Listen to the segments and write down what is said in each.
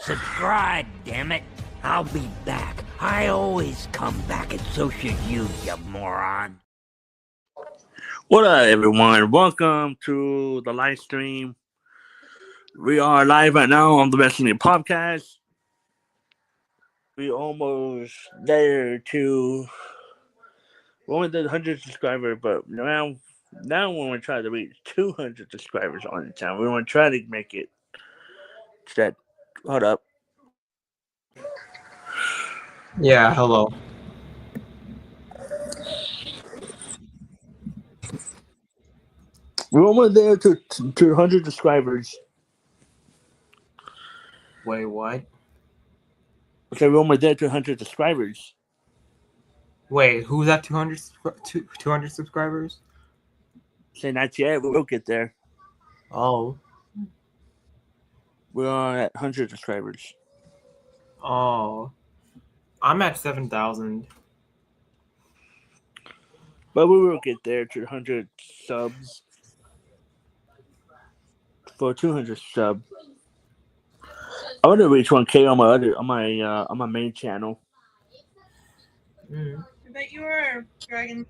Subscribe, damn it. I'll be back. I always come back, and so should you moron. What up, everyone? Welcome to the live stream. We are live right now on the Wrestling Podcast. We almost there to... We only did 100 subscribers, but now we want to try to reach 200 subscribers on the channel. We want to try to make it to that... Hold up. Yeah, hello. We're almost there to 100 subscribers. Wait, what? Okay, we're almost there to 100 subscribers. Wait, who's at 200 subscribers? Say not yet, but we'll get there. Oh. We're at 100 subscribers. Oh. I'm at 7,000. But we will get there to 100 subs. For 200 subs. I want to reach 1K on my main channel. I bet you are, Dragon.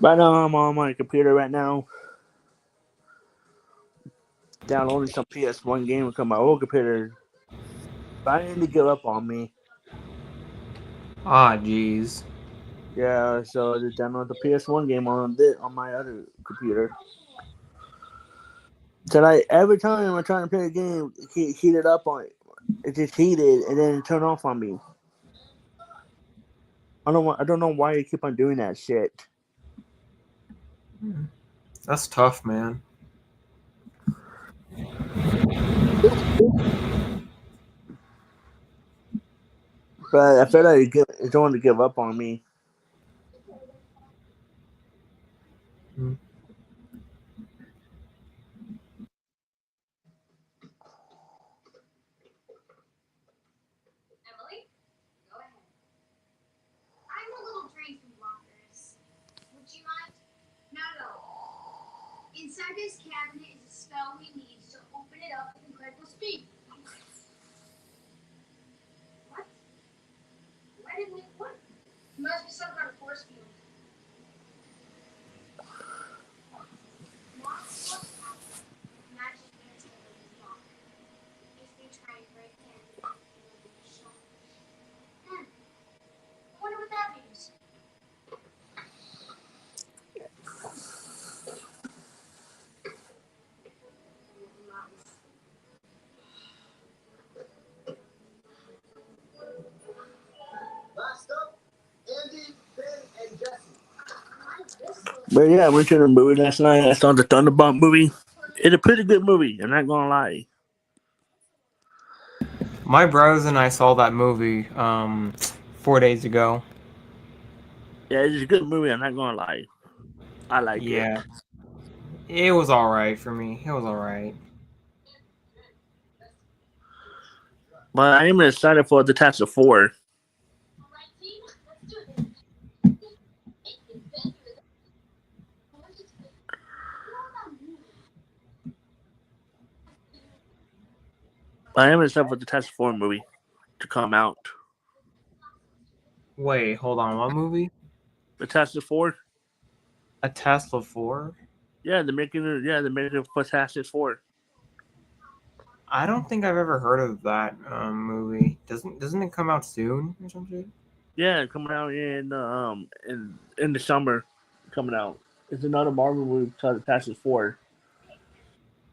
Right now, I'm on my computer right now, downloading some PS1 game from my old computer. Trying to give up on me. Ah, jeez. Yeah, so I just download the PS1 game on my other computer. So like every time I'm trying to play a game, it heated up on it just heated and then it turned off on me. I don't know why you keep on doing that shit. That's tough, man. But I feel like it's going to give up on me. Emily, go ahead. I'm a little drained from lockers. Would you mind? Not at all. Inside this cabinet is a spell we need to open it up with incredible speed. What? Why didn't it work? It must be some kind of force field. That's what's happening. Magic gets over this locker. If they try and break in, it will be shown. I wonder what that means. Last up, Andy, Ben, and Jesse. But yeah, I went to the movie last night. I saw the Thunderbolt movie. It's a pretty good movie. I'm not gonna lie. My brothers and I saw that movie 4 days ago. Yeah, it's a good movie. I'm not gonna lie. I like it. Yeah, it was all right for me. It was all right. But I am excited for the Task of 4. I am excited for the Task of 4 movie to come out. Wait, hold on. What movie? The Task of 4. A Tesla 4? Yeah, they're making of Fantastic Four. I don't think I've ever heard of that movie. Doesn't it come out soon or something? Yeah, coming out in the summer, coming out. It's another Marvel movie called Fantastic Four,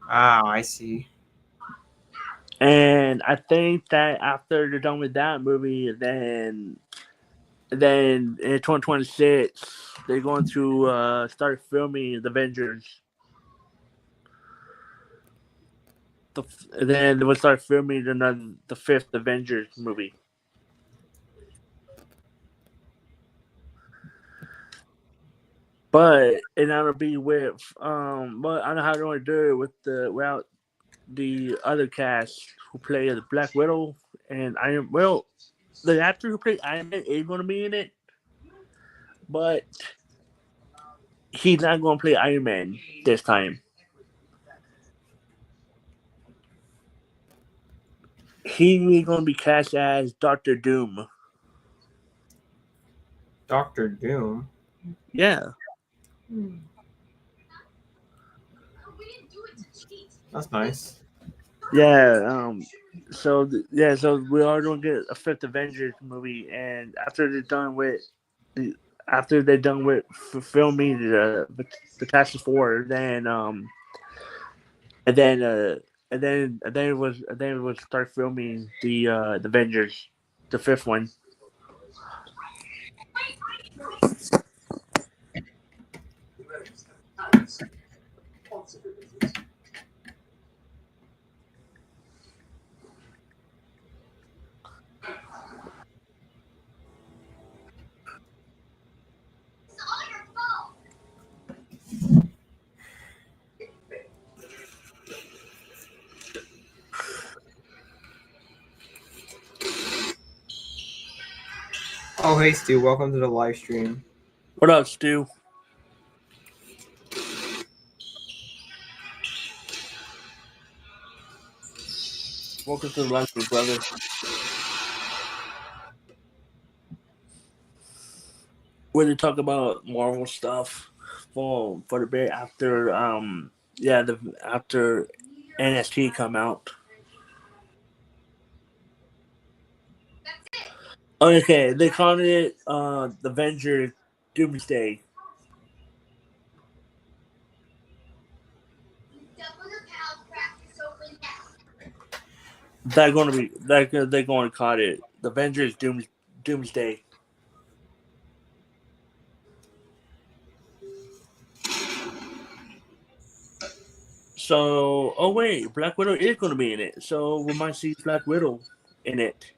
Ah, I see. and I think that after they're done with that movie, then in 2026 they're going to start filming the Avengers. Then they will start filming the fifth Avengers movie. But it's not gonna be with but I don't know how they're gonna do it without the other cast who play the Black Widow and the actor who played Iron Man is gonna be in it, but he's not gonna play Iron Man this time. He's gonna be cast as Doctor Doom. Doctor Doom. Yeah. That's nice. Yeah, so we are gonna get a fifth Avengers movie, and after they're done with filming the Fantastic Four, then and then it was start filming the Avengers, the fifth one. Oh, hey Stu, welcome to the live stream. What up, Stu? Welcome to the live stream, brother. Where they talk about Marvel stuff. for the bit after after NXT come out. Okay, they called it the Avenger Doomsday. Double the pal practice over now. They're going to call it the Avengers Doomsday. So, oh wait, Black Widow is going to be in it. So we might see Black Widow in it,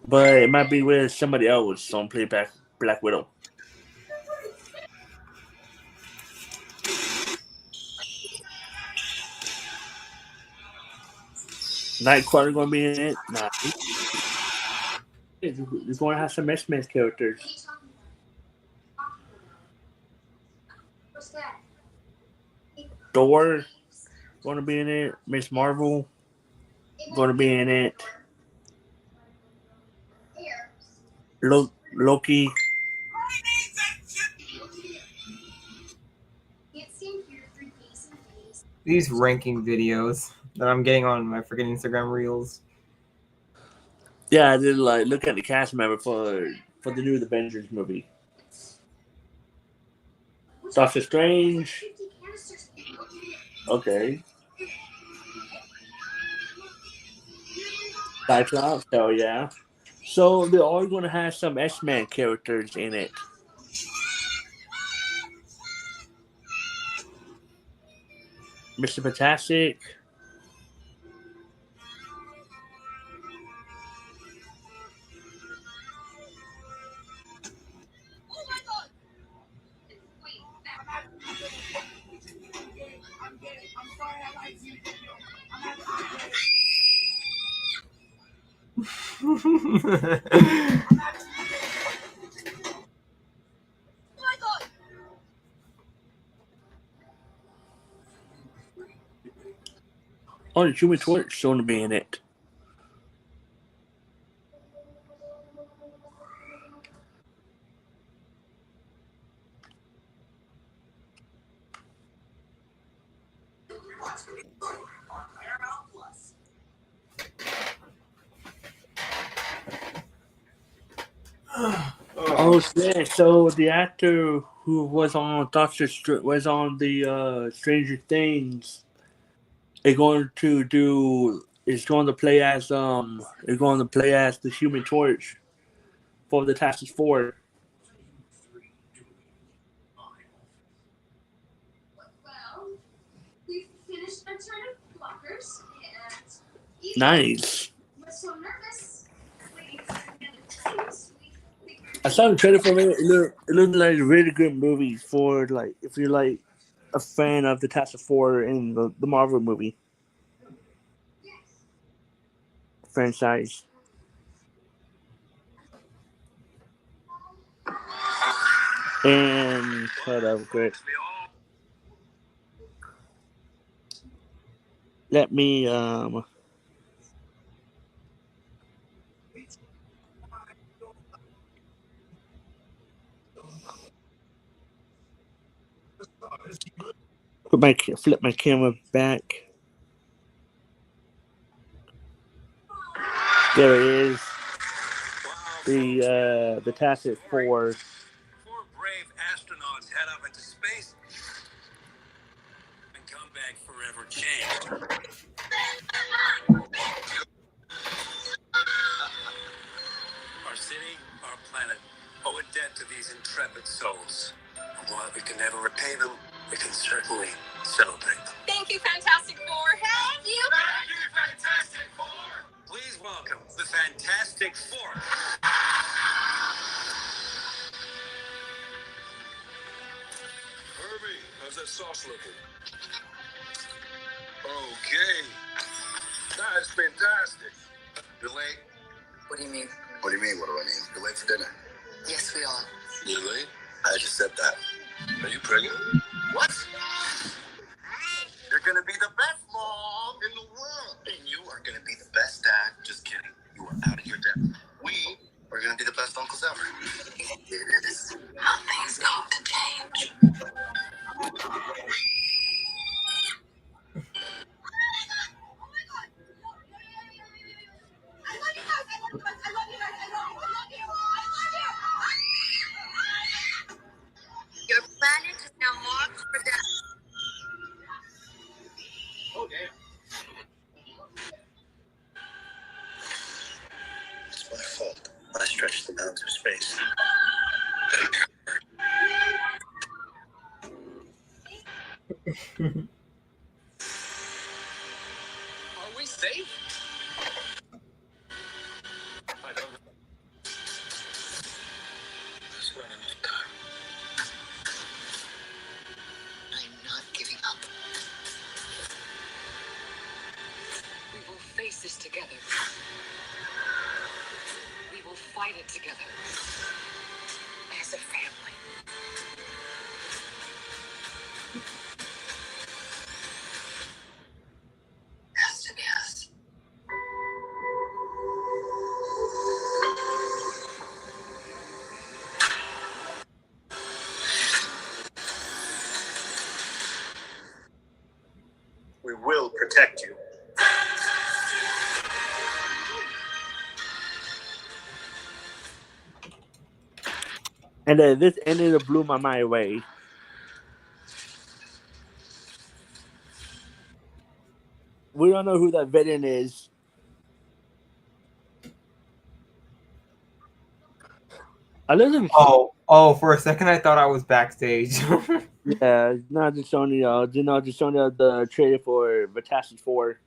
but it might be with somebody else on play Black Widow. Nightcrawler going to be in it. Nah, it's going to have some X-Men characters. What's that? Thor going to be in it. Miss Marvel going to be in it. Loki. These ranking videos that I'm getting on my freaking Instagram reels. Yeah, I did like look at the cast member for the new Avengers movie. Doctor Strange. Okay. Cyclops. Hell yeah. So they're all going to have some X-Men characters in it. Mr. Fantastic. Oh, the Human Torch going to be in it. Oh shit! So the actor who was on was on the Stranger Things is going to play as the Human Torch for the Task 4. Well, we've finished our turn of blockers, and Nice. we're so nervous. I saw the trailer for it. It looked like a really good movie for like if you're like a fan of the Task 4 in the Marvel movie franchise. And hold up, great. Let me flip my camera back. There it is. The Task 4. Four brave astronauts head up into space and come back forever changed. Our city, our planet, owe a debt to these intrepid souls. And while we can never repay them, we can certainly celebrate them. Thank you, Fantastic Four. Thank you. Thank you, Fantastic Four! Please welcome the Fantastic Four. Herbie, how's that sauce looking? Okay. That's fantastic. You're late? What do you mean? What do you mean, what do I mean? You're late for dinner. Yes, we are. You late? I just said that. Are you pregnant? What? You're gonna be the best mom in the world. And you are gonna be the best dad. Just kidding. You are out of your depth. We are gonna be the best uncle. my fault. I stretched the bounds of space. Are we safe? I don't know. There's not enough time. I'm not giving up. We will face this together. We will fight it together. As a family. Yes, and yes. We will protect you. And then this ended up blew my mind away. We don't know who that villain is. I listen. Oh, for a second I thought I was backstage. Yeah, not just showing just showing the trailer for Fantastic Four.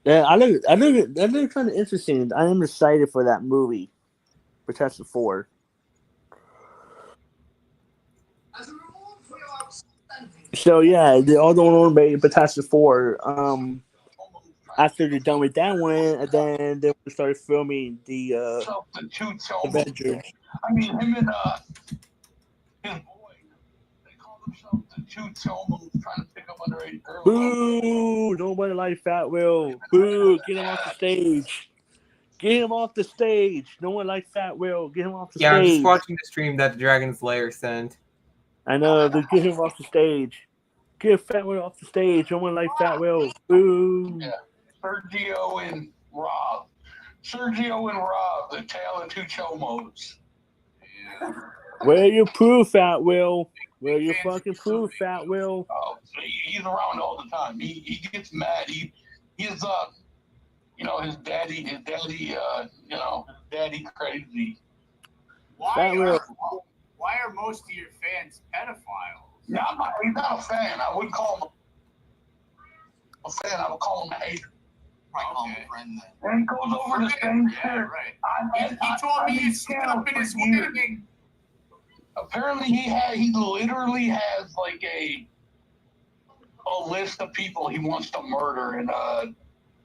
Yeah, that look kind of interesting. I am excited for that movie, Fantastic Four. So yeah, the other one made Fantastic Four. After they're done with that one, and then they started filming the Avengers. I mean, him and his boy, they call themselves the two Tomos trying to pick up underage girls. Boo! Nobody like Fat Will. Boo! Get him off the stage. Get him off the stage. No one likes Fat Will. Get him off the Yeah, I'm stage. just watching the stream that the Dragon's Lair sent. I know. They get him off the stage. Get Fat Will off the stage. No one likes Fat Will. Boo! Yeah. Sergio and Rob, the tale of two Chomos. Yeah. Where you proof, Fat Will? Where you fucking proof, Fat Will? Oh, he's around all the time. He gets mad. He's his daddy, daddy crazy. Why are most of your fans pedophiles? Yeah, he's not a fan. I wouldn't call him a fan. I would call him a hater. Call him a friend then. And he goes over the same shit. Yeah, right. He told me he's up in his wedding. Apparently he literally has like a list of people he wants to murder, and I'm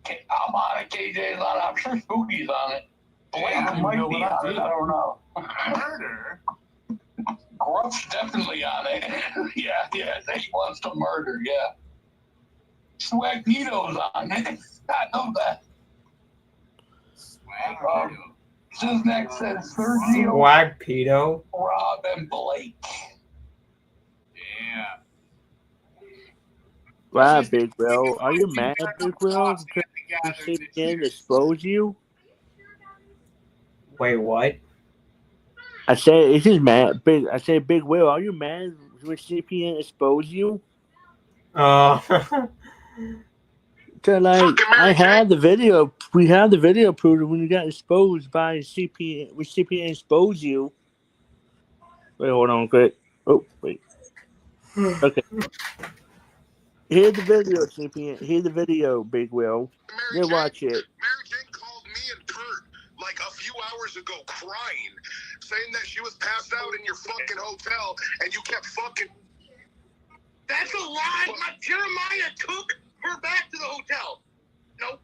on it, KJ's on it, I'm sure Spooky's on it. Blake might be on it, I don't know. Murder? Gruff's definitely on it. yeah, he wants to murder, yeah. Swagneeto's on it. I know that. His next says Sergio, Swag pedo. Rob, and Blake. Yeah. Wow, Big Will. Are you mad, Big Will? Because CPN expose you? Wait, what? I said, it's just mad. Big Will, are you mad when CPN expose you? So, like, I had the video. We have the video proof when you got exposed by CPN. When CPN exposed you. Wait, hold on, quick. Oh, wait. Okay. Here's the video, CPN. Here's the video, Big Will. You watch it. Mary Jane called me and Kurt like a few hours ago crying, saying that she was passed out in your fucking hotel and you kept fucking. That's a lie. Jeremiah took her back to the hotel. Nope.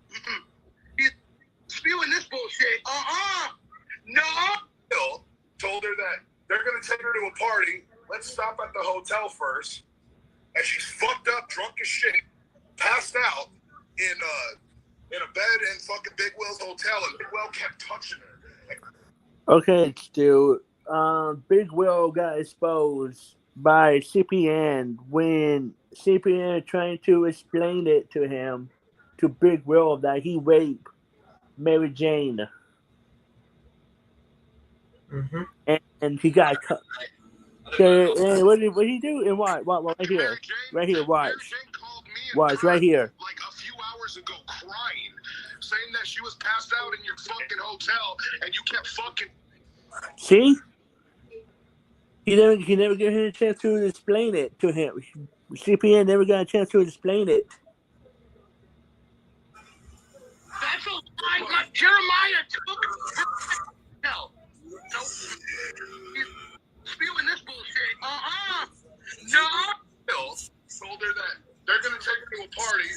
He's spewing this bullshit. No. Bill told her that they're going to take her to a party. Let's stop at the hotel first. And she's fucked up, drunk as shit, passed out in a bed in fucking Big Will's hotel, and Big Will kept touching her. Okay, Stu. Big Will got exposed by CPN when CPN trying to explain it to him, to Big Will, that he raped Mary Jane. Mm-hmm. And he got cut. And what did he do? And what? Right here. Watch. Watch, right here. Like a few hours ago, crying, saying that she was passed out in your fucking hotel, and you kept fucking. See? He never gave him a chance to explain it to him. CPN never got a chance to explain it. That's a lie. Jeremiah took her. No. He's spewing this bullshit. No. Bill told her that they're gonna take her to a party,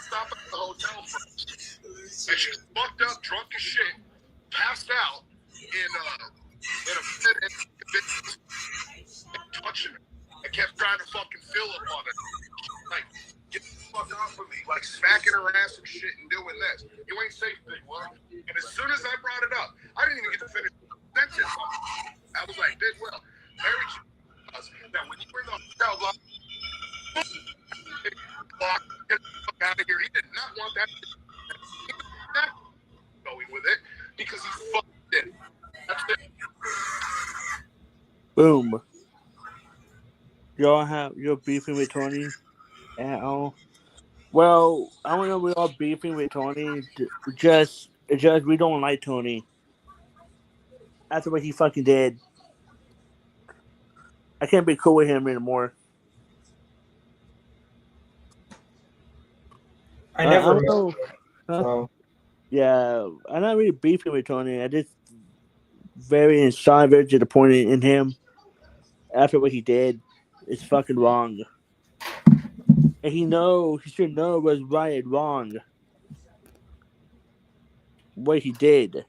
stop at the hotel first, and she's fucked up, drunk as shit, passed out in a bed and touching her. I kept trying to fucking fill up on her. Like, get the fuck off of me. Like, smacking her ass and shit and doing this. You ain't safe, big one. And as soon as I brought it up, I didn't even get to finish the sentence. I was like, Big Will, Mary that when you were in the hotel block, get the fuck out of here. He did not want that. He was not going with it because he fucked it. That's it. Boom. You're beefing with Tony at all? Well, I don't know. We're all beefing with Tony. Just we don't like Tony. After what he fucking did, I can't be cool with him anymore. I never don't know. Huh? So. Yeah, I'm not really beefing with Tony. I just very savage to the point in him after what he did. It's fucking wrong. And he should know what's right and wrong. What he did.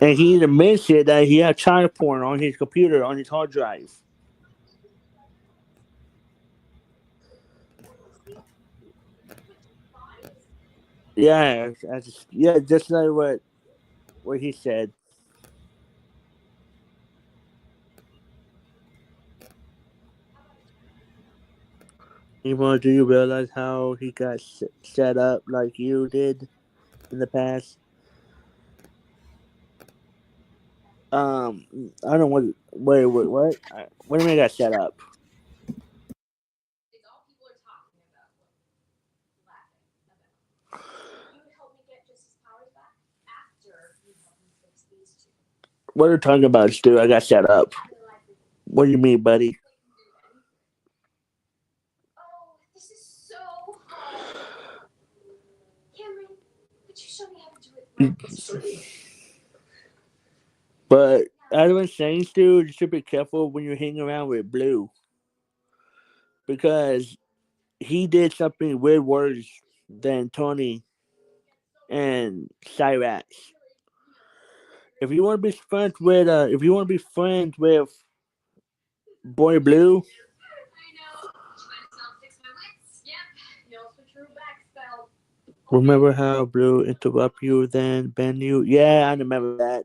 And he admits it that he had child porn on his computer, on his hard drive. Yeah, just like what he said. Anymore, do you realize how he got set up like you did in the past? I don't know what. Wait, what? What do you mean got set up? What are you talking about, Stu? I got set up. What do you mean, buddy? Oh, this is so hard. Cameron, could you show me how to do it? But as I was saying, Stu, you should be careful when you're hanging around with Blue. Because he did something way worse than Tony and Cyrax. If you want to be friends with Boy Blue, remember how Blue interrupt you then ban you? Yeah, I remember that.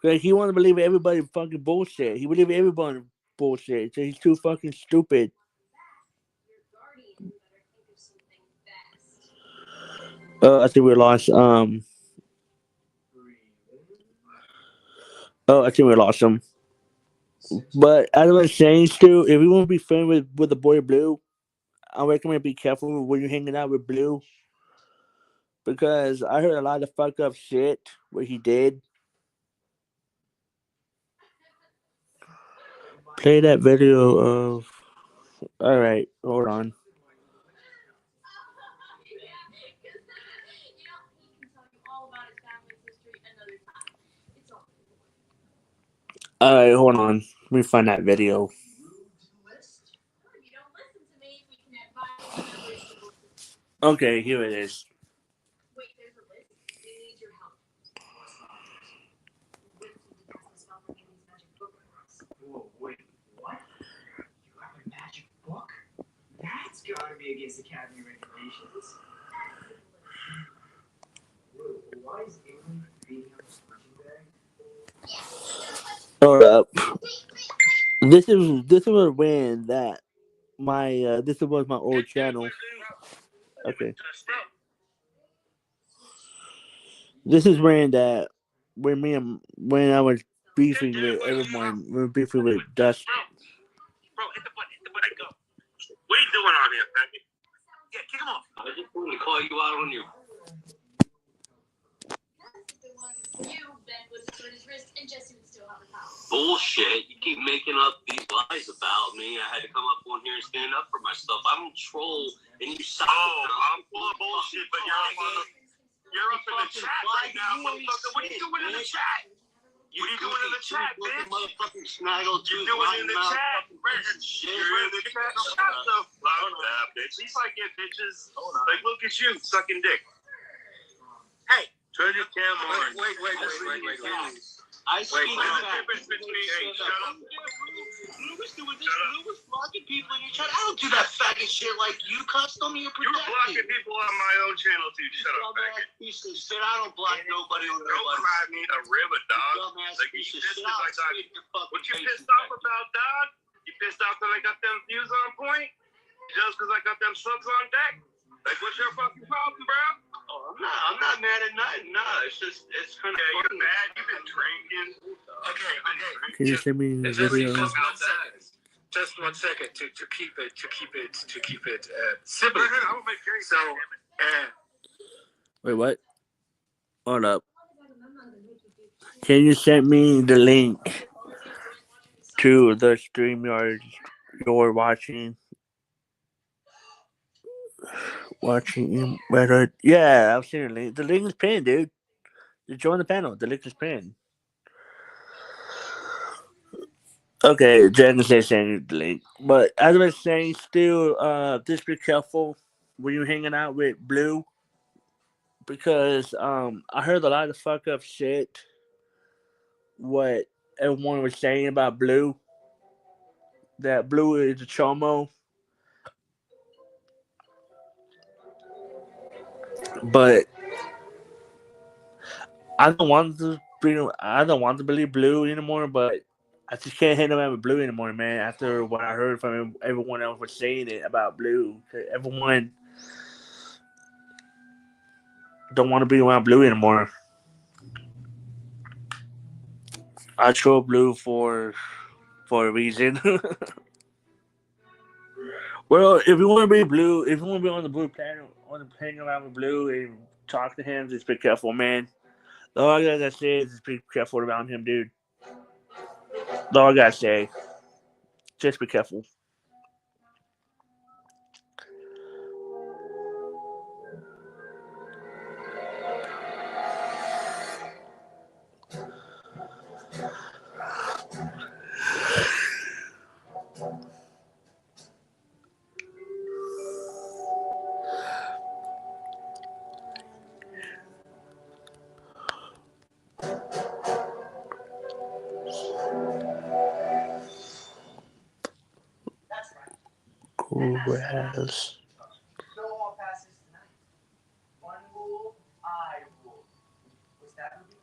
Because he wanted to believe everybody fucking bullshit. He believed everybody bullshit. So he's too fucking stupid. I think we lost I think we lost him. But as I was saying, Stu, if you want to be friends with the Boy Blue, I recommend be careful when you're hanging out with Blue. Because I heard a lot of fuck up shit what he did. Play that video of. Alright, hold on. Alright, hold on. Let me find that video. Okay, here it is. Wait, what? You have a magic book? That's gotta be against Academy regulations. Why is England beating up this punching bag? Hold up. This was a win that this was my old channel. Okay. This is when when I was beefing with everyone, we were beefing with Dust. Bro, hit the button, go. What are you doing on here, baby? Yeah, telling you. You, Ben, would hurt his wrist, and Jesse would still have the power. Bullshit. You keep making up these lies about me. I had to come up on here and stand up for myself. I don't troll, and you suck. I'm full of bullshit, but you're up in the chat right now, motherfucker. What are you doing in the chat? What are you doing in the chat, bitch? Motherfucking snaggle, You're doing in the chat. You're in the chat. Shut the fuck up, bitch. These like get bitches. Like, look at you sucking dick. Hey, turn your camera on. Wait. I speak Wait, there's a difference between. Hey, shut up. Lou was doing this. Lou was blocking people in your chat. I don't do that faggot shit like you. Custom, you protect me. You were blocking people on my own channel too. Shut up, faggot. Piece of shit. I don't block nobody on Don't cry me a river, dog. Like, you pissed off about. What you pissed off about, dog? You pissed off that I got them views on point? Just because I got them subs on deck? Like, what's your fucking problem, bro? Oh, I'm not mad at nothing. No, it's kind of. Yeah, you're mad. You've been drinking. Okay. Can you send me the video? Just 1 second to keep it simple. So, Wait, what? Hold up. Can you send me the link to the stream you're watching? Whether yeah, I've seen the link. The link is pinned, dude. You join the panel. The link is pinned. Okay, Jen is saying the link. But as I was saying, still, just be careful when you're hanging out with Blue, because I heard a lot of fuck up shit. What everyone was saying about Blue, that Blue is a chomo, but I don't want to believe Blue anymore. But I just can't hang around with Blue anymore, man. After what I heard from everyone else was saying it about Blue, everyone don't want to be around Blue anymore. I chose Blue for a reason. Well, if you want to be Blue, if you want to be on the Blue panel, hang around with Blue and talk to him, just be careful, man. All I gotta say is just be careful around him, dude. All I gotta say, just be careful. Grass. No all passes tonight. One rule, I rule. What's that movie?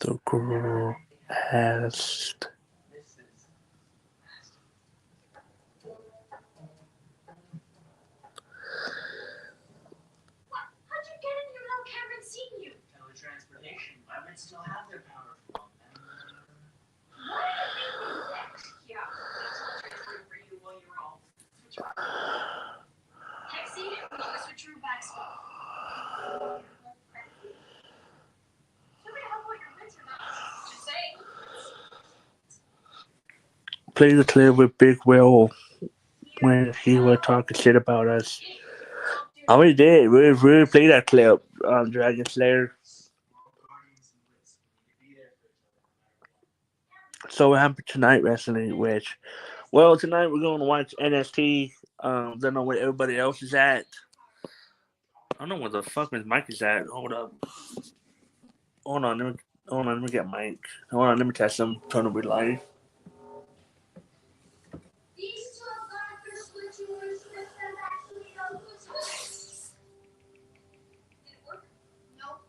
The girl asked. How'd you get in here without Cameron seeing you? Teletransportation. I would still have their power. What did you think was next? Yeah, that's all transported for you while you were all. Hexy, we need to switch your back spot. Somebody help out your winter nuts. Just saying. Play the clip with Big Will when he was talking shit about us. I already did. We played that clip on Dragon Slayer. So what happened tonight wrestling, which, well, tonight we're going to watch NXT. Don't know where everybody else is at. I don't know where the fuck his mic is at. Hold up. Hold on, let me get Mike. Hold on, let me test him. Turn to be live. These 12 doctors split you loose and them actually know who's who. Did it work? Nope.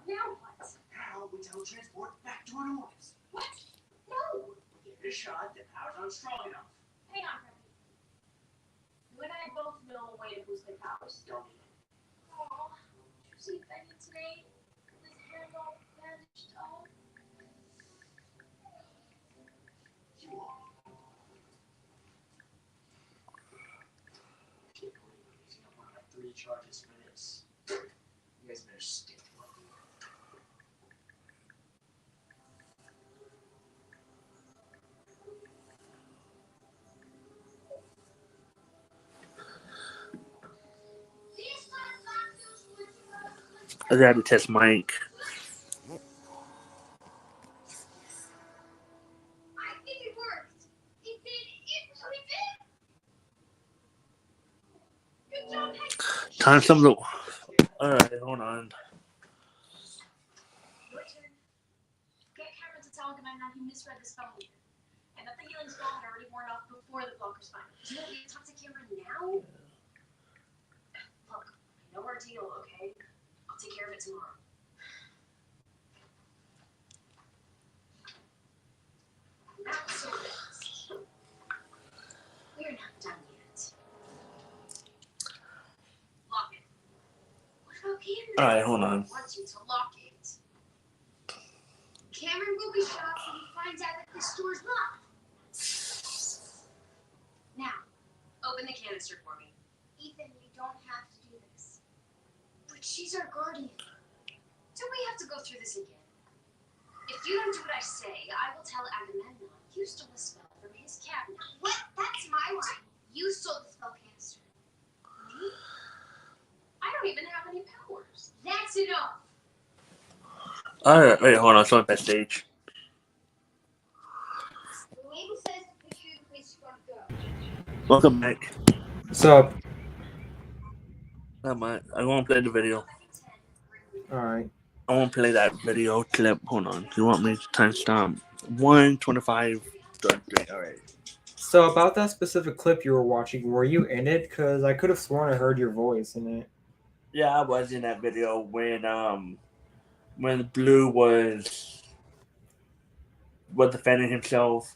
Now what? Now we teletransport back to our lives. What? No. This shot, the power's not strong enough. Hang on, Freddy. You and I both know a way to boost my powers. Don't need it. Aw, did you see Benny today? His hair all bandaged up. You won't. He's gonna want like 3 charges for this. You guys better stick to what we want. I had to test Mike. I think it worked. It did. It really did. Good job, Hank. Time some of the. Alright, hold on. Your turn. Get Cameron to tell Agamemnon he misread the spell meter, and that the healing spell had already worn off before the clock was found. Do you want me to talk to Cameron now? Look, I know our deal, okay? I'll take care of it tomorrow. Not so fast. We're not done yet. Lock it. What about Cameron? Alright, hold on. I want you to lock it. Cameron will be shocked when he finds out that this door's locked. Now, open the canister for me. Ethan, you don't have to do this. But she's our guardian. Do we have to go through this again? If you don't do what I say, I will tell Agamemnon you stole a spell from his cabinet. What? That's my line. You stole the spell canister. Me? I don't even have any powers. That's enough. Alright, wait, hold on. It's on that stage. The label says to put you in the place you want to go. Welcome back. What's up? Not much. I want to play the video. Alright. I want to play that video clip. Hold on. You want me to timestamp 1:25:33? Alright. So about that specific clip you were watching, were you in it? Because I could have sworn I heard your voice in it. Yeah, I was in that video when Blue was defending himself.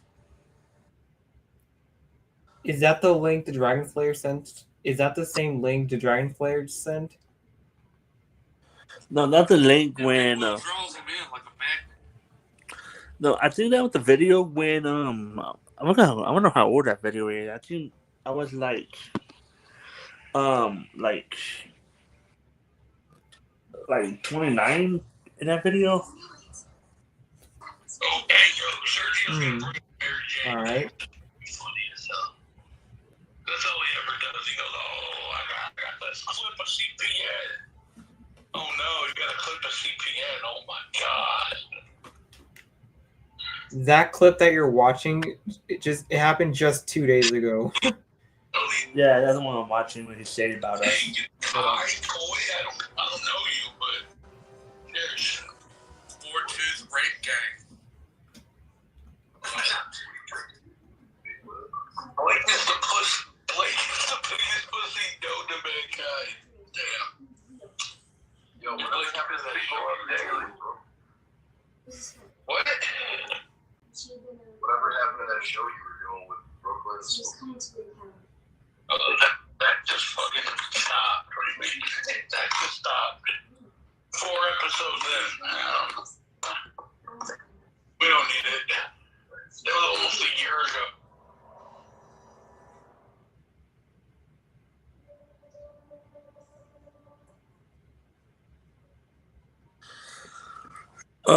Is that the link the Dragon Slayer sent? Is that the same link the Dragon Slayer sent? No, not the link when. Draws him in like a magnet. No, I think that was the video when I wonder how old that video is. I think I was like 29 in that video. Oh, hey, yo, Sergio's gonna bring Mary Jane. Alright. He's funny as hell. That's all he ever does. He goes, oh, I got this clip of CPN. Oh no, you got a clip of CPN. Oh my god. That clip that you're watching, it happened just 2 days ago. Yeah, that's the one I'm watching when he said about us. Hey, hi, Coy. I don't know you, but there's 4-2's rape gang. Blake is the pussy. Blake is the biggest pussy known to mankind. Damn. Yo, what really happened to that show up daily, bro? What? Whatever happened to that show you were doing with Brooklyn? That just fucking stopped. That just stopped. 4 episodes in. We don't need it. That was almost a year ago.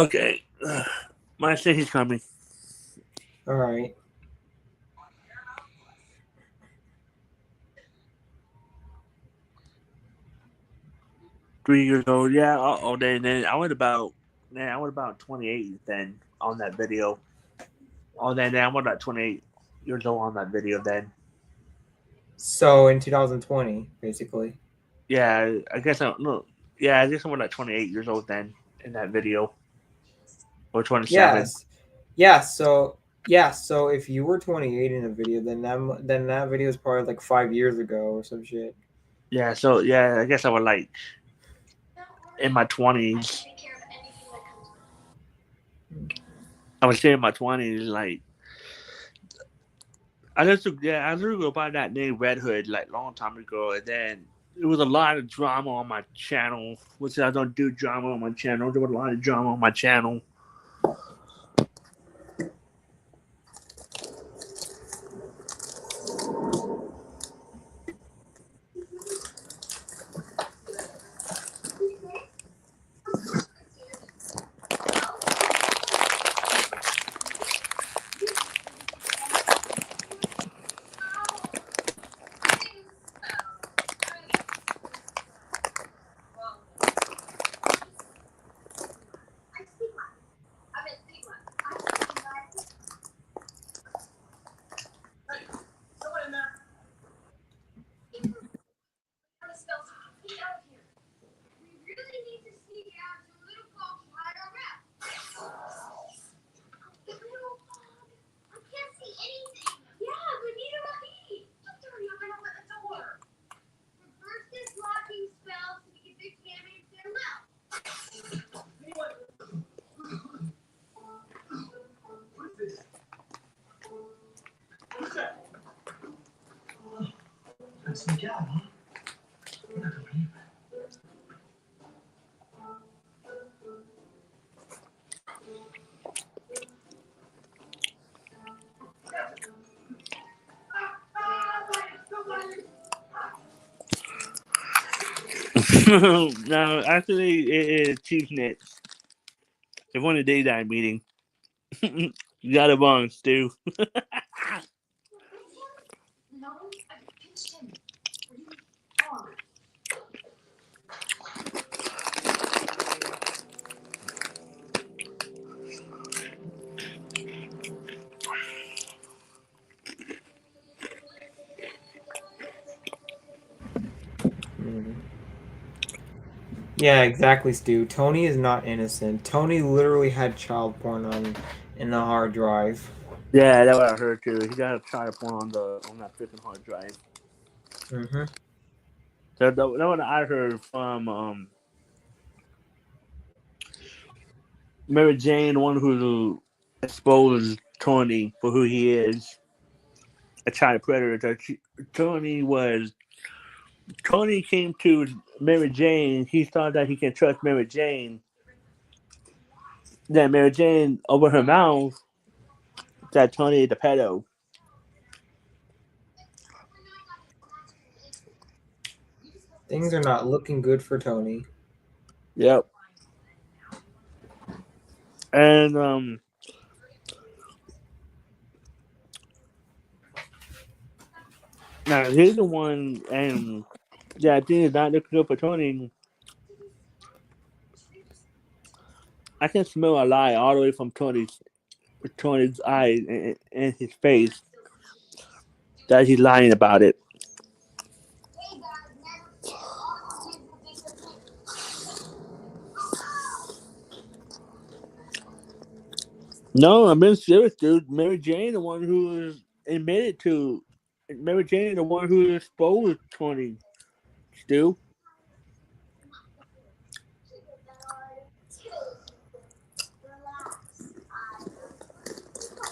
Okay. Mike said he's coming. Alright. Three years old, yeah. Then I was about 28 then on that video. Oh, then I was about 28 years old on that video then. So in 2020, basically. Yeah, I guess I was like 28 years old then in that video. Or 27. Yes. So if you were 28 in a video, then that video is probably like 5 years ago or some shit. Yeah, so yeah, I guess I was like in my 20s. I was saying in my 20s, like I used to go by that name Red Hood like long time ago, and then there was a lot of drama on my channel. Which I don't do drama on my channel. There was a lot of drama on my channel. Someone in there. We really need to sneak out to a little fog to hide our map. Little fog. I can't see anything. Yeah, but neither will he. Just hurry up and open the door. Reverse this locking spell so we can fix damage to their mouth. What's this? What's that? Let's sneak out, huh? We're not going anywhere. No, actually, it is ChiefNet. It won a daytime meeting. You got it wrong, Stu. No, I pinched him. Oh. Yeah, exactly, Stu. Tony is not innocent. Tony literally had child porn on in the hard drive. Yeah, that's what I heard too. He got a try porn on that freaking hard drive. Mm-hmm. That's what I heard from Mary Jane, the one who exposed Tony for who he is, a child predator. Tony was Tony came to Mary Jane. He thought that he can trust Mary Jane. Then Mary Jane opened her mouth that Tony is the pedo. Things are not looking good for Tony. Yep. And now here's the one, and yeah, I think it's not looking good for Tony. I can smell a lie all the way from Tony's eyes and his face that he's lying about it. No, I'm being serious, dude. Mary Jane, the one who is admitted to, Mary Jane, the one who exposed Tony, Stu.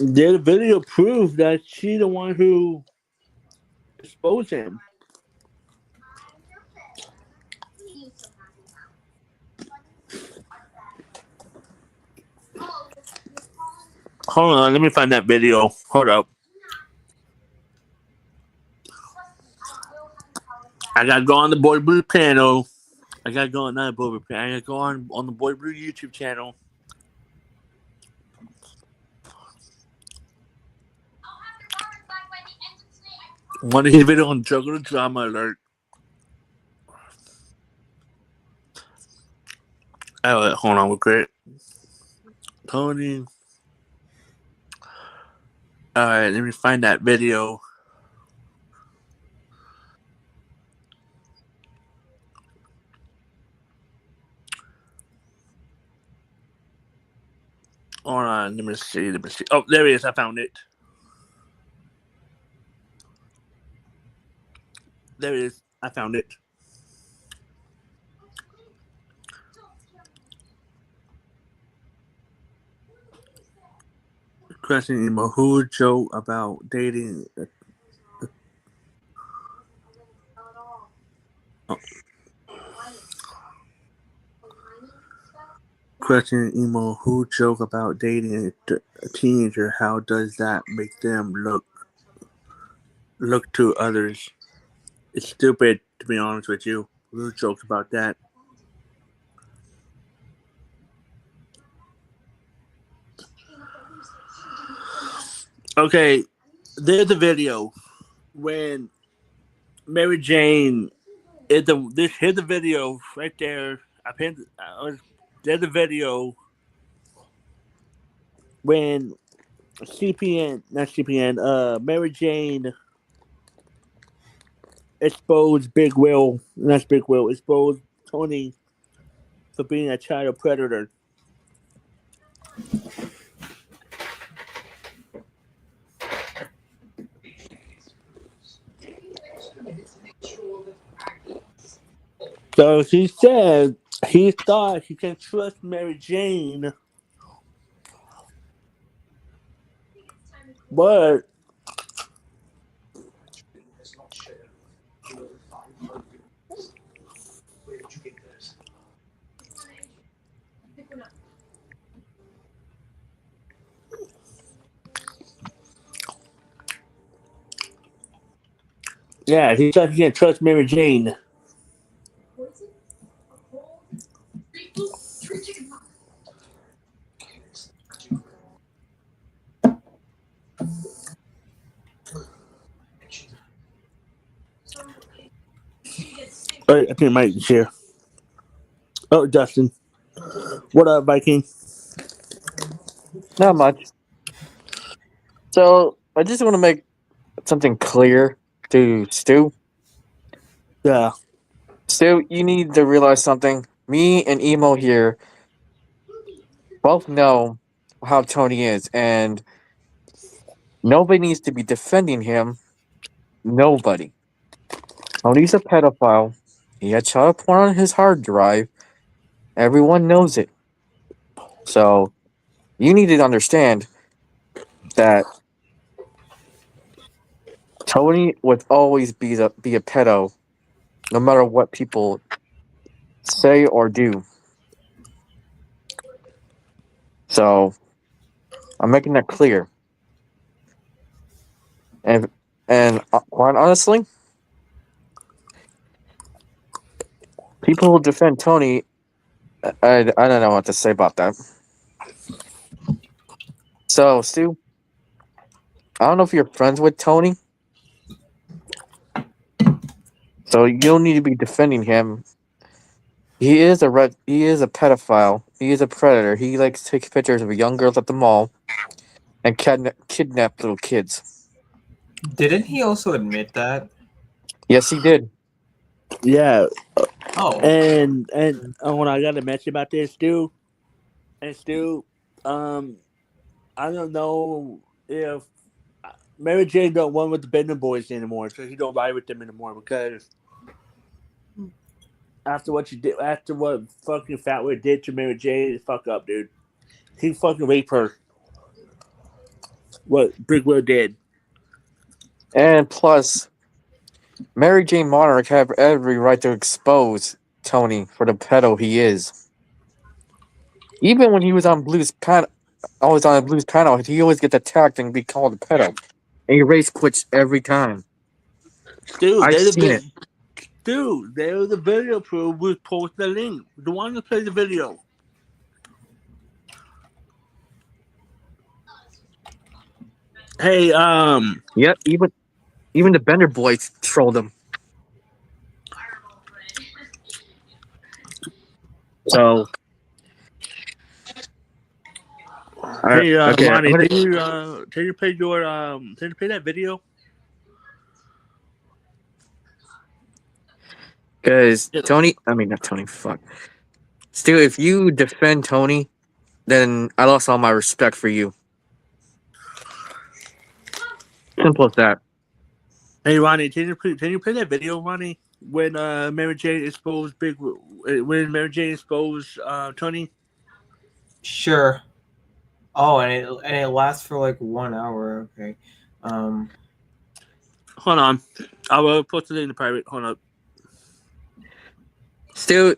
Their video proves that she the one who exposed him. Hold on, let me find that video. Hold up. I gotta go on the Boy Blue channel. I gotta go on not Boy Blue. I gotta go on the Boy Blue YouTube channel. One of his videos on Juggler Drama Alert. Oh, hold on, real quick. Tony. Alright, let me find that video. Hold on, let me see. Oh, there it is. I found it. There it is. I found it. Question email: Who joke about dating? Question email: Who joke about dating a teenager? How does that make them look to others? It's stupid, to be honest with you. Who jokes about that? Okay, there's a video when Mary Jane is here's the video right there. There's a video when Mary Jane exposed exposed Tony for being a child predator. So she said he thought he can trust Mary Jane, but yeah, he thought he can't trust Mary Jane. I think Mike is here. Oh, Justin. What up, Viking? Not much. So I just want to make something clear to Stu. Yeah. Stu, you need to realize something. Me and Emo here both know how Tony is, and nobody needs to be defending him. Nobody. Tony's a pedophile. He had child porn on his hard drive. Everyone knows it. So you need to understand that Tony would always be a pedo, no matter what people say or do. So I'm making that clear. And quite honestly, people who defend Tony, I don't know what to say about that. So Stu, I don't know if you're friends with Tony, so you don't need to be defending him. He is a pedophile. He is a predator. He likes to take pictures of young girls at the mall and kidnap little kids. Didn't he also admit that? Yes, he did. Yeah. Oh. And when I got a message about this, Stu, I don't know if Mary Jane don't want with the Bender boys anymore, so he don't ride with them anymore because after what fucking Fatway did to Mary Jane, it's fuck up, dude. He fucking raped her. What Big Will did. And plus, Mary Jane Monarch have every right to expose Tony for the pedo he is. Even when he was on Blue's panel, always on a Blue's panel, he always gets attacked and be called a pedo. And he race quits every time. Dude, I've seen it. Dude, there was a video proof. We post the link. The one that plays the video. Hey, Yep, even the Bender boys trolled him. So, hey, okay, Lonnie, can you play that video? because Tony, I mean not Tony, fuck. Stu, if you defend Tony, then I lost all my respect for you. Simple as that. Hey, Ronnie, can you play that video, Ronnie? When Mary Jane exposed Tony. Sure. Oh, and it lasts for like 1 hour. Okay. Hold on. I will post it in the private. Hold up. Stu,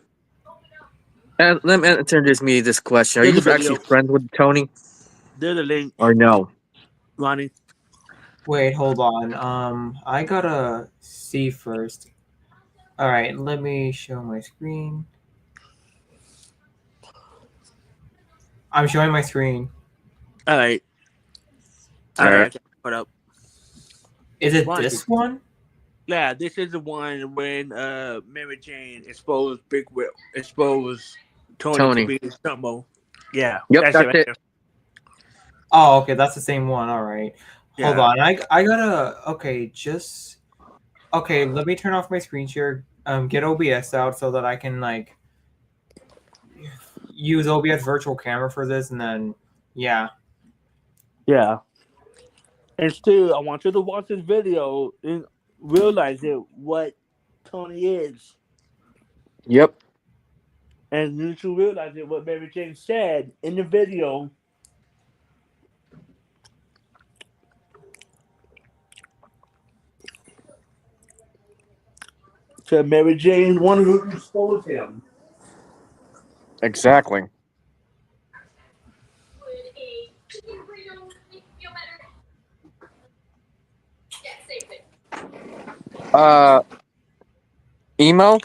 let me introduce me to this question. Are There's you a actually video. friends with Tony There's a link, or no? Ronnie. Wait, hold on. I gotta see first. All right, let me show my screen. I'm showing my screen. All right. All right. Okay. Hold up. Is it Ronnie. this one? Yeah, this is the one when Mary Jane exposed exposed Tony to Tony. be Stumbo. Yeah, Yep, that's it that's right it. there. Oh, okay, that's the same one. All right. Hold Yeah. on. I gotta. Okay, just. Okay, let me turn off my screen share. Get OBS out so that I can like use OBS virtual camera for this, and then yeah. Yeah. And still, I want you to watch this video and realize what Tony is. Yep. And you should realize what Mary Jane said in the video. To Mary Jane, one who exposed him. Exactly. Emo,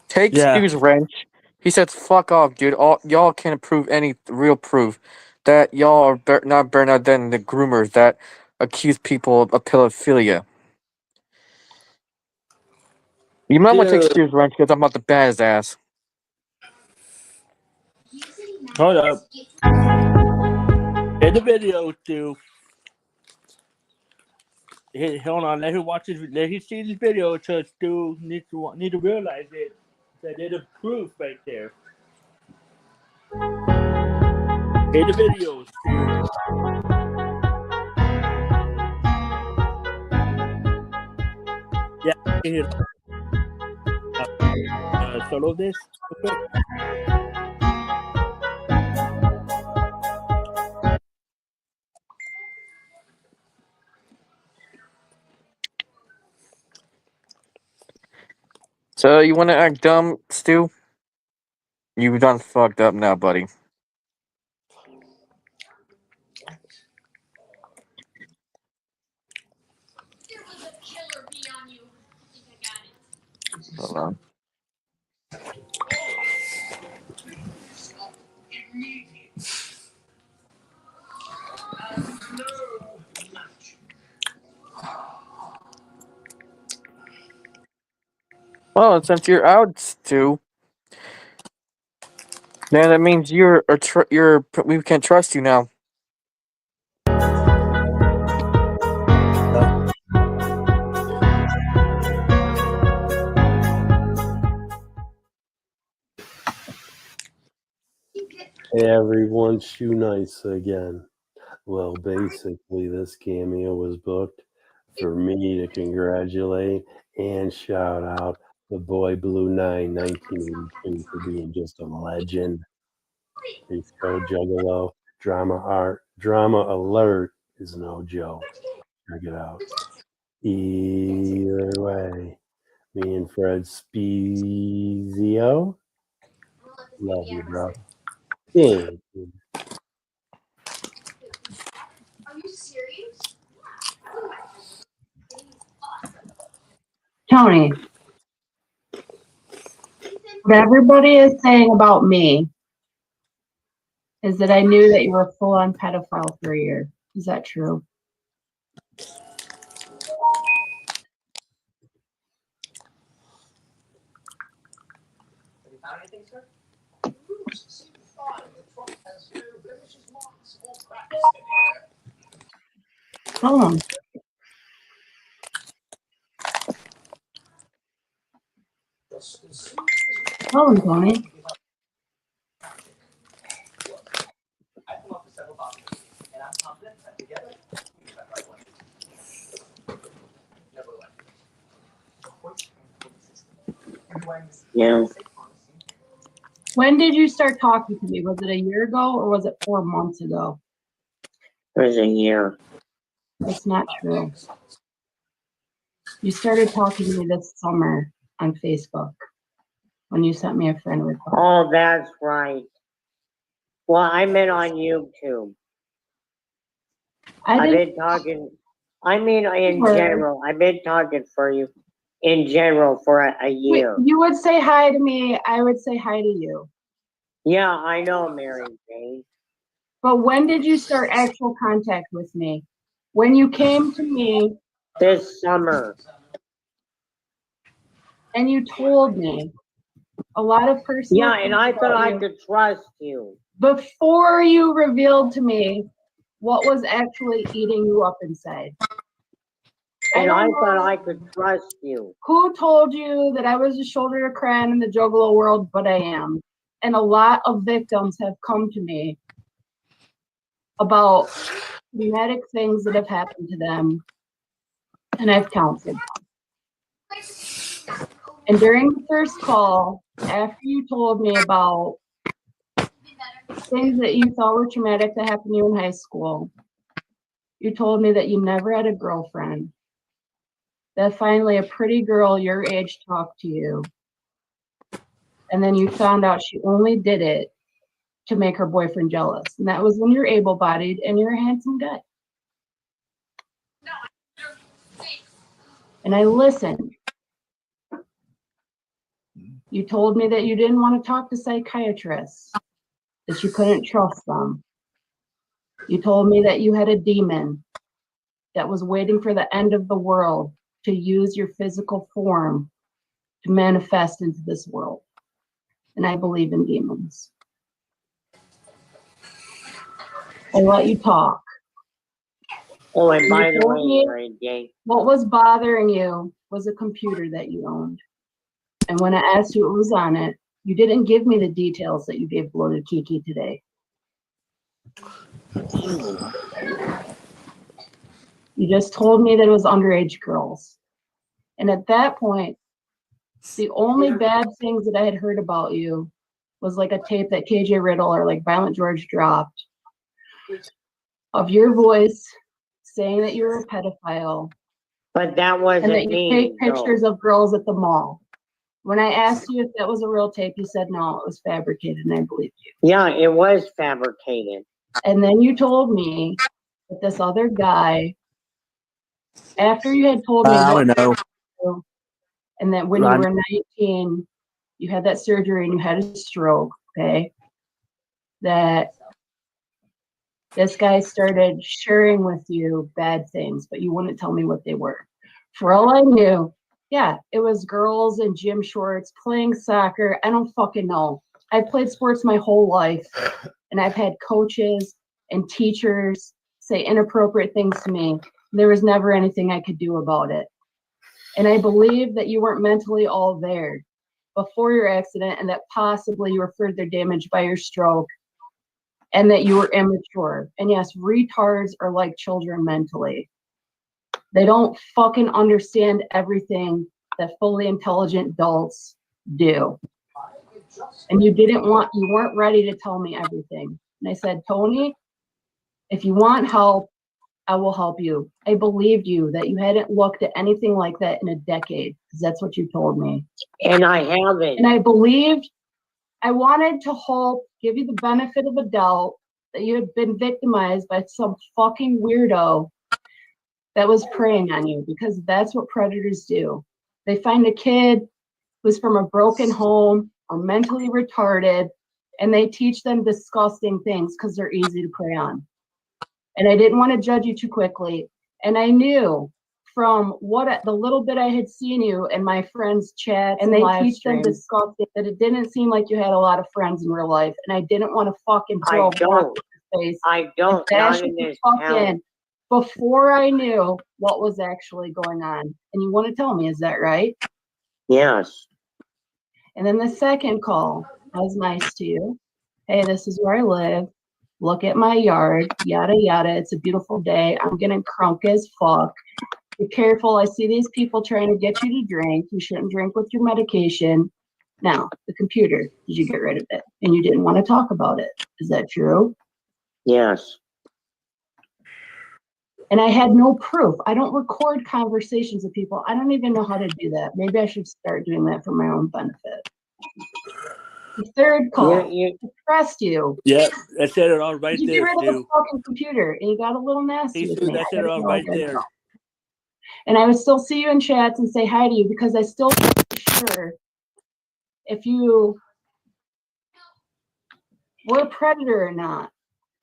take Yeah. Stu's wrench. He says, "Fuck off, dude. Y'all can't prove any real proof that y'all are not better than the groomers that accuse people of pedophilia." You might want to take Dude, Stu's wrench because I'm about to bat his ass. hold up. In the video, too. Hold on, let him watch this. Let him see this video. To Stu need to realize it. That there's a proof right there. In the video, Stu. Yeah, can you solo this real quick? So you want to act dumb, Stu? You done fucked up now, buddy. Hold on. Well, since you're out, Stu, then that means we can trust you now. Hey everyone, Shoe Nice again. Well, basically, this cameo was booked for me to congratulate and shout out the boy Blue 1982 for being just a legend. He's so juggalo. Drama alert is no joke. Check it out. Either way, me and Fred Spezio, love you, bro. Thank you. Are you serious? Tony, what everybody is saying about me is that I knew that you were a full-on pedophile for a year. Is that true? Have you found anything, sir? Tell him. Tell him, Tony. I've come up with several options, and I'm confident that together we can find the right one. Never mind. Yeah. When did you start talking to me? Was it a year ago or was it 4 months ago? It was a year. That's not true. You started talking to me this summer on Facebook when you sent me a friend request. Oh, that's right. Well, I meant on YouTube. I've been talking. I mean, in general, I've been talking for you in general for a year. You would say hi to me. I would say hi to you. Yeah, I know, Mary Jane. But when did you start actual contact with me? When you came to me this summer. And you told me a lot of personal Yeah, and I thought I could trust you. Before you revealed to me what was actually eating you up inside. And I thought I could trust you. Who told you that I was a shoulder to cry on in the juggalo world, but I am. And a lot of victims have come to me about traumatic things that have happened to them, and I've counseled them. And during the first call, after you told me about things that you thought were traumatic that happened to you in high school, you told me that you never had a girlfriend, that finally a pretty girl your age talked to you, and then you found out she only did it to make her boyfriend jealous. And that was when you're able-bodied and you're a handsome guy. And I listened. You told me that you didn't want to talk to psychiatrists, that you couldn't trust them. You told me that you had a demon that was waiting for the end of the world to use your physical form to manifest into this world. And I believe in demons. I let you talk. Oh, and by the way, Mary Jane, what was bothering you was a computer that you owned. And when I asked you what was on it, you didn't give me the details that you gave Bloated Kiki today. You just told me that it was underage girls. And at that point, the only bad things that I had heard about you was like a tape that KJ Riddle or like Violent George dropped of your voice saying that you were a pedophile. But that wasn't and that you take pictures of girls at the mall. When I asked you if that was a real tape, you said no, it was fabricated, and I believed you. Yeah, it was fabricated. And then you told me that this other guy, after you had told me and that when you were 19, you had that surgery and you had a stroke, okay? That this guy started sharing with you bad things, but you wouldn't tell me what they were. For all I knew, yeah, it was girls in gym shorts playing soccer. I don't fucking know. I've played sports my whole life, and I've had coaches and teachers say inappropriate things to me. There was never anything I could do about it. And I believe that you weren't mentally all there before your accident, and that possibly you were further damaged by your stroke, and that you were immature. And yes, retards are like children mentally. They don't fucking understand everything that fully intelligent adults do. And you weren't ready to tell me everything. And I said, Tony, if you want help, I will help you. I believed you that you hadn't looked at anything like that in a decade, because that's what you told me. And I haven't. And I believed, I wanted to hope, give you the benefit of a doubt that you had been victimized by some fucking weirdo that was preying on you, because that's what predators do. They find a kid who's from a broken home or mentally retarded, and they teach them disgusting things because they're easy to prey on. And I didn't want to judge you too quickly. And I knew from the little bit I had seen you and my friends' chats and they teach them disgusting that it didn't seem like you had a lot of friends in real life. And I didn't want to fucking throw a rock in your face. I don't. Not in this town. Before I knew what was actually going on. And you want to tell me, is that right? Yes. And then the second call, I was nice to you. Hey, this is where I live. Look at my yard, yada, yada. It's a beautiful day. I'm getting crunk as fuck. Be careful. I see these people trying to get you to drink. You shouldn't drink with your medication. Now, the computer, did you get rid of it? And you didn't want to talk about it. Is that true? Yes. And I had no proof. I don't record conversations with people. I don't even know how to do that. Maybe I should start doing that for my own benefit. The third call, I pressed you. Yeah, that said it all right You get there, rid of the Stu. fucking computer, and you got a little nasty Hey, with Stu, me. that said it all right there. And I would still see you in chats and say hi to you because I still wasn't sure if you were a predator or not.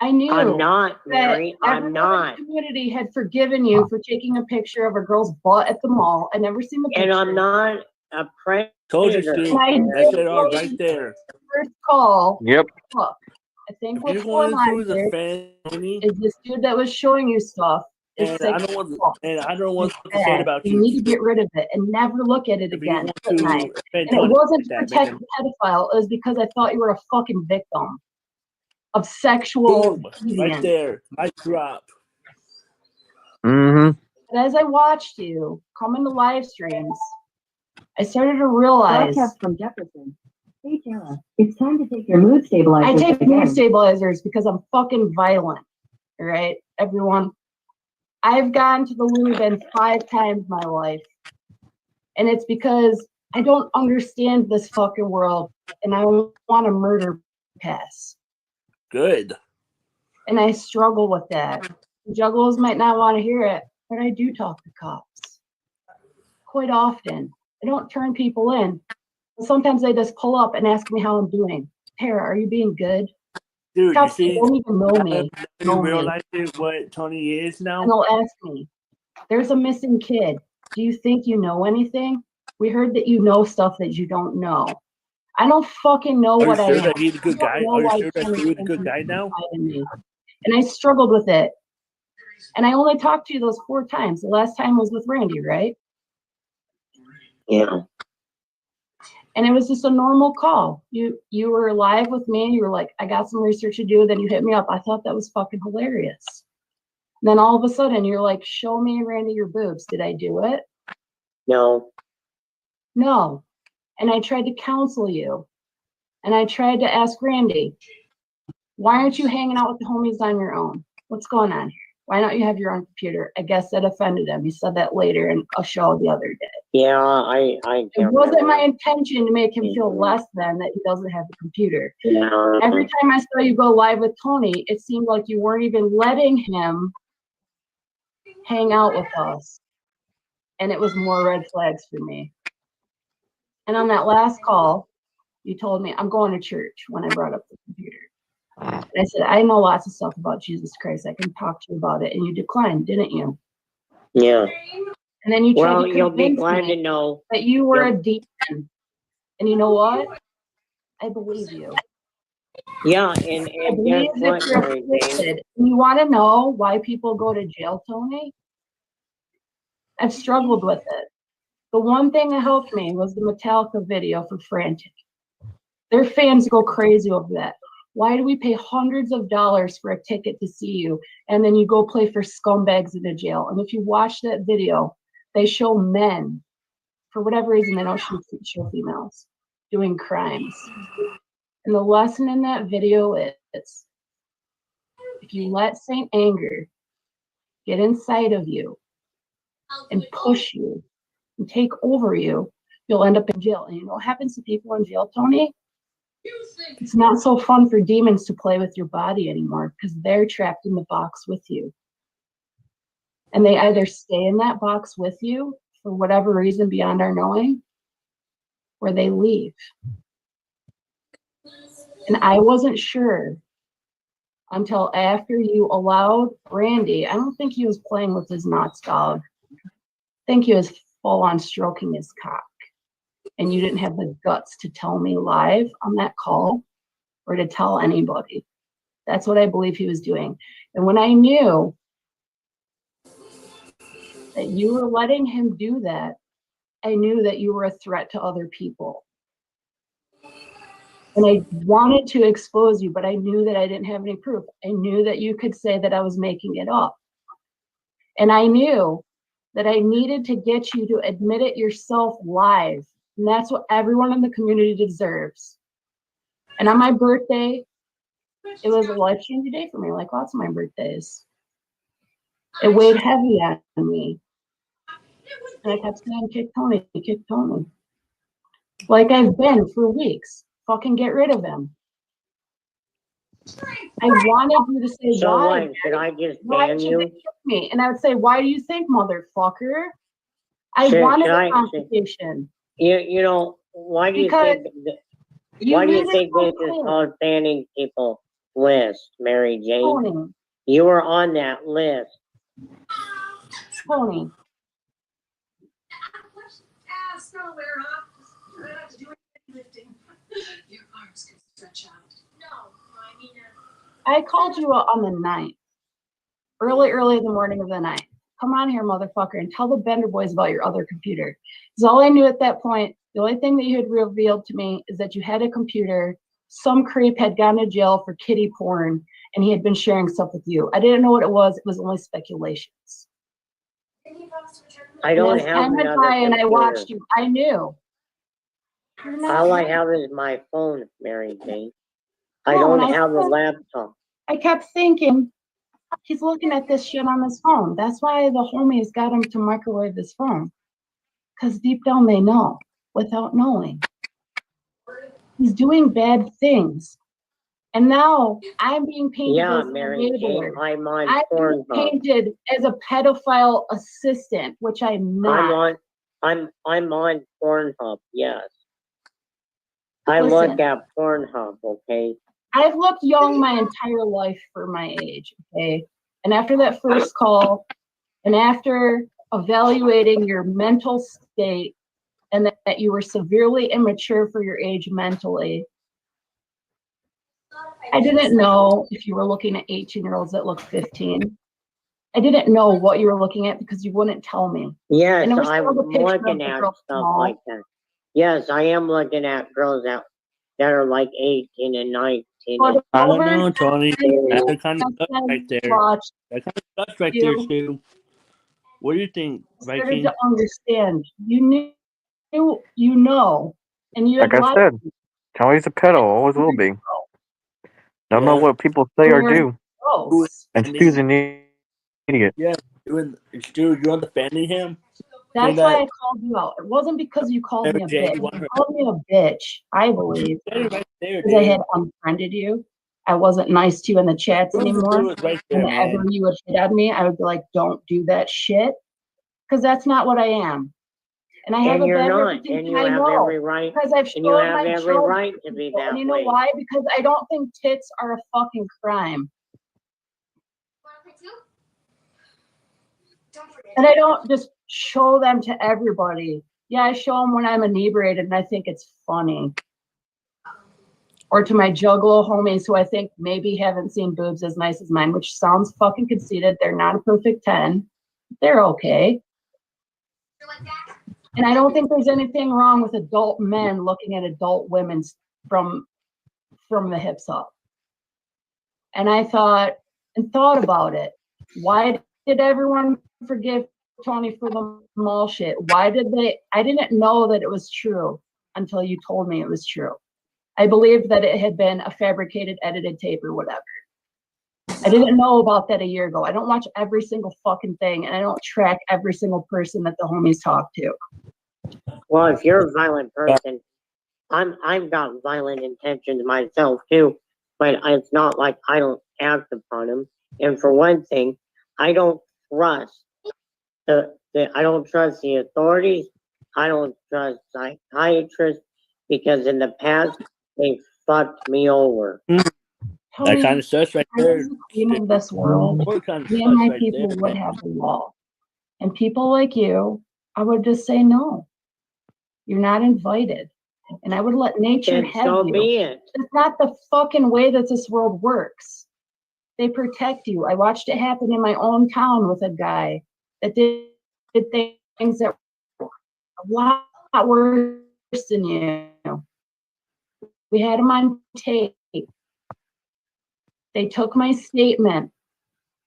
I knew I'm not, that Mary. I'm everyone not. in the community had forgiven you for taking a picture of a girl's butt at the mall. I never seen the picture. And I'm not a predator. Told you, Stu. That said it all right there. First call. Yep. Look, I think If what's you're going going on through the here fan, Tony, is this dude that was showing you stuff is and sick. I don't want to say it about You you. need to get rid of it and never look at it If you again want at to night. offend And it Tony wasn't to like that, protect man. the pedophile. It was because I thought you were a fucking victim of sexual Boom, deviance. right there. Mic drop. Mm-hmm. But as I watched you come into live streams, I started to realize. Broadcast from Jefferson. Hey Tara, it's time to take your mood stabilizers. I take again. mood stabilizers because I'm fucking violent. All right, everyone. I've gone to the loony bin 5 times in my life. And it's because I don't understand this fucking world and I want to murder pass. Good. And I struggle with that. Juggalos might not want to hear it, but I do talk to cops. Quite often. I don't turn people in. Sometimes they just pull up and ask me how I'm doing. Tara, are you being good? Dude, Cops you see, don't even know me. you realize what Tony is now? And they'll ask me, there's a missing kid. Do you think you know anything? We heard that you know stuff that you don't know. I don't fucking know what I Are you am. sure that he's a good guy? Are you sure that he's a good guy now? And I struggled with it. And I only talked to you those 4 times. The last time was with Randy, right? Yeah. And it was just a normal call. You were live with me. You were like, I got some research to do. Then you hit me up. I thought that was fucking hilarious. Then all of a sudden you're like, show me, Randy, your boobs. Did I do it? No. No. And I tried to counsel you. And I tried to ask Randy, why aren't you hanging out with the homies on your own? What's going on here? Why don't you have your own computer? I guess that offended him. He said that later in a show the other day. Yeah, I It wasn't my intention to make him feel less than that he doesn't have a computer. Yeah. Every time I saw you go live with Tony, it seemed like you weren't even letting him hang out with us. And it was more red flags for me. And on that last call, you told me, I'm going to church when I brought up the computer. And I said, I know lots of stuff about Jesus Christ. I can talk to you about it. And you declined, didn't you? Yeah. And then you tried Well, to you'll be convince glad me to know that you were a demon. And you know what? I believe you. Yeah, I and believe guess that what, you're Mary Jane? afflicted. And you want to know why people go to jail, Tony? I've struggled with it. The one thing that helped me was the Metallica video for Frantic. Their fans go crazy over that. Why do we pay hundreds of dollars for a ticket to see you, and then you go play for scumbags in a jail? And if you watch that video, they show men, for whatever reason, they don't show females doing crimes. And the lesson in that video is, if you let Saint Anger get inside of you and push you and take over you, you'll end up in jail. And you know what happens to people in jail, Tony? It's not so fun for demons to play with your body anymore because they're trapped in the box with you. And they either stay in that box with you for whatever reason beyond our knowing, or they leave. And I wasn't sure until after you allowed Randy. I don't think he was playing with his Knots dog. I think he was full on stroking his cock. And you didn't have the guts to tell me live on that call or to tell anybody. That's what I believe he was doing. And when I knew that you were letting him do that, I knew that you were a threat to other people. And I wanted to expose you, but I knew that I didn't have any proof. I knew that you could say that I was making it up. And I knew that I needed to get you to admit it yourself live And that's what everyone in the community deserves. And on my birthday, it was a life-changing day for me, like lots of my birthdays. It weighed heavy on me. And I kept saying, kick Tony, kick Tony. Like I've been for weeks. Fucking get rid of him. I wanted you to say So why. what? Should I just Why ban should you? they kick me? And I would say, why do you think, motherfucker? I Should wanted I- a conversation. You know, why do you Because think? you Why do you made it think so this is clear. called banning people list, Mary Jane? Tony. You were on that list. Tony. Ass nowhere, huh? I don't have to do any lifting. Your arms can stretch out. No, I mean, I called you on the 9th. Early in the morning of the 9th. Come on here, motherfucker, and tell the Bender boys about your other computer. Because all I knew at that point, the only thing that you had revealed to me is that you had a computer, some creep had gone to jail for kiddie porn, and he had been sharing stuff with you. I didn't know what it was only speculations. I don't As have time went another by and I computer. watched you, I knew. You're not All I right. have is my phone, Mary Jane. I No, don't and have a laptop. I kept thinking, he's looking at this shit on his phone. That's why the homies got him to microwave his phone. Because deep down they know, without knowing. He's doing bad things. And now I'm being painted Yeah, as an Mary enabler. Jane, I'm on I'm being Pornhub. painted as a pedophile assistant, which I'm not. I'm on Pornhub, yes. I Listen. look at Pornhub, okay? I've looked young my entire life for my age, okay? And after that first call, and after evaluating your mental state, and that you were severely immature for your age mentally, I didn't know if you were looking at 18-year-olds that look 15. I didn't know what you were looking at because you wouldn't tell me. Yes, And it was I'm still the picture of looking the at girl stuff small. like that. Yes, I am looking at girls that are like 18 and 19. But I don't over know, Tony. That's the kind of I stuff right there. watched That kind of stuff right there, you too. What do you think, started Viking? to understand. You knew, you know, and you Like had I lied. said, Tony's a pedo, always will be. No matter what people say or do. And Stu's an idiot. Yeah, Stu, you're defending him? That's Say why that- I called you out. It wasn't because you called me a Jay, bitch. you want You her- called me a bitch, I believe. Say it right there, Because I dude. had unfriended you. I wasn't nice to you in the chats Don't do anymore. it right there, Whenever man. you would hit on me, I would be like, don't do that shit. Because that's not what I am. And I have And a you're bad not, reputation, and you I have know. every right, Because I've and you showed have my every children. right to be that And you know way. why? Because I don't think tits are a fucking crime. And I don't just show them to everybody. Yeah, I show them when I'm inebriated and I think it's funny. Or to my juggalo homies who I think maybe haven't seen boobs as nice as mine, which sounds fucking conceited. They're not a perfect 10. They're okay. And I don't think there's anything wrong with adult men looking at adult women from the hips up. And I thought about it. Why did everyone forgive Tony for the mall shit? Why did they? I didn't know that it was true until you told me it was true. I believed that it had been a fabricated, edited tape or whatever. I didn't know about that a year ago. I don't watch every single fucking thing, and I don't track every single person that the homies talk to. Well, if you're a violent person, I've got violent intentions myself too, but it's not like I don't act upon them. And for one thing, I don't trust I don't trust the authorities. I don't trust psychiatrists because in the past they fucked me over. That kind of stuff right there. In this world, What kind of me stuff and my right people there, would man? have the wall. And people like you, I would just say no. You're not invited. And I would let nature Then have so you. be it. It's not the fucking way that this world works. They protect you. I watched it happen in my own town with a guy that did things that were a lot worse than you. We had him on tape. They took my statement.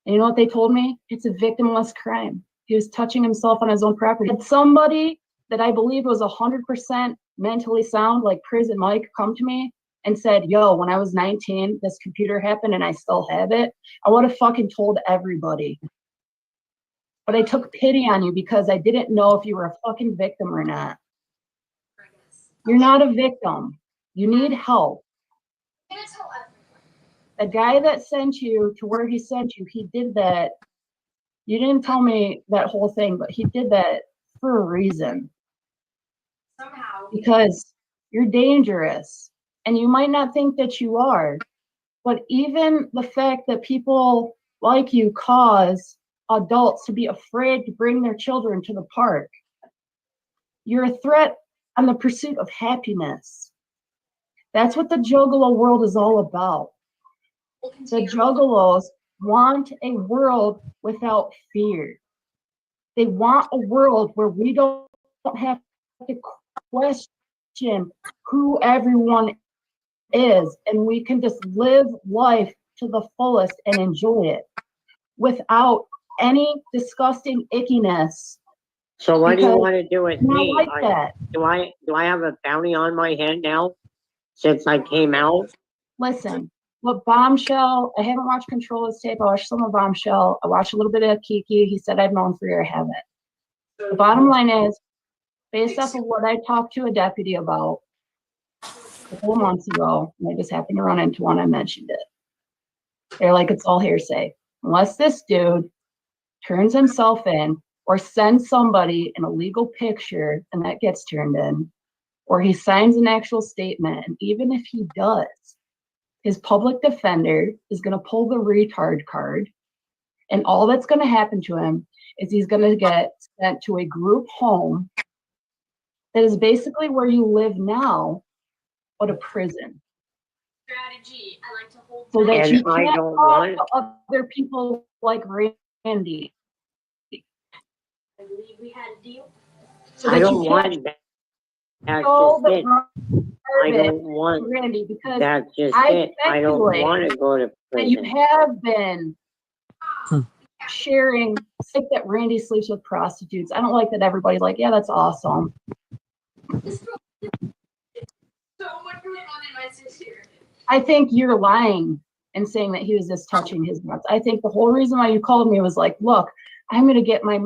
And you know what they told me? It's a victimless crime. He was touching himself on his own property. Had somebody that I believe was 100% mentally sound, like Prison Mike, come to me and said, yo, when I was 19, this computer happened and I still have it, I would have fucking told everybody. But I took pity on you because I didn't know if you were a fucking victim or not. You're not a victim. You need help. The guy that sent you to where he sent you, he did that. You didn't tell me that whole thing, but he did that for a reason. Because you're dangerous. And you might not think that you are. But even the fact that people like you cause adults to be afraid to bring their children to the park. You're a threat on the pursuit of happiness. That's what the Juggalo world is all about. The Juggalos want a world without fear. They want a world where we don't have to question who everyone is, and we can just live life to the fullest and enjoy it without any disgusting ickiness. So what do you want to do with me? Like that. Do I have a bounty on my head now since I came out? Listen, what Bombshell, I haven't watched Control His Tape. I watched some of Bombshell. I watched a little bit of Kiki. He said I've known for years, I haven't. The bottom line is, based off of what I talked to a deputy about a couple of months ago, and I just happened to run into one, I mentioned it. They're like, it's all hearsay. Unless this dude turns himself in or sends somebody an illegal picture and that gets turned in, or he signs an actual statement, and even if he does, his public defender is going to pull the retard card, and all that's going to happen to him is he's going to get sent to a group home that is basically where you live now, but a prison. Strategy. I like to hold So that And you I can't don't talk want- to other people like Randy. I believe we had a deal. So I that don't you want can't that. That's show just it. I garbage don't want. Randy, because That's just I it. I don't speculate want to go to that you prison. have been sharing, it's like that Randy sleeps with prostitutes. I don't like that everybody's like, yeah, that's awesome. So much going on in my sister. I think you're lying and saying that he was just touching his nuts. I think the whole reason why you called me was like, look, I'm going to get my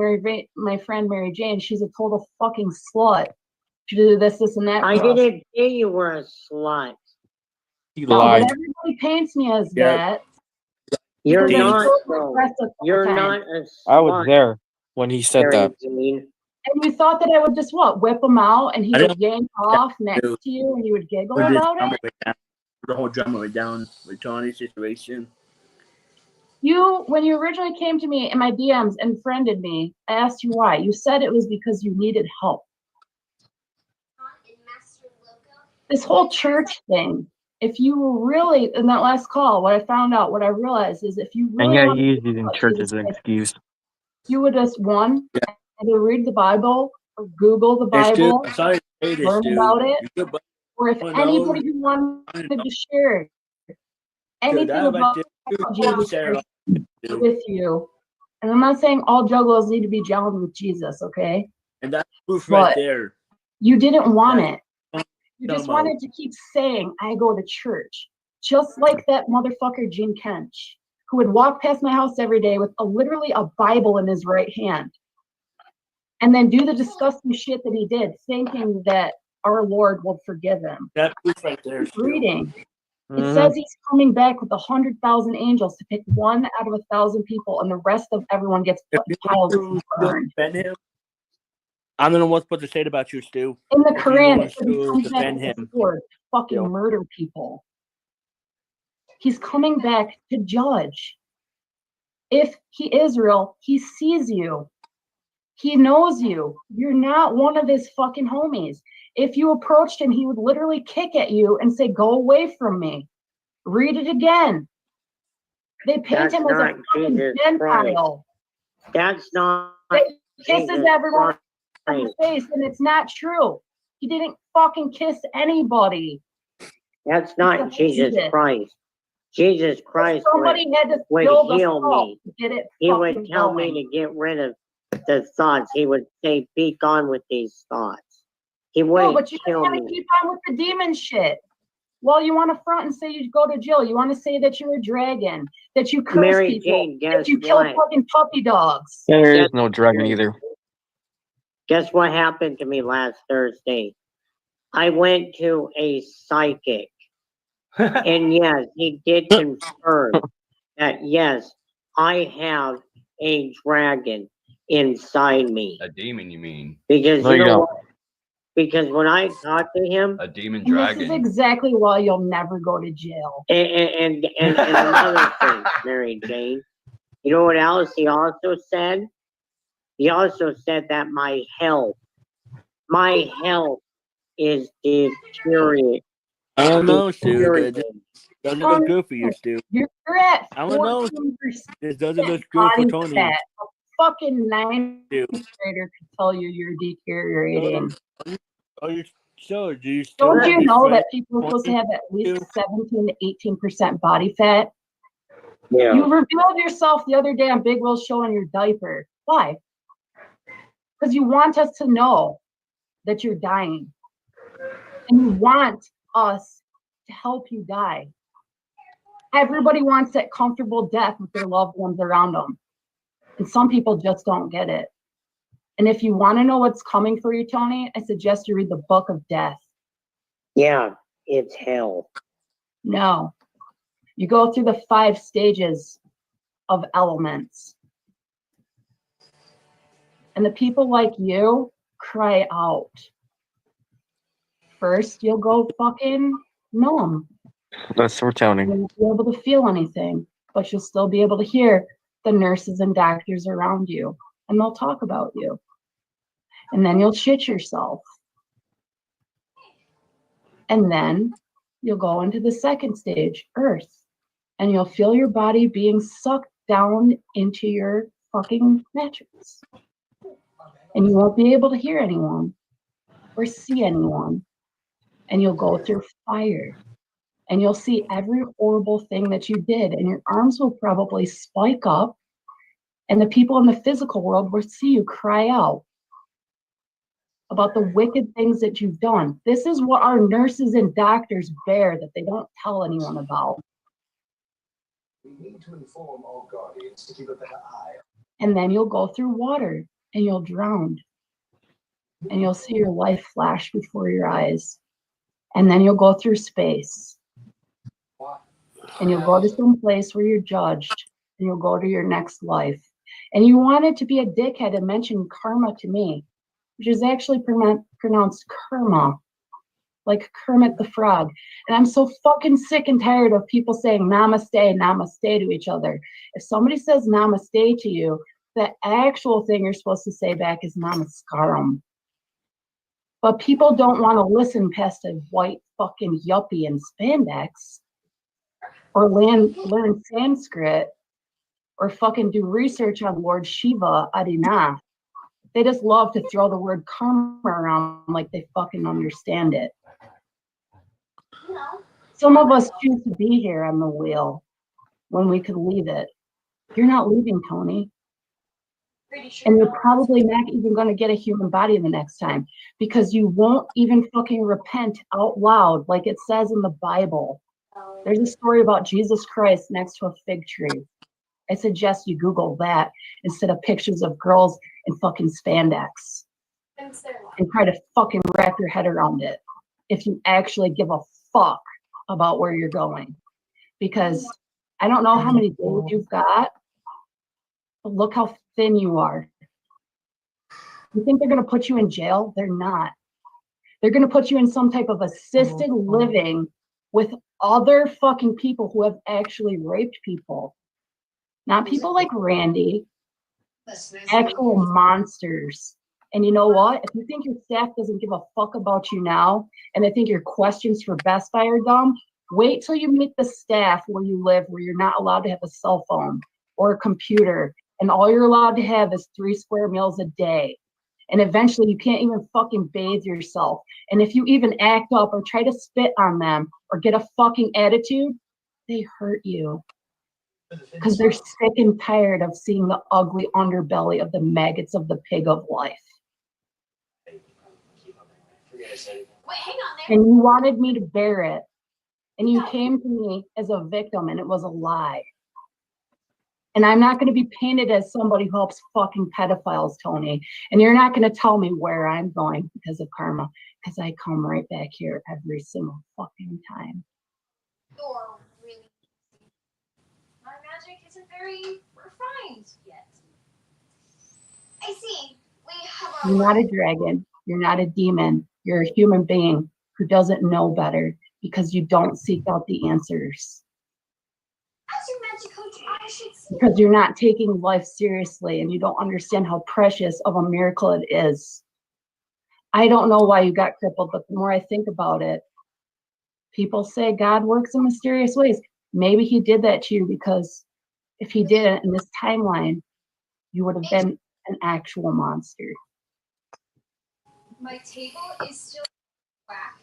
friend Mary Jane. She's a total fucking slut. She did this, and that. I didn't say you were a slut. He No, lied. but everybody paints me as Yeah. that. You're because I'm not. so Bro. aggressive all the You're time. not a slut. I was there when he said that. Jane. And you thought that I would just what, whip him out and he I would don't- yank off next Dude. to you and you would giggle With this about drama it? right down, the whole drama right down with Tony's situation. You, when you originally came to me in my DMs and friended me, I asked you why. You said it was because you needed help. This whole church thing, if you were really, in that last call, what I found out, what I realized is if you And really yeah, wanted he is to using help church Jesus as an Christ, excuse. you would just, one, either read the Bible or Google the Yes, dude. Bible, I'm sorry to say this, learn dude. about it, You could or if buy anybody who wanted to share anything I bet about you Jesus share Christ dude. with you, and I'm not saying all juggalos need to be juggled with Jesus, okay? And that's proof right But there. you didn't want That's it. You talking just about. wanted to keep saying, I go to church. Just like that motherfucker, Gene Kench, who would walk past my house every day with literally a Bible in his right hand. And then do the disgusting shit that he did, thinking that our Lord will forgive him. That's proof right there. Stu. Reading. It says he's coming back with 100,000 angels to pick 1 out of 1,000 people, and the rest of everyone gets If you piled want and to burned. defend him, I don't know what's supposed to say about you, Stu. In the If you Quran, want it says he to comes back defend with a him. sword to fucking Yo. murder people. He's coming back to judge. If he is real, he sees you. He knows you. You're not one of his fucking homies. If you approached him, he would literally kick at you and say, go away from me. Read it again. They paint him as a fucking Gentile. That's not. That kisses Jesus everyone on the Christ. face, and it's not true. He didn't fucking kiss anybody. That's not Except Jesus Jesus. Christ. Jesus Christ Somebody had to would spill the heal salt me. to get it He would fucking tell going. me to get rid of the thoughts. He would say, "Be gone with these thoughts." He No, wouldn't but you just kill want to me. keep on with the demon shit. Well, you want to front and say you go to jail. You want to say that you're a dragon, that you curse Mary people, Jane, guess that you kill what? fucking puppy dogs. There is Guess, no dragon either. guess what happened to me last Thursday? I went to a psychic, and yes, he did confirm that yes, I have a dragon inside me. A demon, you mean? Because No, you you know don't. what? Because when I talk to him, A demon And this is dragon. exactly why you'll never go to jail. and another thing, Mary Jane, you know what else he also said? He also said that my health is deteriorating. I don't know, Stu. That doesn't look good for you, Stu. You're at I don't know. 14% This doesn't look good for body Tony. fat. A fucking ninth Stu. grader could tell you you're deteriorating. Are you sure? Do you still Don't want you to be know friends that people are with supposed to Tony? have at least 17 to 18% body fat? Yeah. You revealed yourself the other day on Big Will's show in your diaper. Why? Because you want us to know that you're dying. And you want us to help you die. Everybody wants that comfortable death with their loved ones around them. And some people just don't get it. And if you want to know what's coming for you, Tony, I suggest you read the Book of Death. Yeah, it's hell. No. You go through the 5 stages of elements. And the people like you cry out. First, you'll go fucking numb. That's for Tony. You won't be able to feel anything, but you'll still be able to hear the nurses and doctors around you, and they'll talk about you. And then you'll shit yourself. And then you'll go into the second stage, Earth, and you'll feel your body being sucked down into your fucking mattress. And you won't be able to hear anyone or see anyone. And you'll go through fire. And you'll see every horrible thing that you did, and your arms will probably spike up, and the people in the physical world will see you cry out about the wicked things that you've done. This is what our nurses and doctors bear that they don't tell anyone about. We need to inform our guardians to keep a better eye. And then you'll go through water, and you'll drown, and you'll see your life flash before your eyes. And then you'll go through space. And you'll go to some place where you're judged, and you'll go to your next life. And you wanted to be a dickhead and mention karma to me, which is actually pronounced karma, like Kermit the Frog. And I'm so fucking sick and tired of people saying namaste, namaste to each other. If somebody says namaste to you, the actual thing you're supposed to say back is namaskaram. But people don't want to listen past a white fucking yuppie in spandex, or learn Sanskrit, or fucking do research on Lord Shiva Adinath. They just love to throw the word karma around like they fucking understand it. Some of us choose to be here on the wheel when we could leave it. You're not leaving, Tony. And you're probably not even going to get a human body the next time, because you won't even fucking repent out loud like it says in the Bible. There's a story about Jesus Christ next to a fig tree. I suggest you Google that instead of pictures of girls in fucking spandex. And try to fucking wrap your head around it if you actually give a fuck about where you're going. Because I don't know how many days you've got, but look how thin you are. You think they're going to put you in jail? They're not. They're going to put you in some type of assisted living with other fucking people who have actually raped people. Not people like Randy, actual monsters. And you know what? If you think your staff doesn't give a fuck about you now, and they think your questions for Best Buy are dumb, wait till you meet the staff where you live, where you're not allowed to have a cell phone or a computer, and all you're allowed to have is 3 square meals a day. And eventually you can't even fucking bathe yourself. And if you even act up or try to spit on them or get a fucking attitude, they hurt you. Because they're sick and tired of seeing the ugly underbelly of the maggots of the pig of life. Wait, hang on there. And you wanted me to bear it. And you came to me as a victim, and it was a lie. And I'm not going to be painted as somebody who helps fucking pedophiles, Tony. And you're not going to tell me where I'm going because of karma. Because I come right back here every single fucking time. You're really easy. My magic isn't very refined yet. I see. We have You're not a dragon. You're not a demon. You're a human being who doesn't know better because you don't seek out the answers. As your magic coach, I should see. Because you're not taking life seriously and you don't understand how precious of a miracle it is. I don't know why you got crippled, but the more I think about it, people say God works in mysterious ways. Maybe he did that to you because if he didn't in this timeline, you would have been an actual monster. My table is still whack.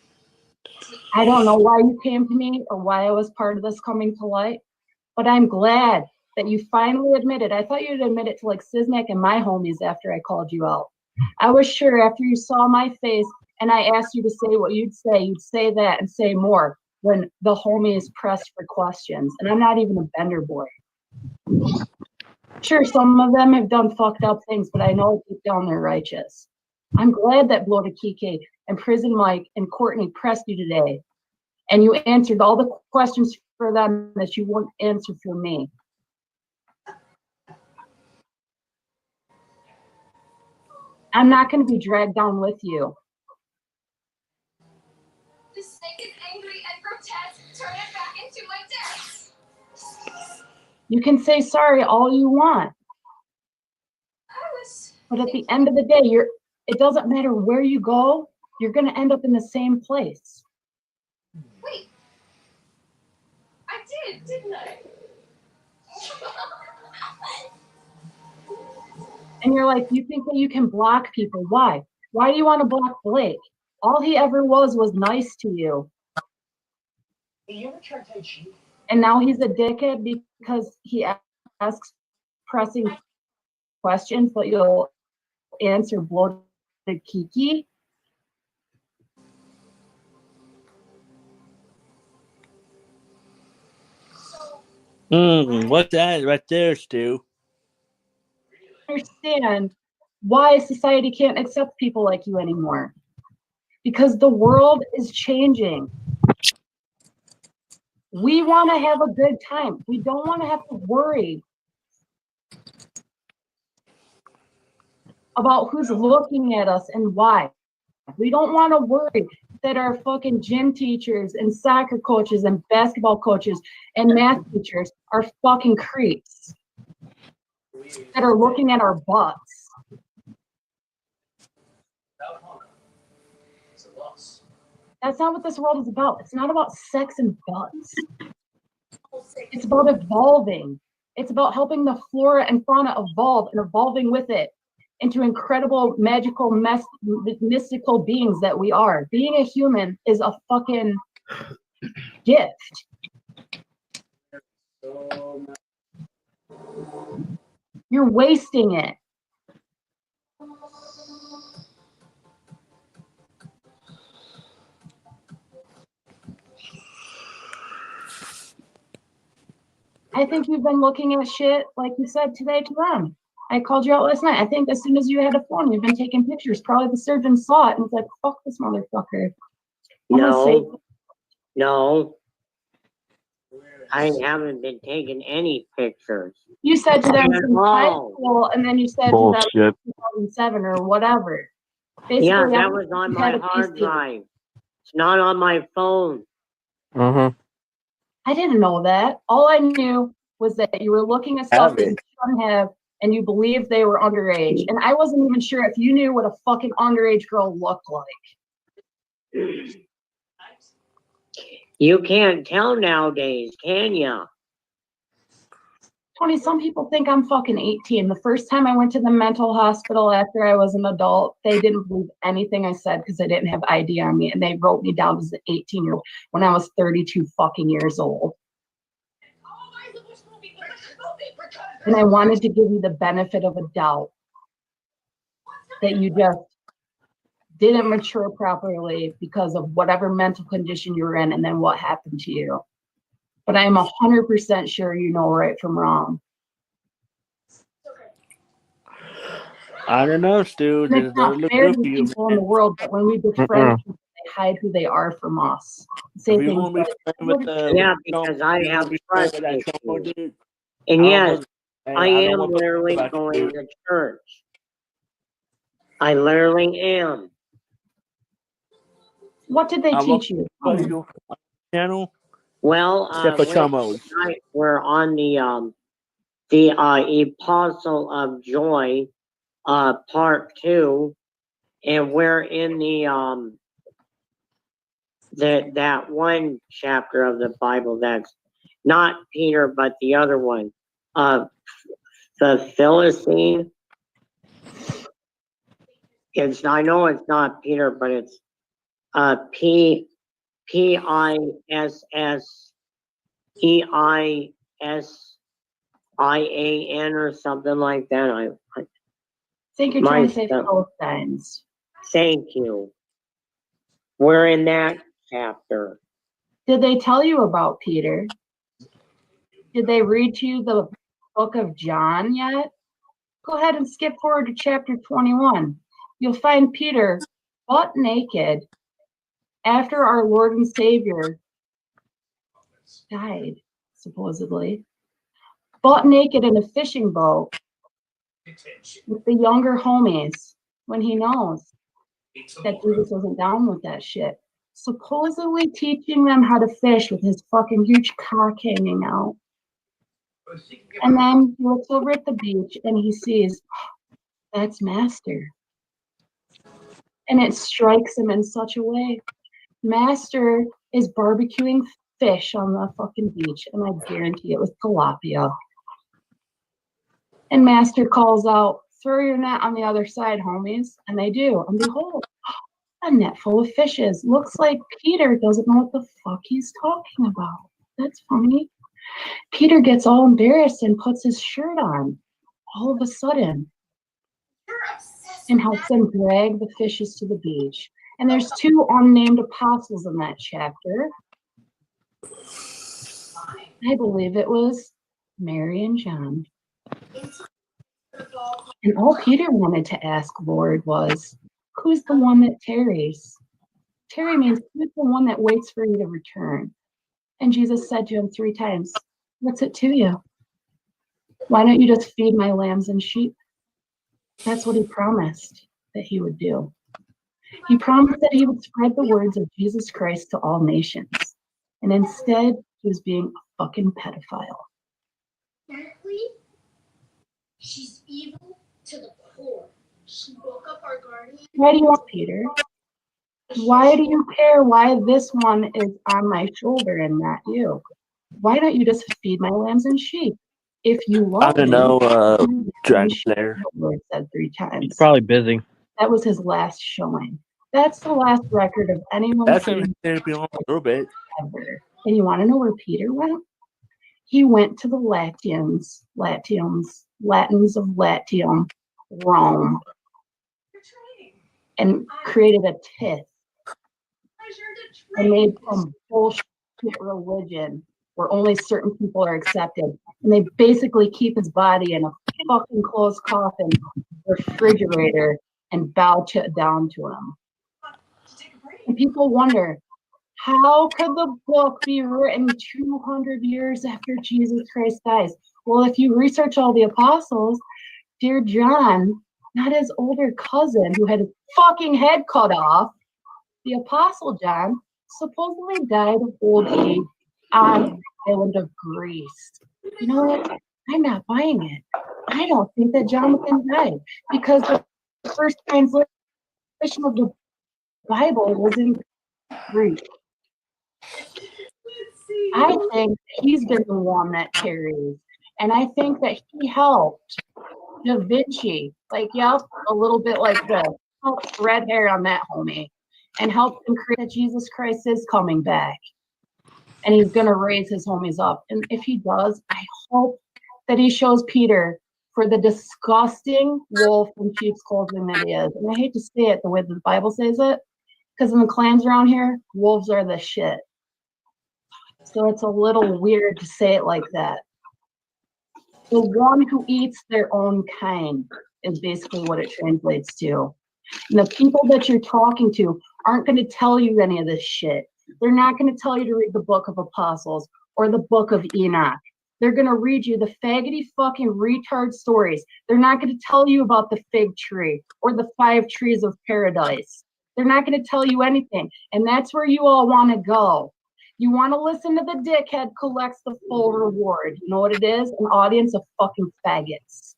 I don't know why you came to me or why I was part of this coming to light, but I'm glad that you finally admitted. I thought you'd admit it to like Siznek and my homies after I called you out. I was sure after you saw my face and I asked you to say what you'd say that and say more when the homies pressed for questions. And I'm not even a Bender boy. Sure, some of them have done fucked up things, but I know deep down they're righteous. I'm glad that Bloated Kike and Prison Mike and Courtney pressed you today. And you answered all the questions for them that you wouldn't answer for me. I'm not going to be dragged down with you. The snake is angry and grotesque. Turn it back into my desk. You can say sorry all you want. But at the end of the day, it doesn't matter where you go, you're going to end up in the same place. Wait. I did, didn't I? And you're like, you think that you can block people. Why? Why do you want to block Blake? All he ever was nice to you. You ever tried Tai Chi? And now he's a dickhead because he asks pressing questions, but you'll answer Bloated Kiki. What's that right there, Stu? Understand why society can't accept people like you anymore. Because the world is changing. We want to have a good time. We don't want to have to worry about who's looking at us and why. We don't want to worry that our fucking gym teachers and soccer coaches and basketball coaches and math teachers are fucking creeps that are looking at our butts. That's not what this world is about. It's not about sex and butts. It's about evolving. It's about helping the flora and fauna evolve and evolving with it into incredible, magical, mystical beings that we are. Being a human is a fucking gift. You're wasting it. I think you've been looking at shit, like you said today to them. I called you out last night. I think as soon as you had a phone, you've been taking pictures. Probably the surgeon saw it and was like, fuck this motherfucker. No. I haven't been taking any pictures. You said to them since high No. school, and then you said to them in 2007 or whatever. Basically, Yeah, that was on my hard drive. It's not on my phone. I didn't know that. All I knew was that you were looking at stuff that you shouldn't have, and you believed they were underage. And I wasn't even sure if you knew what a fucking underage girl looked like. You can't tell nowadays, can ya? Tony, some people think I'm fucking 18. The first time I went to the mental hospital after I was an adult, they didn't believe anything I said because I didn't have ID on me, and they wrote me down as an 18-year-old when I was 32 fucking years old. And I wanted to give you the benefit of a doubt that you just didn't mature properly because of whatever mental condition you were in and then what happened to you. But I am 100% sure you know right from wrong. I don't know, Stu. And it's This not doesn't look fair good to for you, people in the man. world, but when we befriend people, they hide who they are from us. Say If you things want to be like, friends with Yeah, Trump, because I you want have to be friends trust with that Trump issues. dude. And I yes, almost, hey, I I don't am want to talk literally about going you. to church. I literally am. what did they I'm teach looking you? for you on the channel. Well, Except for wait, Chamos. tonight we're on the Apostle of Joy, part 2, and we're in the that one chapter of the Bible that's not Peter, but the other one, the Philistine. I know it's not Peter, but it's PISSEISIAN or something like that. I think you're trying to say Philistines. Thank you. We're in that chapter. Did they tell you about Peter? Did they read to you the book of John yet? Go ahead and skip forward to chapter 21. You'll find Peter butt naked after our Lord and Savior died, supposedly. Butt naked in a fishing boat with the younger homies when he knows that Jesus wasn't down with that shit. Supposedly teaching them how to fish with his fucking huge cock hanging out. And then he looks over at the beach and he sees, that's Master. And it strikes him in such a way. Master is barbecuing fish on the fucking beach, and I guarantee it was tilapia. And Master calls out, throw your net on the other side, homies. And they do. And behold, a net full of fishes. Looks like Peter doesn't know what the fuck he's talking about. That's funny. Peter gets all embarrassed and puts his shirt on all of a sudden and helps them drag the fishes to the beach. And there's 2 unnamed apostles in that chapter. I believe it was Mary and John. And all Peter wanted to ask Lord was, who's the one that tarries? Tarry means who's the one that waits for you to return? And Jesus said to him 3 times, what's it to you? Why don't you just feed my lambs and sheep? That's what he promised that he would do. He promised that he would spread the words of Jesus Christ to all nations. And instead, he was being a fucking pedophile. Apparently, she's evil to the core. She woke up our guardian. Why do you want Peter? Why do you care why this one is on my shoulder and not you? Why don't you just feed my lambs and sheep? If you love I don't know, Dragon me, Slayer. the Lord said 3 times. He's probably busy. That was his last showing. That's the last record of anyone That's seeing him therapy on a little bit. ever. And you want to know where Peter went? He went to the Latins of Latium, Rome, and created a tith and made some bullshit religion where only certain people are accepted. And they basically keep his body in a fucking closed coffin refrigerator and bow down to him. And people wonder, how could the book be written 200 years after Jesus Christ dies? Well, if you research all the apostles, dear John, not his older cousin who had his fucking head cut off, the apostle John, supposedly died of old age on the island of Greece. You know what? I'm not buying it. I don't think that Jonathan died because the first translation of the Bible was in Greek. I think he's been the one that carries. And I think that he helped Da Vinci, like, yeah, a little bit like this, helped red hair on that homie, and helped him create that Jesus Christ is coming back. And he's going to raise his homies up. And if he does, I hope that he shows Peter for the disgusting wolf in sheep's clothing that he is. And I hate to say it the way the Bible says it, because in the clans around here, wolves are the shit. So it's a little weird to say it like that. The one who eats their own kind is basically what it translates to. And the people that you're talking to aren't going to tell you any of this shit. They're not going to tell you to read the Book of Apostles or the Book of Enoch. They're going to read you the faggoty fucking retard stories. They're not going to tell you about the fig tree or the 5 trees of paradise. They're not going to tell you anything. And that's where you all want to go. You want to listen to the dickhead collects the full reward. You know what it is? An audience of fucking faggots.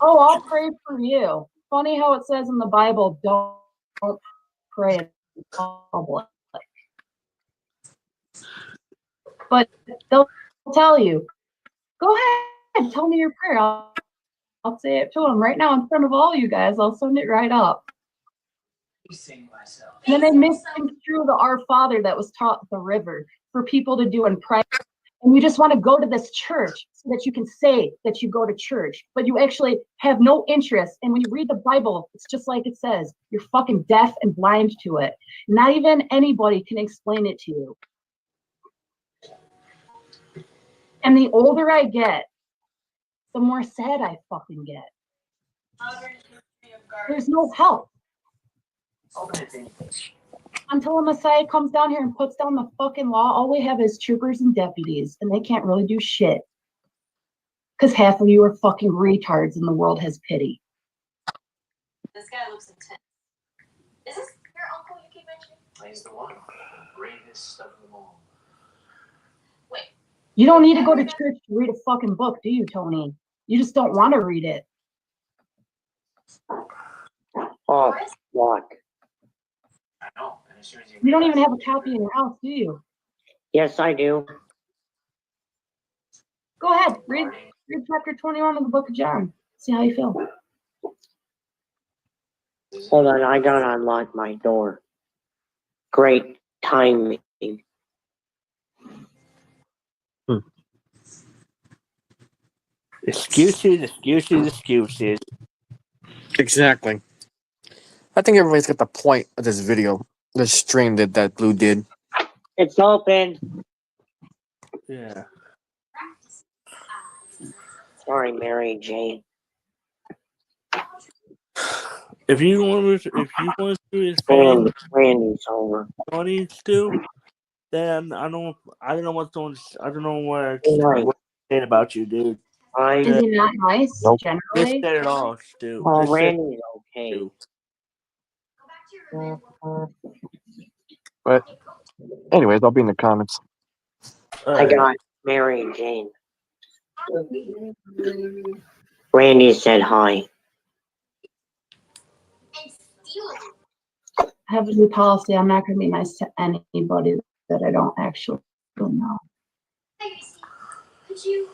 Oh, I'll pray for you. Funny how it says in the Bible, don't pray in public. But they'll tell you, go ahead, tell me your prayer. I'll say it to them right now in front of all you guys. I'll send it right up. And then they misconstrue the Our Father that was taught at the river for people to do in private. And you just want to go to this church so that you can say that you go to church, but you actually have no interest. And when you read the Bible, it's just like it says, you're fucking deaf and blind to it. Not even anybody can explain it to you. And the older I get, the more sad I fucking get. There's no help. Until a Messiah comes down here and puts down the fucking law, all we have is troopers and deputies, and they can't really do shit. Because half of you are fucking retards and the world has pity. This guy looks intense. Is this your uncle you keep mentioning? He's the one. Greatest of them all. Wait. You don't need to go to church to read a fucking book, do you, Tony? You just don't want to read it. Oh, what? I know. And as soon as You don't even have a copy in your house, do you? Yes, I do. Go ahead, read chapter 21 of the book of John. See how you feel. Hold on, I gotta unlock my door. Great timing. Excuses. Exactly. I think everybody's got the point of this video, this stream that Blue did. It's open. Yeah. Sorry, Mary Jane. If you want to do his fan Randy's over. audience too, then I don't know what to say about you, dude. Is he not nice, Nope. They generally? said it all, Stu. Oh, They said Randy's okay. Stu. But anyways, I'll be in the comments. I got Mary Jane. Randy said hi. I have a new policy. I'm not going to be nice to anybody that I don't actually know. Hey, Gracie, could you,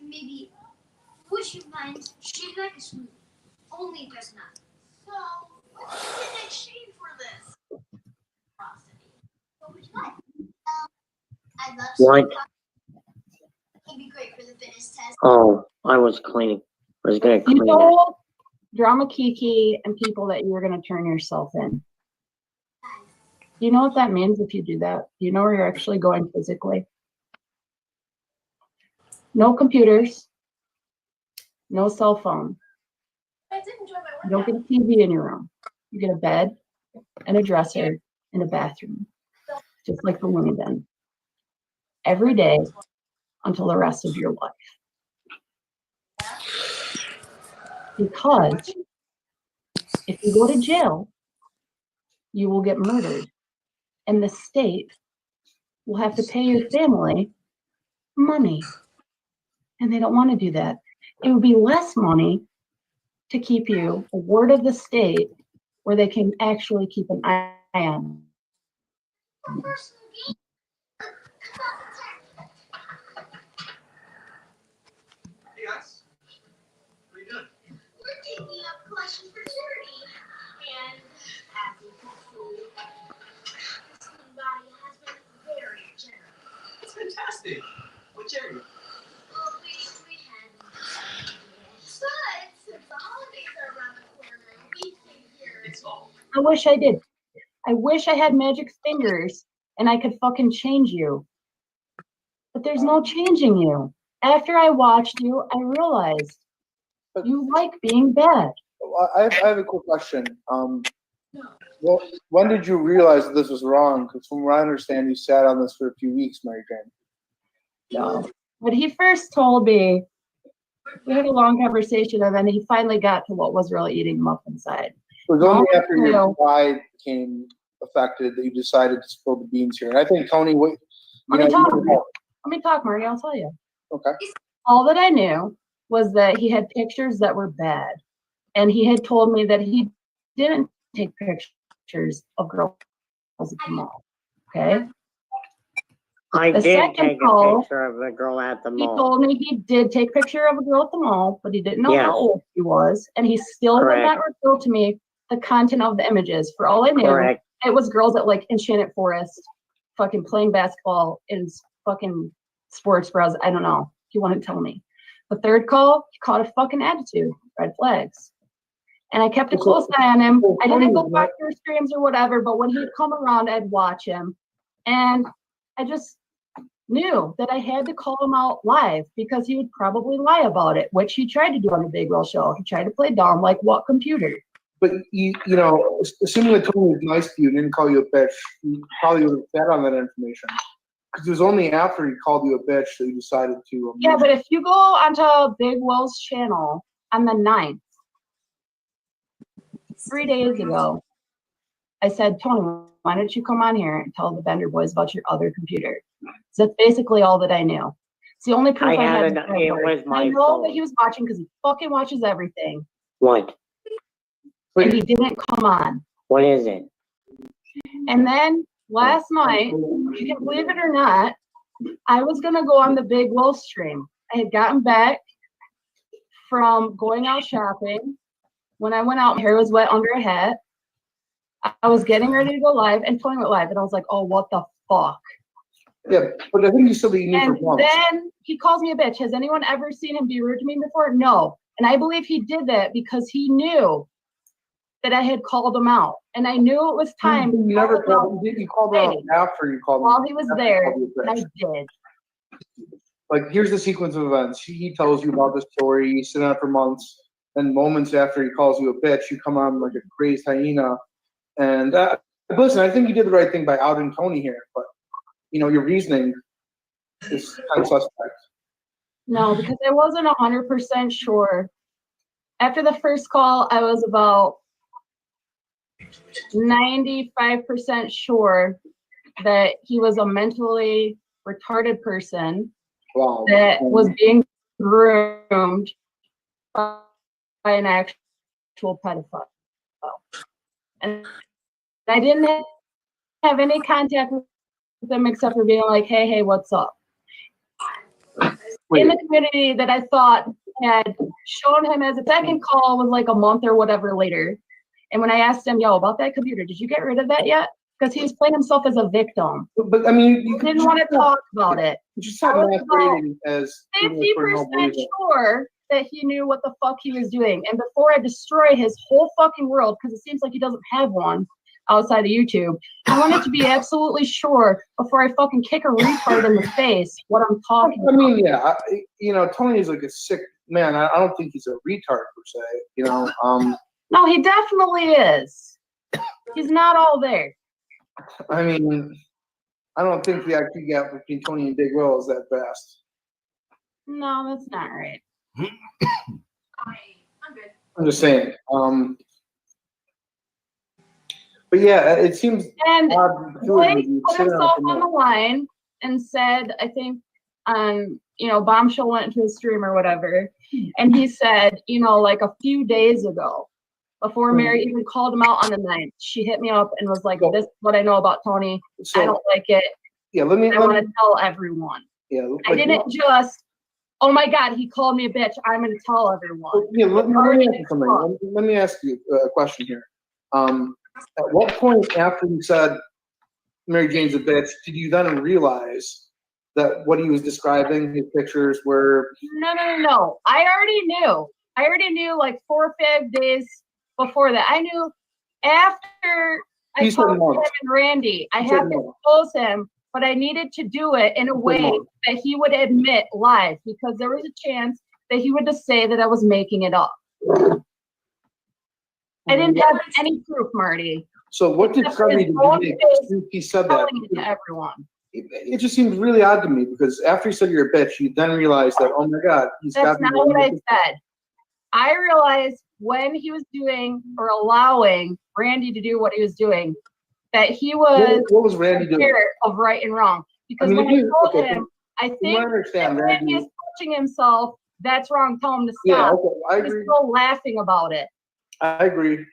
maybe, would you mind, she'd like a smoothie, only there's none. So, what do you get in exchange for this? Frosty. What would you like? I'd love What? It'd be great for the fitness test. Oh, I was cleaning. I was gonna You clean it. told Drama Kiki and people that you were going to turn yourself in. Do you know what that means if you do that? Do you know where you're actually going physically? No computers. No cell phone. I did enjoy my You don't get a TV in your room. You get a bed and a dresser and a bathroom. Just like the Looney Bin. Every day until the rest of your life. Because if you go to jail, you will get murdered. And the state will have to pay your family money. And they don't want to do that. It would be less money to keep you a ward of the state where they can actually keep an eye on. Hey guys, what are you doing? We're taking up collections for charity. And as you can see, this body has been very generous. That's fantastic. What charity? I wish I did. I wish I had magic fingers and I could fucking change you. But there's no changing you. After I watched you, I realized you like being bad. I have a quick question. Well, when did you realize that this was wrong? Because from what I understand, you sat on this for a few weeks, Mary Jane. No. When he first told me, we had a long conversation, and then he finally got to what was really eating him up inside. It was only after your pride became affected that you decided to spill the beans here. And I think Tony, Let me talk, Marty. I'll tell you. Okay. All that I knew was that he had pictures that were bad, and he had told me that he didn't take pictures of girls at the mall. Okay. I The did second take a call, picture of a girl at the he mall. told me he did take a picture of a girl at the mall, but he didn't know Yes. how old she was, and he still would Correct. not reveal to me the content of the images. For all I knew, Correct. it was girls at like Enchanted Forest, fucking playing basketball in fucking sports bras. I don't know. He wouldn't tell me. The third call, he caught a fucking attitude, red flags. And I kept a close eye on him. I didn't go back to his streams or whatever, but when he'd come around, I'd watch him. And I just knew that I had to call him out live because he would probably lie about it, which he tried to do on the Big Will show. He tried to play dumb, like what computer? But you know, assuming that Tony was nice to you and didn't call you a bitch, you probably would have sat on that information. Because it was only after he called you a bitch that you decided to. Yeah, but if you go onto Big Will's channel on the 9th, 3 days ago, I said, Tony, why don't you come on here and tell the Bender boys about your other computer? So that's basically all that I knew. It's the only proof I had. It was my I know fault. that he was watching because he fucking watches everything. What? And he didn't come on. What is it? And then last night, you can believe it or not, I was going to go on the Big Will stream. I had gotten back from going out shopping. When I went out, my hair was wet under a hat. I was getting ready to go live, and Tony went live, and I was like, oh, what the fuck? Yeah, but I think you still need And for once. then he calls me a bitch. Has anyone ever seen him be rude to me before? No. And I believe he did that because he knew that I had called him out. And I knew it was time. You never called him. You called him out after you called him. While he was there, I did. Like, here's the sequence of events. He tells you about the story. You sit on it for months. Then moments after he calls you a bitch, you come on like a crazed hyena. And listen, I think you did the right thing by outing Tony here. But, you know, your reasoning is kind of suspect. No, because I wasn't 100% sure. After the first call, I was about 95% sure that he was a mentally retarded person that was being groomed by an actual pedophile. And I didn't have any contact with them except for being like, hey, what's up? In the community that I thought had shown him as a second call was like a month or whatever later. And when I asked him, yo, about that computer, did you get rid of that yet? Because he was playing himself as a victim. But I mean, you didn't want to talk about it. You just not masquerading as 50% sure that he knew what the fuck he was doing. And before I destroy his whole fucking world, because it seems like he doesn't have one outside of YouTube, I wanted to be absolutely sure before I fucking kick a retard in the face what I'm talking about. I mean, yeah, you know, Tony's like a sick man. I don't think he's a retard per se, you know. No, he definitely is. He's not all there. I mean, I don't think the IQ gap between Tony and Big Will is that vast. No, that's not right. I'm good. I'm just saying. But yeah, it seems and odd. Blake put himself on the line and said, I think, Bombshell went into his stream or whatever, and he said, like a few days ago, before Mary even called him out on the 9th, she hit me up and was like, this is what I know about Tony. I don't like it. Yeah, I want to tell everyone. Yeah, I didn't just, oh my God, he called me a bitch. I'm going to tell everyone. Yeah, let me ask you a question here. At what point after you said Mary Jane's a bitch, did you then realize that what he was describing, his pictures were... No. I already knew like 4 or 5 days before that. I knew After I He said told him months. and Randy, I He have said to months. expose him, but I needed to do it in a said way months. that he would admit live, because there was a chance that he would just say that I was making it up. I didn't have any proof, Marty. So what Except for discovery his did you own make? face He said that. telling it to everyone. It just seems really odd to me because after he said you're a bitch, you then realized that, oh my God, he's got That's me. not what I said. I realized when he was doing or allowing Randy to do what he was doing, that he was What was Randy doing? aware of right and wrong. Because I mean, when if I you- told okay, him, I from think what I understand, that Randy Randy- is touching himself, that's wrong, tell him to Yeah, stop. okay, I He was agree. still laughing about it. I agree.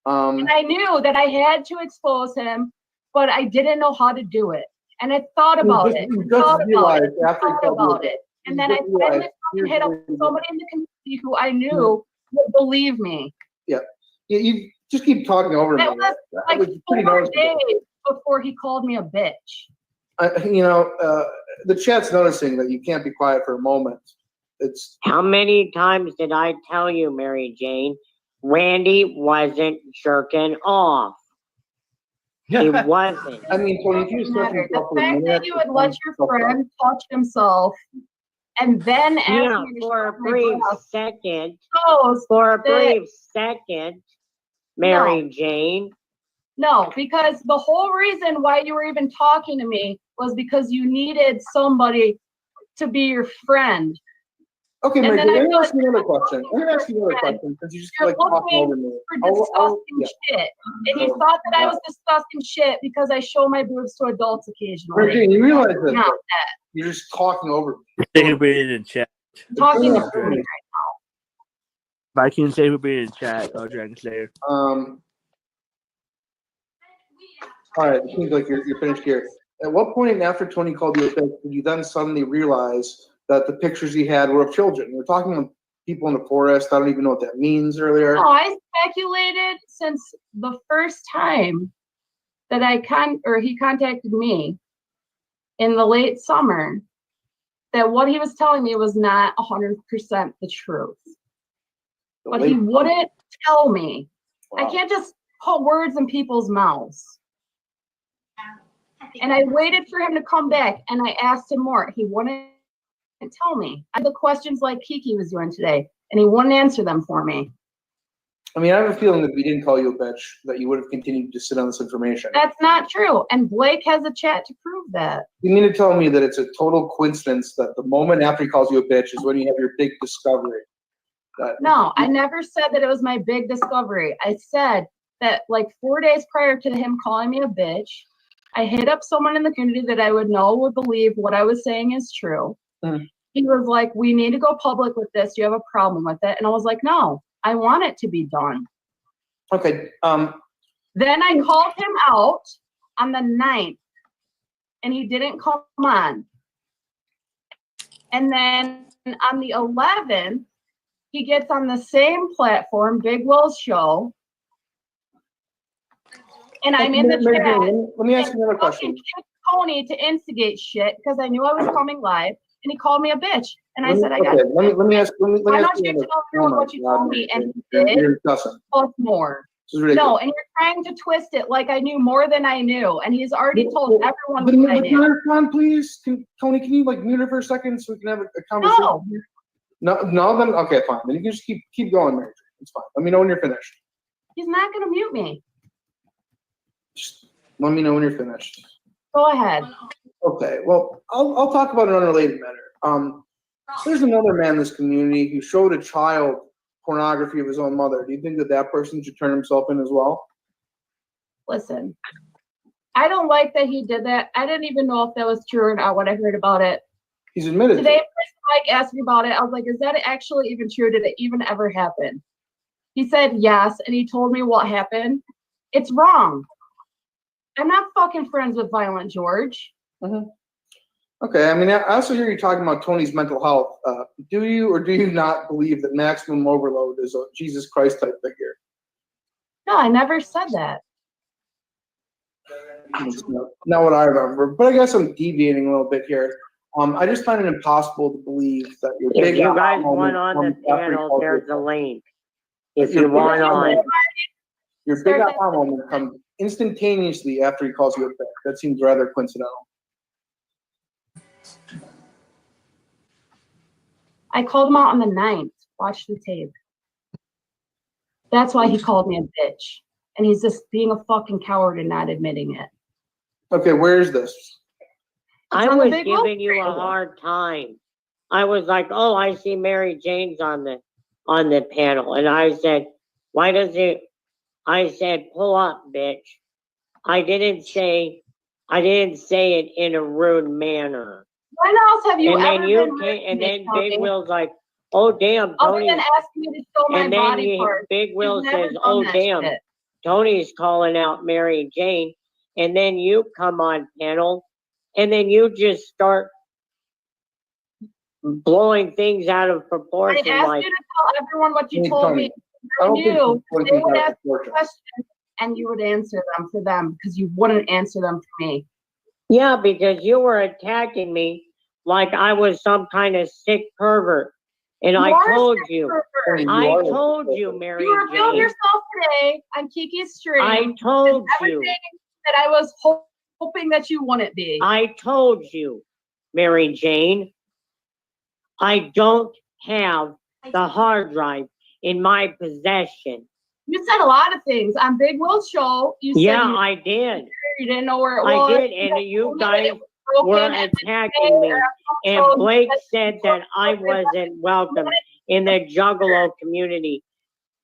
And I knew that I had to expose him, but I didn't know how to do it. And I thought about it. You and just thought about realized it. and after he thought told you about that. it. And You then I just finally realized, fucking hit up here's the- somebody in the community who I knew would believe me. Yeah. You just keep talking over That me. was That like was pretty 4 noticeable. days before he called me a bitch. The chat's noticing that you can't be quiet for a moment. It's How many times did I tell you, Mary Jane, Randy wasn't jerking off? He wasn't. I mean, Tony, if you just touch Matter. yourself The for a fact minute, that you would let your friend touch himself and then ask Yeah, me to for a shut my brief mouth second. shows For a that- brief second, Mary Jane. No, because the whole reason why you were even talking to me was because you needed somebody to be your friend. Okay, And Mary, then Jane, I let me was ask you another question. Let me ask you another question because you just You're like talking over looking me. for disgusting shit. And you thought that I was disgusting shit because I show my boobs to adults occasionally. Mary Jane, you realize It's that not though. You're just talking over me. Say who being in chat. that. Talking to Tony right If I can say who being in chat, Dragon Slayer. All right, it seems like you're finished here. At what point after Tony called you a bitch did you then suddenly realize that the pictures he had were of children? We're talking with people in the forest. I don't even know what that means earlier. now. No, I speculated since the first time that he contacted me in the late summer that what he was telling me was not 100% the truth. But he wouldn't tell me. I can't just put words in people's mouths. And I waited for him to come back and I asked him more. He wouldn't tell me. I had the questions like Kiki was doing today, and he wouldn't answer them for me. I mean, I have a feeling that if he didn't call you a bitch, that you would have continued to sit on this information. That's not true. And Blake has a chat to prove that. You mean to tell me that it's a total coincidence that the moment after he calls you a bitch is when you have your big discovery? No, I never said that it was my big discovery. I said that like 4 days prior to him calling me a bitch, I hit up someone in the community that I would know would believe what I was saying is true. Mhm. He was like, we need to go public with this. Do you have a problem with it? And I was like, no, I want it to be done. Okay. Then I called him out on the 9th, and he didn't come on. And then on the 11th, he gets on the same platform, Big Will's show, and I'm in the Mary chat. Jane, let me ask you another question. Fucking kicked Tony to instigate shit because I knew I was coming live, and he called me a bitch. And I said, I got. Let me ask. Why ask don't you another- tell everyone oh my what you God, told me? Mary And Jane, you did. you're disgusting. Plus more. This is ridiculous. No, and you're trying to twist it like I knew more than I knew, and he's already told everyone what I Can knew. her on, please? Tony, can you like mute her for a second so we can have a conversation? No, then okay, fine. Then you can just keep going, Mary Jane. It's fine. Let me know when you're finished. He's not going to mute me. Just let me know when you're finished. Go ahead. Okay. Well, I'll talk about an unrelated matter. There's another man in this community who showed a child pornography of his own mother. Do you think that that person should turn himself in as well? Listen, I don't like that he did that. I didn't even know if that was true or not when I heard about it. He's admitted Today, to it. Mike asked me about it. I was like, is that actually even true? Did it even ever happen? He said yes, and he told me what happened. It's wrong. I'm not fucking friends with Violent George. Mm-hmm. Okay, I mean, I also hear you talking about Tony's mental health. Do you or do you not believe that maximum overload is a Jesus Christ type figure? No, I never said that. It's not what I remember, but I guess I'm deviating a little bit here. I just find it impossible to believe that your If big you aha guys moment want on the comes after he panel, calls you a there's a bitch. link. If you want on. Your big aha moment comes instantaneously after he calls you a bitch. That seems rather coincidental. I called him out on the 9th. Watch the tape. That's why he called me a bitch. And he's just being a fucking coward and not admitting it. Okay, where is this? I on the was Big giving Will you a Stream. hard time. I was like, oh, I see Mary Jane's on the panel. And I said, why does it, I said, pull up, bitch. I didn't say it in a rude manner. When else have you And ever then you been came, and rude to then me, Big Tony? Will's like, oh damn, Other Tony. than asking me to show my And then body parts. Big Will You've never says, done oh that damn, shit. Tony's calling out Mary Jane. And then you come on panel, and then you just start blowing things out of I proportion. asked like, you to tell everyone what you Hey, told me. I I don't think knew what they you would got ask you questions and you would answer them for them because you wouldn't answer them for me. yeah, because you were attacking me like I was some kind of sick pervert. And I told you, I told you, Mary You revealed Jane. yourself today on Kiki's stream. I told as you. everything that I was hoping that you wouldn't be. I told you, Mary Jane. I don't have the hard drive in my possession. You said a lot of things on Big Will's show. You said Yeah, I did. You didn't know where it I was. did, and you guys broken were and attacking me. And Blake said that I wasn't welcome in the Juggalo community.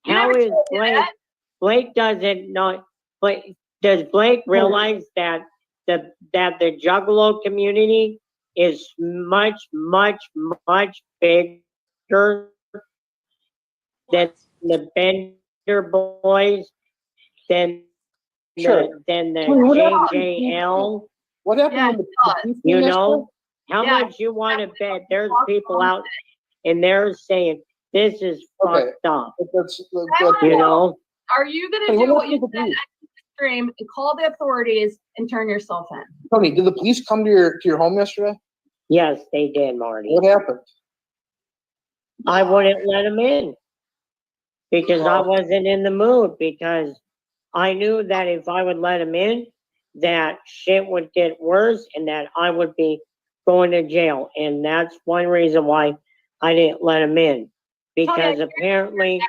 You How never is told me Blake? that. Blake doesn't know. But does Blake realize that the Juggalo community is much, much, much bigger than the Bender boys, than Sure. than the Tony, what happened? JJL? What happened with the You know how Yeah, much you want to bet? There's people out and they're saying this is fucked up. You know. Are you going Hey, to what do what happened you with the said on police? the stream and call the authorities and turn yourself in? Tony, did the police come to your home yesterday? Yes, they did, Marty. What happened? I wouldn't let them in because I wasn't in the mood, because I knew that if I would let them in, that shit would get worse and that I would be going to jail. And that's one reason why I didn't let them in. Because apparently,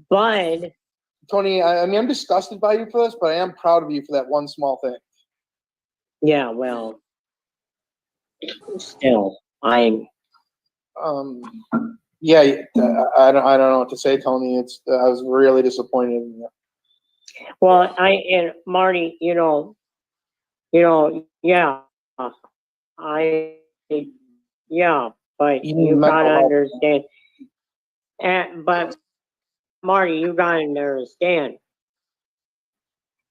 Bud. Tony, I mean, I'm disgusted by you for this, but I am proud of you for that one small thing. Yeah, well, still, I'm. Yeah, I don't know what to say, Tony. I was really disappointed in you. Well, and Marty, yeah, but you gotta understand. But Marty, you gotta understand.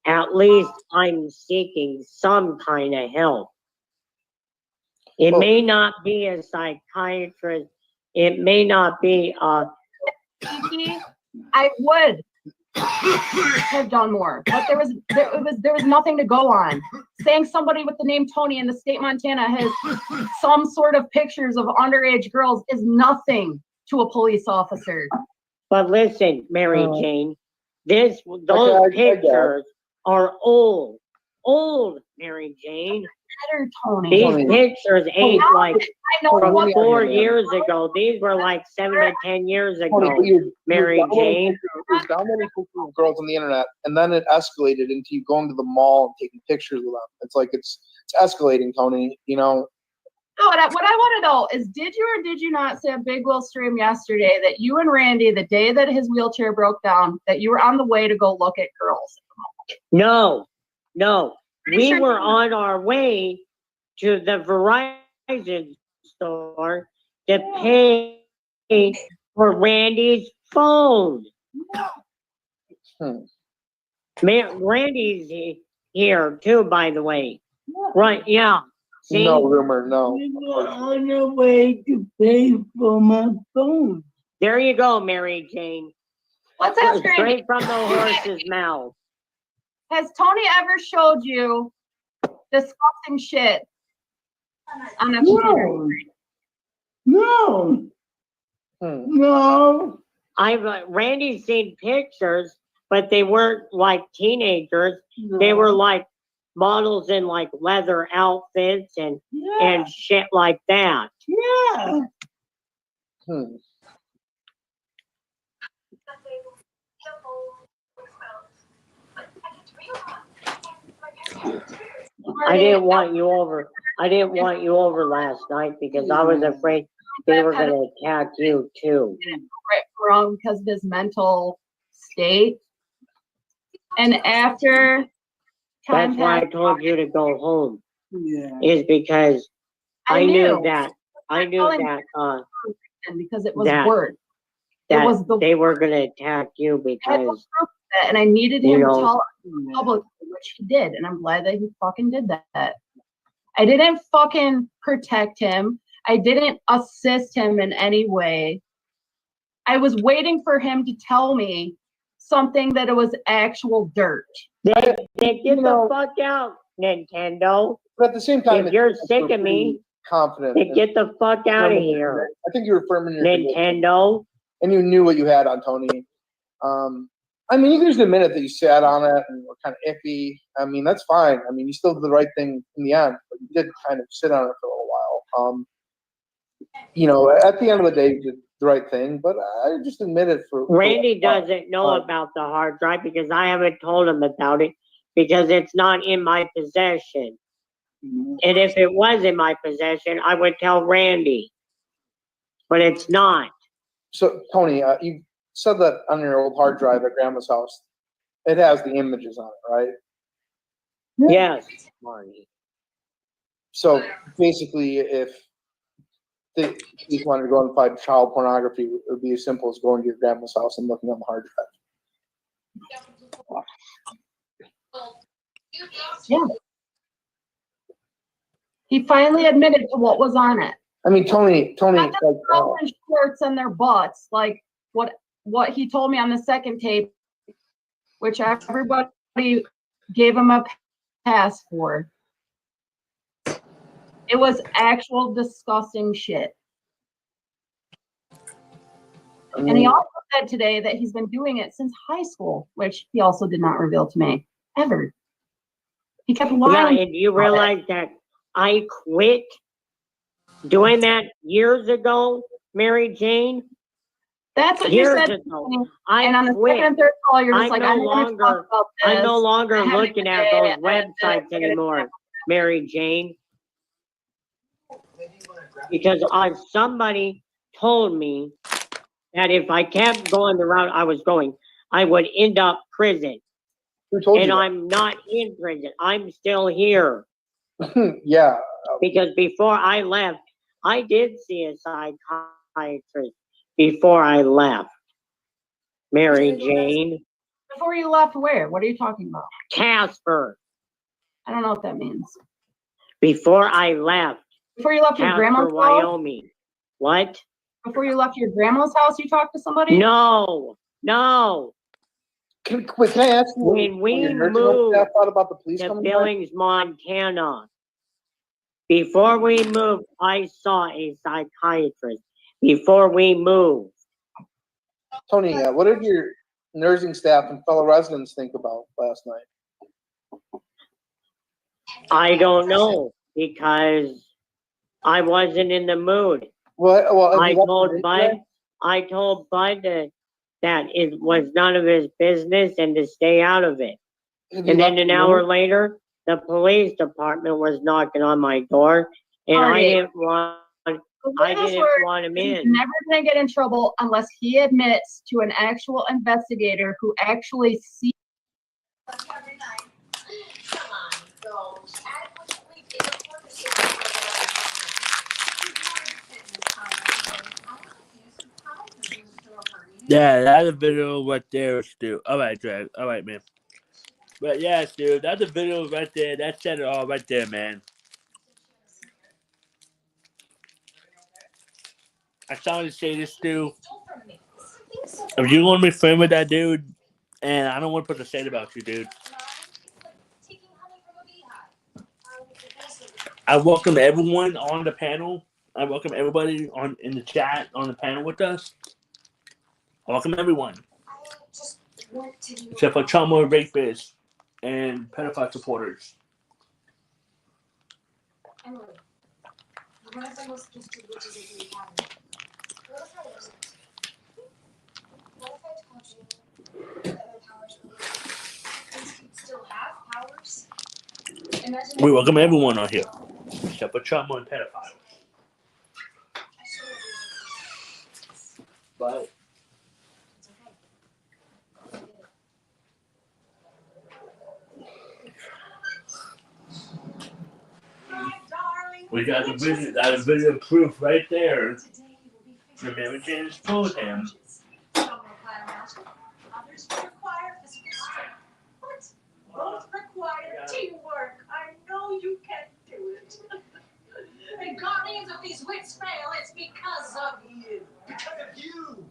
At least I'm seeking some kind of help. It may not be a psychiatrist. It may not be a. Kiki, I would have done more, but there was nothing to go on. Saying somebody with the name Tony in the state of Montana has some sort of pictures of underage girls is nothing to a police officer. But listen, Mary Jane, those pictures are old, Mary Jane. Better, Tony. These pictures ain't like from 4 years ago. ago. These were like 7 to 10 years ago, Tony, Mary Jane. You're downloading pictures of girls on the internet, and then it escalated into you going to the mall and taking pictures of them. It's like it's escalating, Tony. You know. No, what I want to know is, did you or did you not say a Big Will stream yesterday that you and Randy, the day that his wheelchair broke down, that you were on the way to go look at girls? No. We were on our way to the Verizon store to pay for Randy's phone. Randy's here too, by the way. Right, yeah. See? No rumor, no. We were on the way to pay for my phone. There you go, Mary Jane. Let's ask Randy. Straight from the horse's mouth. Has Tony ever showed you disgusting shit on a computer? No. No. Randy's seen pictures, but they weren't like teenagers. They were like models in like leather outfits and shit like that. Yeah. I didn't want you over. I didn't want you over last night because I was afraid they were going to attack you too. Wrong because of his mental state. And after That's why I told you to go home. Is because I knew that because it was that, word. That it was they were going to attack you because and I needed him to tell publicly, which he did, and I'm glad that he fucking did that. I didn't fucking protect him. I didn't assist him in any way. I was waiting for him to tell me something that it was actual dirt. Then get the fuck out, Nintendo. But at the same time, if you're sick of me, confident. Then get the fuck out of here. I think you were firm in your Nintendo. And you knew what you had on Tony. I mean, you can just admit it that you sat on it and were kind of iffy. I mean, that's fine. I mean, you still did the right thing in the end, but you did kind of sit on it for a little while. You know, at the end of the day, you did the right thing, but I just admit it for Randy doesn't know about the hard drive because I haven't told him about it because it's not in my possession. And if it was in my possession, I would tell Randy. But it's not. So, Tony, you said that on your old hard drive at Grandma's house, it has the images on it, right? Yes, Marty. So basically, if they just wanted to go and find child pornography, it would be as simple as going to your grandma's house and looking on the hard drive. Yeah. He finally admitted to what was on it. I mean, Tony, Not just girls in shorts and their butts, like what he told me on the second tape, which everybody gave him a pass for. It was actual disgusting shit. And he also said today that he's been doing it since high school, which he also did not reveal to me ever. He kept lying. Yeah, and you realize that I quit doing that years ago, Mary Jane? That's what years you said. Ago. And on the second and third call, you're just like, I'm no longer looking at those websites anymore, Mary Jane. Because somebody told me that if I kept going the route I was going, I would end up prison. Who told you and that? I'm not in prison. I'm still here. Yeah. Because before I left, I did see a psychiatrist before I left. Mary Jane. Before you left where? What are you talking about? Casper. I don't know what that means. Before I left. Before you left your grandma's house? Wyoming. What? Before you left your grandma's house, you talked to somebody? No. Can I ask you when we moved about the police to Billings, Montana? Before we moved, I saw a psychiatrist. Before we moved. Tony, what did your nursing staff and fellow residents think about last night? I don't know because I wasn't in the mood. I told Bud that it was none of his business and to stay out of it. And then an hour later, the police department was knocking on my door, and I didn't want him in. He's never going to get in trouble unless he admits to an actual investigator who actually sees. Yeah, that's a video right there, Stu. All right, Drag. All right, man. But yeah, Stu, that's a video right there. That said it all right there, man. I started to say this, Stu. If you want to be friends with that dude, and I don't want to put the shade about you, dude. I welcome everyone on the panel. I welcome everybody in the chat on the panel with us. Welcome everyone. Just want to be Except for trauma rapists and pedophile supporters. Emily, you're one of the most gifted witches in the academy. What if I wasn't? What if I told you that my powers were real? Things could still have powers. Imagine We welcome everyone on here. Except for trauma and pedophiles. But it's okay. we got the video, that video proof right there. The Mary Jane told him. Some require magic, others require physical strength. But both require teamwork. I know you can do it. And Guardians of these wits fail, it's because of you. Because of you!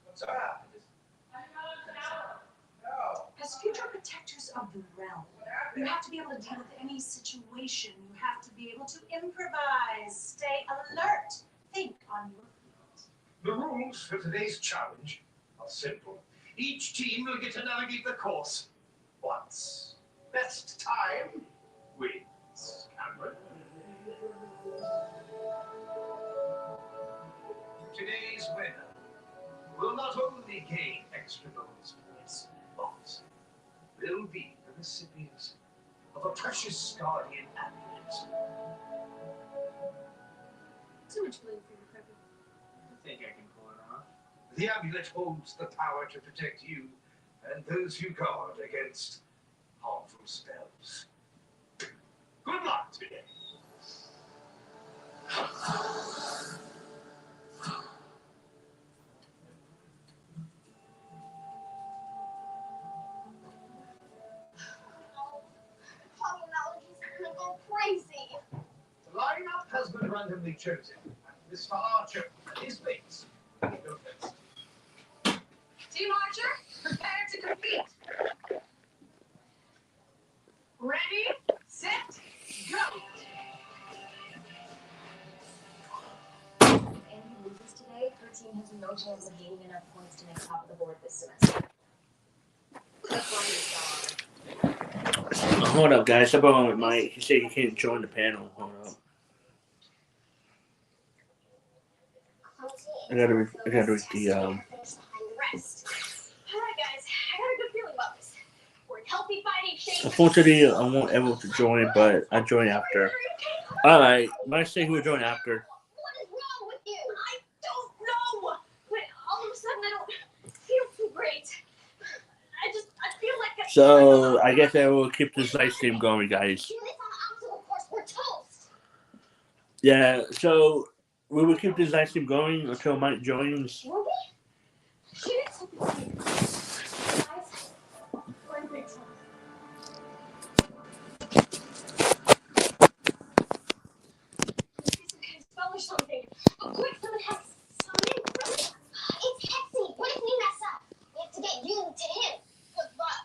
What's up? As future protectors of the realm, you have to be able to deal with any situation. You have to be able to improvise, stay alert, think on your feet. The rules for today's challenge are simple. Each team will get to navigate the course once. Best time wins. Cameron. Today's winner will not only gain extra bonus points, but will be the recipient of a precious guardian amulet. Too much blue for your cribbing. I think I can pull it off. The amulet holds the power to protect you and those you guard against harmful spells. Good luck today. Pollen allergies are gonna go crazy. The lineup has been randomly chosen. Mr. Archer and his mates go first. Team Archer, prepare to compete. Ready, set, go. If Andy loses today, her team has no chance of gaining enough points to make top of the board this semester. That's why he's gone. Hold up, guys. Somebody on with Mike. He said he can't join the panel. Hold up. I gotta read the Rest. All right, guys. I got a good feeling about this. We're in healthy fighting shape. Unfortunately, I won't able to join, but I join after. Alright, Mike say he will join after. What is wrong with you? I don't know. But all of a sudden, I don't feel too great. I feel like So I guess I will keep this live stream going, guys. we're toast. Yeah, so we will keep this live stream going until Mike joins. Will we? She did something. Guys, we're in big trouble. Must be some kind of spell or something. Oh, quick, someone has something. It's Hexy. What if we mess up? We have to get you to him. Good luck.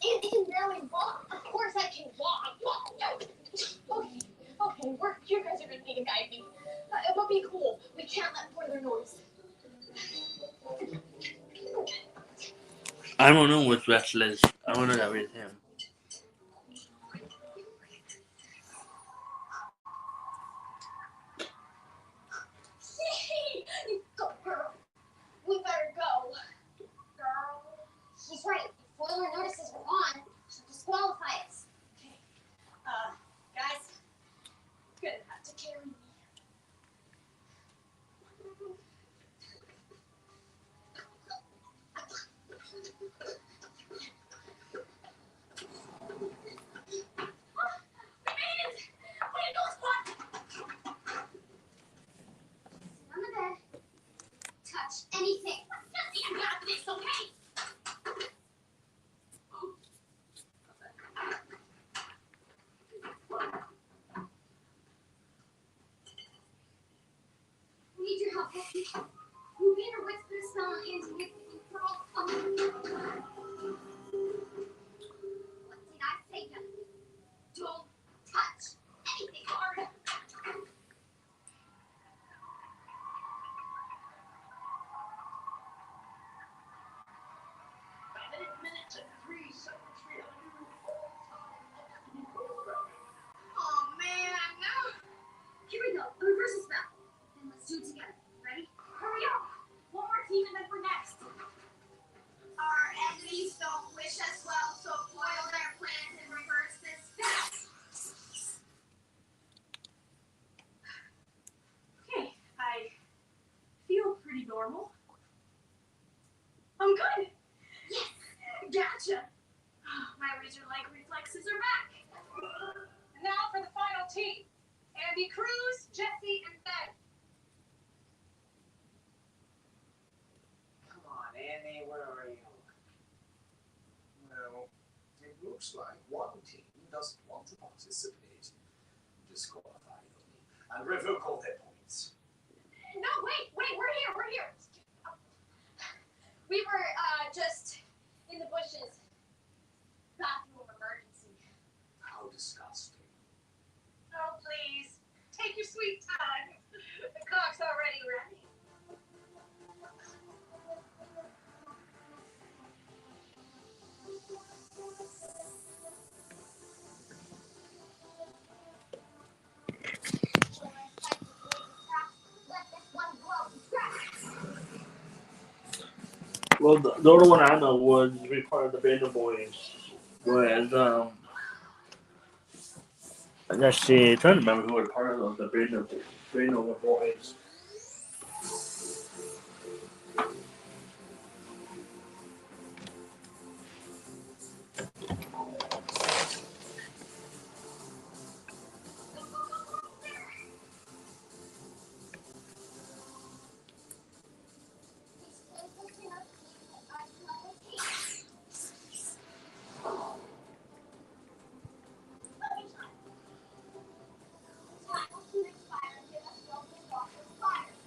And he can barely walk. Of course I can walk. Okay, you guys are gonna need to guide me. It will be cool. We can't let further noise. I don't know what's Restless. I don't know that with him. You go, girl. We better go. Girl. He's right. If Foiler notices we're on, she'll disqualify us. Okay. Guys, you're gonna have to carry me. On the bed. Touch anything. I got this, okay? We need your help, Becky. We made her whisper a spell on Andy. We're all coming. What did I say, Becky? Don't touch anything hard. you normal? I'm good. Yes. Gotcha. My razor-like reflexes are back. Now for the final team. Andy Cruz, Jesse, and Ben. Come on, Andy, where are you? Well, it looks like one team doesn't want to participate. Disqualify them and revoke all their points. No, wait, we're here. We were, just in the bushes. Bathroom emergency. How disgusting. Oh, please. Take your sweet time. The cock's already ready. Well, the only one I know was be part of the Band of Boys. Was let's see, I'm trying to remember who was part of the Band of Boys.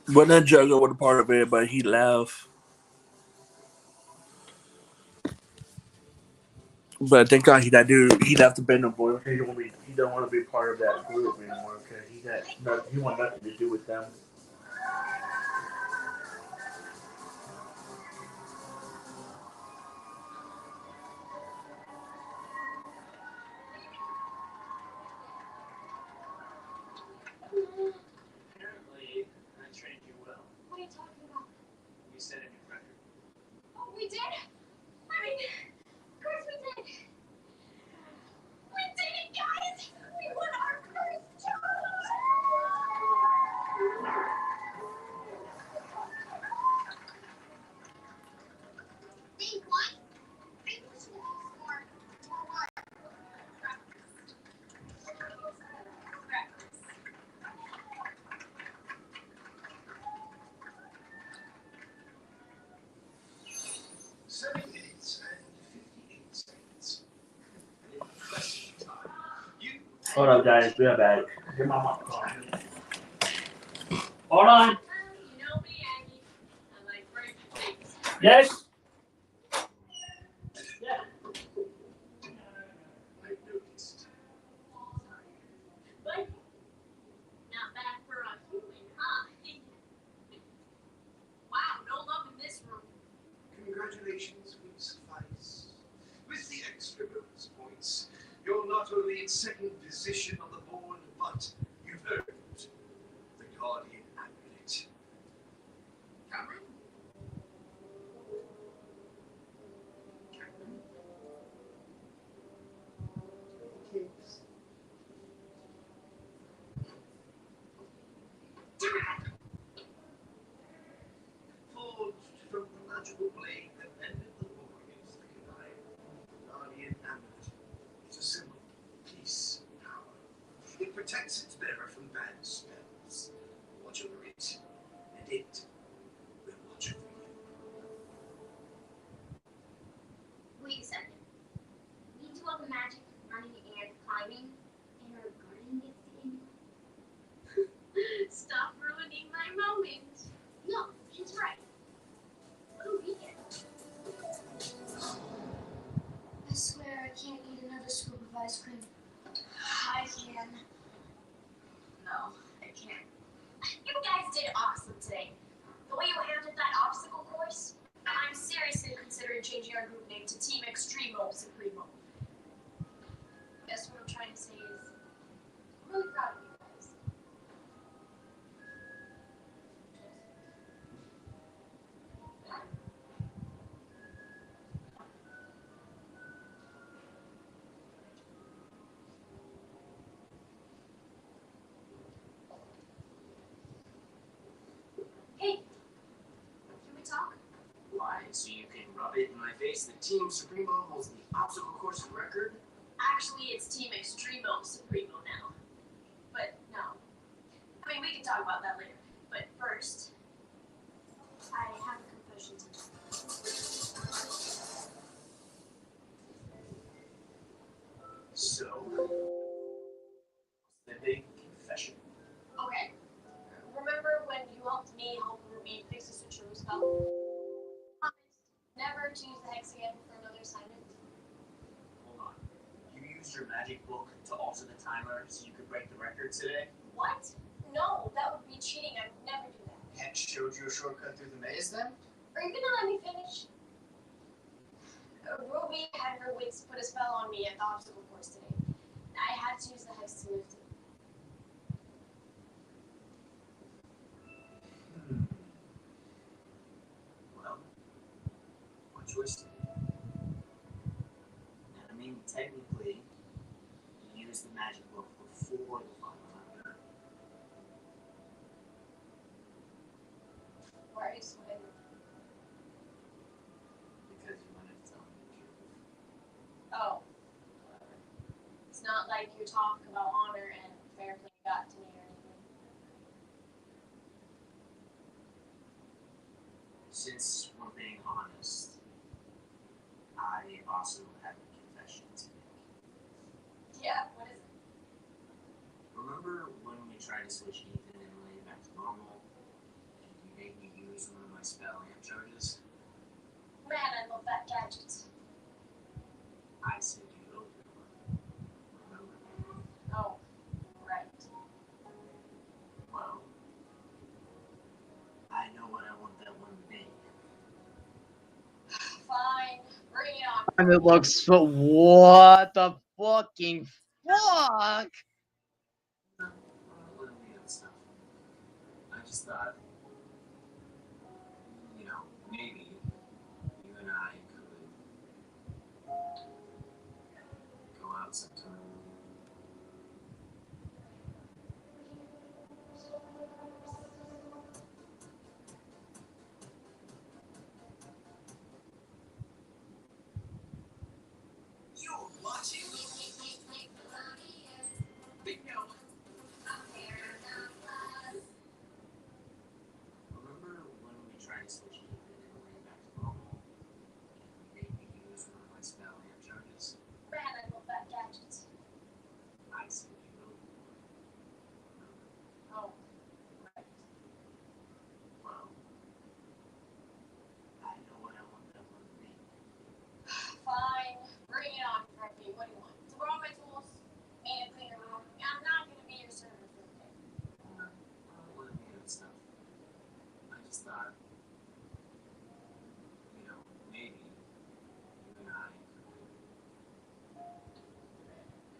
But that Jugger was a part of it, but he left. But thank God he left the Band of Boys. He don't want to be part of that group anymore because he want nothing to do with them. Apparently, I trained you well. What are you talking about? We set a new record. Oh, we did? I mean, of course we did. We did it, guys! We won our first job! Think what? Think we should use more for what? Seven minutes and 58 seconds. And in question time, you. Hold up, guys. Be right back. Get my mom calling. Hold on. You know me, Aggie. I like breaking things. Yes. Yeah. I noticed. But not bad for a human, huh? Wow, no love in this room. Congratulations will suffice. With the extra bonus points, you're not only in second position on the board, but you've earned the Guardian Amulet. Cameron? Cameron? Kids. Forged from the magical blade that ended the war against the Goliath, Guardian Amulet is a symbol of peace and power. It protects its bearer from bad spells. Watch over it, and it will watch over you. Wait a second. We do all the magic, running, and climbing, and our guardian gets the amulet? Stop ruining my moment. No, he's right. What do we get? I swear I can't eat another scoop of ice cream. I can. No, I can't. You guys did awesome today. The way you handled that obstacle course, I'm seriously considering changing our group name to Team Extremo Supremo. Guess what I'm trying to say is, I'm really proud of you guys. Hey, case, the Team Supremo holds the obstacle course record? Actually, it's Team Extremo Supremo now. But no. I mean, we can talk about that later. But first, I have a confession to make. So, the big confession. Okay. Remember when you helped me help Ruby fix the switcheroo spell? Promised never to use the hex again for another assignment. Hold on. You used your magic book to alter the timer so you could break the record today? What? No, that would be cheating. I would never do that. Hex showed you a shortcut through the maze then? Are you gonna let me finish? Ruby had her wits put a spell on me at the obstacle course today. I had to use the hex to lift it. Well, what choice? I mean, technically, you used the magic book before the final timer. Why are you sweating? Because you wanted to tell me the truth. Oh. It's not like your talk about honor and fair play got to me or anything. Since we're being honest, I also have a confession to make. Yeah, what is it? Remember when we tried to switch Ethan and Lane back to normal, and you made me use one of my spell amp charges? Man, I love that gadget. I said you owed me one. Remember? Oh, right. Well, I know what I want that one to be. Fine, bring it on. And it looks so. What the fucking fuck? Let me get stuff. I just thought, you know, maybe you and I could go out sometime. You're watching Bingo. Remember when we tried to switch Ethan and Lane back to normal, and you made me use one of my spell amp charges? Man, I love that gadget. I said you owed me one. Oh, right. Well, I know what I want that one to be. Fine, bring it on, Preppy. What do you want? To borrow my tools? Me to clean your room? I'm not gonna be your servant for the day. Let me get stuff. I just thought, you know, maybe you and I could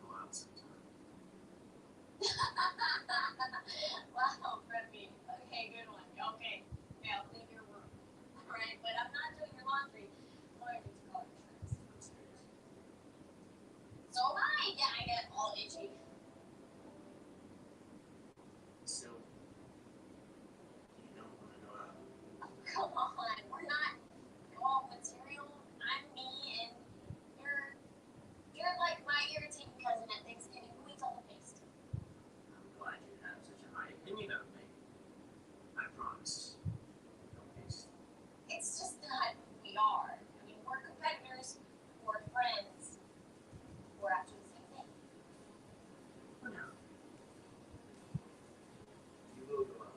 go out sometime. Wow, Preppy. Okay, good one. Okay, yeah, I'll clean your room. Alright, but I'm not doing your laundry. I'm going to call your friends. So am I. Yeah, I get all itchy. So, you don't want to go out? Oh, come on, we're not all material. I'm me, and you're like my irritating cousin at Thanksgiving who eats all the paste. I'm glad you have such a high opinion of me. I promise. No pace. It's just not who we are. I mean, we're competitors, we're friends, we're actually the same thing. For now. You will go out.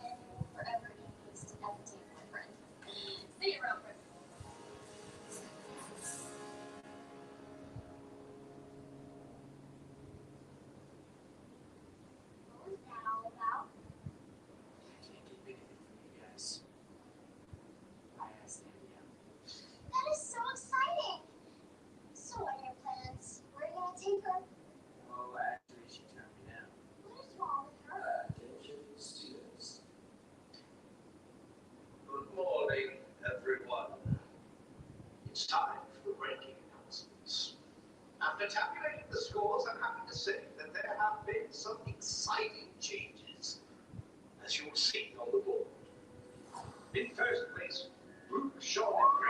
And you will forever eat paste at the table, my friend. See you around, friend. What was that all about? I can't keep anything from you guys. I asked Andy out. That is so exciting! So what are your plans? Where are you gonna take her? Well, actually, she turned me down. What is wrong with her? Attention, students. Good morning, everyone. It's time for the ranking announcements. After tabulating the scores, I'm happy to say that there have been some exciting changes, as you will see on the board. In first place, Luke, Sean, and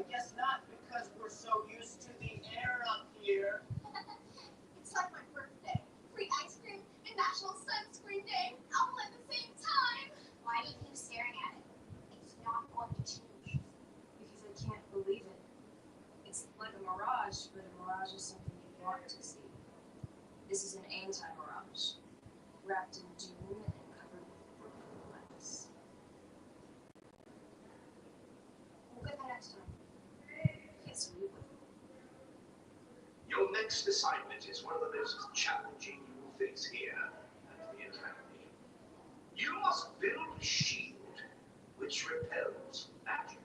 I guess not, because we're so used to the air up here. It's like my birthday. Free ice cream and National Sunscreen Day all at the same time. Why do you keep staring at it? It's not going to change. Because I can't believe it. It's like a mirage, but a mirage is something you want to see. This is an anti-mirage, wrapped in doom and covered with broken glass. We'll get that next time. Yes, we will. Your next assignment is one of the most challenging you will face here at the Academy. You must build a shield which repels magic.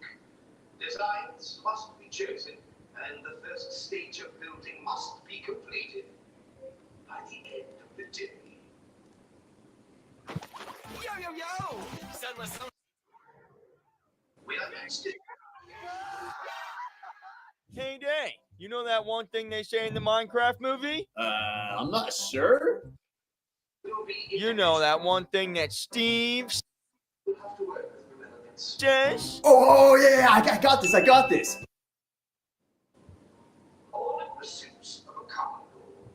Designs must be chosen, and the first stage of building must be completed by the end of the day. Yo, yo, yo! Sunless. We are next to Hey, Day, you know that one thing they say in the Minecraft movie? I'm not sure. You know that one thing that Steve says? Oh, yeah, I got this. I got this. all in pursuits of a common goal,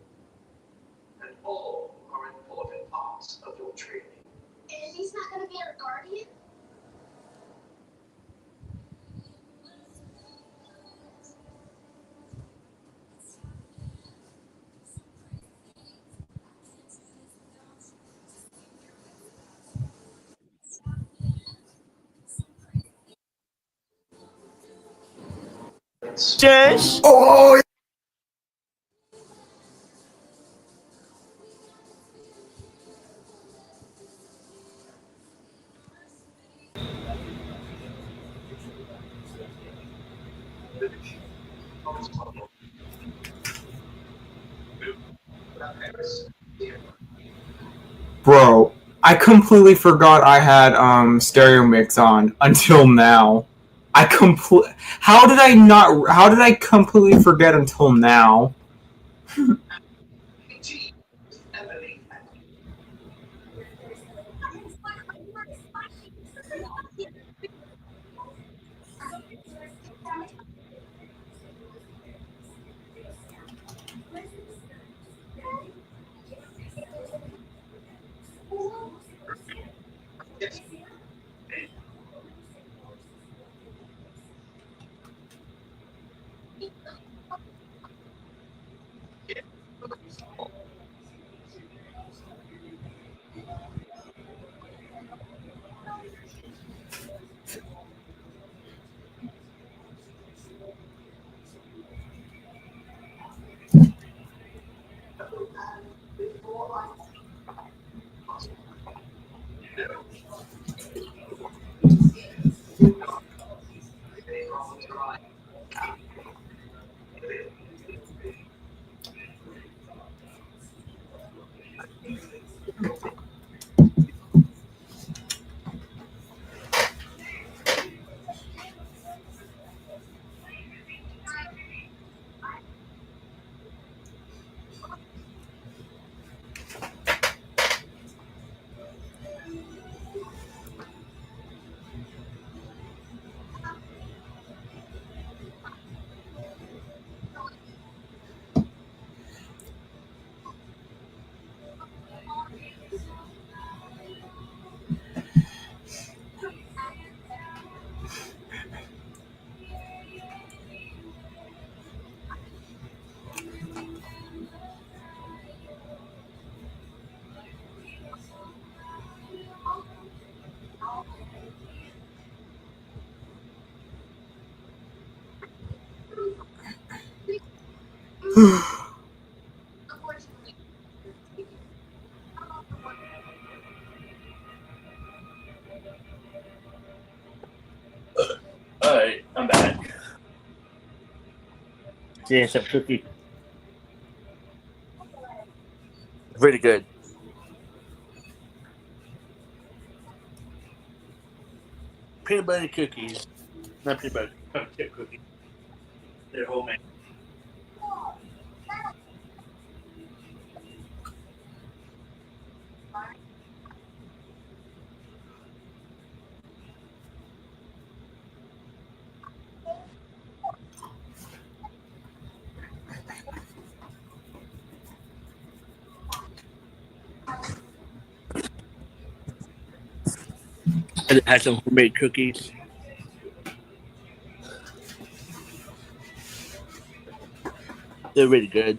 and all are important parts of your training. And he's not going to be our guardian? Says? Oh, Bro, I completely forgot I had stereo mix on until now. How did I completely forget until now? Alright, I'm back. Yeah, some cookie. Pretty good. Peanut butter cookies. Not peanut butter, chocolate chip cookies. They're homemade. I had some homemade cookies. They're really good.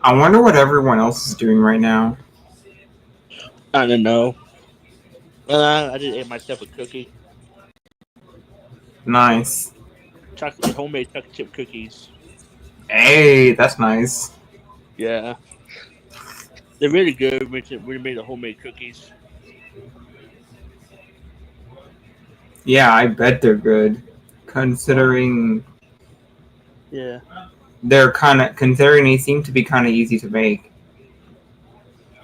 I wonder what everyone else is doing right now. I don't know. I just ate myself a cookie. Nice. Homemade chocolate chip cookies. Hey, that's nice. Yeah, they're really good. We made the homemade cookies. Yeah, I bet they're good. Considering Yeah. considering they seem to be kind of easy to make.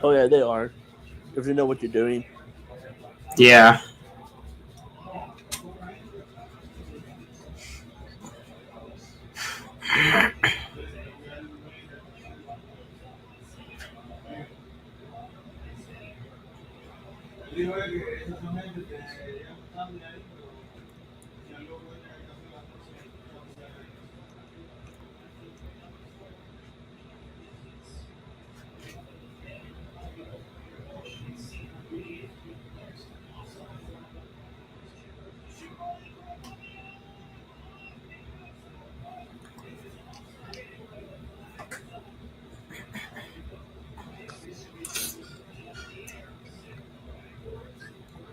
Oh yeah, they are. If you know what you're doing. Yeah.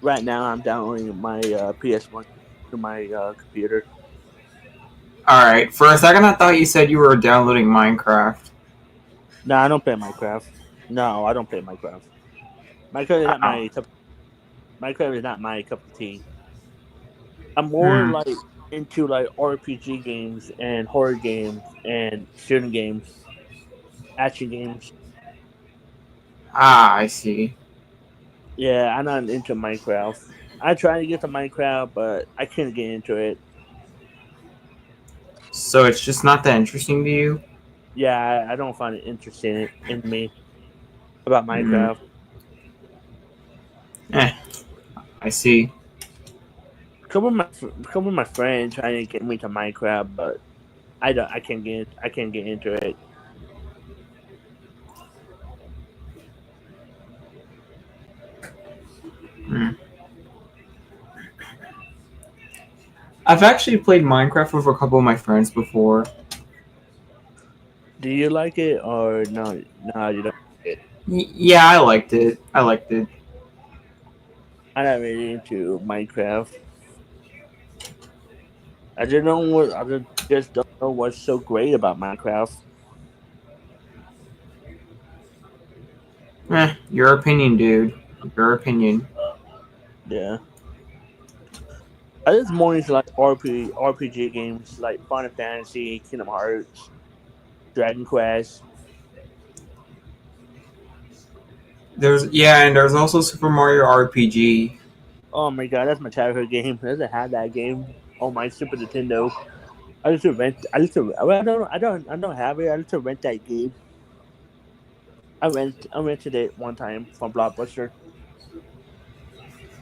Right now, I'm downloading my PS1 to my computer. Alright, for a second I thought you said you were downloading Minecraft. No, I don't play Minecraft. No, I don't play Minecraft. Minecraft is not Oh. my cup. Minecraft is not my cup of tea. I'm more Hmm. like into like RPG games and horror games and shooting games, action games. Ah, I see. Yeah, I'm not into Minecraft. I tried to get to Minecraft, but I couldn't get into it. So it's just not that interesting to you? Yeah, I don't find it interesting in me about Mm. Minecraft. Eh, I see. Couple of my friends trying to get me to Minecraft, but I don't. I can't get into it. Mm. I've actually played Minecraft with a couple of my friends before. Do you like it or no? No, you don't like it. Yeah, I liked it. I liked it. I'm not really into Minecraft. I just don't. Just don't know what's so great about Minecraft. Your opinion, dude. Your opinion. Yeah, I just more into like RPG games like Final Fantasy, Kingdom Hearts, Dragon Quest. And there's also Super Mario RPG. Oh my god, that's my childhood game. I doesn't have that game on my Super Nintendo. I used to rent. I used to. Well, I don't have it. I used to rent that game. I rented it one time from Blockbuster.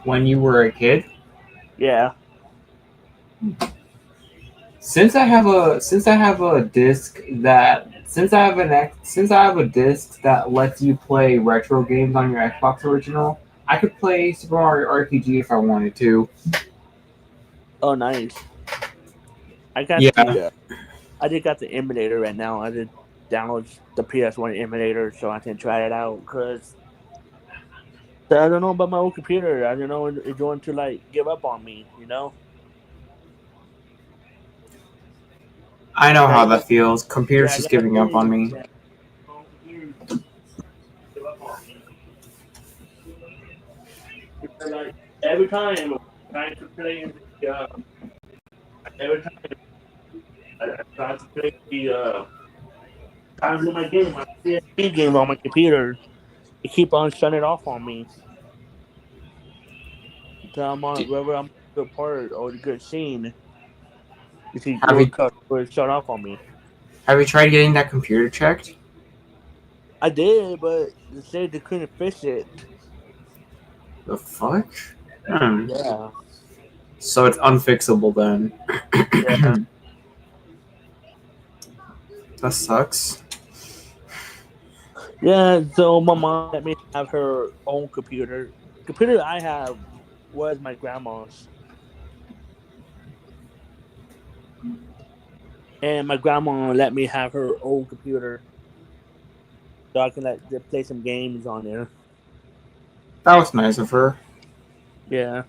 When you were a kid. Yeah. Since I have a disc that lets you play retro games on your Xbox original, I could play Super Mario RPG if I wanted to. Oh, nice. I got Yeah, the. I just got the emulator right now. I just download the PS1 emulator so I can try it out. Cause I don't know about my old computer. I don't know it's going to like give up on me. You know. I know Yeah, how that feels. yeah. Computer's I just gotta giving up say on me. that my old computer give up on me. Because, like every time I'm trying to play the every time I try to play the trying to do my game, my PSP game on my computer, it keep on shutting it off on me. So I'm on wherever I'm on a good part or a good scene, you see Have you will shut off on me. have you tried getting that computer checked? I did, but they said they couldn't fix it. The fuck? Hmm. Yeah, So it's unfixable then. yeah, That sucks. yeah. So my mom let me have her own computer. Computer I have was my grandma's, and my grandma let me have her own computer so I can play some games on there. That was nice of her. Yeah.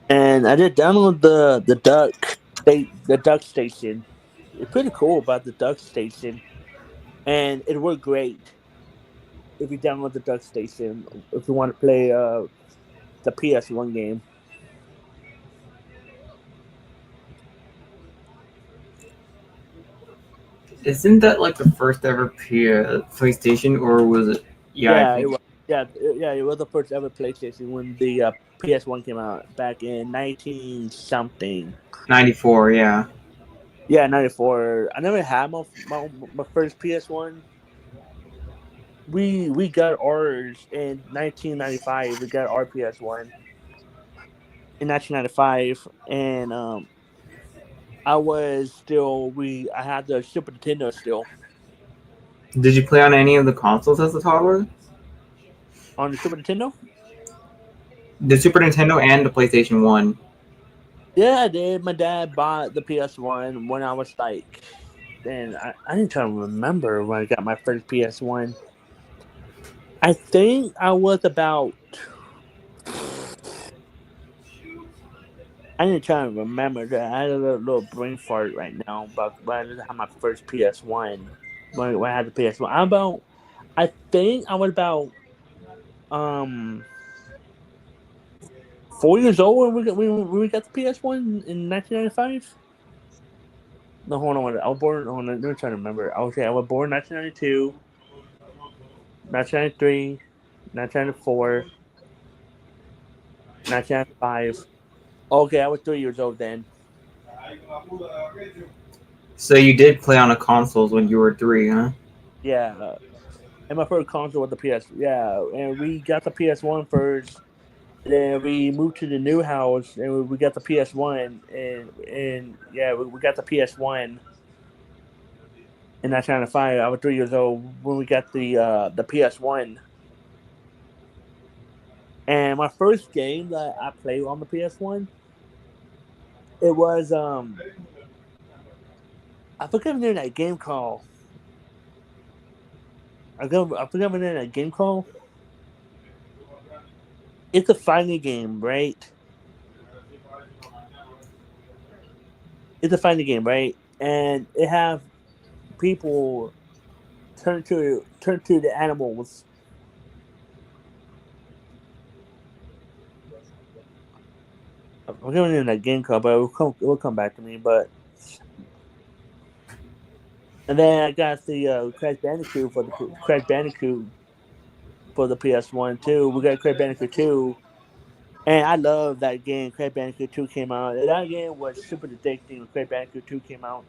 And I did download the duck station. It's pretty cool about the duck station, and it worked great if you download the duck station if you want to play the PS1 game. Isn't that like the first ever PlayStation, or was it? Yeah, I Yeah, it think was. Yeah, it was the first ever PlayStation when the PS1 came out back in 19 something. 94. Yeah. Yeah, 94. I never had my first PS1. We got ours in 1995. We got our PS1 in 1995, and I had the Super Nintendo still Did you play on any of the consoles as a toddler? on the Super Nintendo. The Super Nintendo and the PlayStation 1. Yeah, I did. My dad bought the PS1 when I was like, then I didn't try to remember when I got my first PS1. I think I was about. I didn't try to remember that. I had a little brain fart right now, but when I had my first PS1, when I had the PS1, I'm about. I think I was about um 4 years old when we got the PS1 in 1995. No, hold on. I was born. Hold on, let me try to remember. Okay, I was born 1992, 1993, 1994, 1995. Okay, I was 3 years old then. So you did play on a consoles when you were 3, huh? Yeah, and my first console was the PS. Yeah, and we got the PS1 first. Then we moved to the new house, and we got the PS1, and yeah, we got the PS1 in 1995. I was 3 years old when we got the PS1. And my first game that I played on the PS1, it was I forget the name of that game called. I forget the name of that game called. It's a fighting game, right? It's a fighting game, right? And it have people turn to the animals. I forget the name of that game called, but it will come back to me. But and then I got the Crash Bandicoot for the PS1 too. We got Crash Bandicoot 2. And I love that game. Crash Bandicoot 2 came out. And that game was super addicting when Crash Bandicoot 2 came out.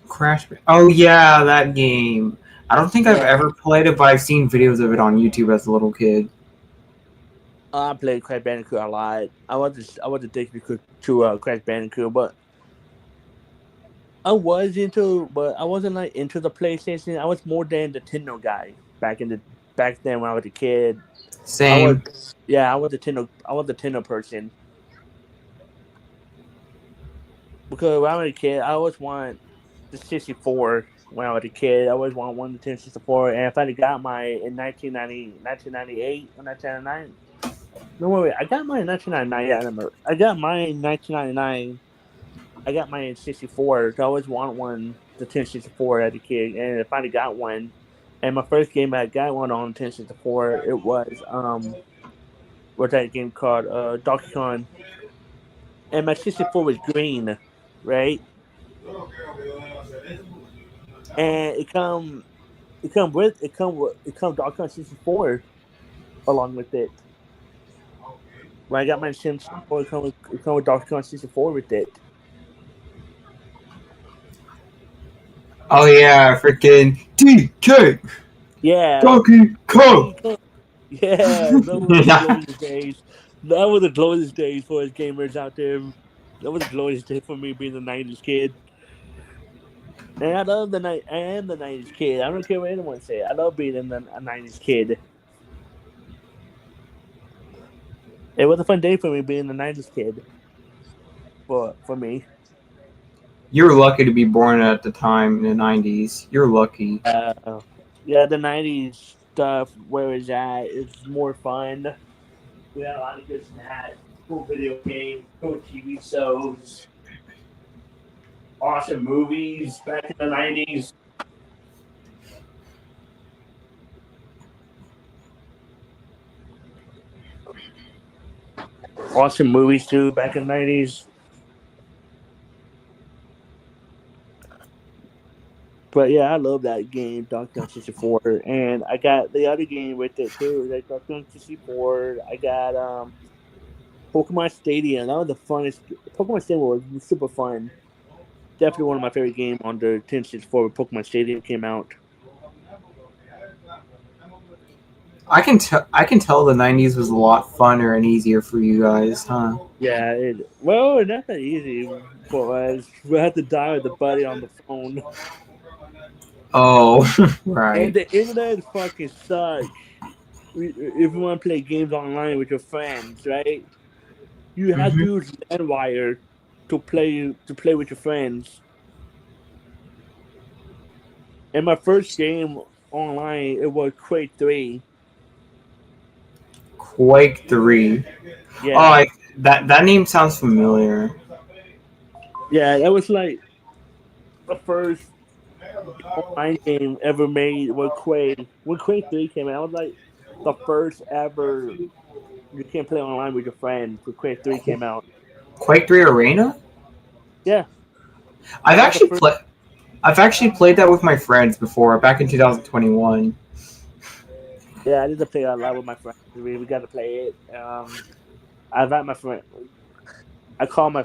Crash. Oh yeah, that game. I don't think I've Yeah, ever played it, but I've seen videos of it on YouTube as a little kid. I played Crash Bandicoot a lot. I was addicted to Crash Bandicoot, but I wasn't like into the PlayStation. I was more than Nintendo guy back then when I was a kid. I was Same. yeah, I was a Nintendo person because when I was a kid, I always want the 64 when I was a kid. I always wanted one Nintendo 64, and if I got mine in 1998 or 1999. No, wait, I got mine in 1999. Yeah, I remember. I got mine in 1999. I got mine in 64. So I always wanted one, the 1064 as a kid, and I finally got one. And my first game I got one on 1064, it was what's that game called? Donkey Kong. And my 64 was green, right? And it come Donkey Kong 64 along with it. When I got my 64, it come with Donkey Kong 64 with it. Oh yeah, freaking DK Yeah, Donkey Kong. yeah, those were the Yeah. glorious days. That was the glorious days for us gamers out there. That was the glorious day for me being a '90s kid. And I love the night. I am the '90s kid. I don't care what anyone say. I love being a '90s kid. It was a fun day for me being a '90s kid. For me, You're lucky to be born at the time in the 90s. You're lucky. yeah, the '90s stuff where it's at is more fun. We had a lot of good snacks, cool video games, cool TV shows, awesome movies back in the '90s. Awesome movies too back in the '90s. But yeah, I love that game, Donkey Kong 64, and I got the other game with it too, like Donkey Kong 64. I got Pokemon Stadium. That was the funnest. Pokemon Stadium was super fun. Definitely one of my favorite games on the 1064 when Pokemon Stadium came out. I can tell the 90s was a lot funner and easier for you guys, huh? Yeah, well, not that easy for us. We had to dial with the buddy on the phone, Oh, and right. the internet fucking sucks. If you want to play games online with your friends, right? You have to Hmm. use LimeWire to play with your friends. And my first game online it was Quake 3. Quake 3. Oh, Yeah, that name sounds familiar. yeah, that was like the first online game ever made with Quake. When Quake 3 came out, I was like the first ever you can't play online with your friends. The Quake 3 came out. Quake 3 Arena? Yeah, I've that was the actually first. played. I've actually played that with my friends before, back in 2021. Yeah, I did to play a lot with my friends. We got to play it. I invite my friend. I call my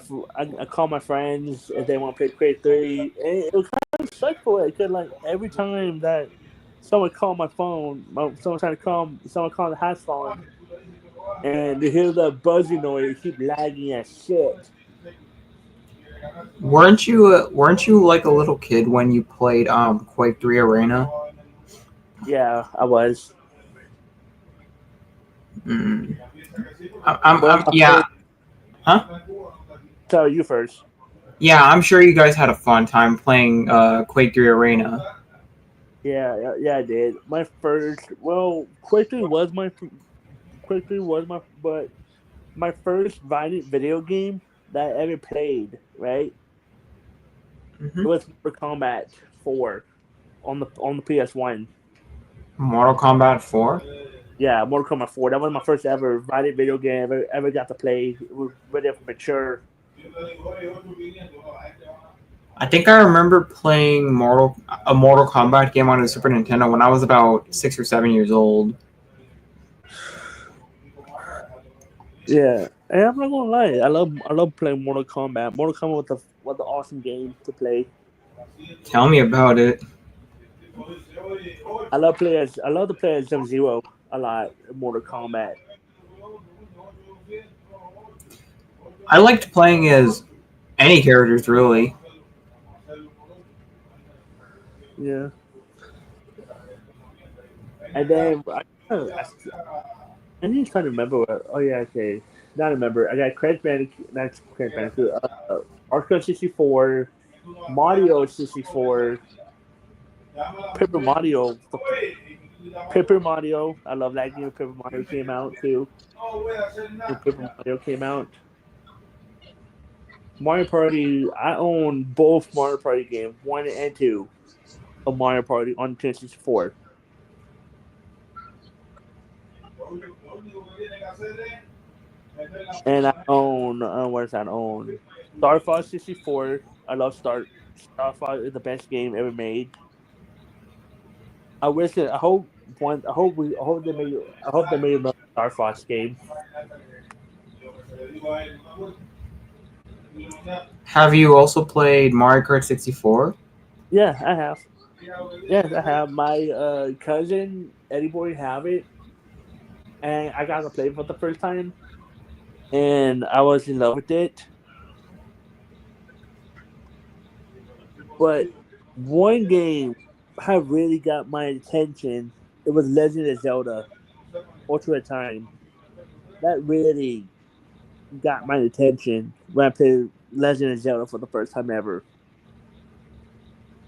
friends if they want to play Quake 3. And it was kind of stressful because like every time that someone called my phone, someone trying to call, someone calling the house phone, and they hear the buzzing noise, it keep lagging as shit. Weren't you like a little kid when you played Quake 3 Arena? Yeah, I was. Mm. Well, my Yeah. first. Huh? Tell you first. Yeah, I'm sure you guys had a fun time playing Quake 3 Arena. Yeah, I did. My first. Well, Quake 3 was my, but my first violent video game that I ever played. Right, Hmm. it was Mortal Kombat 4 on the PS1. Mortal Kombat 4. Yeah, Mortal Kombat 4. That was my first ever violent video game I ever got to play. It was really mature. I think I remember playing a Mortal Kombat game on the Super Nintendo when I was about 6 or 7 years old. Yeah, and I'm not gonna lie, I love playing Mortal Kombat. Mortal Kombat was an awesome game to play. Tell me about it. I love to play as Sub Zero a lot in Mortal Kombat. I liked playing as any characters really. Yeah, and then I need to try to remember what. Oh yeah, okay. Not remember. I got Crash Bandicoot, not Crash Bandicoot. Arco 64, Mario 64, Paper Mario. Paper Mario. I love that game. Paper Mario came out too. When Paper Mario came out. Mario Party. I own both Mario Party games, 1 and 2 of Mario Party on Nintendo 64. And I own what is that? I own Star Fox 64. I love Star Fox is the best game ever made. I wish that I hope they made another Star Fox game. Have you also played Mario Kart 64? Yeah, I have. Yes, I have. My cousin Eddie Boy have it, and I got to play it for the first time, and I was in love with it. But one game have really got my attention. It was Legend of Zelda: Ultra Time. That really got my attention when I played Legend of Zelda for the first time ever.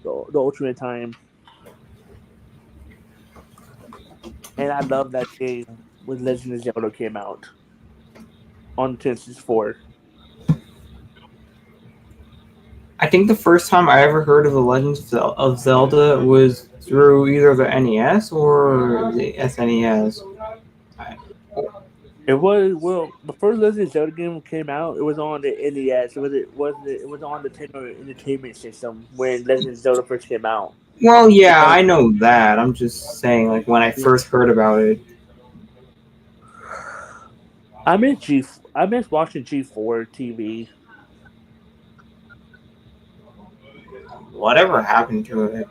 The Ultimate Time, and I love that game when Legend of Zelda came out on Nintendo 4. I think the first time I ever heard of the Legends of Zelda was through either the NES or the SNES. It was the first Legend of Zelda game came out. It was on the NES. It was on the Nintendo Entertainment System when Legend of Zelda first came out. Well, yeah, And I know that. I'm just saying, like, when I first heard about it. I miss watching G4 TV. Whatever happened to it?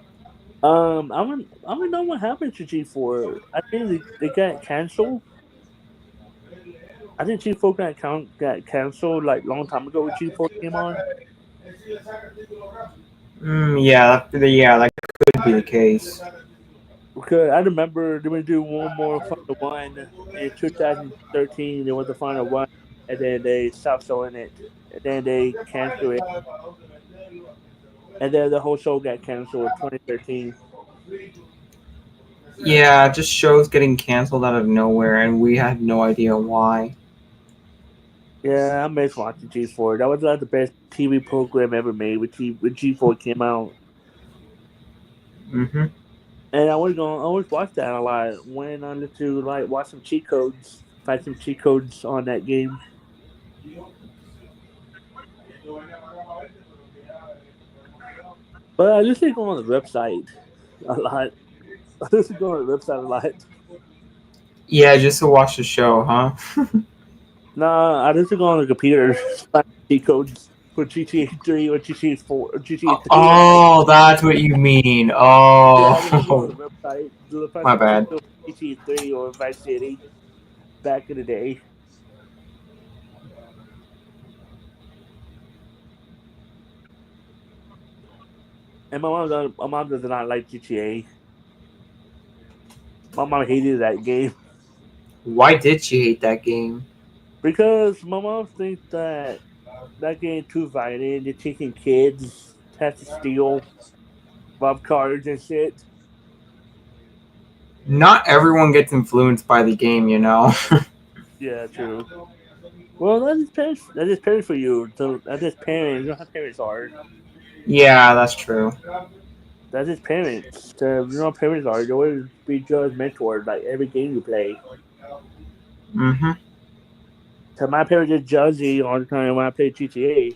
I don't know what happened to G4. I think they got canceled. I think G4 got canceled like long time ago when G4 came on. Yeah, that could be the case. Because I remember they were doing one more Final One in 2013. It was the Final One, and then they stopped showing it, and then they canceled it, and then the whole show got canceled in 2013. Yeah, just shows getting canceled out of nowhere, and we had no idea why. Yeah, I miss watching G4. That was like the best TV program ever made when G4 came out. Hmm. And I always watch that a lot when I need to like watch some cheat codes, find some cheat codes on that game. But I just think go on the website a lot. I just go on the website a lot. Yeah, just to watch the show, huh? Nah, I just go on the computer, find cheat codes for GTA 3 or GTA 4 or GTA 3 and like Oh, that's what you mean. yeah, I just go on the Oh, website, do find my some cheat bad. codes for GTA 3 or Vice City back in the day. And my mom does not like GTA. My mom hated that game Why did she hate that game? because my mom thinks that that game too violent. They're taking kids, has to steal, rob cars and shit. Not everyone gets influenced by the game, you know? Yeah, true. Well, that is parents. That is parents for you. So that is parents. You know how parents are. Yeah, that's true. That is parents. So, you know how parents are. They always be judged, mentored, like every game you play. Mm-hmm. So my parents just judge me all the time when I play GTA.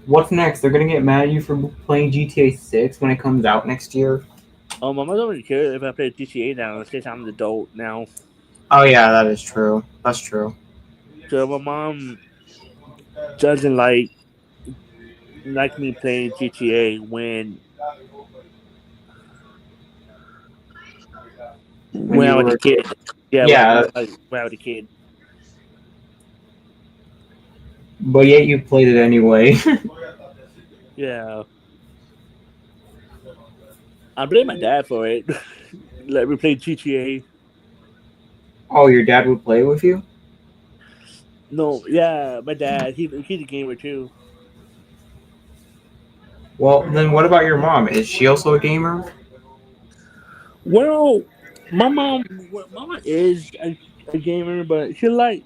What's next? They're gonna get mad at you for playing GTA 6 when it comes out next year? My mom don't really care if I play GTA now since I'm an adult now. Oh, yeah, that is true. That's true. So my mom doesn't like me playing GTA When when I you was a were. kid. Yeah, Yeah, when I was a kid. but yet you played it anyway. Yeah, I blame my dad for it. Let me play GTA. Oh, your dad would play with you? No, yeah, my dad. He's a gamer too. Well, then what about your mom? Is she also a gamer? Well, mama is a gamer, but she like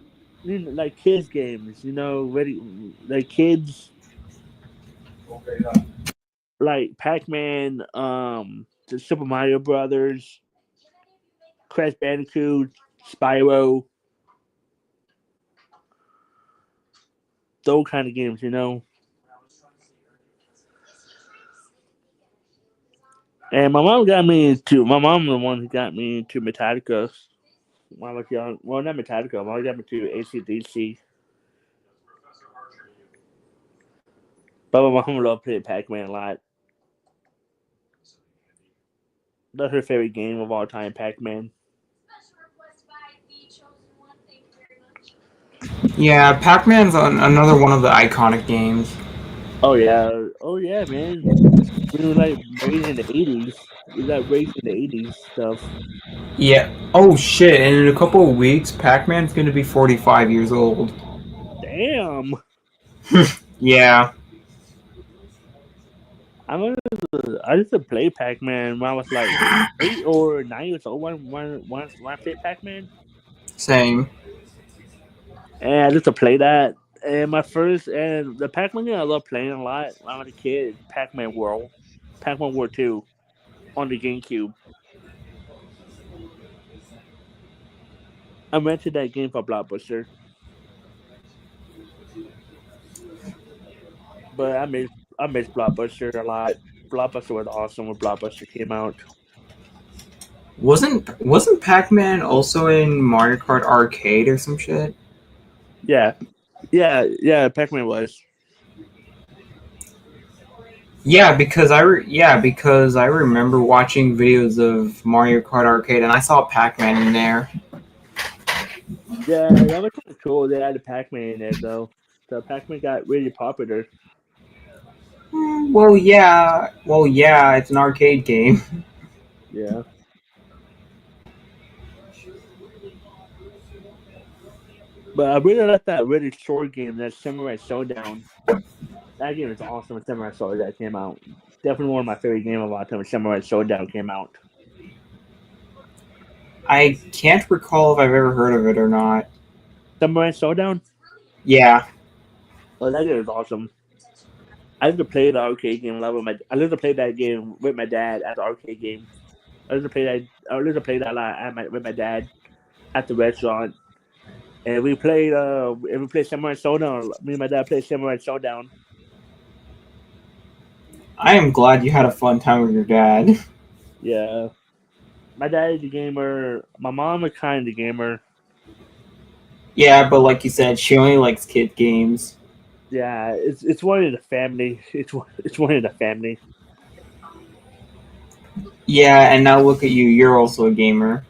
kids games. You know, ready like kids like Pac Man, the Super Mario Brothers, Crash Bandicoot, Spyro, those kind of games. You know. And my mom got me into. My mom the one who got me into Metallica when I was young. Well, not Metallica. My mom got me to ACDC. But my mom loved playing Pac Man a lot. That's her favorite game of all time, Pac Man. Yeah, Pac-Man's another one of the iconic games. Oh yeah, man. We were like raised in the 80s. We got raised in the 80s stuff. Yeah. Oh shit! And in a couple of weeks, Pac-Man's gonna be 45 years old. Damn. Yeah. I used to play Pac Man when I was like 8 or 9 years old. When I played Pac Man, Same. and I used to play that. And my first and the Pac Man game I love playing a lot when I was a kid. Pac Man World 2 on the GameCube. I rented that game for Blockbuster, but I miss Blockbuster a lot. Blockbuster was awesome when Blockbuster came out. Wasn't Pac-Man also in Mario Kart Arcade or some shit? Yeah, yeah. Pac Man was. Yeah, because I remember watching videos of Mario Kart Arcade and I saw Pac-Man in there. Yeah, that was kind of cool. They had a Pac Man in there though. So Pac Man got really popular. Well, yeah, it's an arcade game. Yeah, but I really like that really short game, that Samurai Showdown. That game is awesome. Samurai Showdown came out. Definitely one of my favorite games of all time. When Samurai Showdown came out. I can't recall if I've ever heard of it or not. Samurai Showdown. Yeah. Oh, that game is awesome. I used to play the arcade game a lot with my. I used to play that game with my dad at the arcade game. I used to play that. I used to play that a lot with my dad at the restaurant, and we played. And we played Samurai Showdown. Me and my dad played Samurai Showdown. I am glad you had a fun time with your dad. Yeah, my dad is a gamer. My mom is kind of a gamer. Yeah, but like you said, she only likes kid games. Yeah, it's one of the family. It's one of the family. Yeah, and now look at you. You're also a gamer.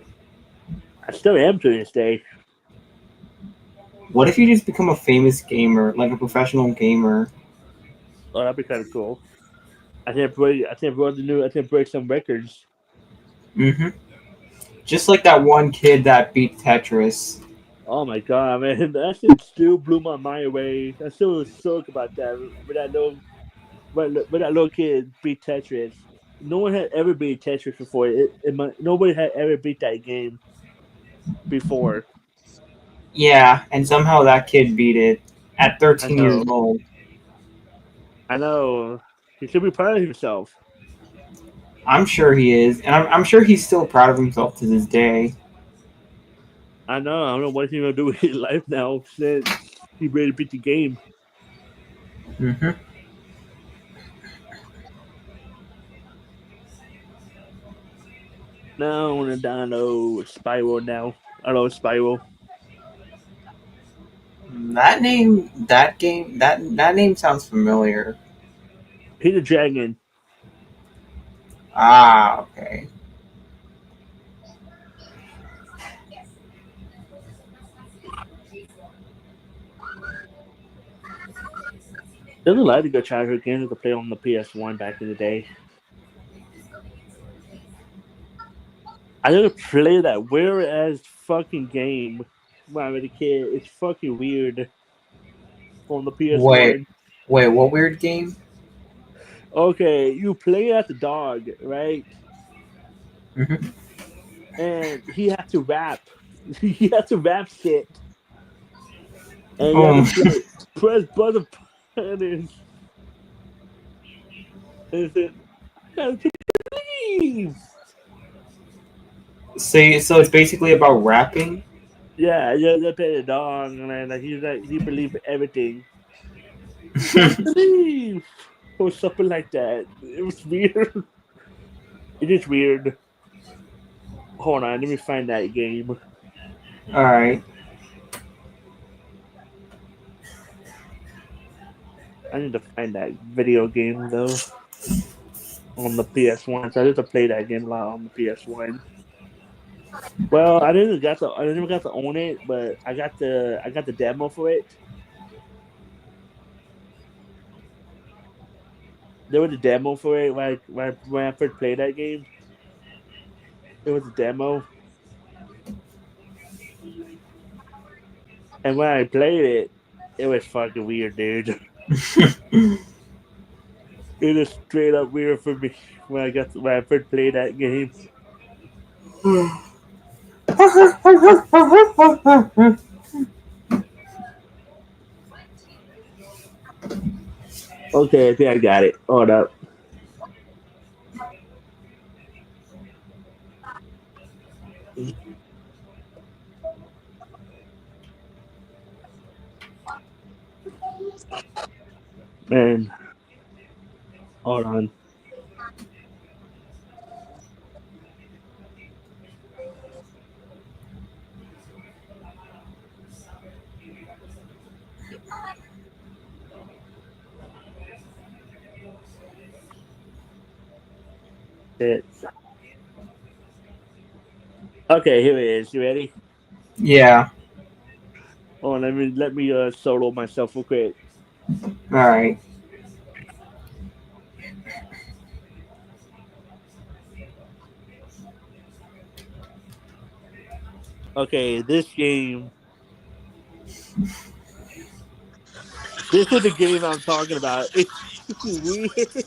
I still am to this day. What if you just become a famous gamer, like a professional gamer? Oh, that'd be kind of cool. I think break. I think break the new. I think break some records. Mm-hmm. Just like that one kid that beat Tetris. Oh my god, man, that shit still blew my mind away. I still was shook about that. When that little kid beat Tetris. No one had ever beat Tetris before. Nobody had ever beat that game before. Yeah, and somehow that kid beat it at I 13 years know. old. I know. He should be proud of himself. I'm sure he is, and I'm sure he's still proud of himself to this day. I know. I don't know what he's gonna do with his life now since he really beat the game. Mm-hmm. Now I wanna download Spiral now. I love Spiral. That name, that game, that name sounds familiar. He's a dragon. Ah, okay. There's a lot of good childhood games to play on the PS1 back in the day. I never played that weird ass fucking game when I was a kid. It's fucking weird on the Wait, PS1. wait, what weird game? Okay, you play as the dog, right? Mm-hmm. And he has to rap. He has to rap shit. And you have to Oh, press button buttons. And then, I have to believe. so it's basically about rapping. Yeah, yeah, they play the dog, and then he believe everything. You gotta believe, or something like that. It was weird. It is weird. Hold on, let me find that game. All right. I need to find that video game though on the PS1. So I used to play that game a lot on the PS1. Well, I never got to own it, but I got the demo for it. There was a demo for it when I first played that game. It was a demo, and when I played it, it was fucking weird, dude. It is straight up weird for me when I first played that game. Okay, I think I got it. Hold up. Man, hold on. It. Okay, here it is. You ready? Yeah. Oh, let me solo myself real quick. All right. Okay, this game. This is the game I'm talking about. It's weird.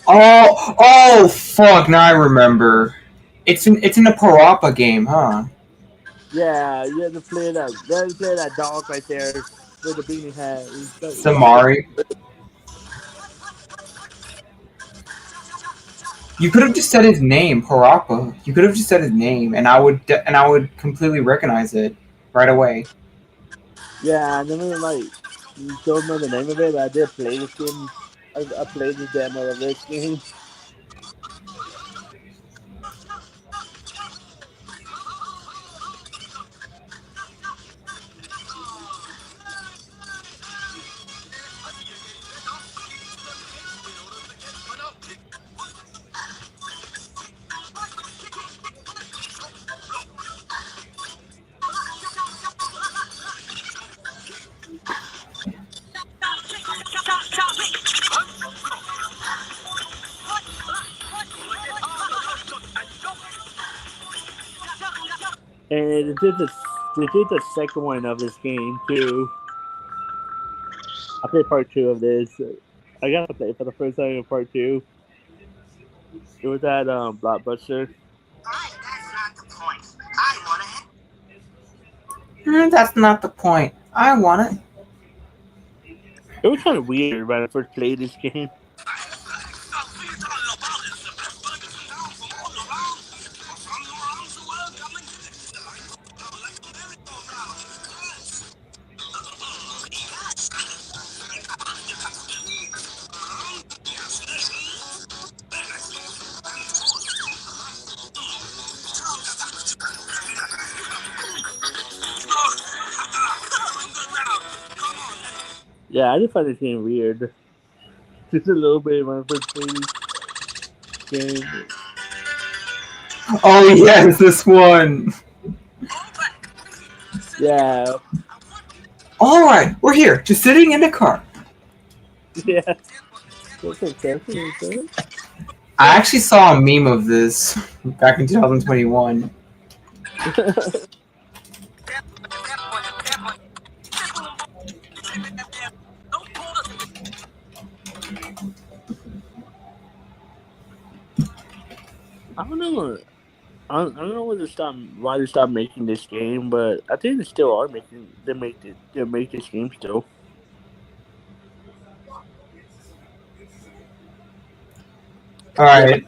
Oh, fuck! Now I remember. It's in a Parappa game, huh? Yeah, you have to play that. You have to play that dog right there. with the beanie hat. Samari. You could have just said his name, Parappa. You could have just said his name, and I would completely recognize it right away. Yeah, I never like don't know the name of it, but I did play this game. I played the demo of this game. And they did the second one of this game too. I played part 2 of this. I got to play it for the first time in part 2. It was at Blockbuster. That's not the point. I want it. It was kind of weird when I first played this game. Yeah, I just find this game weird. Just a little bit when I first played this game. Oh yes, this one. Yeah. All right, we're here, just sitting in the car. Yeah. That's okay. I actually saw a meme of this back in 2021. I don't know. I don't know why they stopped making this game, but I think they still are making. They make this game still. All right.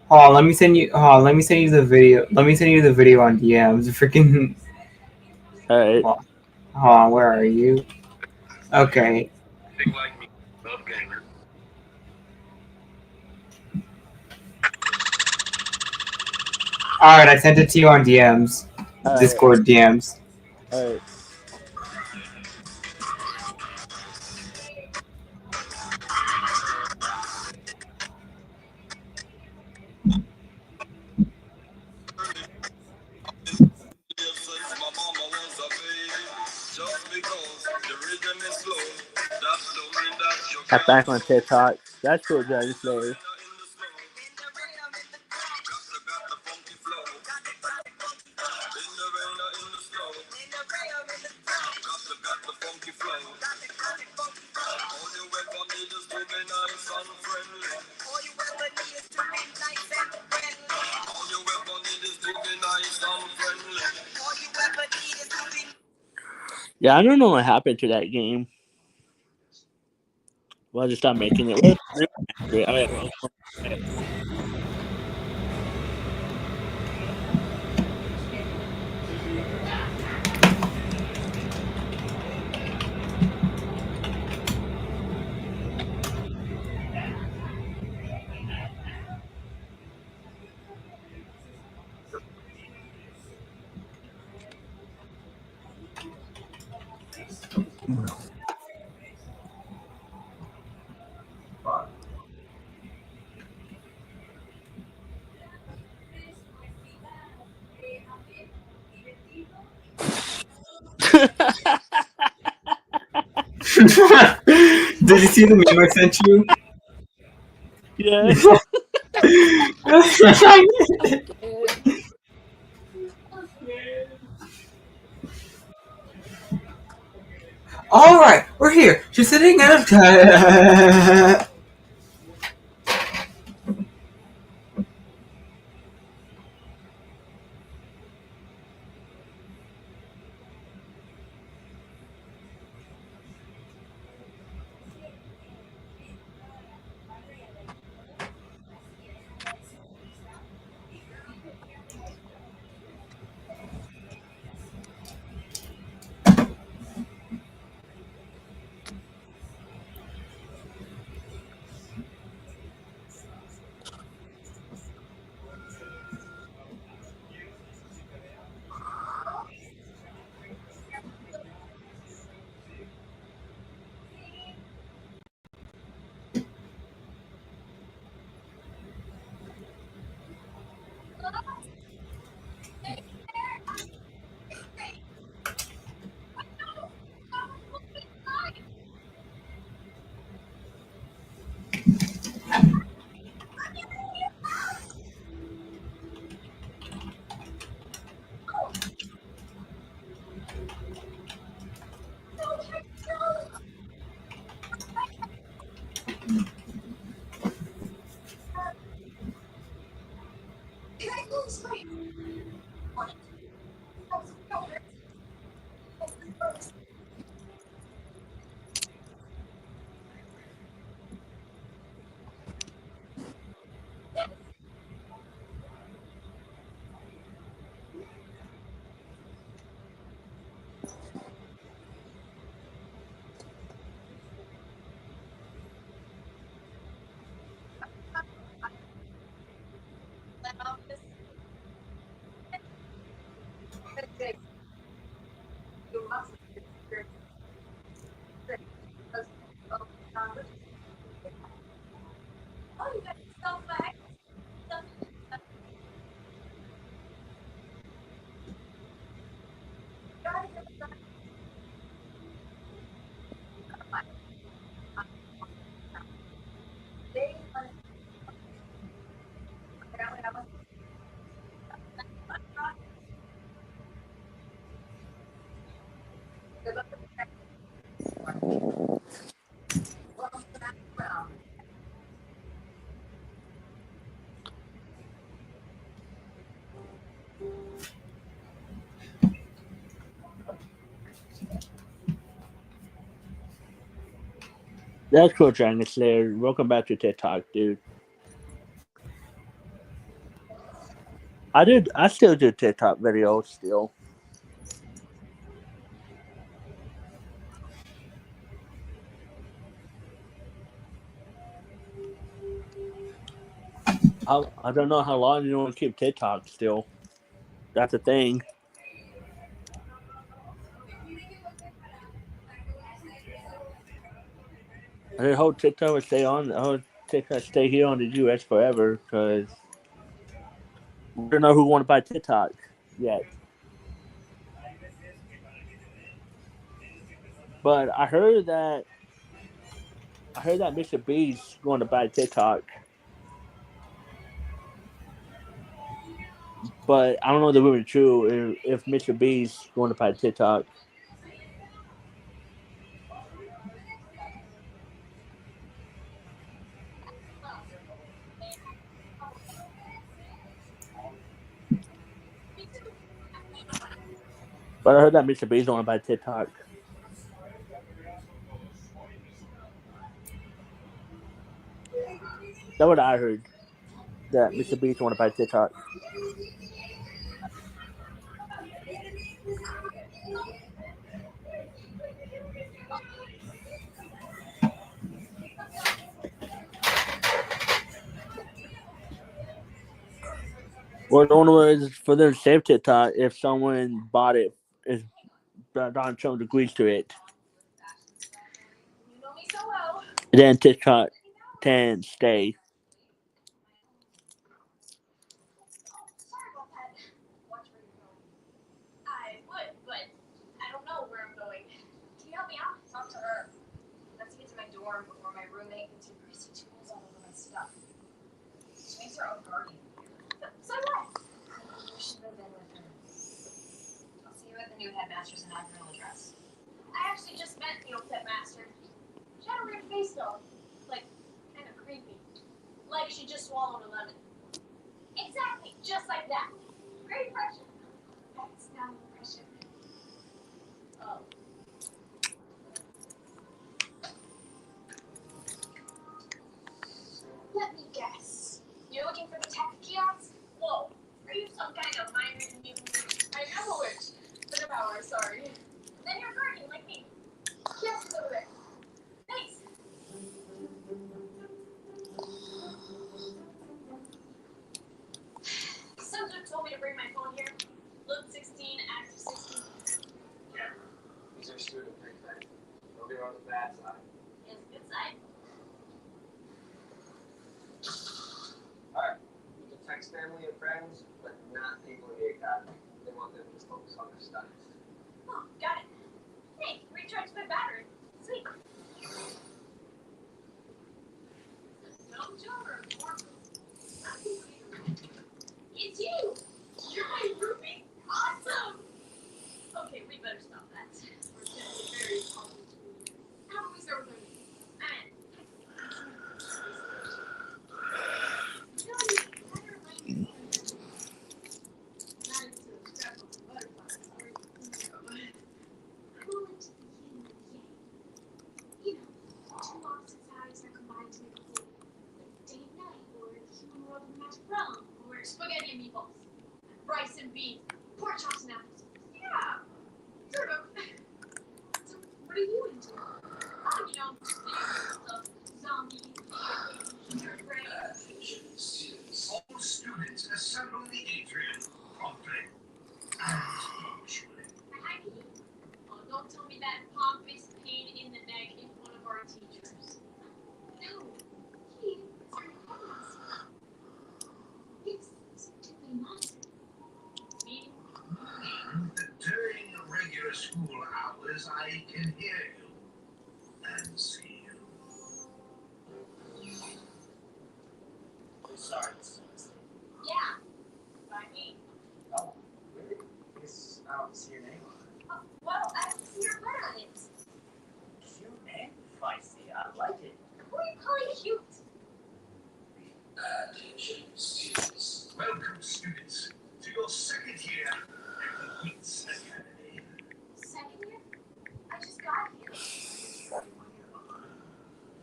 Hold on, let me send you. Hold on, let me send you the video. Let me send you the video on DMs. Freaking. All right. Hold on, where are you? Okay. All right, I sent it to you on DMs. All right. Discord DMs. All right. I'm back on TikTok. That's cool, Dragon Slayer. Yeah, I don't know what happened to that game. Well, I just stopped making it. Did you see the meme I sent you? Yeah. All right, we're here. Just sitting in a. Oh, you got yourself back. That's cool, Dragon Slayer. Welcome back to TikTok, dude. I still do TikTok videos still. I don't know how long you want to keep TikTok still. That's the thing. I hope TikTok will stay on. I hope TikTok stay here on the US forever because we don't know who want to buy TikTok yet. But I heard that Mr. Beast going to buy TikTok. But I don't know the rumor true if Mr. Beast going to buy TikTok. But I heard that Mr. Beast want to buy TikTok. That's what I heard. That Mr. Beast want to buy TikTok. Well, the only way is for them to save TikTok if someone bought it, if Donald Trump agrees to it. You know me so well. Then TikTok can stay. Sorry about that. Watch where you're going. I would, but I don't know where I'm going. Can you help me out? Talk to her. I have to get to my dorm before my roommate gets her greasy tools all over my stuff. She makes her own guardian. So what? You should move in with her. I'll see you at the new headmaster's inaugural address. I actually just met the old headmaster. She had a weird face though. Like, kind of creepy. Like she just swallowed a lemon. Exactly, just like that. Great impression. That's not an impression. Oh. Let me guess. You're looking for the tech kiosk? Whoa. Are you some kind of minor in mutant? I am a witch. But no power, sorry. Then you're a guardian like me. Yes, it's over there. Thanks. Subject told me to bring my phone here. Look 16, active 16. Yeah. These are student things, right? Don't be on the bad side. Yes, good side. Alright. You can text family and friends, but not people in the academy. They want them to just focus on their studies. Oh, got it. Hey, recharge my battery. Sweet. Don't jumper. It's you. You're my roomie. Awesome. Okay, we better stop that. We're getting very complicated. How about we start with our needs? You know, two opposite sides are combined to make a whole. Like day and night, or the human world of the magic realm, or spaghetti and meatballs, rice and beans, pork chops and apples. Yeah, sort of. So, what are you into? Oh, you know, just the usual stuff. Zombies, video games, brain. Attention, students. All students assemble in the atrium. Promptly. And punctually. Hi, Pete. Oh, don't tell me that pompous pain in the neck is one of our teachers. No, he is our boss. It's simply monster. Me? During regular school hours, I can hear you and see you. Sorry. Yeah. By me. Oh, really? I guess I don't see your name on it. Oh, well, I don't see your butt on it. Cute and feisty. I like it. Who are you calling cute? Attention, students. Welcome, students, to your second year at the Wits Academy. Second year? I just got here.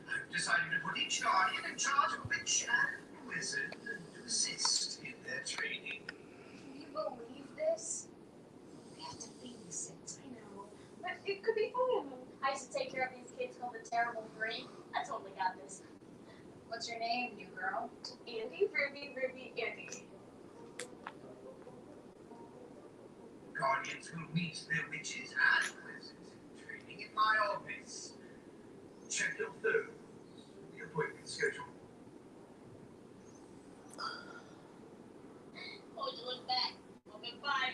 I've decided to put each guardian in charge of a witch and wizard to assist in their training. Can you believe this? We have to babysit. I know. But it could be fun. I used to take care of these kids called the Terrible Three. I totally got this. What's your name, new girl? Andy, Ruby, Andy. Guardians will meet their witches and wizards in training in my office. Check your phones. The appointment schedule. Oh, you look back. Okay, bye.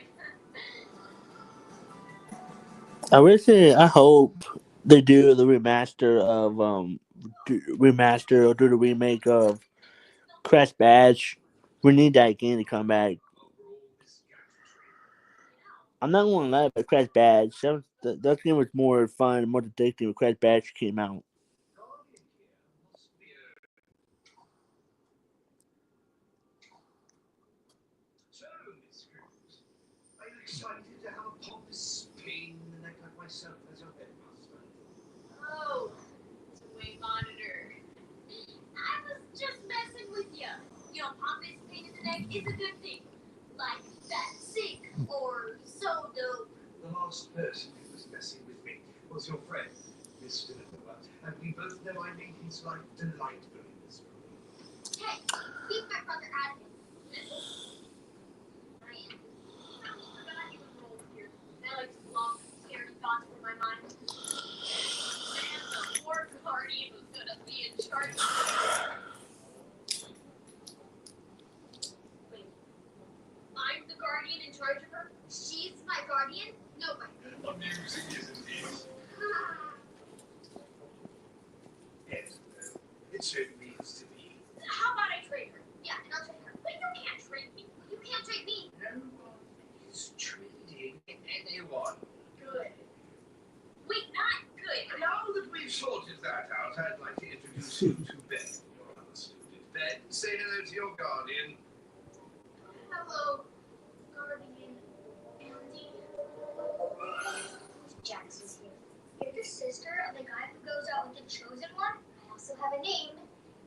I hope they do the remaster or do the remake of Crash Badge. We need that game to come back. I'm not gonna lie about Crash Badge. That game was more fun, more addictive when Crash Badge came out. So, Miss Cruz, are you excited to have a pompous pain in the neck like myself as your headmaster? Oh, two-way monitor. I was just messing with you. You know, pompous pain in the neck is a good thing. Like that sick or so dope. The last person who was messing with me was your friend, Miss Philippa, and we both know I made his life delightful in this room. Hey, keep my brother out of it. I am. I forgot he was rolled here. I like to block scary thoughts from my mind. Man, the poor guardian was gonna be in charge of me. Wait. I'm the guardian in charge of her? She's my guardian? No way. Amusing, isn't it? Yes, it certainly is to be. How about I trade her? Yeah, and I'll trade her. But you can't trade me. You can't trade me. No one is trading anyone. Good. Wait, not good. Now that we've sorted that out, I'd like to introduce you to Ben, your other student. Ben, say hello to your guardian. Hello, guardian Andy. Jax is here. You're the sister of the guy who goes out with the chosen one? I also have a name.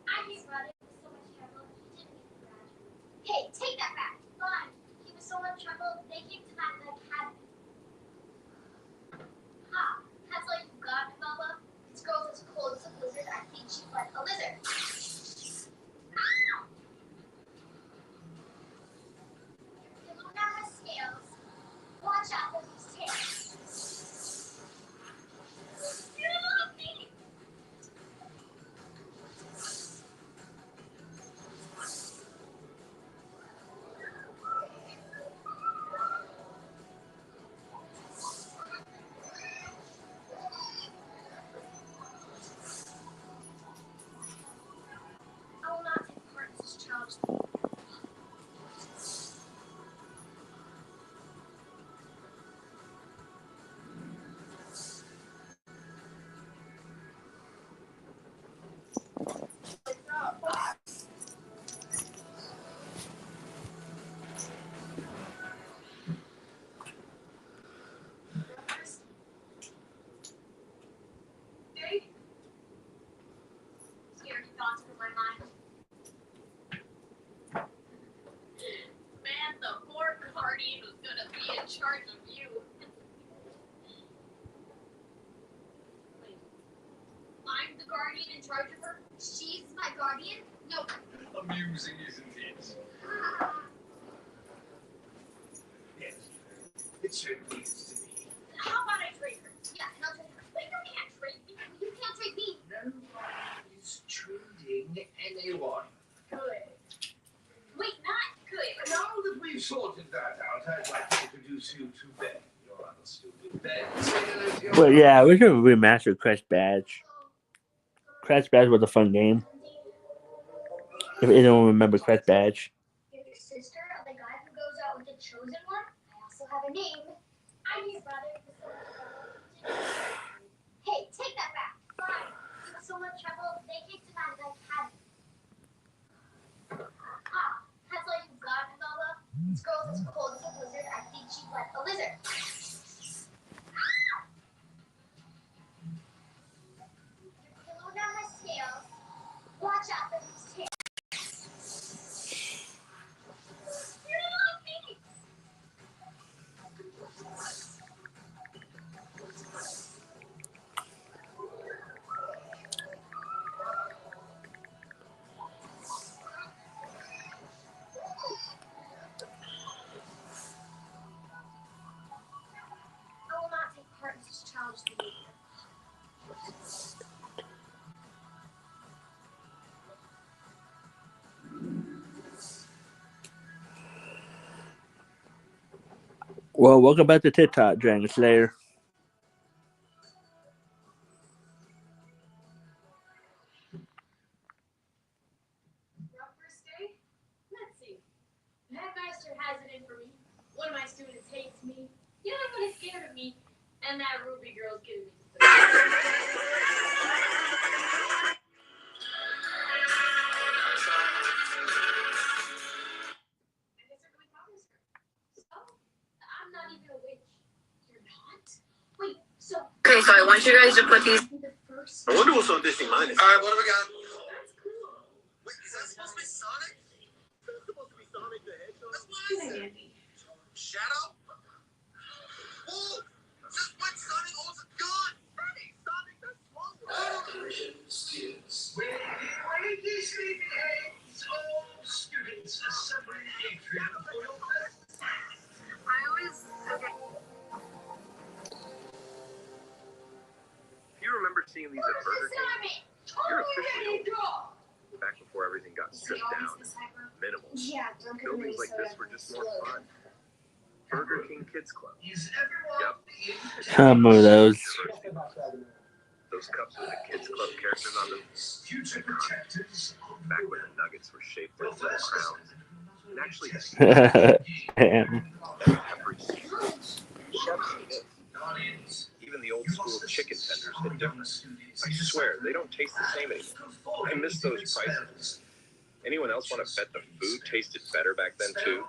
I just brought it with so much trouble. He didn't even graduate. Hey, take that back. Fine. He was so much trouble, they came to my academy. Ha! That's all you got, Bubba? This girl's as cold as a blizzard. I think she's like a lizard. Ow! The Luna has scales. Watch out for these tails. You love me! I will not take part in this child's play. Hey. Scary thoughts from my mind. Man, the poor guardian was gonna be in charge of you. Wait. I'm the guardian in charge of her? She's my guardian? No. Amusing, isn't it? Yes, it certainly is to be. How about I trade her? Yeah, and I'll trade her. use you to bed. You're on a stupid bed. But yeah, we should remaster Crash Badge. Crash Badge was a fun game. If anyone remember Crash Badge. You're the sister of the guy who goes out with the chosen one? I also have a name. I'm his brother. Hey, take that back. Fine. He was so much trouble, they kicked him out of the cabin. Ah, that's all you've got, Nala? This girl's as cold as a blizzard. I think she's like a lizard. Your pillow now has scales. Watch out for these scales. You're not me. I will not take part in such childish behavior. Well, welcome back to TikTok, Dragon Slayer. Rough first day? Let's see. The headmaster has it in for me. One of my students hates me. The other one is scared of me. And that Ruby girl's giving me the I'm not even a witch. You're not? Wait, so... Okay, so I want you guys to put these. The first... I wonder what's on Disney Minus. Alright, what do we got? That's cool. Wait, is that supposed to be Sonic? It's supposed to be Sonic the Hedgehog. That's what I said. Shadow? Oh! Just when Sonic owns a gun! Hey, Sonic, that's wrong. Students. Wake ye sleepyheads, all students assembling the atrium for your class. I always. Okay. If you remember seeing these at Burger King, you're officially old. Back before everything got stripped down and minimal. Yeah, don't get Buildings like this were just more fun. Burger King Kids Club. Is everyone in Some of those. Those cups with the Kids Club characters on them. future protectors? Back when the nuggets were shaped as little crowns. And actually, Damn. every even the old school chicken tenders hit different. I swear, they don't taste the same anymore. I miss those prices. Anyone else want to bet the food tasted better back then too?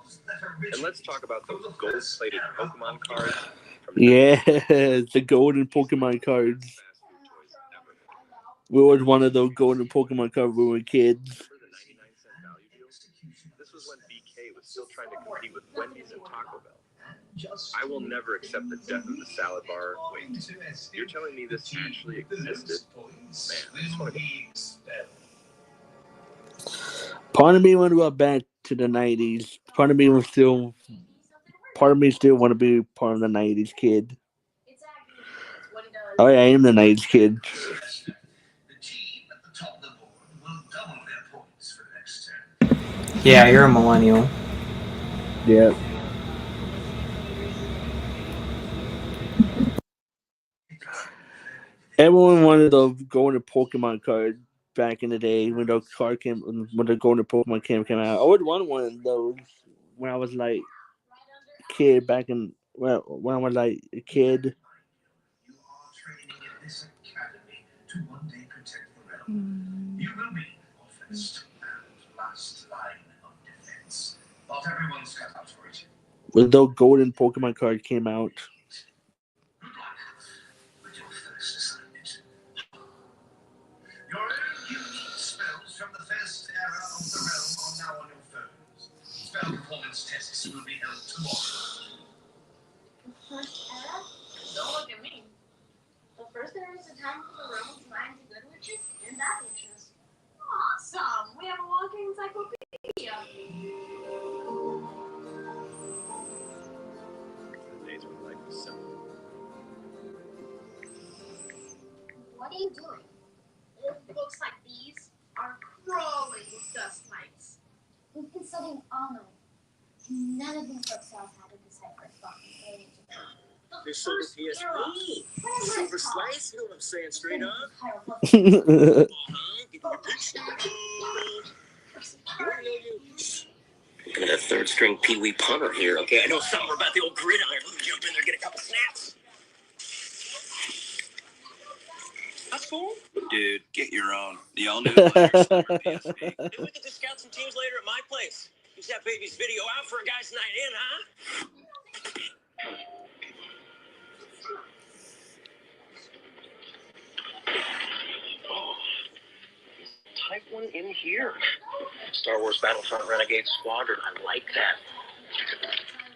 And let's talk about those gold-plated Pokemon cards. Yeah, the golden Pokemon cards. We was one of those golden Pokemon cards when we were kids. This was when BK was still trying to compete with Wendy's and Taco Bell. I will never accept the death of the salad bar. Wait, you're telling me this actually existed? Man, I just want to be... Part of me want to go back to the 90s. Part of me still want to be part of the 90s kid. Oh yeah, I am the 90s kid. The team at the top of the board will double their points for the next turn. Yeah, you're a millennial. Yeah. Everyone wanted the golden Pokemon card back in the day when the golden Pokemon came out. I would want one of those when I was like a kid back in when I was like a kid. You are training in this academy to one day protect the realm. You will be our first and last line of defense. Not everyone's cut out for it. When the golden Pokemon card came out. Good luck with your first assignment. Your own unique spells from the first era of the realm are now on your phones. Spell performance tests will be held tomorrow. The first era? Don't look at me. The first era is a time for the realm to land to good witches and bad witches. Awesome! We have a walking encyclopedia. The days when life was simple. What are you doing? Old books like these are crawling with dust mites. We've been studying all night, and none of these books tell us how to decide. head for fucking aliens. This Silver PSP. Silver Slice, you know what I'm saying, straight up. Dude, Get your big shit on. Look at that third string Pee Wee punter here, okay? I know something about the old gridiron. Let me jump in there, get a couple snaps. That's cool. Dude, get your own. The all-new Player Sliver PSP. Maybe we could just scout some teams later at my place. Use that baby's video out for a guy's night in, huh? Oh, type one in here. Star Wars Battlefront Renegade Squadron. I like that.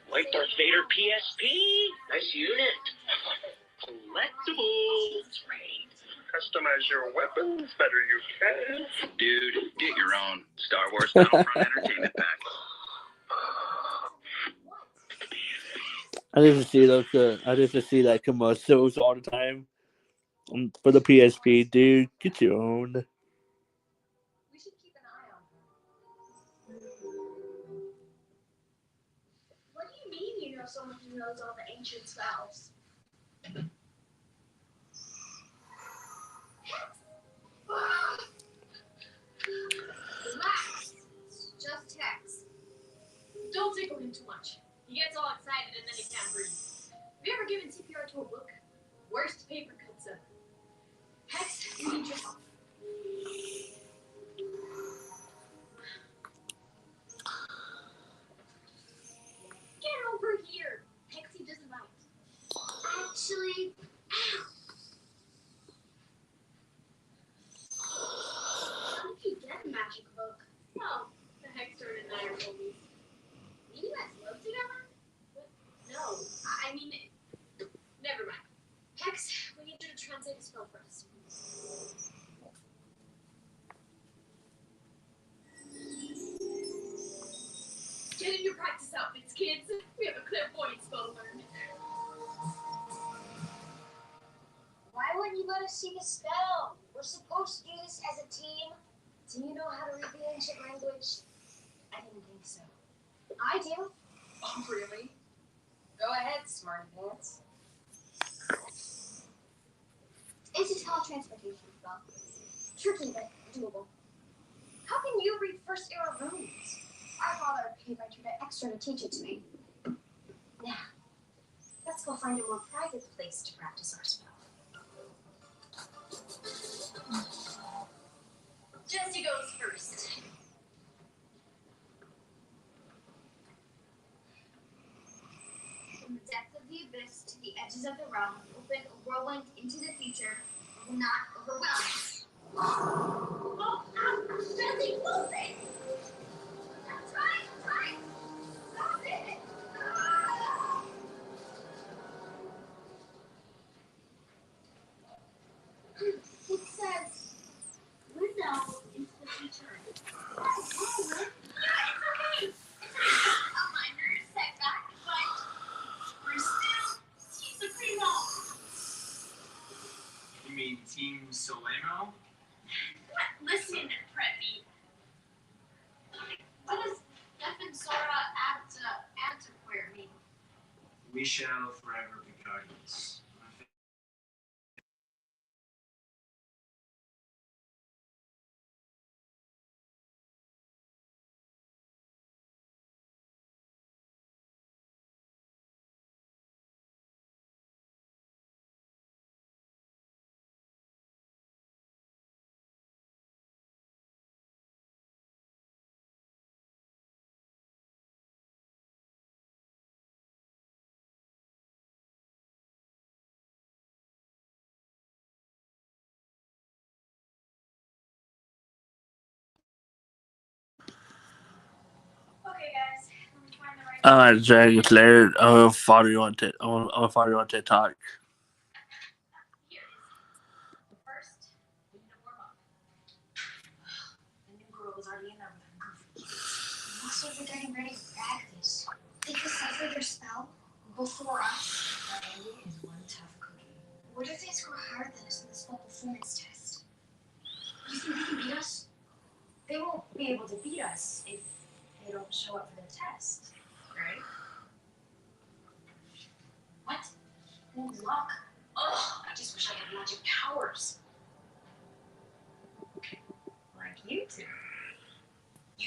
White Darth Vader PSP. Nice unit. Collectibles. Great. Customize your weapons better you can. Dude, get your own Star Wars Battlefront Entertainment Pack. I just see those. I just see that commercials all the time for the PSP. Dude, get your own. We should keep an eye on her. What do you mean you know someone who knows all the ancient spells? Relax. It's just Hex. Don't tickle him too much. He gets all excited and then he can't breathe. Have you ever given CPR to a book? Worst paper cuts ever. Hex, you need your help. Get over here. Hexy doesn't bite. Actually, ow. How did you get a magic book? Oh, the Hexer and I are homies. You guys live together? What? No, I mean, never mind. Hex, we need you to translate a spell for us. Get in your practice outfits, kids. We have a clairvoyant spell to learn. Why wouldn't you let us see the spell? We're supposed to do this as a team. Do you know how to read the ancient language? I didn't think so. I do. Oh, really? Go ahead, smarty pants. It's a teletransportation spell. Tricky, but doable. How can you read first era runes? Our father paid my tutor extra to teach it to me. Now, let's go find a more private place to practice our spell. Jesse goes first. From the depth of the abyss to the edges of the realm, open a whirlwind into the future, will not overwhelm. Oh, Jesse, close it! I'm trying! Stop it! It says, window into the future. What's wrong with it? Yeah, it's okay. A minor setback, but we're still Team Supremo. You mean Team Solemo? Listen, Preppy. What does Defensora Antiquare mean? We shall forever be guardians. Okay, guys. Let me find the right Jack, it's later. I'll follow you on TikTok. Here it is. But first, we need to warm up. The new girl is already in there with her goofy kids. Looks like they're getting ready to practice. They decipher their spell before us. Andy is one tough cookie. What if they score higher than us in the spell performance test? You think they can beat us? They won't be able to beat us if they don't show up for the test, right?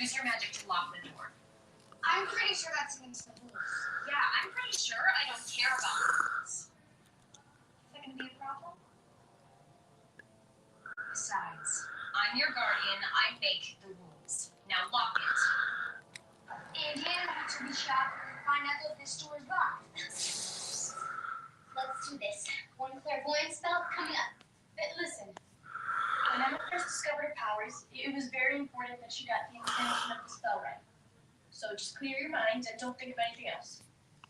Use your magic to lock the door. I'm pretty sure that's against the rules. Yeah, I'm pretty sure I don't care about the rules. Is that gonna be a problem? Besides, I'm your guardian. I make the rules. Now lock it. And Hannah wants to be shot and find out that this door is locked. Let's do this. One clairvoyance spell coming up. Listen, when Emma first discovered her powers, it was very important that she got the intention of the spell right. So just clear your mind and don't think of anything else.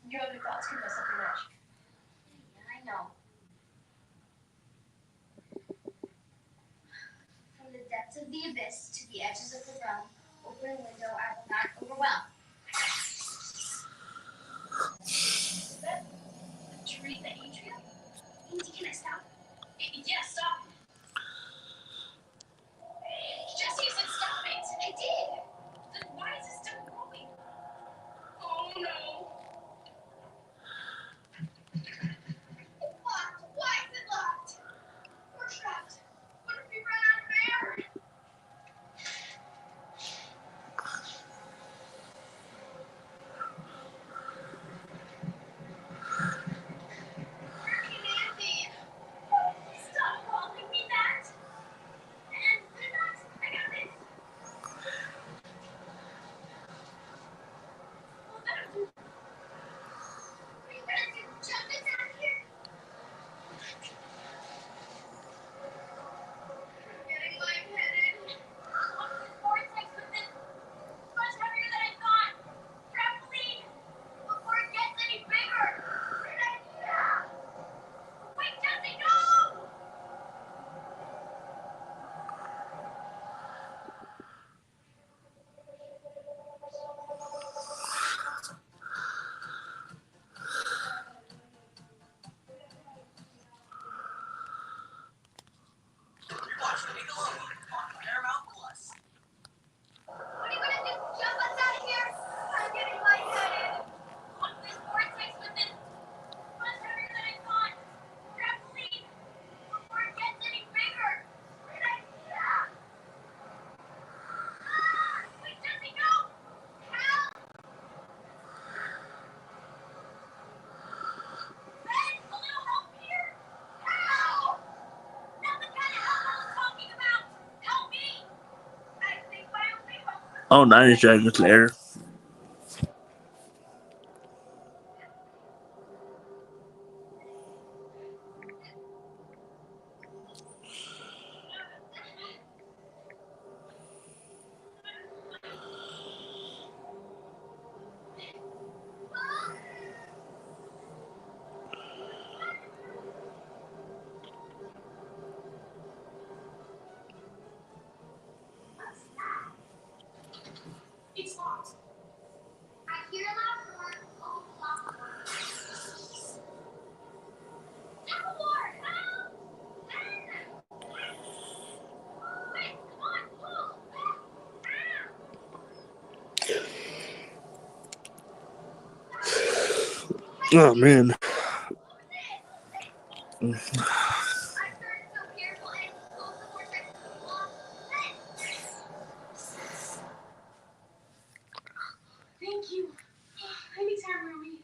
Your other thoughts could mess up your magic. Yeah, I know. From the depths of the abyss to the edges of the realm, open a window I will not overwhelm. Is that a tree in the atrium? Lindsay, can I stop? Yeah, stop. Jesse, you said stop it. I did. Then why is it still growing? Oh no. It's locked. Why is it locked? We're trapped. What if we run out of air? Where can Anne be? Stop calling me that. And they're not. I got this. Well, that'll do. What are you gonna do? Jump us out of here? I'm getting lightheaded. What's this vortex with this? Much heavier than I thought. Trampoline. Before it gets any bigger. Great idea. Wait, Jesse, no! What are you gonna do? Jump us out of here? I'm getting lightheaded. What's this vortex with this? Much heavier than I thought. Trampoline. Before it gets any bigger. Great idea. Wait, Jesse, no! Help! Ben, a little help here. Help! That's the kind of help I was talking about. Help me. I think my only hope is Oh, 90 seconds later. It's locked. I hear a loud roar. Oh, locked door. Dumbledore! Help! Ben! Wait, come on, pull! Oh, man. I started so careful and close the vortex to the wall. Thank you. Anytime, Ruby.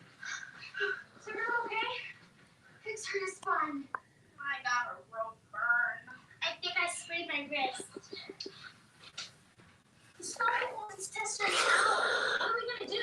Is everyone okay? This hurt is fun. I got a rope burn. I think I sprained my wrist. The spell wants to test our power. What are we gonna do?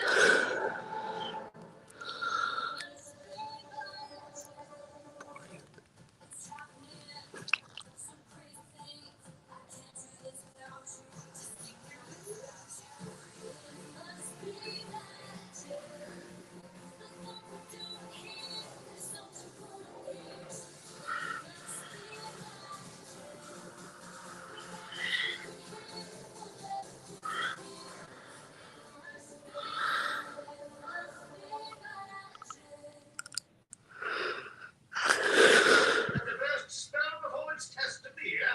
The first spell performance test of the year.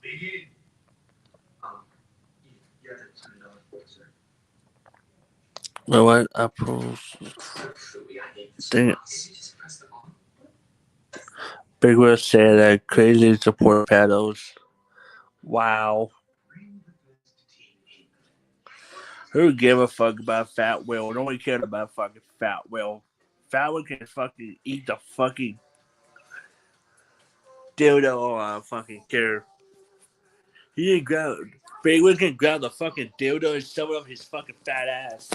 Begin. You have to turn it on, sir. Well, what? Apples. Dang it. Big Will said that crazy support paddles. Wow. Who give a fuck about Fat Will? No one cared about fucking Fat Will. Fat Will can fucking eat the fucking dildo or fucking care. He didn't grab. Big Will can grab the fucking dildo and shove it up his fucking fat ass.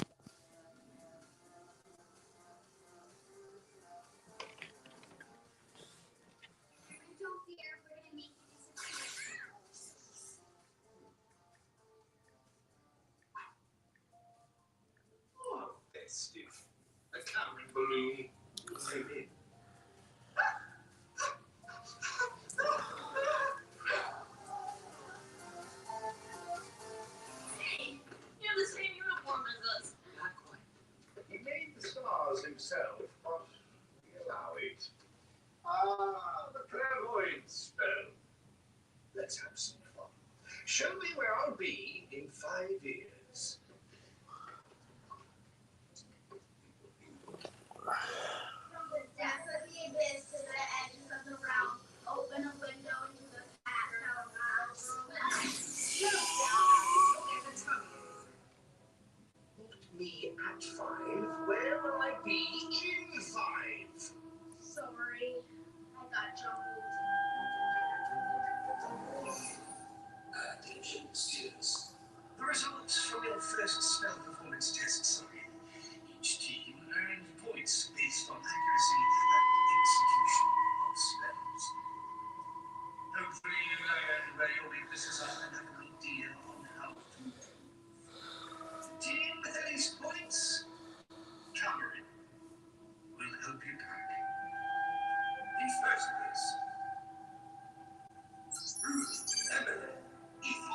Oh, festive. A Cameron balloon. Maybe. Hey, you have the same uniform as us. Not quite. He made the stars himself, but we allow it. Ah, the clairvoyant spell. Let's have some fun. Show me where I'll be in 5 years. From the depth of the abyss to the edges of the realm, open a window into the past. Me at 5. Where will I be in 5? Sorry, I got jumbled. Attention, students. The results from your first spell performance tests are in. Each team earned points based on accuracy and execution of spells. Hopefully you learned where your weaknesses are and have an idea on how to move. The team with the least points, Cameron, will help you pack. In first place, Ruth, Emily, Ethan.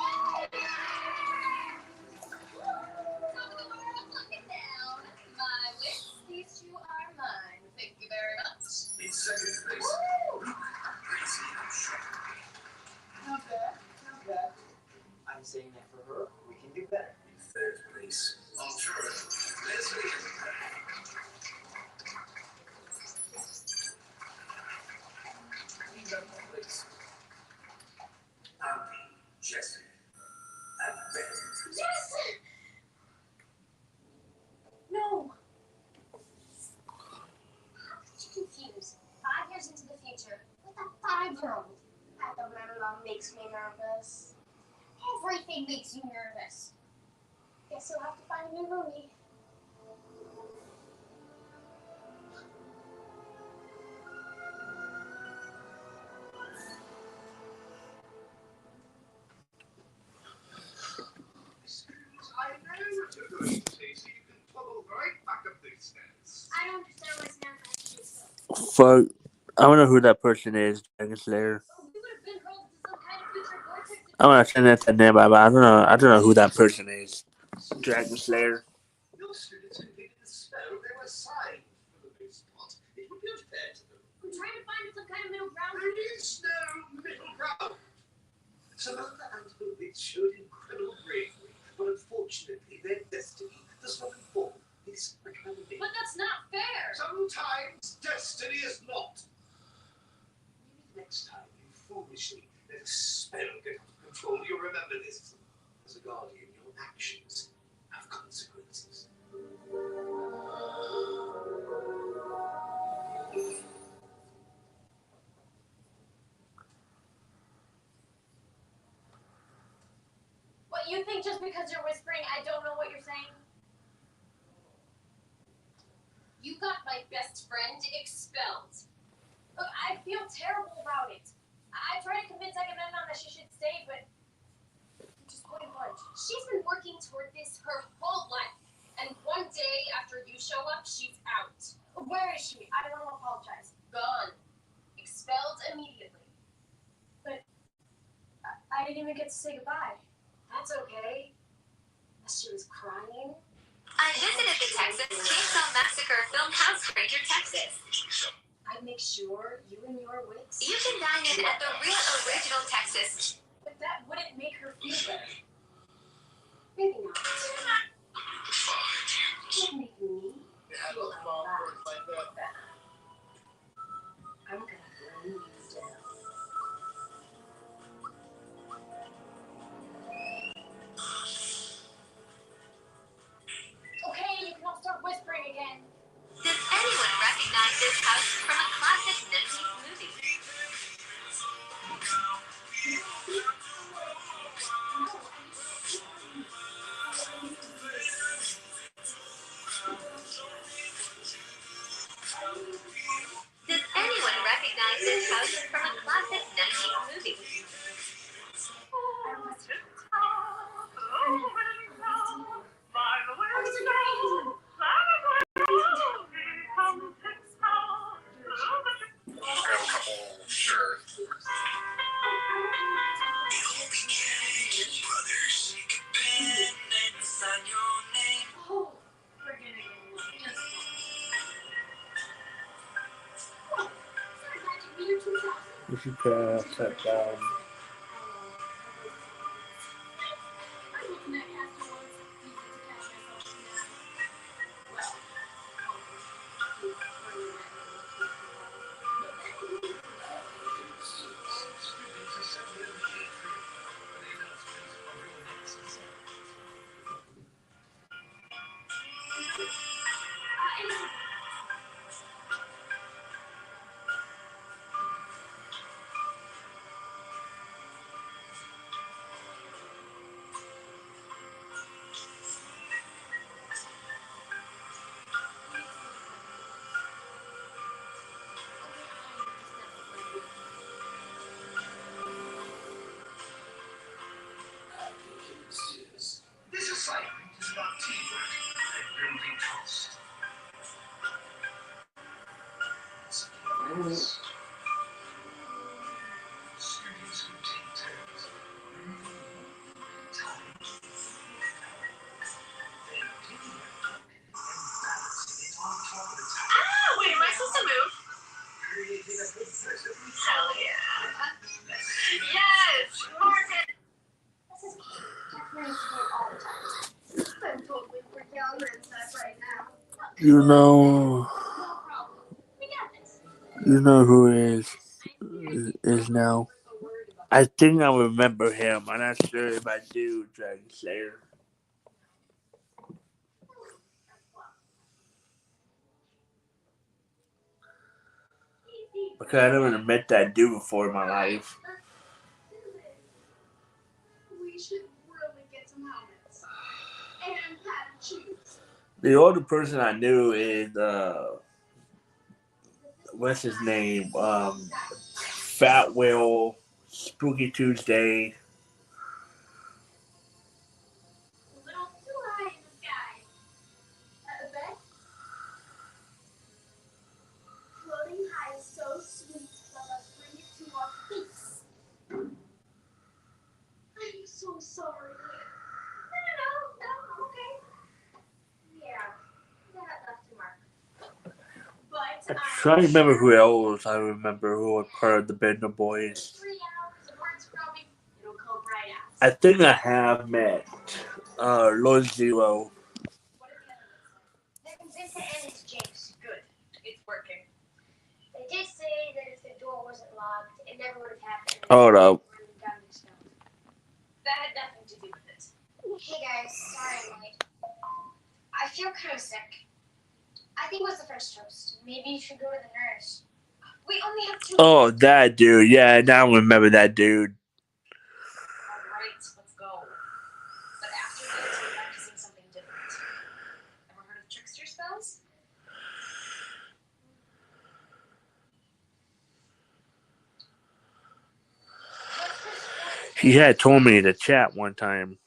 My wish, these two are mine. Thank you very much. In second place, Luke, Gracie, and Sean. Not bad, not bad. I'm saying that for her, we can do better. In third place, Arturo, Leslie, and Pat. In second place, Andy, Jesse, and Ben. Yes! No! I'm confused. 5 years into the future, with a 5-year-old. At the minimum makes me nervous. Everything makes you nervous. Guess you'll have to find a new roomie. I know what you're going to say, so you can toggle right back up these stairs. I don't understand what's happening. Fuck. I don't know who that person is, Dragon Slayer. Oh, we would have been hurled into some kind of future vortex. I'm gonna send that to them, but I don't know who that person is. Dragon Slayer. Your students completed the spell they were assigned for the most part. It would be unfair to them. I'm trying to find some kind of middle ground. There is no middle ground. Samantha and her wits showed incredible bravery, but unfortunately their destiny does not inform this academy. But that's not fair. Sometimes destiny is not. Maybe next time you foolishly let a spell get out of control, you'll remember this. As a guardian, your actions have consequences. What, you think just because you're whispering, I don't know what you're saying? You got my best friend expelled. Look, I feel terrible about it. I tried to convince Agamemnon that she should stay, but he just wouldn't budge. She's been working toward this her whole life. And one day after you show up, she's out. Where is she? I don't want to apologize. Gone. Expelled immediately. But I didn't even get to say goodbye. That's okay. She was crying. I visited the Texas Chainsaw Massacre Filmhouse, Granger, Texas. I'd make sure you and your wits. You can dine in at the real original Texas. But that wouldn't make her feel better. Maybe not. It'd make me feel a lot better. I'm gonna bring you down. She sat down. This assignment is about teamwork and building trust. Students who take turns. Time. Then picking up and balancing it on top of the tower. Ah, wait, am I supposed to move? Creating a progressive Hell yeah. Yes, Market. This is Kate. Check my Instagram all the time. I'm totally freaking out your inside right now. You know, No problem. We got this. you know who is now. I think I remember him. I'm not sure if I do. Dragon Slayer. Because I never met that dude before in my life. We should really get some helmets. And how to choose. The older person I knew is what's his name? Fat Will, Spooky Tuesday. Little too high in the sky. Beth? Floating high is so sweet, but let's bring it to our face. I'm so sorry. No, okay. Yeah, that left a mark. But I'm trying to remember who else I remember who was part of the Bender Boys. 3 hours of hard scrubbing, it'll come right out. I think I have met Lord Zero. What did the other one say? They're convinced that Anne is James. Good. It's working. They did say that if the door wasn't locked, it never would have happened. Hold up. That had nothing to do with it. Hey guys, sorry I'm late. I feel kind of sick. I think it was the French toast. Maybe you should go to the nurse. We only have 2 Oh, minutes. that dude. Yeah, now I remember that dude. Alright, let's go. But after this, we're practicing something different. Ever heard of trickster spells? He had told me to chat one time.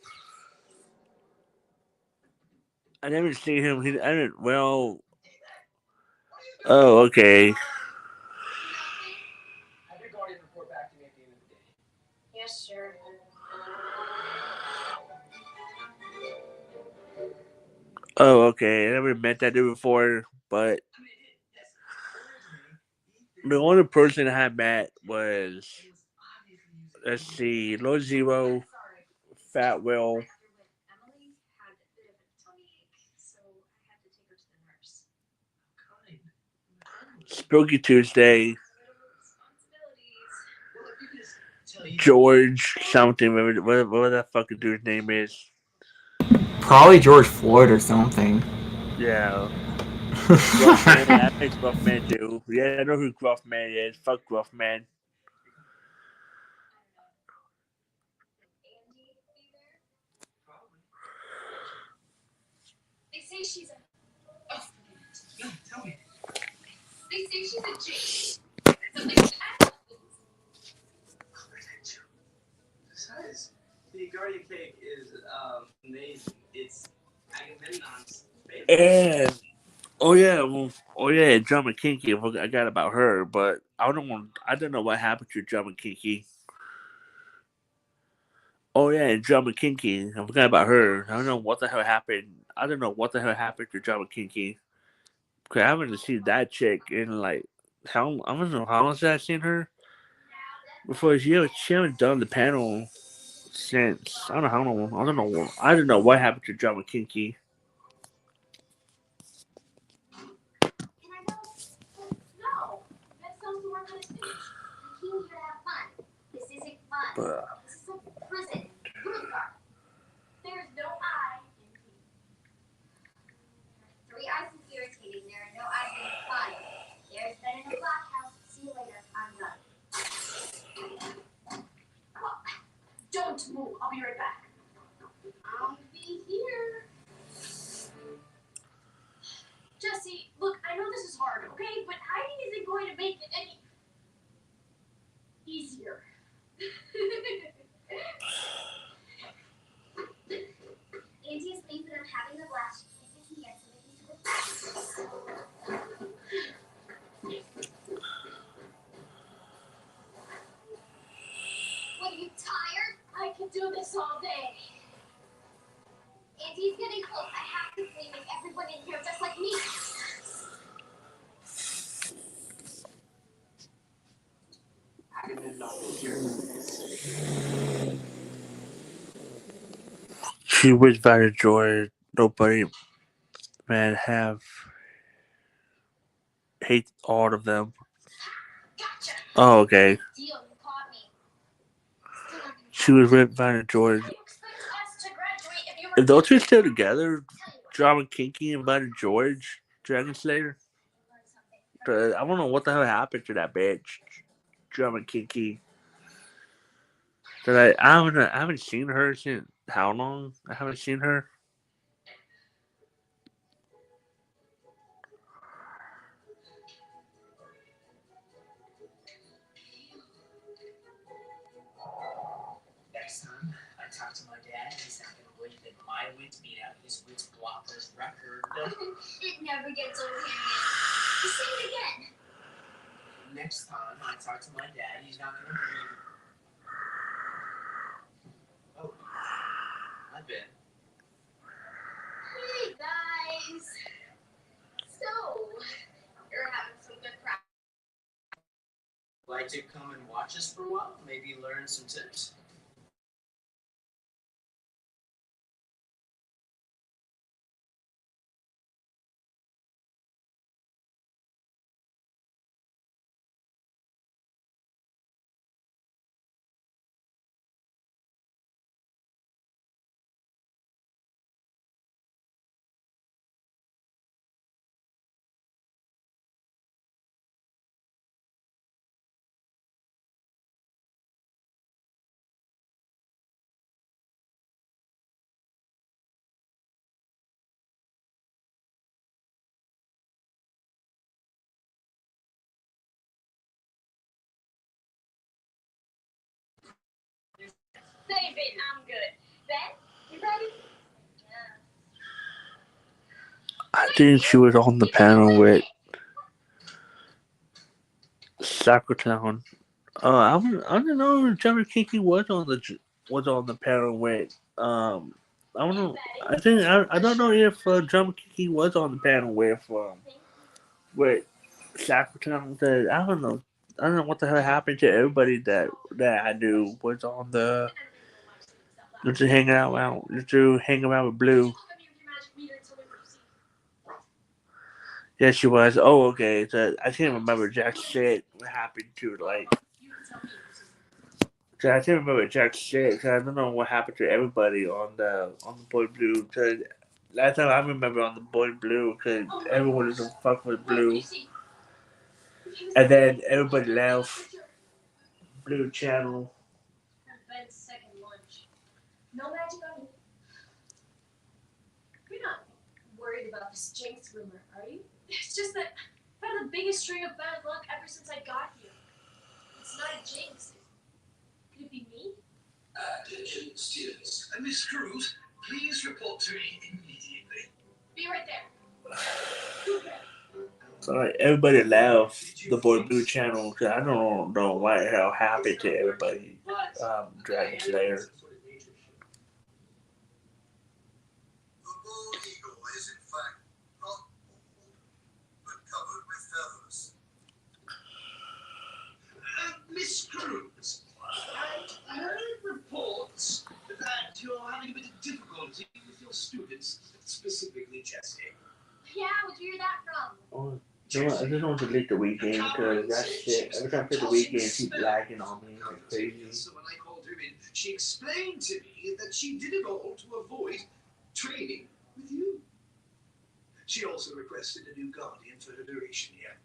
I never see him. I didn't. Well. Oh, okay. Have your guardian report back to me at the end of the day. Yes, sir. Oh, okay. I never met that dude before, but the only person I met was, let's see, Lord Zero, Fat Will. Emily had a bit of a tummy ache, so I had to take her to the nurse. Spooky Tuesday, Responsibilities. George something, whatever that fucking dude's name is. Probably George Floyd or something. Yeah. Gruffman, I think Gruffman too. Yeah, I know who Gruffman is. Fuck Gruffman. They say she's a. Oh, no, tell me. They say she's a jinx. Something bad. Besides, the guardian cake is amazing. It's Agamemnon's favorite. And Drum and Kinky. I forgot about her, but I don't know what happened to Drum and Kinky. Oh yeah, and Drum and Kinky. I forgot about her. I don't know what the hell happened. I don't know what the hell happened to Drum and Kinky. Cause I haven't seen that chick in like how I don't know how long since I've seen her. before she haven't done the panel since I don't know what happened to Drama Kinky. Can I go? No. That sounds to work on his finish. I came here to have fun. This isn't fun. This is a prison. Guard. There's no I in P. 3 I's is irritating. There are no I's in fun. There's been in the blockhouse. See you later. I'm done. Don't move. I'll be right back. I'll be here. Jesse, look, I know this is hard, okay? But hiding isn't going to make it any easier. Auntie is thinking I'm having a blast. She can't get to What, are you tired? I could do this all day. Auntie's getting close. I have to clean make everyone in here just like me. She was very joy. Nobody man have hate all of them. Oh, okay. Deal, you caught me. She was with Vanna George. If those two still together, Drama Kinky and Vanna George, Dragon Slayer. I don't know what the hell happened to that bitch, Drama Kinky. That I haven't seen her since how long? I haven't seen her. Next time I talk to my dad, he's not going to believe that my wits beat out his wits blockers record. It never gets old hearing it. Say it again. Next time I talk to my dad, he's not going to believe it. Oh, I've been. Hey guys. So, you're having some good practice. Like to come and watch us for a while? Maybe learn some tips? Save it, I'm good. Ben, you ready? I think she was on the panel with Sakuratown. I don't know if Drama Kinky was on the panel with I don't know. I don't know if Drama Kinky was on the panel with Sakuratown. That I don't know. I don't know what the hell happened to everybody that I knew was on the just hanging out with Blue. Yeah, she was. Oh, okay. So I can't remember Jack said what happened to like. So I can't remember Jack said. So I don't know what happened to everybody on the Boy Blue. Cause last time I remember on the Boy Blue, cause everyone was fuck with Blue, and then everybody left Blue Channel. Ben's second lunch. No magic on you. You're not worried about this jinx rumor, are you? It's just that I've had the biggest string of bad luck ever since I got here. It's not a jinx. Could it be me? Attention, students. Miss Cruz, please report to me immediately. Be right there. So like everybody left the Boy Blue Channel. Cause I don't know what the hell happened to everybody. Dragon Slayer. The bald eagle is in fact not bald, but covered with feathers. Miss Cruz, You know what? I just want to delete the Wii game because that shit. Every time I play the Wii game, it keeps lagging on me like crazy. So when I called her in, she explained to me that she did it all to avoid training with you. She also requested a new guardian for her duration here.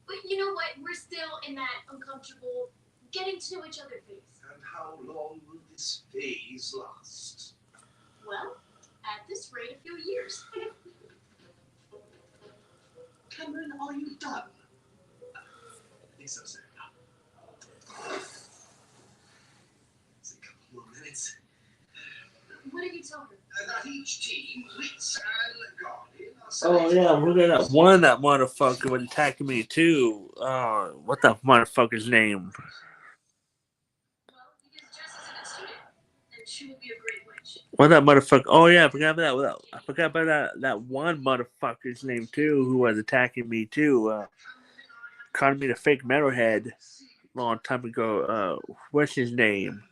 But you know what? We're still in that uncomfortable getting to know each other phase. And how long will this phase last? Well, at this rate, a few years. Cameron, are you done? I think so, sir. It's a couple more minutes. What did you tell her? That each team, Wits and Guardian, are Oh yeah, look at that one. That motherfucker was attacking me too. What the motherfucker's name? Well, he just dresses as a good student, and she will be a great witch. What that motherfucker? Oh yeah, I forgot about that. I forgot about that one motherfucker's name too, who was attacking me too. Calling me the fake metalhead long time ago. What's his name?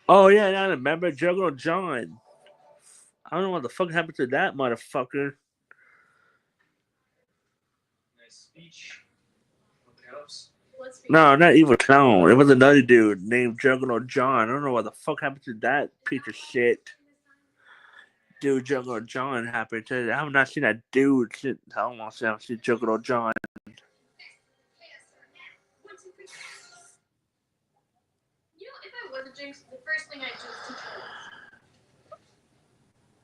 Oh yeah, I remember Juggalo John. I don't know what the fuck happened to that motherfucker. Nice speech. Nothing else? No, not Evil Clown. It was another dude named Juggalo John. I don't know what the fuck happened to that piece of shit. Dude, Juggalo John happened to. I have not seen that dude since. I don't want to see Juggalo John. You know, if I was a jinx, the first thing I'd do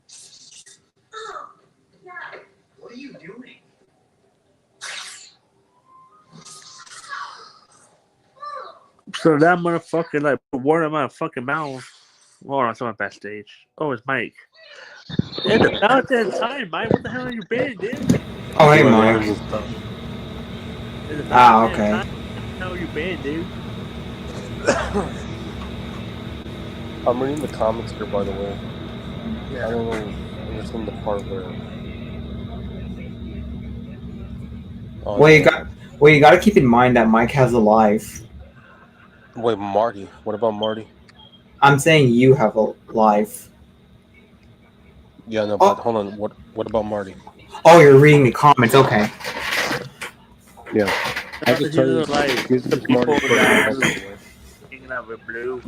is teach her. Oh, yeah. What are you doing? So that motherfucker like put water in my fucking mouth. Hold on, it's on my backstage. Oh, it's Mike. It's about that time, Mike. What the hell have you been, dude? Oh, hey, Mike. It's about that Okay. time. How you been, dude? I'm reading the comics here, by the way. Yeah. I don't understand the part where. Oh, Well, yeah. you got to keep in mind that Mike has a life. Wait, Marty. What about Marty? I'm saying you have a life. Yeah, no, but hold on. What about Marty? Oh, you're reading the comments. Okay. Yeah. I'll just tell you, Like this the is Marty's people personal that health, was by the way. hanging out with Blue.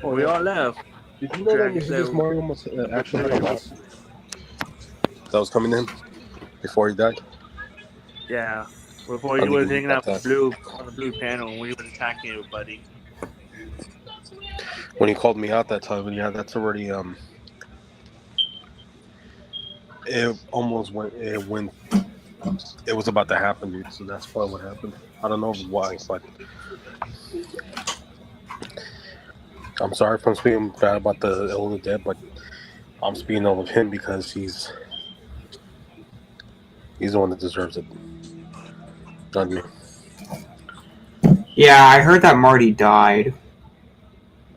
Oh, We yeah. all left. Did you know that Jesus Mario almost actually had a lot that was coming in before he died? Yeah. Before I he didn't was even hanging know out about with that. Blue on the Blue panel when he was attacking everybody. When he called me out that time, yeah, that's already it almost went. It was about to happen, dude. So that's probably what happened. I don't know why, but I'm sorry if I'm speaking bad about the Ill of the Dead, but I'm speaking of him because he's the one that deserves it, not me. Yeah, I heard that Marty died.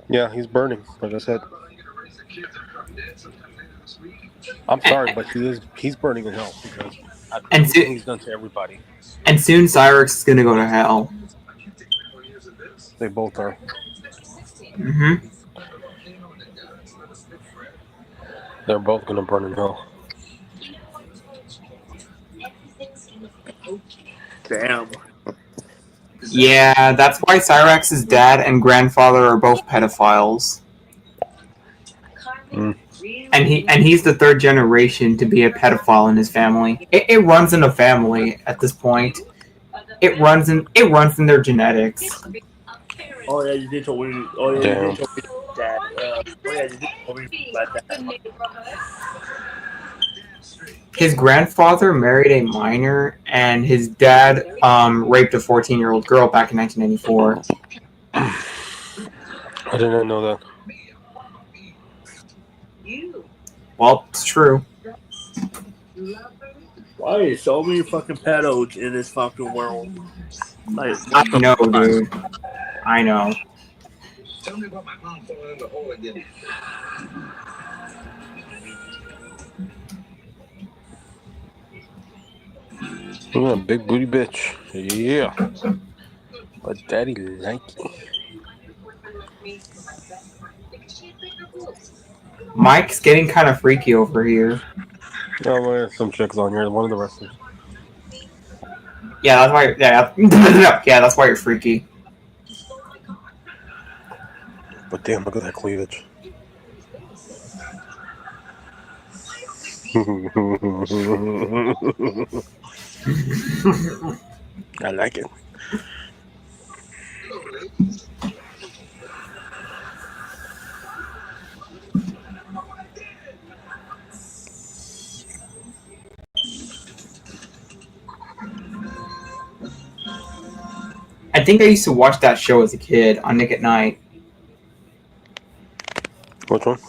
Yeah, he's burning, like I said. I'm sorry, but he's burning in hell because after everything he's done to everybody. And soon Cyrix is gonna go to hell. They both are. Mm-hmm. They're both gonna burn in hell. Damn. Yeah, that's why Cyrex's dad and grandfather are both pedophiles. Mm. And he's the third generation to be a pedophile in his family. It runs in a family at this point. It runs in their genetics. Oh yeah, you did tell me. Oh yeah, you did Damn. tell me that. Oh yeah, you did tell me about that. His grandfather married a minor, and his dad raped a 14-year-old girl back in 1994. I didn't know that. Well, it's true. Why is so many fucking pedos in this fucking world? Like, I know, dude. I know. Tell me about my mom falling in the hole again. Look at that big booty bitch. Yeah. But daddy like it. Mike's getting kind of freaky over here. Oh, well, there's some chicks on here. One of the wrestlers. Yeah, that's why. Yeah, yeah, that's why you're freaky. But damn, look at that cleavage. I like it. I think I used to watch that show as a kid on Nick at Night. Which one?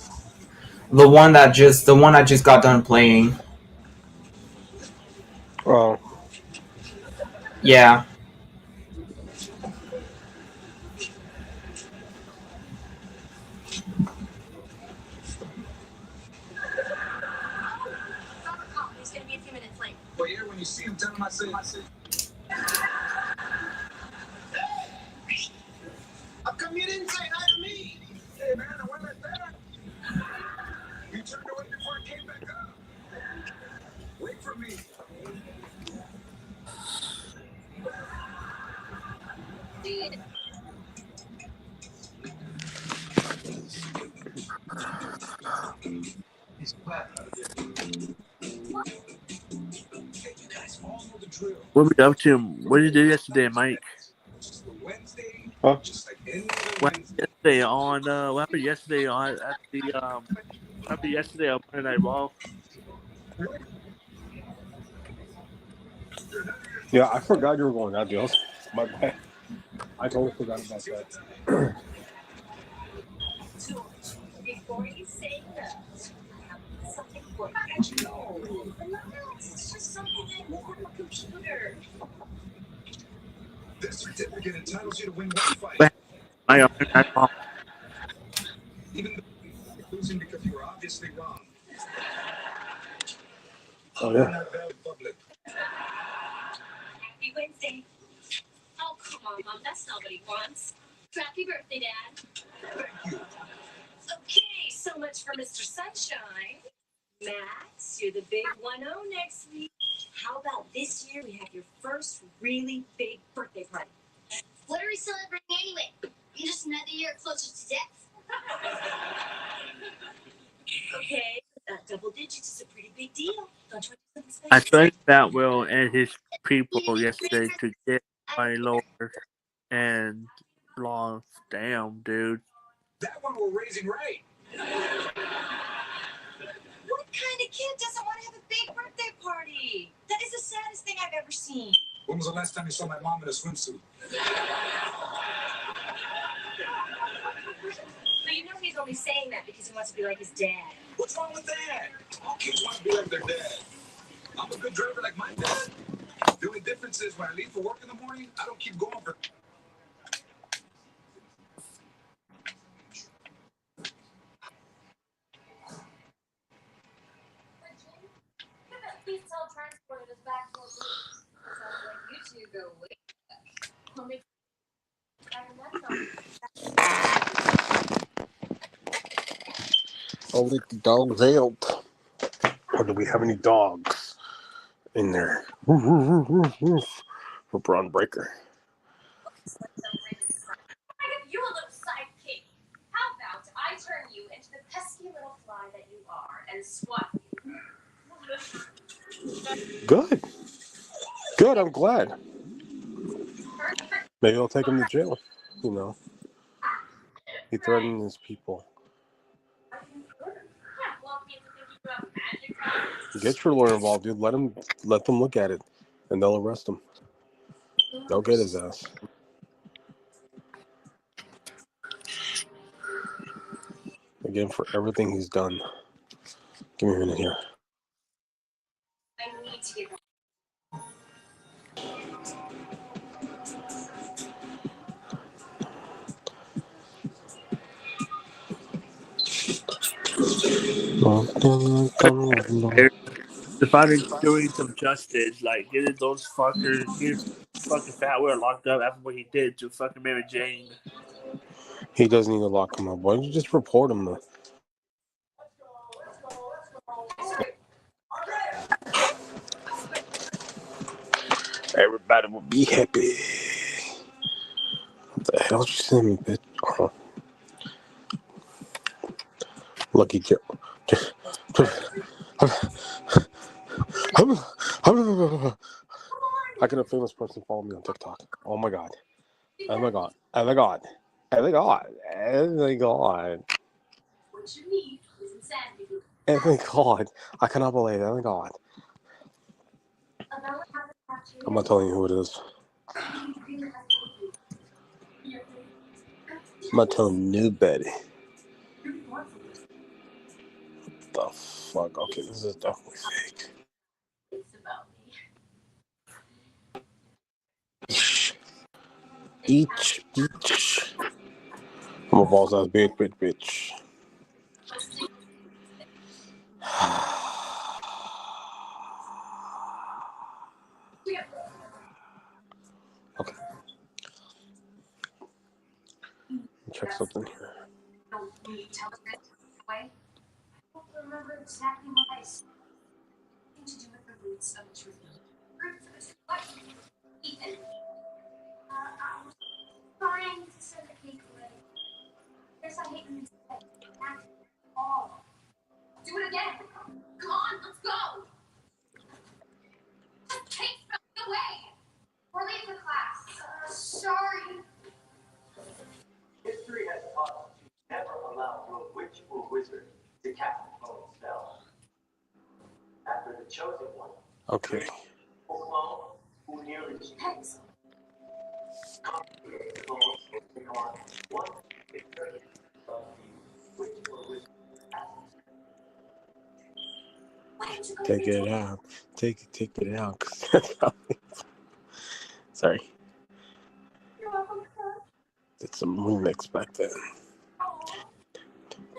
The one that just got done playing. Oh. Yeah. He's gonna be a few minutes late. Well, yeah, when you see him, tell him I said. How come you didn't say hi to me? Hey, man, I went like that. You turned away before I came back up. Wait for me. What we up to? What did you do yesterday, Mike? Huh? What happened yesterday on? What happened yesterday on at the What happened yesterday on Monday Night Raw? Yeah, I forgot you were going out, Jules. My bad. I totally forgot about that. Before you say no, I have something for you. No, it's just something I need on the computer. This certificate entitles you to win one fight. What happened on Monday Night Raw? Even though you're losing because you were obviously wrong. Oh, yeah. Happy Wednesday. Oh, come on, Mom. That's not what he wants. Happy birthday, Dad. Thank you. Okay, so much for Mr. Sunshine. Max, you're the big 1-0 next week. How about this year we have your first really big birthday party? What are we celebrating anyway? I'm just another year closer to death. Okay, double digits is a pretty big deal. Don't you want to do something I special? think that Will and his people yesterday to get my lower and lost. Damn, dude. That one we're raising right. What kind of kid doesn't want to have a big birthday party? That is the saddest thing I've ever seen. When was the last time you saw my mom in a swimsuit? But you know he's only saying that because he wants to be like his dad. What's wrong with that? All kids want to be like their dad. I'm a good driver like my dad. The only difference is when I leave for work in the morning, I don't keep going for... Please tell transport is back for weeks. Sounds like you two go way back. Well, maybe I'll let the dogs out. Or do we have any dogs in there? For Braun Breaker. I give you a little sidekick. How about I turn you into the pesky little fly that you are and swat you? Good. Good, I'm glad. Maybe I'll take him to jail. You know. He threatened his people. Get your lawyer involved, dude. Let them look at it. And they'll arrest him. They'll get his ass. Again, for everything he's done. Give me a minute here. I need to get The fighter's doing some justice, like getting those fuckers, getting fucking Fat Will locked up after what he did to fucking Mary Jane. He doesn't need to lock him up. Why don't you just report him? Everybody will be happy. What the hell did you send me, bitch? Oh. Lucky Joe. How can a famous person follow me on TikTok? Oh my god. Oh my god. Oh my god. Oh my god. Oh my god. What you need is insanity. Oh my god. I cannot believe it. Oh my god. I'm not telling you who it is. I'm not telling nobody. What the fuck? Okay, this is definitely fake. It's about me. Each. I'm a boss ass bitch. Okay. Check something here. Don't need to tell us away. I don't remember exactly what I said. Something to do with the roots of the tree. Roots of the tree. What? Ethan. I was trying to send the cake away. Guess I hate when you say that. All. Do it again. Come on, let's go. The cake's going away. We're late for class. Sorry. History has taught us to never allow a witch or wizard to cast a clone spell. After the chosen one, Okay. a clone who nearly Heads. one experience of the witch or wizard. Take it out. Take it out. Sorry. You're welcome, sir. Did some remix back then.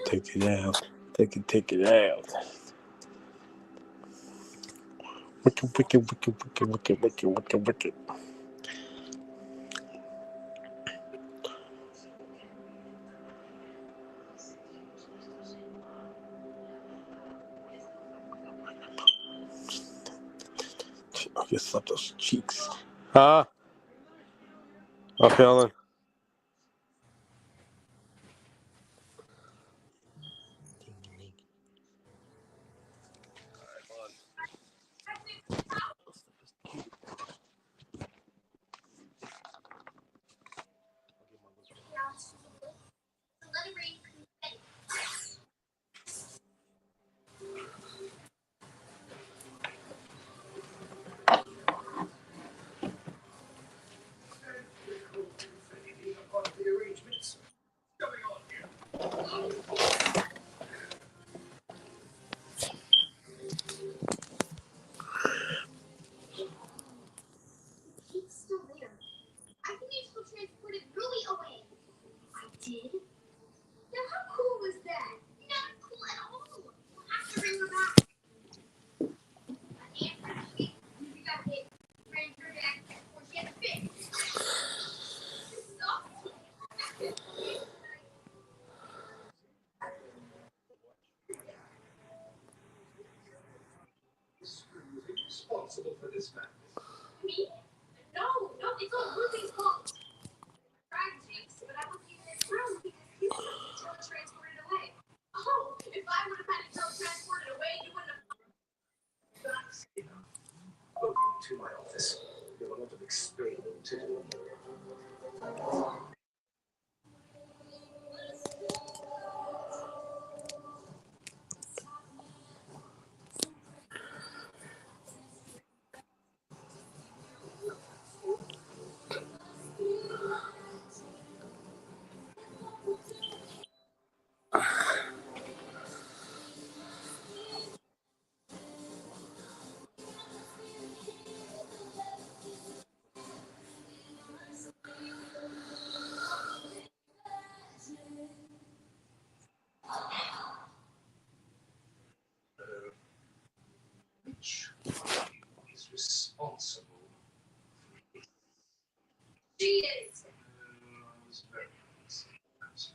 Take it out. Take it out. Wicked. Okay, slap those cheeks. Huh? Okay, Ellen. It's still there. I think you still transported Ruby away. I did? Now how cool was that? Not cool at all. We'll have to bring her back. An answer sheet. You got hit. Ran her back before she had a fit. Stop. Responsible for this man. Me? No, it's all Ruby's fault. Tried Jinx, but I wasn't even in room because you teletransported away. Oh, if I would have had it teletransported away, you wouldn't have. That's enough. Welcome to my office. You have a lot of explaining to do. Which is responsible for this? She is. I was very honest.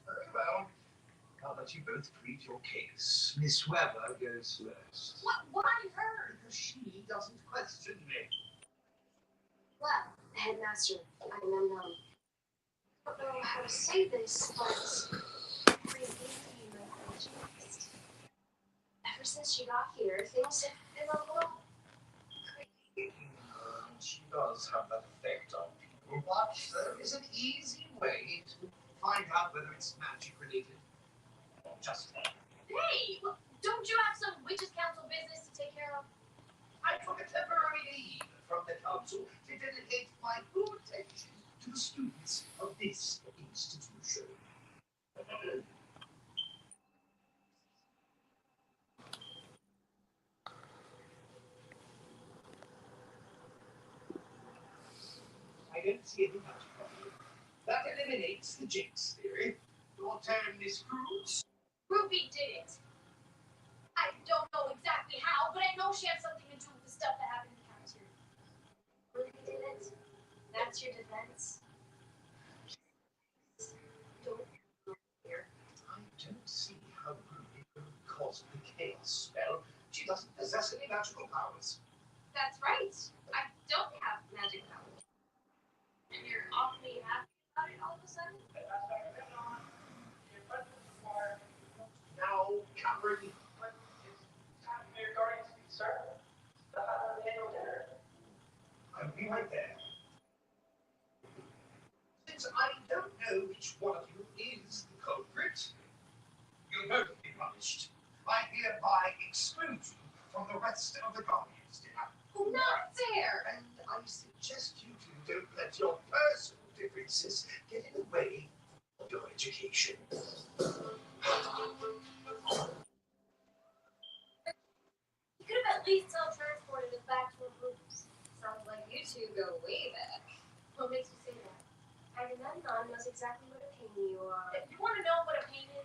Very well. Now that you both plead your case, Miss Weber goes first. Why her? Because she doesn't question me. Well, the headmaster, I don't know how to say this, but ever since she got here, things have been a little crazy. She does have that effect on people, but there is an easy way to find out whether it's magic related or just that. Hey, look, don't you have some witches' council business to take care of? I took a temporary leave from the council to dedicate my full attention to the students of this institution. I don't see any magic problem. That eliminates the jinx theory. Your turn, Miss Cruz. Ruby did it. I don't know exactly how, but I know she had something to do with the stuff that happened in the cafeteria. Ruby did it? That's your defense? Don't here. I don't see how Ruby could cause the chaos spell. She doesn't possess any magical powers. That's right. I don't have magic powers. And you're awfully happy about it all of a sudden? Now, Cameron. I'll be right there. Since I don't know which one of you is the culprit, you'll both be punished. I hereby exclude you from the rest of the Guardians dinner. Not fair! And I suggest you two don't let your personal differences get in the way of your education. You could have at least teletransported us back to our rooms. Sounds like you two go way back. What makes you say that? Agamemnon knows exactly what a pain you are. You want to know what a pain is?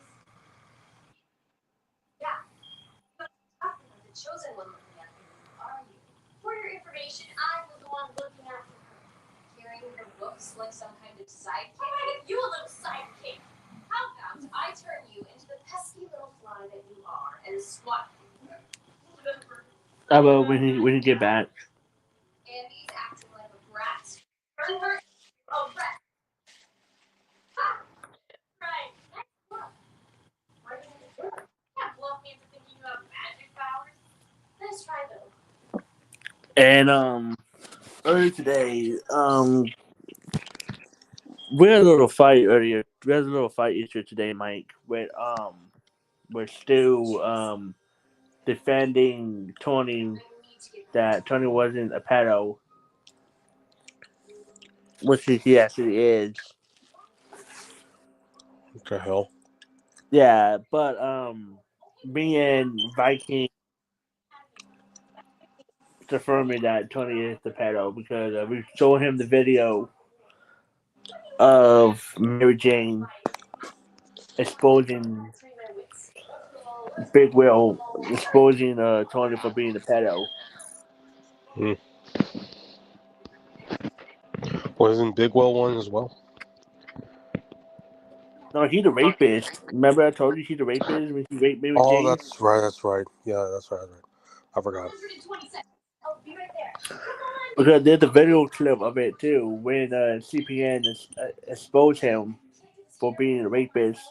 Yeah. You're not talking like the chosen one looking after you, are you? For your information, I was the one looking after her. Carrying her books like some kind of sidekick. I'm gonna give you a little sidekick. How about I turn you into the pesky little fly that you are and swat you? How about when he get back? Andy's acting like a brat. Turn her into a rat. Ah, right. Nice bluff. Why didn't you do it? Yeah, bluff me into thinking you have magic powers. Nice try, though. And earlier today, we had a little fight earlier. We had a little fight issue today, Mike, with we're still defending Tony that Tony wasn't a pedo, which he actually is. What the hell? Yeah, but me and Viking affirming that Tony is the pedo because we showed him the video of Mary Jane exposing Big Will, exposing Tony for being a pedo. Hmm. Wasn't Bigwell one as well? No, he's a rapist. Remember I told you he's a rapist when he raped Mary Oh, Jane? that's right. That's right. Yeah, that's right. I forgot. 120 seconds. I'll be right there. Because there's a video clip of it too when CPN exposed him for being a rapist.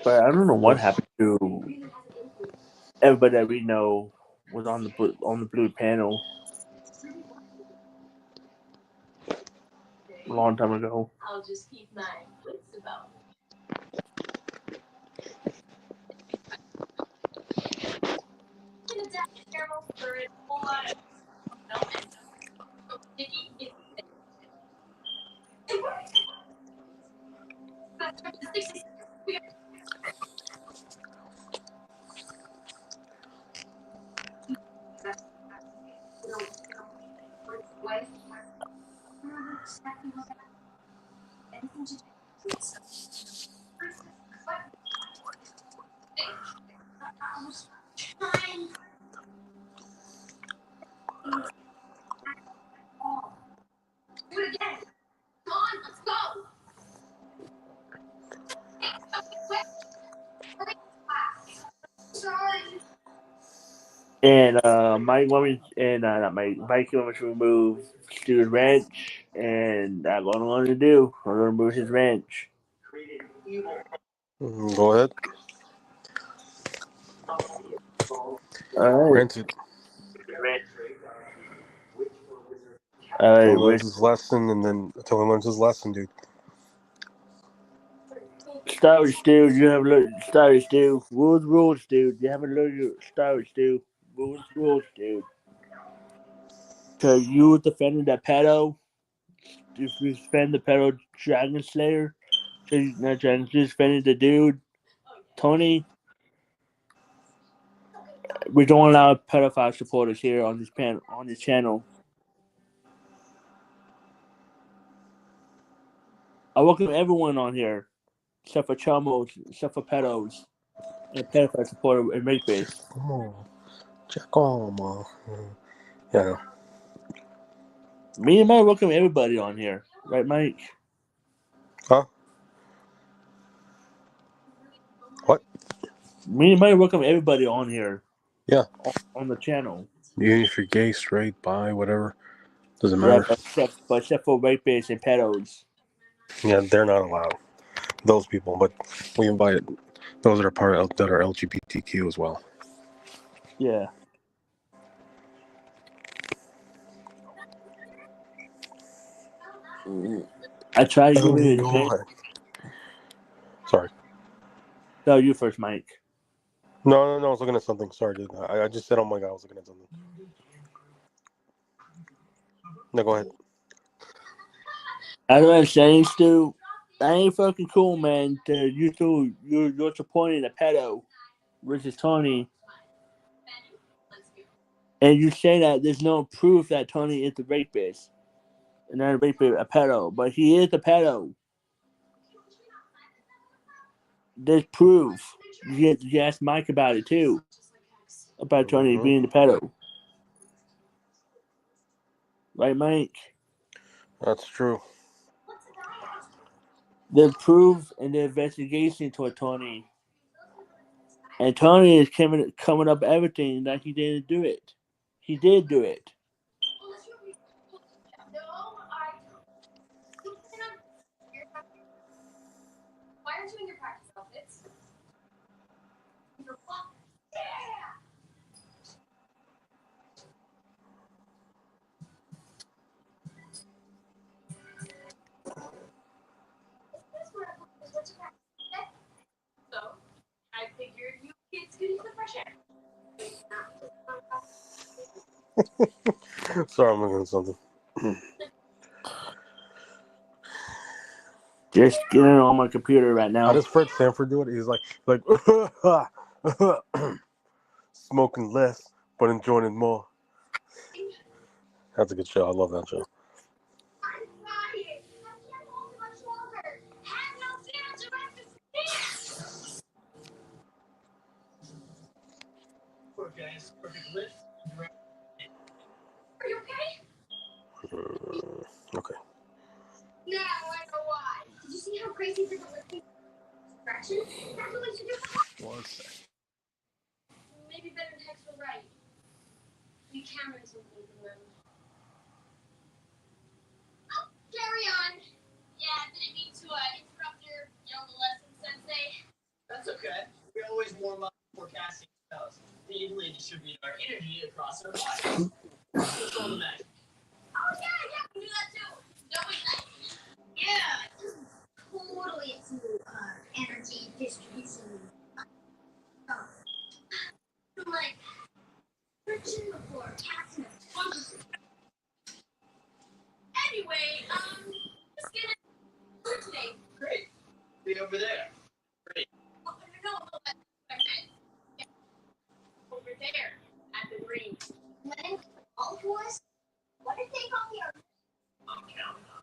But I don't know what happened to everybody that we know was on the blue panel a long time ago. I'll just keep my wits about me. In a death caramel for a whole lot of milk and so sticky it's anything to do with stuff. I was trying to do it again. Come on, let's go. And Mike want me and not Mike want me to remove Stu's wrench, and that's what I'm going to do. I'm going to remove his wrench. Go ahead. All right. Rinse it. All Until he right. learns his lesson, and then until he learns his lesson, dude. Start with Stu. You haven't learned. Start with Stu. Rules, dude. You haven't learned your start with Stu. Rules, dude. Because you defended that pedo. If you defend the pedo Dragon Slayer, so you, not Dragon, you defended the dude, Tony. We don't allow pedophile supporters here on this channel. I welcome everyone on here, except for chumos, except for pedos, and pedophile supporter and rapists. Come on. Check on, man. Yeah. Me and Mike welcome everybody on here, right, Mike? Huh? What? Me and Mike welcome everybody on here. Yeah. On the channel. Even if you're gay, straight, bi, whatever, doesn't Yeah, matter. but except for rapists and pedos. Yeah, they're not allowed. Those people, but we invite those that are part of that are LGBTQ as well. Yeah. I tried to give it a chance. Sorry. No, you first, Mike. No, I was looking at something. Sorry, dude. I just said, oh my God, I was looking at something. No, go ahead. I don't understand, Stu. That ain't fucking cool, man. You're supporting a pedo versus Tony, and you say that there's no proof that Tony is the rapist, and not a rapist, a pedo, but he is a pedo. There's proof. You asked Mike about it too, about Tony being the pedo, right, Mike? That's true. There's proof in the investigation toward Tony. And Tony is coming up everything that he didn't do it. He did do it. Why aren't you in your practice outfits? So, I figured you kids could use the fresh air. Sorry, I'm looking at something. Just getting it on my computer right now. How does Fred Sanford do it? He's like smoking less, but enjoying more. That's a good show. I love that show. Are you okay? Okay. Now I know why. Did you see how crazy did the lifting direction? That's what we should do. One second. Maybe better Hex were right. We can run something from them. Oh, carry on. Yeah, didn't mean to interrupt your yoga lesson, Sensei. That's okay. We always warm up before casting spells. We evenly distribute our energy across our bodies. Control the magic. Oh, yeah, we do that too. Don't we, guys? Yeah, just totally into energy distribution. Like, friction before casting a sponge. Anyway, just gonna do today. Great. Be over there. Great. Oh, no, that's what I meant. Yeah. Over there, at the green. Letting all to us? What did they call me? I'm counting on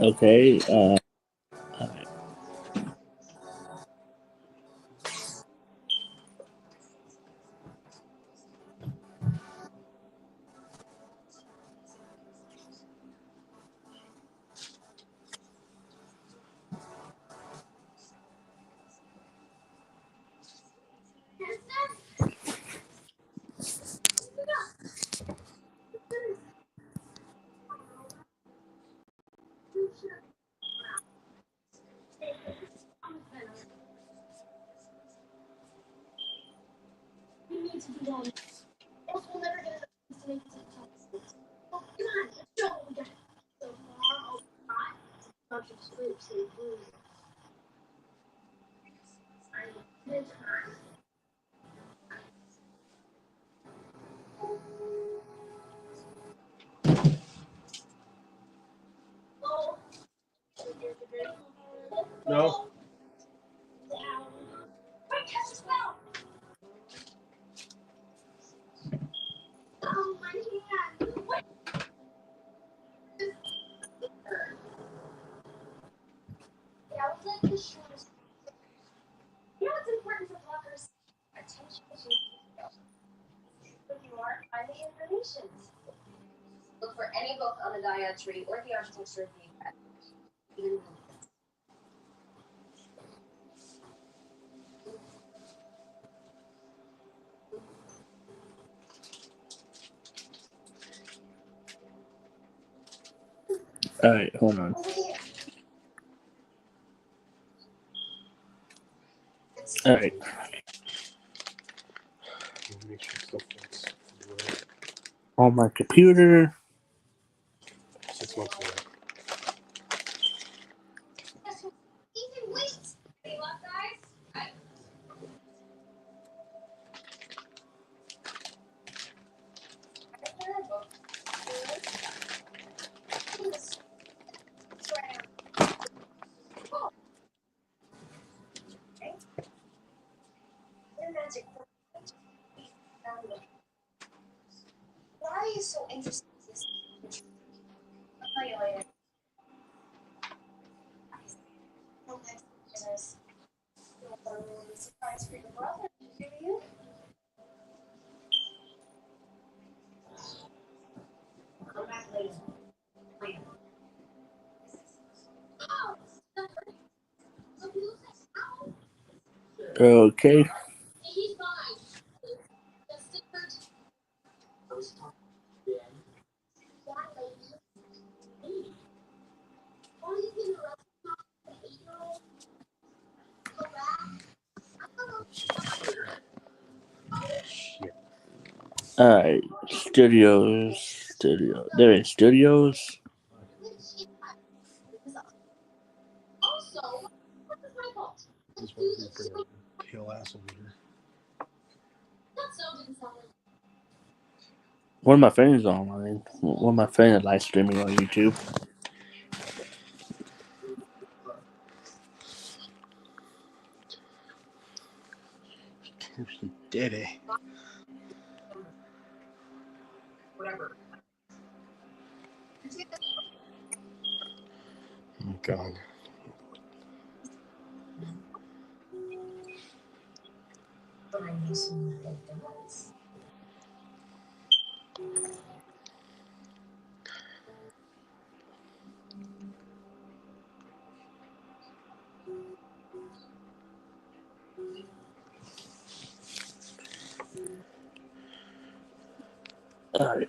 Okay. You need to do that. Else we'll never get enough to make it to the top. Come on, show what we got. So far, all we got is a bunch of scrapes and bruises. Good time. Oh. No. Down. Quick, catch the spell. Oh, my hand. What? Yeah, I would like the shortest. You know what's important for bloggers? Attention to detail. If you are, find the information. Look for any book on the dyad tree or the architecture of the effect. Even All right, hold on. All right. Make sure stuff gets right. On my computer. 6 months away. Ethan, wait! Any luck, guys? Why are you so interested in this? I'll tell you later. Surprise for your brother, do you? Come back later. Okay. He's fine. Just different. That lady. Why are you being arrested? An 8-year-old? Go back. All right. Studios. There is studios. Also, what is my fault? Just want to bring a pale ass over here. That so didn't sound like One of my friends is online. One of my friends is live streaming on YouTube. She did it. whatever. Oh God. But I know someone that does. All right.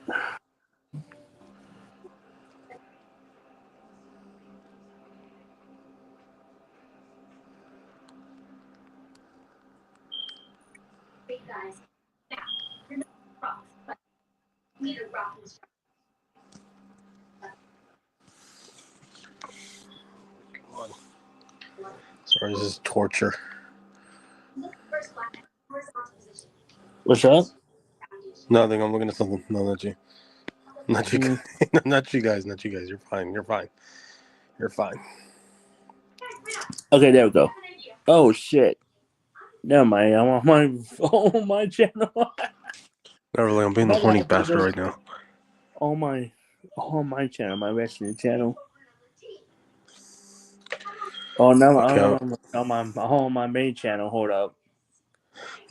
Hey guys, now you're not rocks, but you need a rock instructor. God. Sorry, this is torture. Look first black horizontal position. What's up? Nothing. I'm looking at something. No, not you. Not you. Mm. Not you guys. Not you guys. You're fine. You're fine. You're fine. Okay, there we go. Oh shit. Never mind. I'm on my on my channel. Not really. I'm being a horny bastard right now. On my channel, my wrestling channel. Oh no, Okay. on my main channel. Hold up.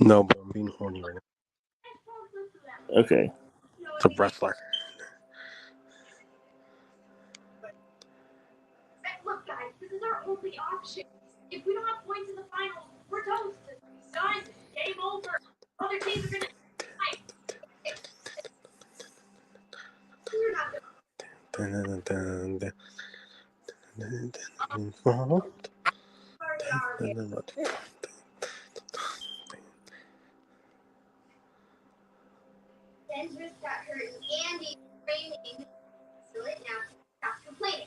No, but I'm being horny right now. Okay. It's a wrestler. Look, guys, this is our only option. If we don't have points in the finals, we're toast. It's done. Game over. Other teams are gonna. We're not Sanders got hurt and Andy training. So it now stop complaining.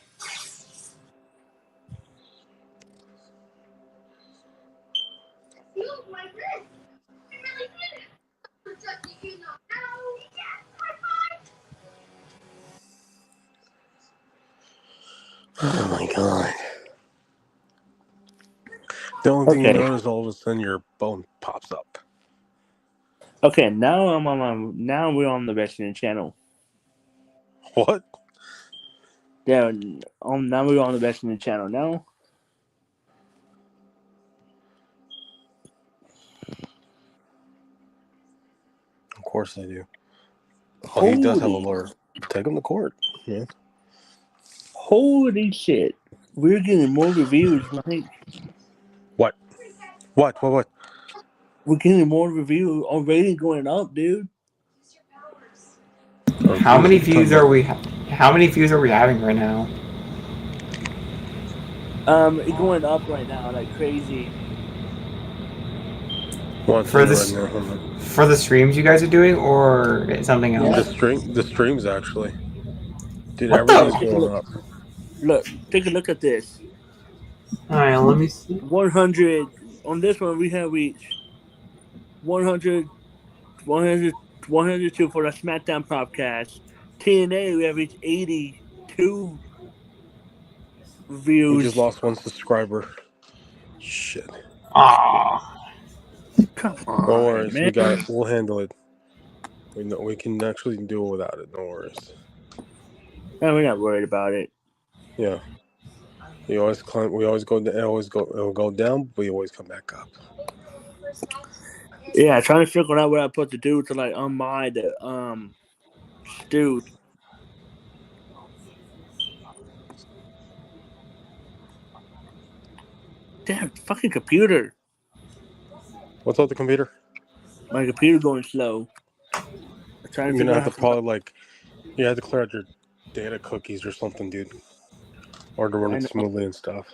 Feels like this. I really did. But just you know now. Yes, Oh my god. The only thing you Okay. notice, all of a sudden your bone pops up. Okay. Now now we're on the wrestling channel. What? Yeah. Now we're on the wrestling channel. Now. Of course I do. Oh, he does have a Holy. lawyer. Take him to court, man. Holy shit. We're getting more reviews, Mike. What? What? We're getting more reviews. Our rating going up, dude. How many What you views talking are about? we? How many views are we having right now? It's going up right now like crazy. One For thing right this, now. Hold on. for the streams you guys are doing, or something Yeah. else? The streams actually. Dude, What everything's the? Take a going look. up. Look. Take a look at this. All right, let me see. 100 on this one. We have reached 100, 100, 102 for the SmackDown podcast. TNA we have reached 82 We just views. lost one subscriber. Shit. Ah, Come No on, worries. man. We'll handle it. We can actually do it without it. No worries. No, we're not worried about it. Yeah. We always climb. We always go. It'll go down, but we always come back up. Yeah, trying to figure out what I'm supposed to do to like unmod the dude. Damn fucking computer. What's up, the computer? My computer going slow. I'm trying to You're gonna figure have out to how to. probably you have to clear out your data cookies or something, dude, or to run I it know, smoothly and stuff.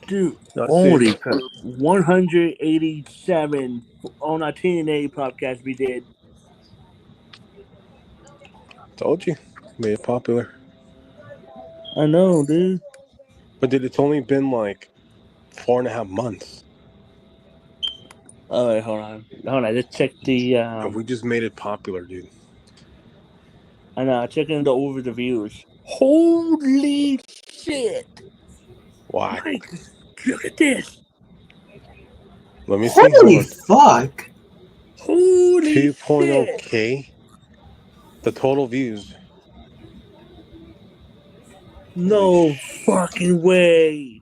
dude. I see. Holy crap! 187 on our TNA podcast we did. Told you, made it popular. I know, dude. But dude, it's only been like 4.5 months, Oh wait, hold on. Let's check the. and we just made it popular, dude. I know. Checking the over the views. Holy shit! Why? Mike, look at this. Let me see. Hold holy on. fuck! Holy 2.0 shit! K. The total views. Holy No fucking way.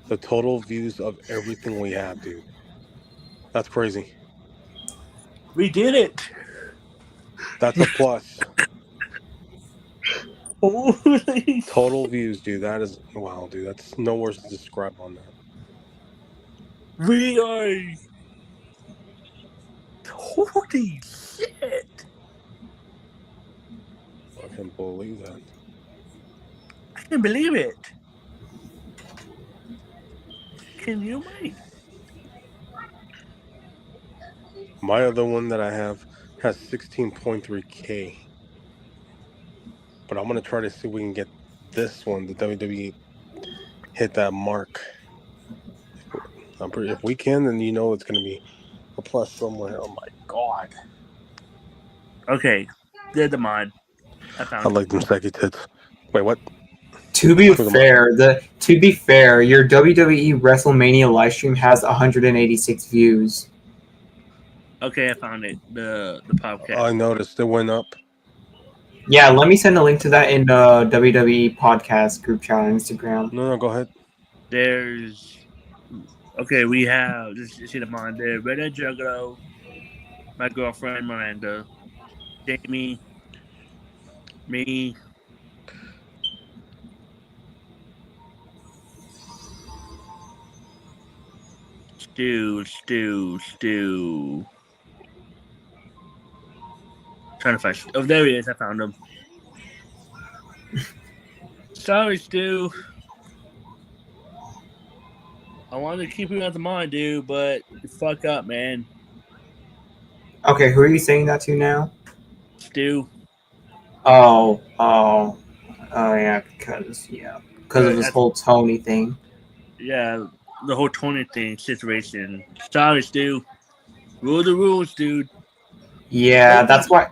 The total views of everything we have, dude. That's crazy. We did it. That's a plus. Holy Total views, dude. That is wow, dude. That's no words to describe on that. We are. Holy shit! I can't believe that. I can't believe it. Can you, Mike? My other one that I have has 16.3K. But I'm gonna try to see if we can get this one, the WWE, hit that mark. If we can, then you know it's gonna be a plus somewhere. Oh my god! Okay, did the mod. I I found like them sexy tits. Wait, what? To be fair, your WWE WrestleMania live stream has 186 views. Okay, I found it. The podcast. I noticed it went up. Yeah, let me send a link to that in the WWE podcast group chat on Instagram. No, go ahead. There's okay. We have just see them on there. Red Juggalo, my girlfriend Miranda, Jamie, me, Stu. Trying to find. Oh, there he is. I found him. Sorry, Stu. I wanted to keep you at the mind, dude, but you fuck up, man. Okay, who are you saying that to now? Stu. Oh, yeah, because of this whole Tony thing. Yeah, the whole Tony thing situation. Sorry, Stu. Rule the rules, dude. Yeah, that's why.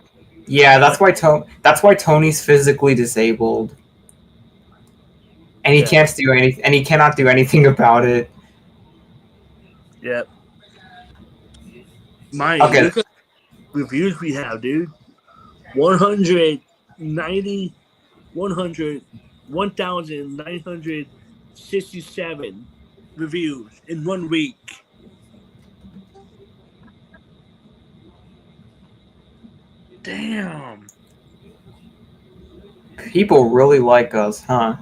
Yeah, What? That's why Tony's physically disabled, and he Yeah. can't do any, and he cannot do anything about it. Yep. Mind you, Okay, look at the reviews we have, dude. 190, 100, 1,967 reviews in 1 week. Damn. people really like us, huh?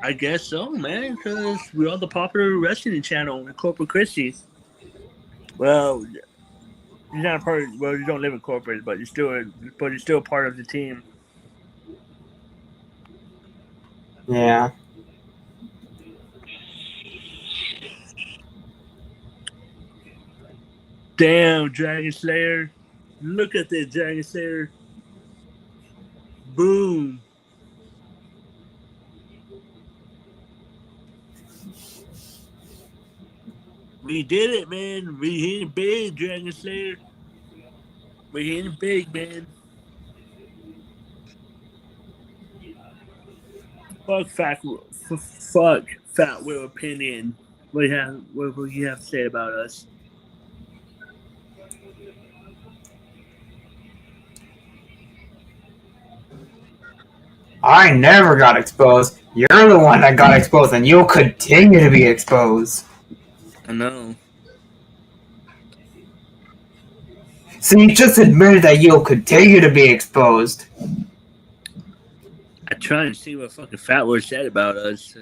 I guess so, man, because we're on the popular wrestling channel in Corporate Christie. Well, you're not a part. Well, you don't live in corporate, but you're still part of the team. Yeah. Damn, Dragon Slayer! Look at this, Dragon Slayer! Boom! We did it, man! We hit it big, Dragon Slayer! We hit it big, man! Fuck Fat Will opinion. What do you have to say about us? I never got exposed. You're the one that got exposed, and you'll continue to be exposed. I know. So you just admitted that you'll continue to be exposed. I try and see what fucking Fat Will said about us.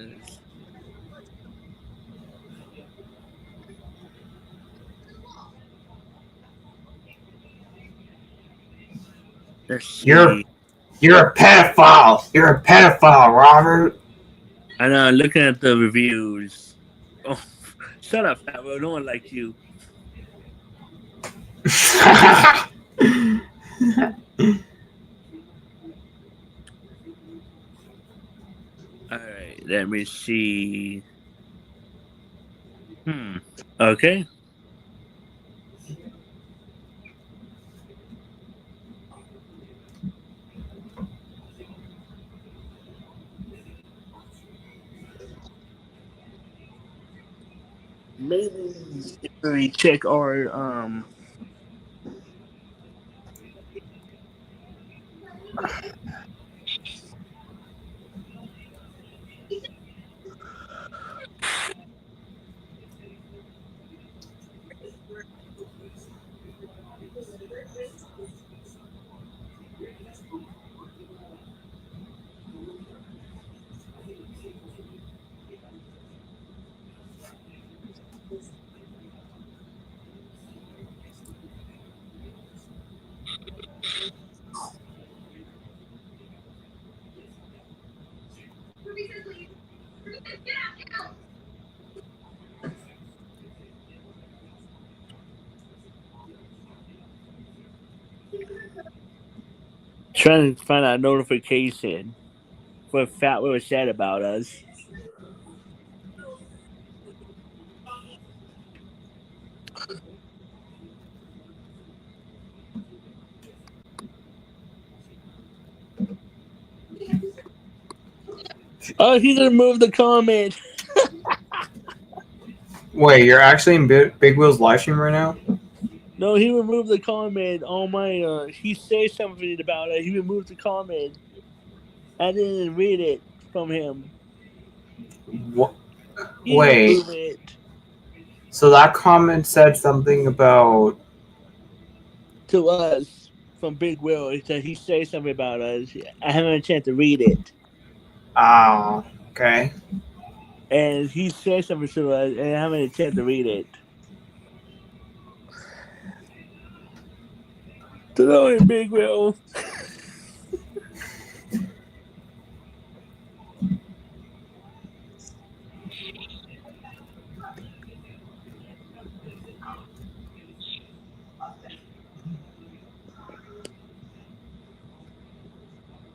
Let's see. You're a pedophile. You're a pedophile, Robert. I know. Looking at the reviews. Oh, shut up, Fat Will. No one likes you. All right, let me see. Okay. Maybe if we check our trying to find out notification what Fat Will said about us. Oh, he gonna move the comment. Wait, you're actually in Big Will's live stream right now? No, he removed the comment on my. He said something about it. He removed the comment. I didn't read it from him. What? He Wait. removed it So that comment said something about. to us from Big Will. He said something about us. I haven't had a chance to read it. Oh, okay. And he said something to us, and I haven't had a chance to read it. Hello, Big Will.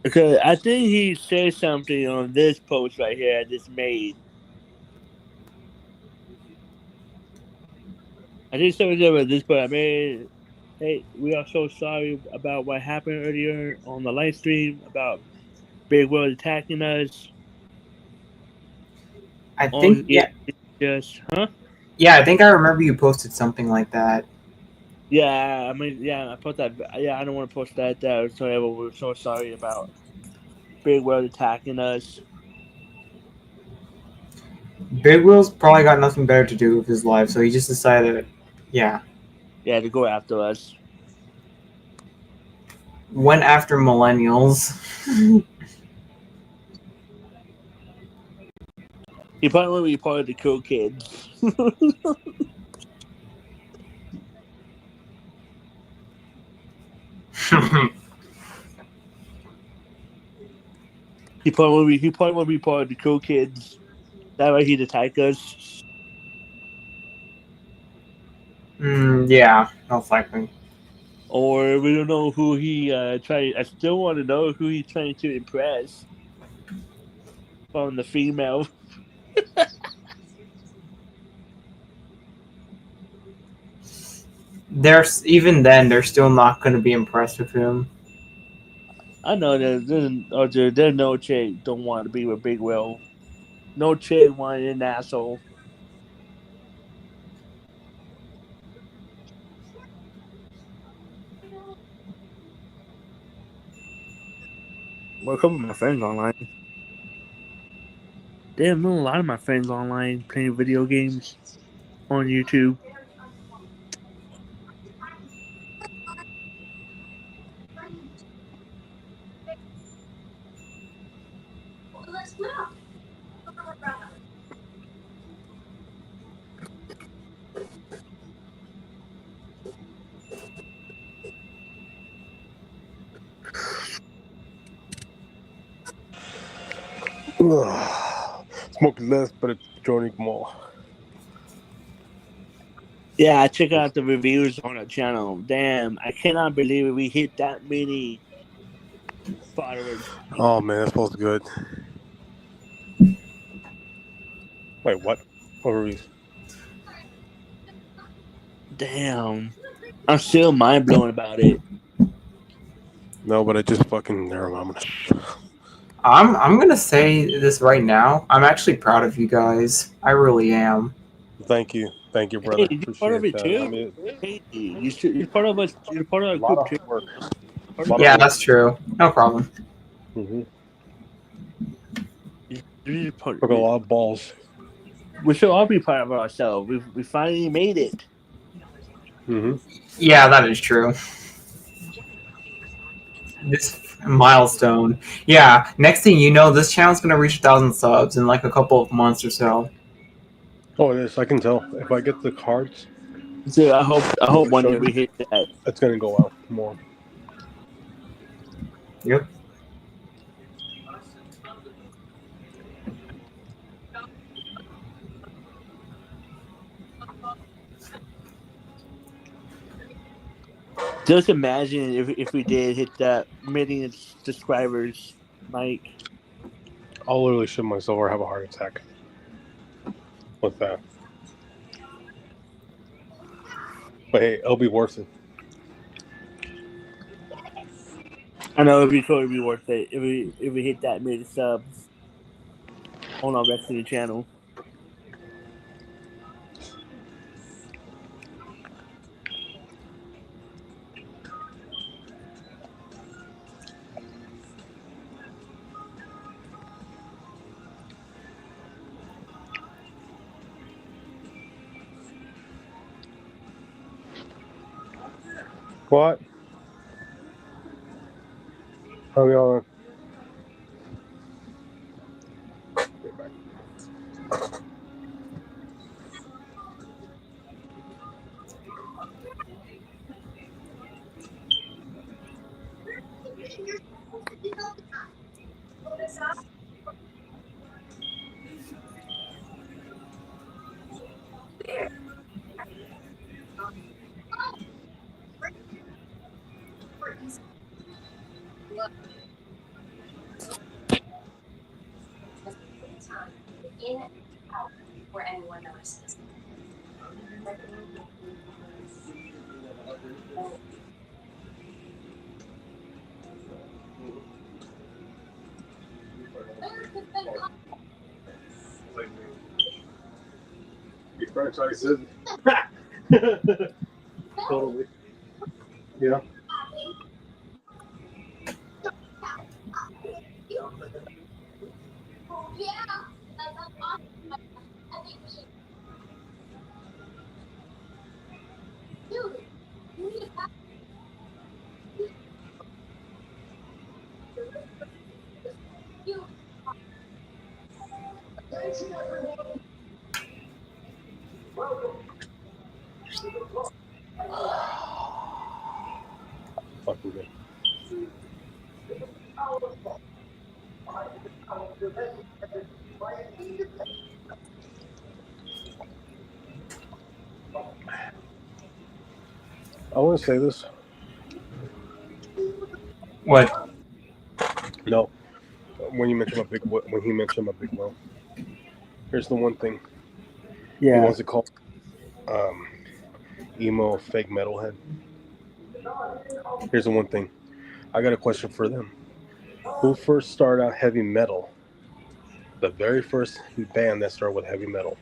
Okay, I think he said something on this post right here I just made. I think something about this post I made. Hey, we are so sorry about what happened earlier on the live stream about Big Will attacking us. I Oh, think yeah, yeah. just huh? Yeah, I think I remember you posted something like that. Yeah, I mean, yeah, I put that. Yeah, I don't want to post that. So yeah, but we're so sorry about Big Will attacking us. Big Will's probably got nothing better to do with his life, so he just decided, yeah, Yeah, to go after us. went after millennials. He probably want to be part of the cool kids. He probably want to be part of the cool kids. That way he'd attack us. Yeah, most likely. Or we don't know who he trying. I still want to know who he's trying to impress from the female. There's even then, they're still not going to be impressed with him. I know there's no chick don't want to be with Big Will. No chick wanted an asshole. Well, a couple of my friends online. Damn, know a lot of my friends online playing video games on YouTube. Smoking less, but it's joining more. Yeah, I check out the reviews on our channel. Damn, I cannot believe we hit that many followers. Oh man, that smells good. Wait, what? What reviews? Damn, I'm still mind blown about it. No, but I just fucking never mind. I'm gonna say this right now. I'm actually proud of you guys. I really am. Thank you, Hey, brother. you're part of Appreciate it that. I too. mean, Hey, you're part of us. You're part of a our lot group of too. hard work. Part A of lot of it. Yeah, hard work. that's true. No problem. Mm-hmm. You're part, Took a lot of balls. we should all be proud of ourselves. We finally made it. Mm-hmm. Yeah, that is true. This milestone. Yeah, next thing you know, this channel's gonna reach 1,000 subs in like a couple of months or so. Oh, it is. I can tell. If I get the cards, So I hope to one show day you, we hit that. it's gonna go out more. Yep. Just imagine if we did hit that million subscribers, Mike. I'll literally shit myself or have a heart attack with that. But hey, it'll be worth it. I know it'd be totally worth it if we hit that million subs on our wrestling channel. What? How we on? Time in out where anyone notices. Your franchises. Totally. Yeah. Fucking good. I want to say this. What? No, when you mention when he mentioned my big well, here's the one thing. The Yeah. ones that call um, emo fake metalhead. Here's the one thing. I got a question for them. Who first started out heavy metal? The very first band that started with heavy metal.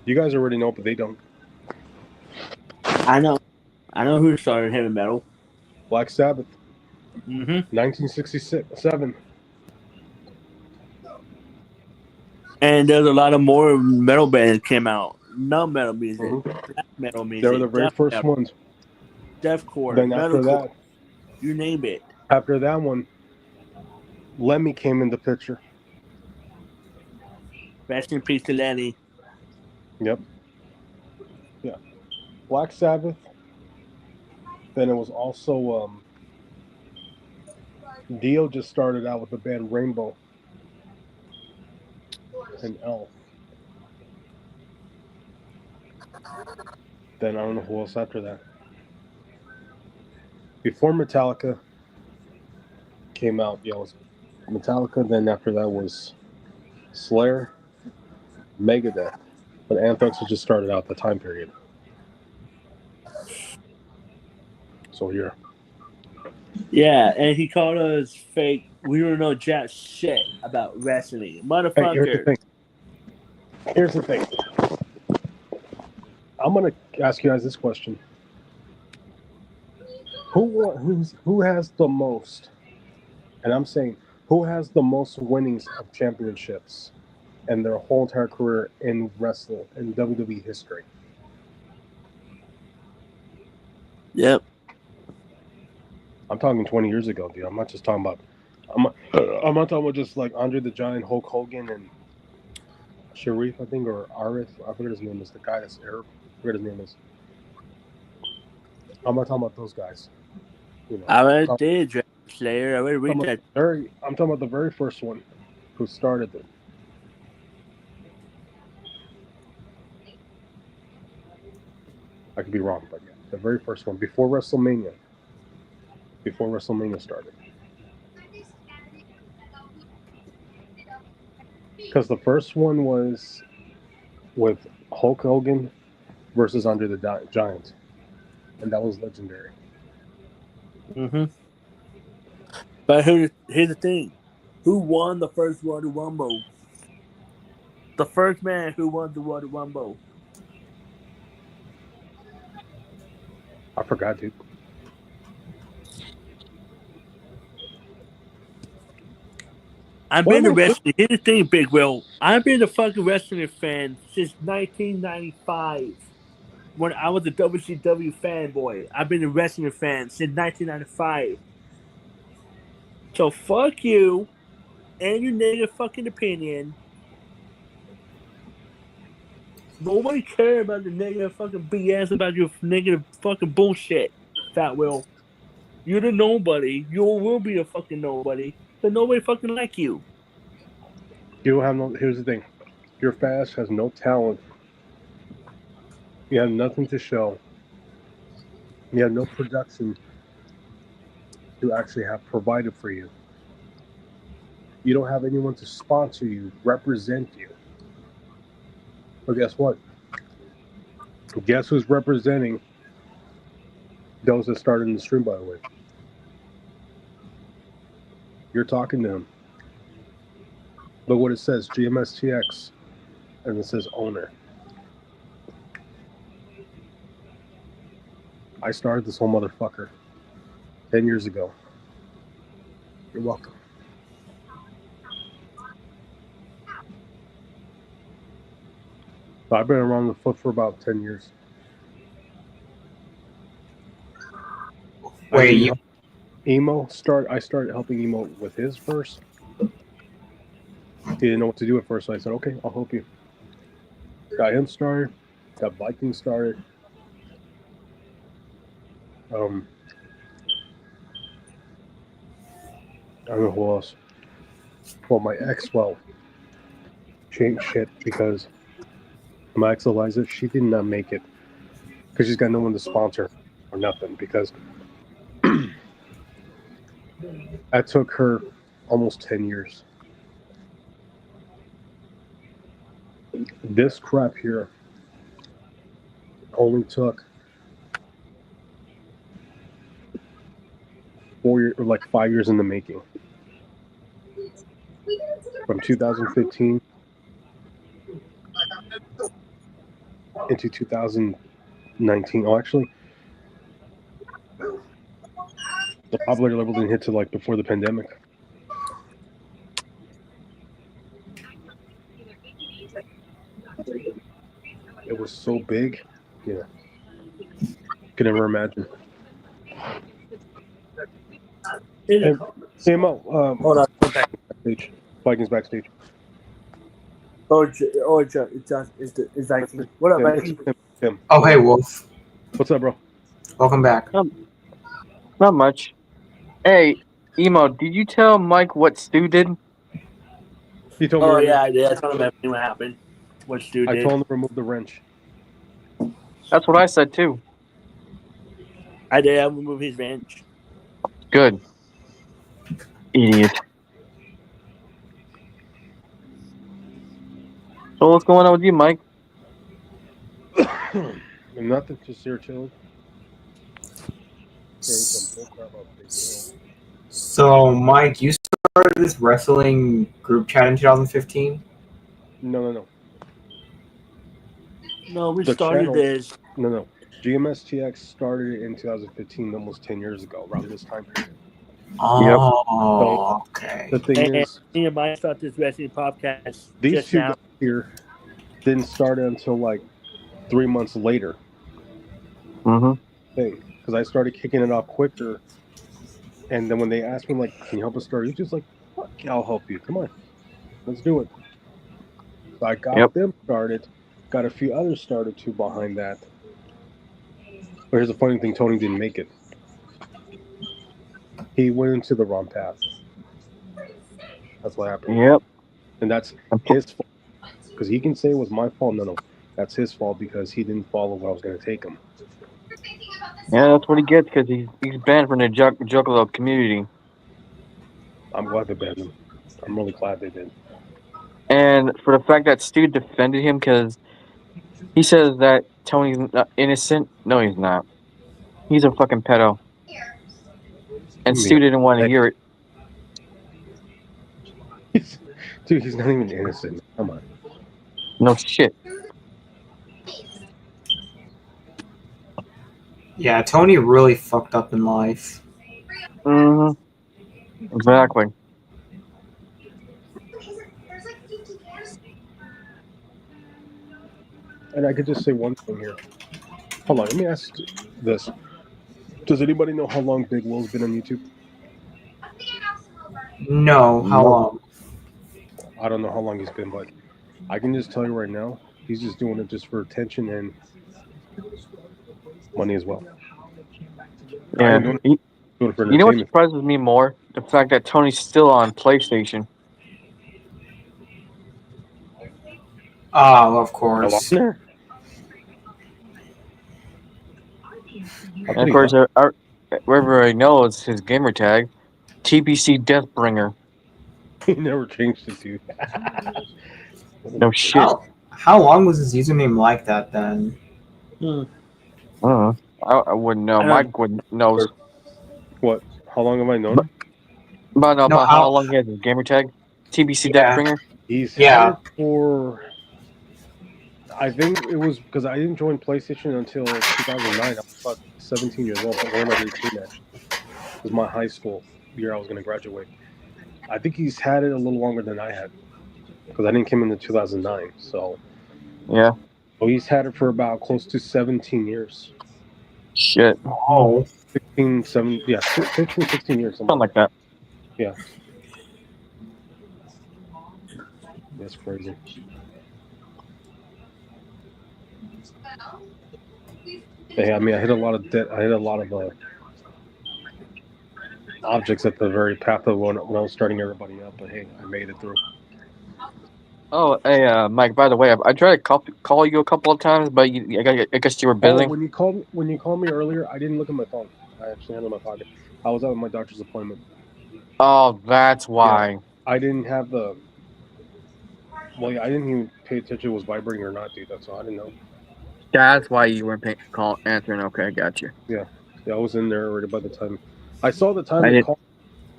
You guys already know, but they don't. I know. I know who started heavy metal. Black Sabbath, Mm-hmm. 1967. And there's a lot of more metal bands came out. No metal music, Mm-hmm. black metal They were the music, very death first metal, ones. deathcore, Then metalcore, you name it. after that one, Lemmy came in the picture. Rest in peace to Lenny. Yep. Yeah. Black Sabbath. Then it was also Dio just started out with the band Rainbow and Elf. Then I don't know who else after that. Before Metallica came out, yeah, it was Metallica. Then after that was Slayer, Megadeth. But Anthrax had just started out the time period. So here. Yeah, and he called us fake. We don't know jack shit about wrestling, Hey, here's the motherfucker. thing. Here's the thing. I'm gonna ask you guys this question: who has the most? And I'm saying, who has the most winnings of championships in their whole entire career in wrestling in WWE history? Yep. I'm talking 20 years ago, dude. I'm not just talking about. I'm not talking about just like Andre the Giant, Hulk Hogan, and Sharif, I think, or Arif. I forget his name is. The guy that's Arab. I forget his name is. I'm not talking about those guys. You know, I already did Dragon Slayer. I already read that. I'm talking about the very first one who started it. I could be wrong, but yeah, the very first one before WrestleMania started. Because the first one was with Hulk Hogan versus Andre the Giant, and that was legendary. Mm-hmm. But here's the thing: who won the first Royal Rumble? The first man who won the Royal Rumble. I forgot, dude. I've been a wrestling. Here's the thing, Big Will. I've been a fucking wrestling fan since 1995. When I was a WCW fanboy, I've been a wrestling fan since 1995. So fuck you and your negative fucking opinion. Nobody cares about the negative fucking BS about your negative fucking bullshit, Fat Will. You're the nobody. You will be a fucking nobody. But nobody fucking like you. You have no. Here's the thing. Your fast has no talent. You have nothing to show. You have no production to actually have provided for you. You don't have anyone to sponsor you, represent you. But guess what? Guess who's representing those that started in the stream, by the way? You're talking to him. Look what it says, GMSTX, and it says owner. I started this whole motherfucker 10 years ago. You're welcome. So I've been around the foot for about 10 years. Wait, I started helping Emo with his first. He didn't know what to do at first, so I said, okay, I'll help you. Got him started, got Viking started. I don't know who else. Well, my ex, changed shit because my ex Eliza, she did not make it because she's got no one to sponsor or nothing, because that took her almost 10 years. This crap here only took 4 years, or like 5 years in the making. From 2015 into 2019. Oh, actually, the popular level didn't hit till like before the pandemic. It was so big, yeah. Could never imagine. And Mo, hold on. Backstage. Vikings backstage. It's Viking. What up, Viking? Tim. Oh, hey, Wolf. What's up, bro? Welcome back. Not much. Hey, Emo, did you tell Mike what Stu did? He told me. Oh yeah, I did. I told him everything what happened. What Stu did. I told him to remove the wrench. That's what I said too. I did. I removed his wrench. Good. Idiot. So what's going on with you, Mike? Nothing, just here chilling. Some bullcrap about Big Bill. So, Mike, you started this wrestling group chat in 2015? No. No, we The started channel, this. No. GMSTX started in 2015, almost 10 years ago, around this time period. Oh, okay. The thing is, me and Mike started this wrestling podcast. these just two now. guys here didn't start until like 3 months later. Mm-hmm. Because I started kicking it off quicker, and then when they asked me, like, can you help us start? He's just like, fuck yeah, I'll help you. Come on, let's do it. So I got them started, got a few others started too behind that. But here's the funny thing, Tony didn't make it. He went into the wrong path. That's what happened. Yep. And that's his fault. Because he can say it was my fault. No. That's his fault because he didn't follow where I was going to take him. Yeah, that's what he gets because he's banned from the Juggalo community. I'm glad they banned him. I'm really glad they did. And for the fact that Stu defended him because he says that Tony's not innocent. No, he's not. He's a fucking pedo. And Stu didn't want to hear it. Dude, he's not even innocent. Come on. No shit. Yeah, Tony really fucked up in life. Mm-hmm. Exactly. And I could just say one thing here. Hold on, let me ask this. Does anybody know how long Big Will's been on YouTube? No, how No. long? I don't know how long he's been, but I can just tell you right now, he's just doing it just for attention and money as well. I Yeah. ain't doing it for You know what entertainment. surprises me more? The fact that Tony's still on PlayStation. Oh, of Still on course. there? And of course, everybody knows his gamer tag, TBC Deathbringer. He never changed it, dude. No shit. How long was his username like that then? I wouldn't know. Mike would knows. What? How long have I known him? But no, No, about how long he has his gamer tag, TBC Yeah. Deathbringer. He's had it for. I think it was because I didn't join PlayStation until 2009. I was about 17 years old, going on 18 actually. It was my high school year I was going to graduate. I think he's had it a little longer than I had because I didn't come in 2009. So Yeah. So he's had it for about close to 17 years. Shit. Oh. 15, 16 years. Something like that. Yeah. That's crazy. Hey, I mean, I hit a lot of objects at the very path of when I was starting everybody up, but hey, I made it through. Oh, hey, Mike. By the way, I tried to call you a couple of times, but I guess you were busy. Oh, when you called me earlier, I didn't look at my phone. I actually had it in my pocket. I was out at my doctor's appointment. Oh, that's why. Yeah, I didn't have the. Well, yeah, I didn't even pay attention if it was vibrating or not, dude. That's all. I didn't know. That's why you weren't answering. Okay, got you. Yeah, I was in there already by the time. I saw the time I they did- called.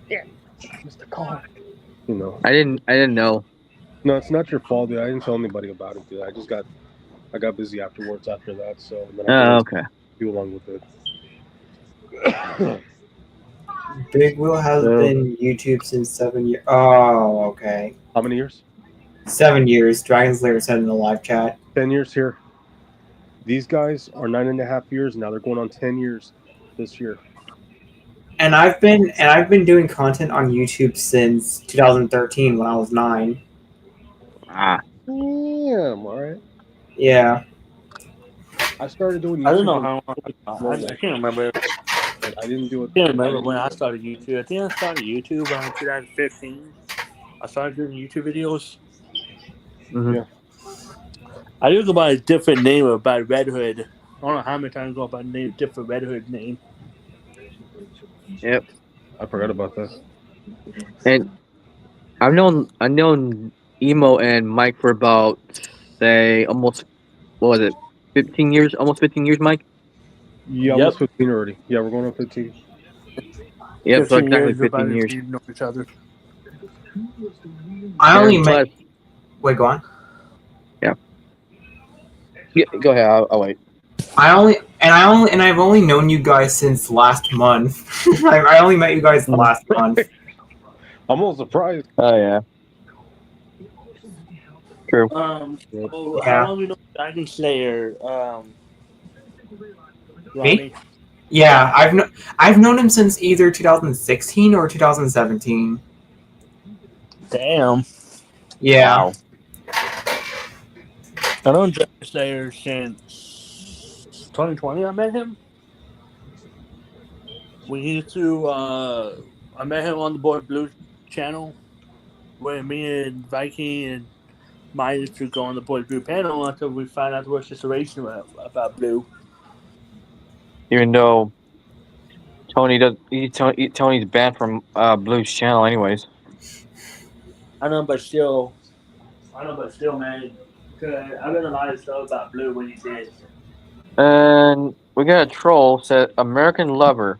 Yeah, Mr. Call. You know. I didn't know. No, it's not your fault, dude. I didn't tell anybody about it, dude. I got busy afterwards after that, so then I Okay. you along with it. Big Will has been YouTube since 7 years. Oh, okay. How many years? 7 years. Dragon Slayer said in the live chat. 10 years here. These guys are 9.5 years now. They're going on 10 years this year. And I've been doing content on YouTube since 2013 when I was 9. Ah. Damn, all right. Yeah. I started doing YouTube. I don't know how long. I can't remember. I didn't do it. I can't remember when I started YouTube. I think I started YouTube around 2015. I started doing YouTube videos. Mm-hmm. Yeah. I do go by a different name about Red Hood. I don't know how many times I go by a different Red Hood name. Yep. I forgot about that. And I've known Emo and Mike for about, say, almost, what was it, 15 years? Almost 15 years, Mike? Yeah, almost 15 already. Yeah, we're going on 15. Yep, so 15 exactly years, 15 years. We know each other. I only met. Wait, go on. Yeah. Yeah, go ahead. I'll wait. I've only known you guys since last month. I only met you guys last month. I'm a little surprised. Oh yeah. True. So Yeah. how long you know Dragon Slayer? Me? Yeah, I've known him since either 2016 or 2017. Damn. Yeah. Wow. I know Dragon Slayer since 2020. I met him. We used to. I met him on the Boy Blue channel, where me and Viking and Mike used to go on the Boy Blue panel until we found out what's the situation about Blue. Even though Tony's banned from Blue's channel, anyways. I know, but still, man. I read a lot of stuff about Blue when he did. And we got a troll said American Lover.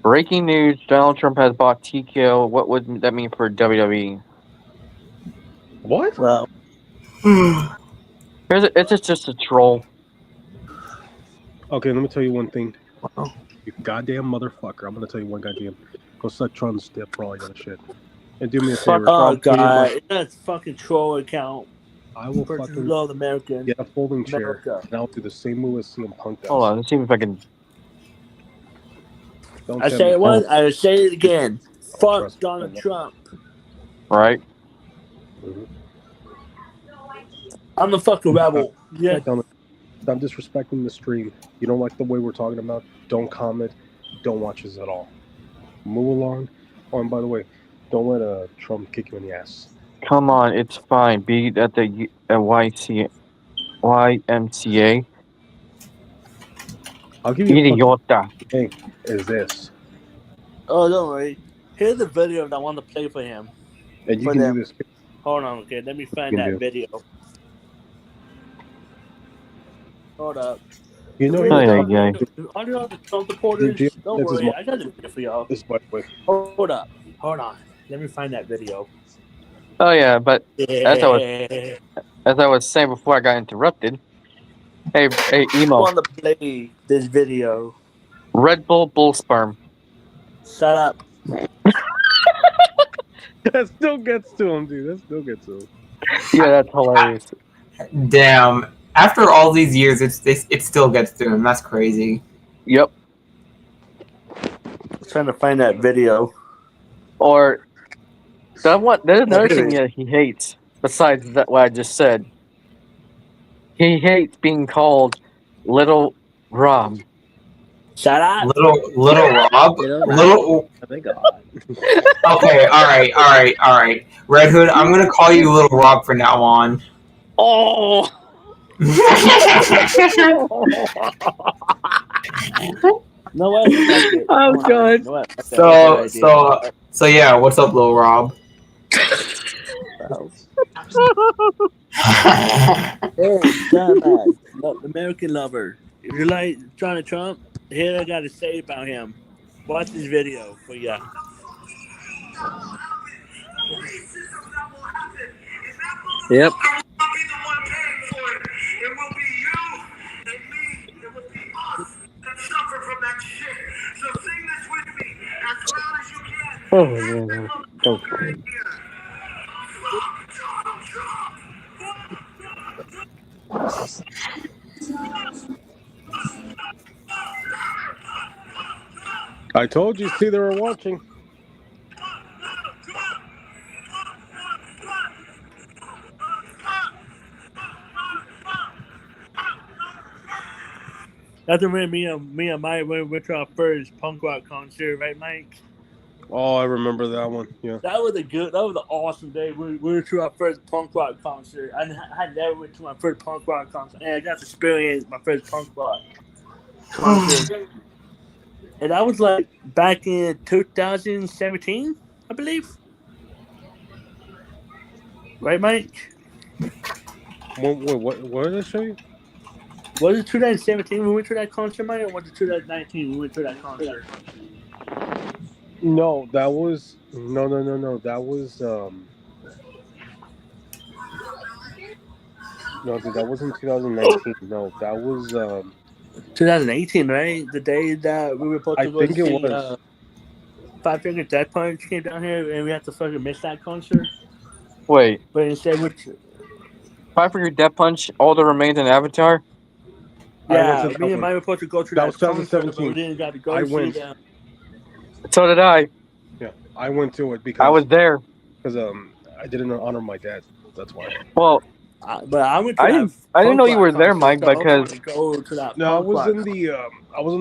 Breaking news: Donald Trump has bought TKO. What would that mean for WWE? What? Well, it's just a troll. Okay, let me tell you one thing. You goddamn motherfucker. I'm going to tell you one goddamn. Go suck Trump's dick for all your shit. And do me a favor. Oh, God. That's fucking troll account. I will Versus fucking Love American. get a folding chair America. and I'll do the same move as CM Punk does. Hold on, let's see if I can. Don't I tell say me. it once, I say it again. Fuck Trust me, Donald I know. Trump. Right? Mhm. I'm the fucking rebel. Yeah. Stop disrespecting the stream. You don't like the way we're talking about? Don't comment. Don't watch us at all. Move along. Oh, and by the way, don't let Trump kick you in the ass. Come on, it's fine. Be at the YMCA. I'll give you a Idiota. fucking thing. Is this? Oh, don't worry. Here's the video that I want to play for him. And you For can them. do this. Hold on, okay. Let me find You can that do. video. Hold up. You know If you're yeah. all the Trump supporters, don't This is worry. I got a video for y'all. This is by the way. Hold up. Hold on. Let me find that video. Oh yeah, but Yeah. as I was saying before I got interrupted. Hey, I emo. want to play this video. Red Bull sperm. Shut up. That still gets to him, dude. That still gets to him. Yeah, that's hilarious. Damn. After all these years, it still gets to him. That's crazy. Yep. I'm trying to find that video. Or there's another Here thing it is. that he hates besides that what I just said. He hates being called Little Rob. Shut up. Little Rob. Little. Okay. All right. Red Hood. I'm gonna call you Little Rob from now on. Oh. No way. Fuck it. Oh god. No way. So yeah. What's up, Little Rob? Hey, dumbass. American lover. If you like Donald Trump, here I got to say about him. Watch this video for ya. Yep. Oh man. So cool. I told you. See, they were watching. That's when me and Mike went to our first punk rock concert, right, Mike? Oh, I remember that one. Yeah. That was an awesome day. We went to our first punk rock concert. I never went to my first punk rock concert, and I got to experience my first punk rock concert. And that was like back in 2017, I believe. Right, Mike? Wait, what did I show you? Was it 2017 we went to that concert, Mike, or was it 2019 we went to that concert? No, that was no. That was no, dude, that wasn't 2019. No, that was 2018, right? The day that we were supposed to go see Five Finger Death Punch came down here, and we had to fucking miss that concert. Wait. But instead, Five Finger Death Punch, All the Remains in Avatar? Yeah, me and Mike were supposed to go to that was concert, but 2017. we didn't got to go I see went. them. So did I. Yeah, I went to it because I was there. Because I didn't honor my dad. That's why. Well, but I went to I didn't know you were there, Mike, because no, I was in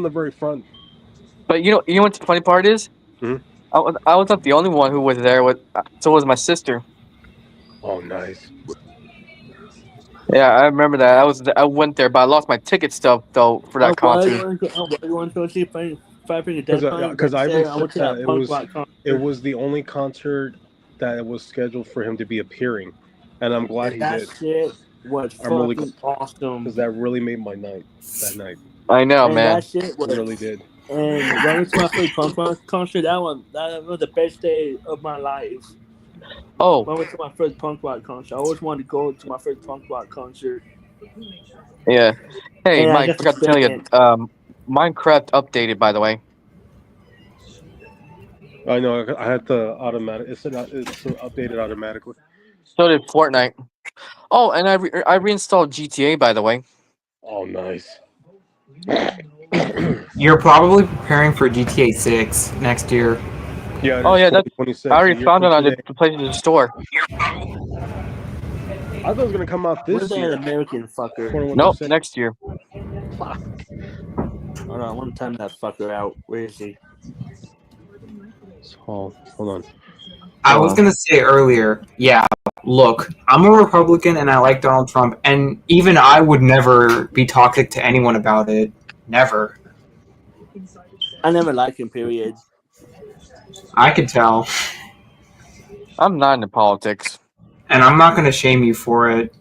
the very front. But you know what the funny part is? Mhm. I was not the only one who was there. So was my sister. Oh, nice. Yeah, I remember that. I went there, but I lost my ticket stuff though for that concert. I want to go see Five Finger Death Punch. Because I went to that it punk was rock concert. it was the only concert that was scheduled for him to be appearing, and I'm glad he did. That shit was fucking awesome. Because that really made my night that night. I know, and man. That shit was, it really did. And when we went to my first punk rock concert, that was the best day of my life. Oh. When I went to my first punk rock concert, I always wanted to go to my first punk rock concert. Yeah. Hey, And Mike, I forgot to tell you, Minecraft updated, by the way. I know. I had to automatic. It's updated automatically. So did Fortnite. Oh, and I reinstalled GTA, by the way. Oh, nice. You're probably preparing for GTA 6 next year. Yeah, it Oh is yeah, that's. 2026. I A already year found from it on today. the PlayStation Store. I thought it was gonna come out Where's this that year. American fucker? 21 Nope, percent. next year. Fuck. Hold on, I want to time that fucker out. Where is he? Hold on. I was gonna say earlier, yeah, look, I'm a Republican and I like Donald Trump, and even I would never be toxic to anyone about it. Never. I never liked him. Period. I can tell. I'm not into politics. And I'm not gonna shame you for it.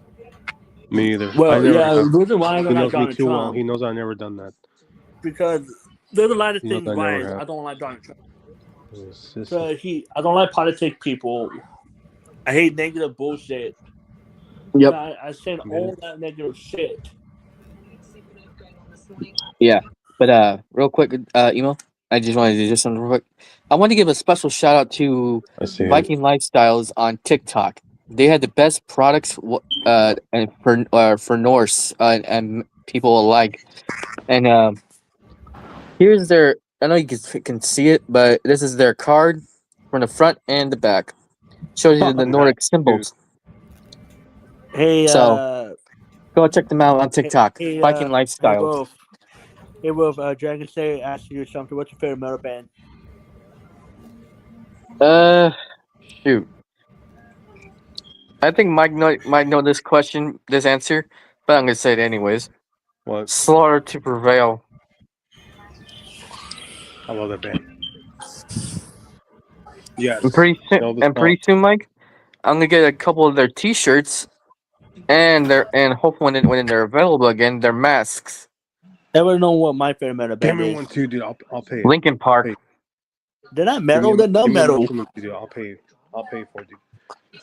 Me either. I Well, never yeah, the have. reason why I He don't like knows me Donald too well. Trump He knows I've never done that. because there's a lot of He knows things I why never have. I don't like Donald Trump. It's just- So I don't like politic people. I hate negative bullshit. Yep. I said all that negative shit. Yeah, but real quick, email. I just wanted to do something real quick. I want to give a special shout out to I see him. Viking Lifestyles on TikTok. They had the best products, and for Norse and people alike. And here's their. I know you can see it, but this is their card from the front and the back. Shows you the Nice, Nordic symbols. Hey, So go check them out on TikTok. hey, Viking hey, Lifestyles. Wolf. Hey, Wolf. Dragon Slayer asked you something. What's your favorite metal band? Shoot. I think Mike might know this question, this answer, but I'm gonna say it anyways. What? Slaughter to Prevail. I love that band. Yes. And pretty soon, Know the song. Mike, I'm gonna get a couple of their T-shirts, and hopefully when they're available again, their masks. Ever know what my favorite metal Give band me is? one too, dude. I'll pay it. Linkin Park. I'll pay. They're not metal. They're no give me one metal. from them, dude. I'll pay. I'll pay for it, dude.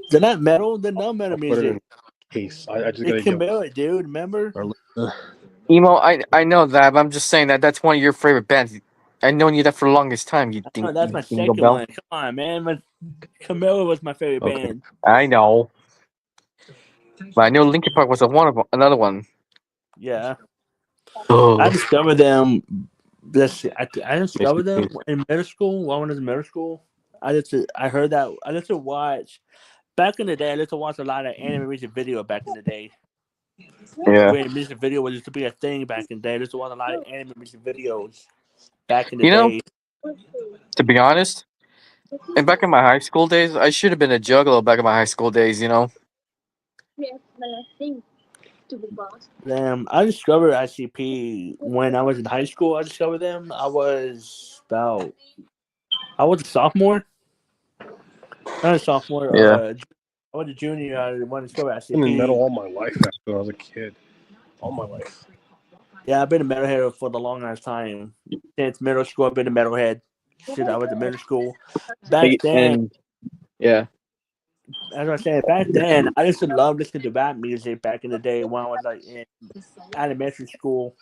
They're not metal. They're no metal I'll put it in music. case. I just They gotta can get. it, dude. Remember? Emo, I know that, but I'm just saying that's one of your favorite bands. I've known you that for the longest time. You think That's my Dingo second Bell? one. Come on, man. Camilla was my favorite band. I know, but I know Linkin Park was another one. Yeah. Oh. I discovered them. I discovered them in middle school. While I was in middle school, I heard that. I used to watch back in the day. I used to watch a lot of anime music video back in the day. Yeah. When music video was used to be a thing back in the day. I used to watch a lot of anime music videos back in the You know, day. to be honest, and back in my high school days, I should have been a juggalo back in my high school days. You know. I discovered ICP when I was in high school. I discovered them. I was a sophomore. Not a sophomore. Yeah. I was a junior. I wanted to discover I've been in metal ICP. all my life. Actually, when I was a kid, all my life. Yeah, I've been a metalhead for the longest time. Since middle school, I've been a metalhead. Since I was in middle school. Back then, And yeah. as I said, back then, I used to love listening to rap music back in the day when I was like in elementary school.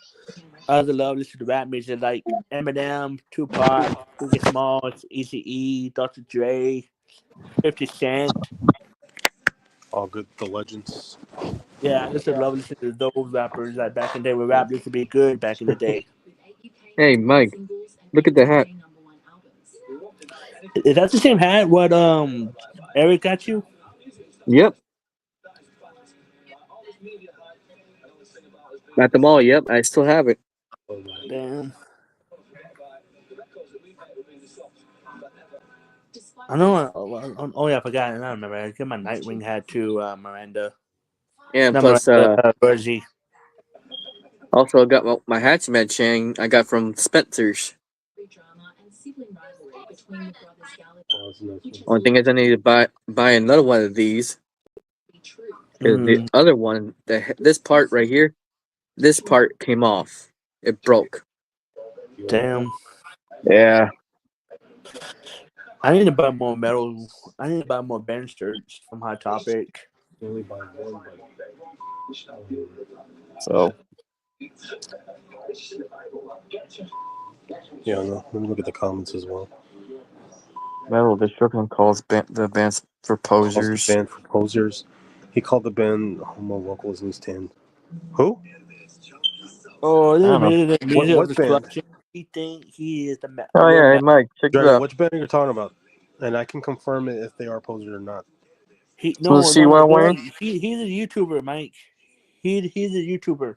I used to love listening to rap music like Eminem, Tupac, Biggie Smalls, Eazy-E, Dr. Dre, 50 Cent. All good. The legends. Yeah, I used to love listening to those rappers. Like back in the day, when rap used to be good back in the day. Hey, Mike, look at the hat. Is that the same hat? What Eric got you? Yep. At the mall. Yep, I still have it. Damn. I know. Oh yeah, I forgot. I remember. I get my Nightwing hat too, Miranda. Yeah, Not plus Miranda, Bergie. also I got my Hatchman chain I got from Spencer's. Only thing is I need to buy another one of these. Cause the other one, this part right here, this part came off. It broke. Damn. Yeah. I need to buy more metal. I need to buy more band shirts from Hot Topic. Only buy one. So. Yeah, no. Let me look at the comments as well. Metal Destruction calls the bands for Calls the posers. band for posers. He called the band homo locals in his stand. Who? Oh, I this don't know. is the music of What band? destruction. He think he is the Oh real yeah, hey, metal. Mike, check this Dragon, out. which band are you talking about? And I can confirm it if they are posers or not. He Let's no see no what no. I'm wearing. He's a YouTuber, Mike. He's a YouTuber.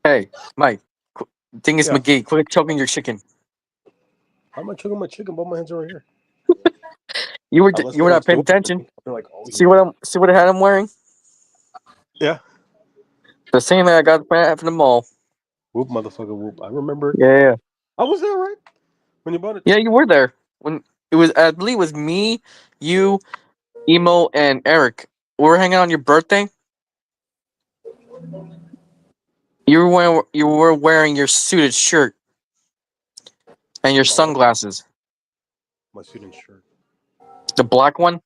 Hey, Mike. Dingus Yeah. McGee, quit choking your chicken. How am I choking my chicken? Both my hands are right here. Unless You were they're not like paying doing attention. they're like all See here. what I had him wearing? Yeah. The same that I got from the mall. Whoop, motherfucker, whoop. I remember it. Yeah, yeah. I was there, right? When you bought it. Yeah, you were there when it was. I believe it was me, you, Emo, and Eric. We were hanging out on your birthday. You were wearing your suited shirt and your Oh, sunglasses. my student shirt. The black one.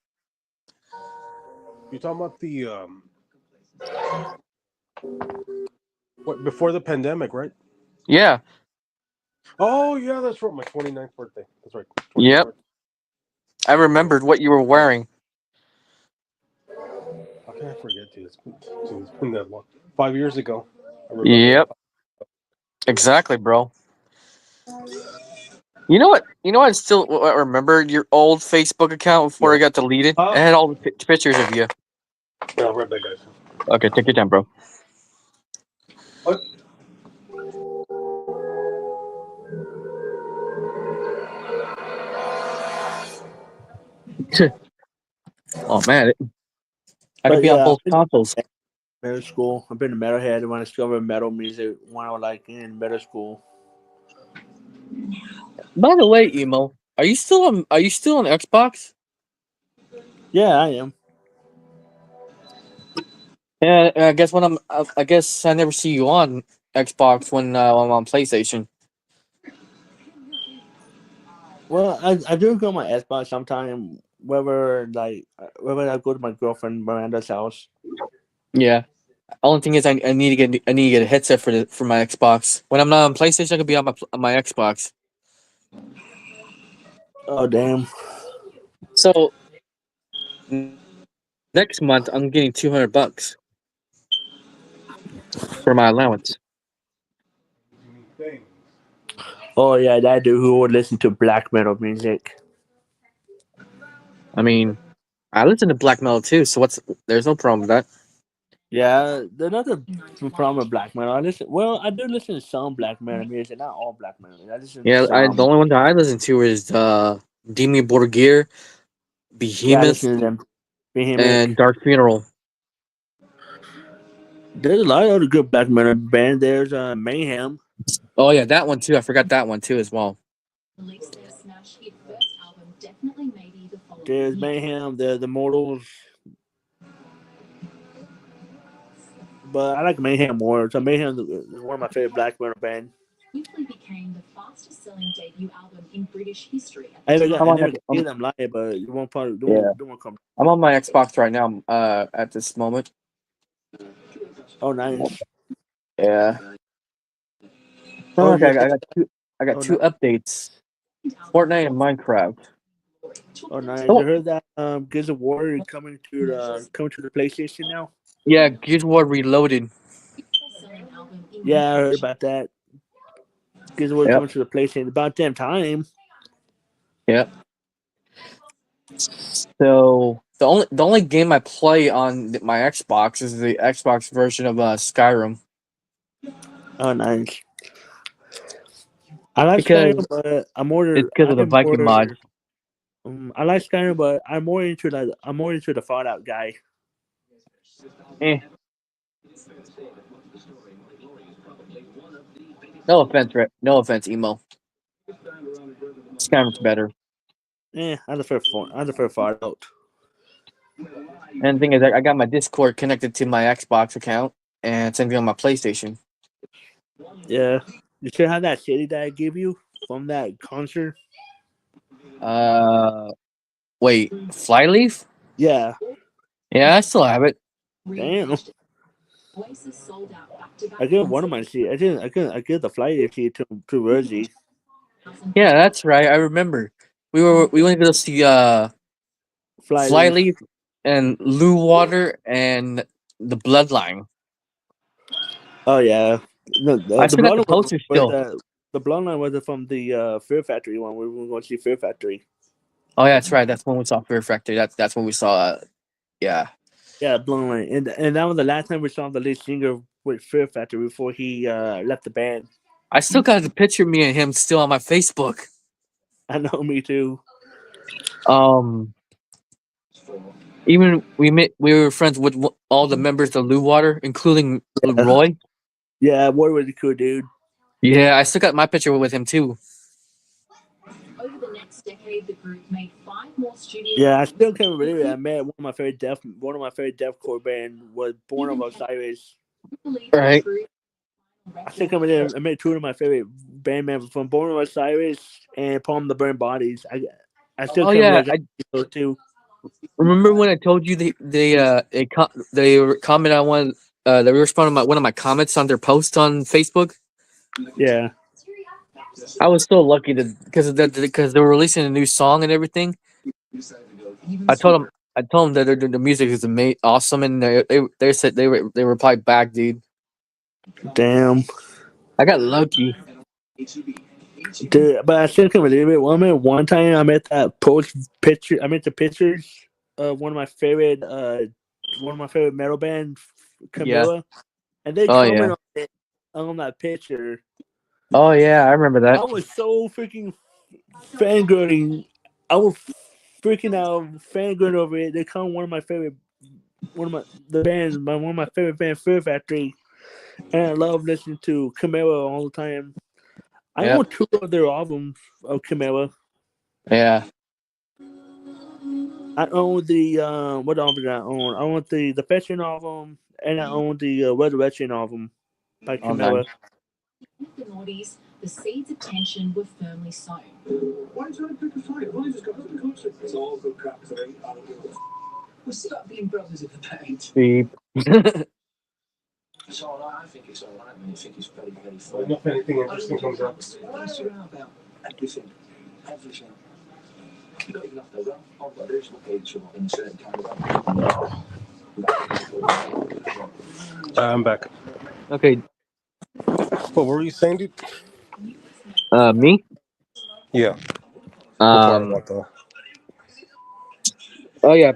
You talking about the what before the pandemic, right? Yeah. Oh yeah, that's right. My 29th birthday. That's right. 29th Yep. birthday. I remembered what you were wearing. How can I forget, dude? It's been that long. 5 years ago. I remember it. Yep. Exactly, bro. You know what? You know what? I still remember your old Facebook account before it No. got deleted. It had all the pictures of you. Yeah, right back, guys. Okay, take your time, bro. What? Oh man, I could But be on yeah, both consoles. middle school. I've been a metalhead when I discovered metal music when I was like in middle school. By the way, emo, Are you still on Xbox? Yeah, I am. Yeah, I guess when I guess I never see you on Xbox when I'm on PlayStation. Well, I do go to my Xbox sometime. Whether I go to my girlfriend Miranda's house. Yeah. Only thing is, I need to get a headset for my Xbox. When I'm not on PlayStation, I could be on my Xbox. Oh damn! So next month, I'm getting $200 for my allowance. Oh yeah, that dude who would listen to black metal music. I mean, I listen to black metal too, so there's no problem with that. Yeah, there's nothing problem with black metal. I do listen to some black metal music, not all black metal. I listen to Yeah, the some. only one that I listen to is Demi Borgir, Yeah, I Behemoth, listen to them. Behemoth. and Dark Funeral. There's a lot of other good black metal bands. There's Mayhem. Oh yeah, that one too. I forgot that one too as well. There's Mayhem. There's the Mortals. But I like Mayhem more. So Mayhem is one of my favorite black metal bands. I'm I on, never hear them live, but you won't probably yeah, don't come. I'm on my Xbox right now. At this moment. Oh, nice. Yeah. Oh, Okay, yeah. I got Oh, two nice. updates: Fortnite and Minecraft. Oh, nice. Oh, You heard that? Gears of War is coming to the PlayStation now. yeah, Gears of War Reloaded. Yeah, I heard about that. Gears of War Yep. coming to the PlayStation about damn time. Yep. So the only game I play on my Xbox is the Xbox version of Skyrim Oh, nice. I like because Skyrim, but it's because of the I'm Viking mod. more. I like Skyrim, but I'm more into the Fallout guy. Eh. No offense, no offense, emo. Skyrim's better. I prefer Fallout. And the thing is, I got my Discord connected to my Xbox account, and same thing on my PlayStation. Yeah. You still have that CD that I gave you from that concert? Uh, Wait, Flyleaf? Yeah. Yeah, I still have it. Damn. I gave one of my seat. I gave the flight seat to Rosie. Yeah, that's right. I remember. We went to go see Flyleaf. Flyleaf and Lou Water and the Bloodline. Oh yeah, no, I the still got the bloodline poster was still. the bloodline was from the Fear Factory one. We were going to see Fear Factory. Oh yeah, that's right. That's when we saw Fear Factory. That's when we saw. Yeah. Yeah, bloodline, and that was the last time we saw the lead singer with Fear Factory before he left the band. I still got the picture of me and him still on my Facebook. I know, me too. Even we were friends with all the members of Lou Water, including Roy. Yeah, Roy was a cool dude. Yeah, I still got my picture with him too. Over the next decade, the group made 5 more studio Yeah, I albums. still can't believe it. I met one of my favorite deathcore band was Born of Osiris. Right. I still can't believe it. I met two of my favorite band members from Born of Osiris and Palm the Burn Bodies. I still Oh can't yeah, believe I got those two. remember when I told you they commented on one they responded to one of my comments on their post on Facebook. Yeah. I was so lucky to because they were releasing a new song and everything. I told them that the music is awesome, and they said they replied back, dude. Damn. I got lucky. Dude, but I still can't believe it. One time I met that post picture. I met the pictures of one of my favorite metal band, Yeah. Camilla, and they Oh yeah. comment on that picture. Oh yeah, I remember that. I was so freaking fangirling. I was freaking out, fangirling over it. They call one of my the bands, one of my favorite band, Fear Factory, and I love listening to Camilla all the time. I Yeah. own two of their albums of Camilla. Yeah. I own the what album did I own? I own the Fetching album, and I own the Resurrection album by Oh Camilla. nice. With the noughties, the seeds of tension were firmly sown. Why are you trying to pick a fight? I've only just got to the concert. It's all good crap today. I don't give a We start being brothers in the paint. Beep. It's all right. I think it's all right. I mean, I think it's very, very fun. Not if anything interesting comes up. What's around about everything? Everything. You don't even have to run. All I've got to do is look at each other in a certain kind of way. I'm back. Okay. What were you saying, dude? Me? Yeah. We're talking about the. Oh yeah.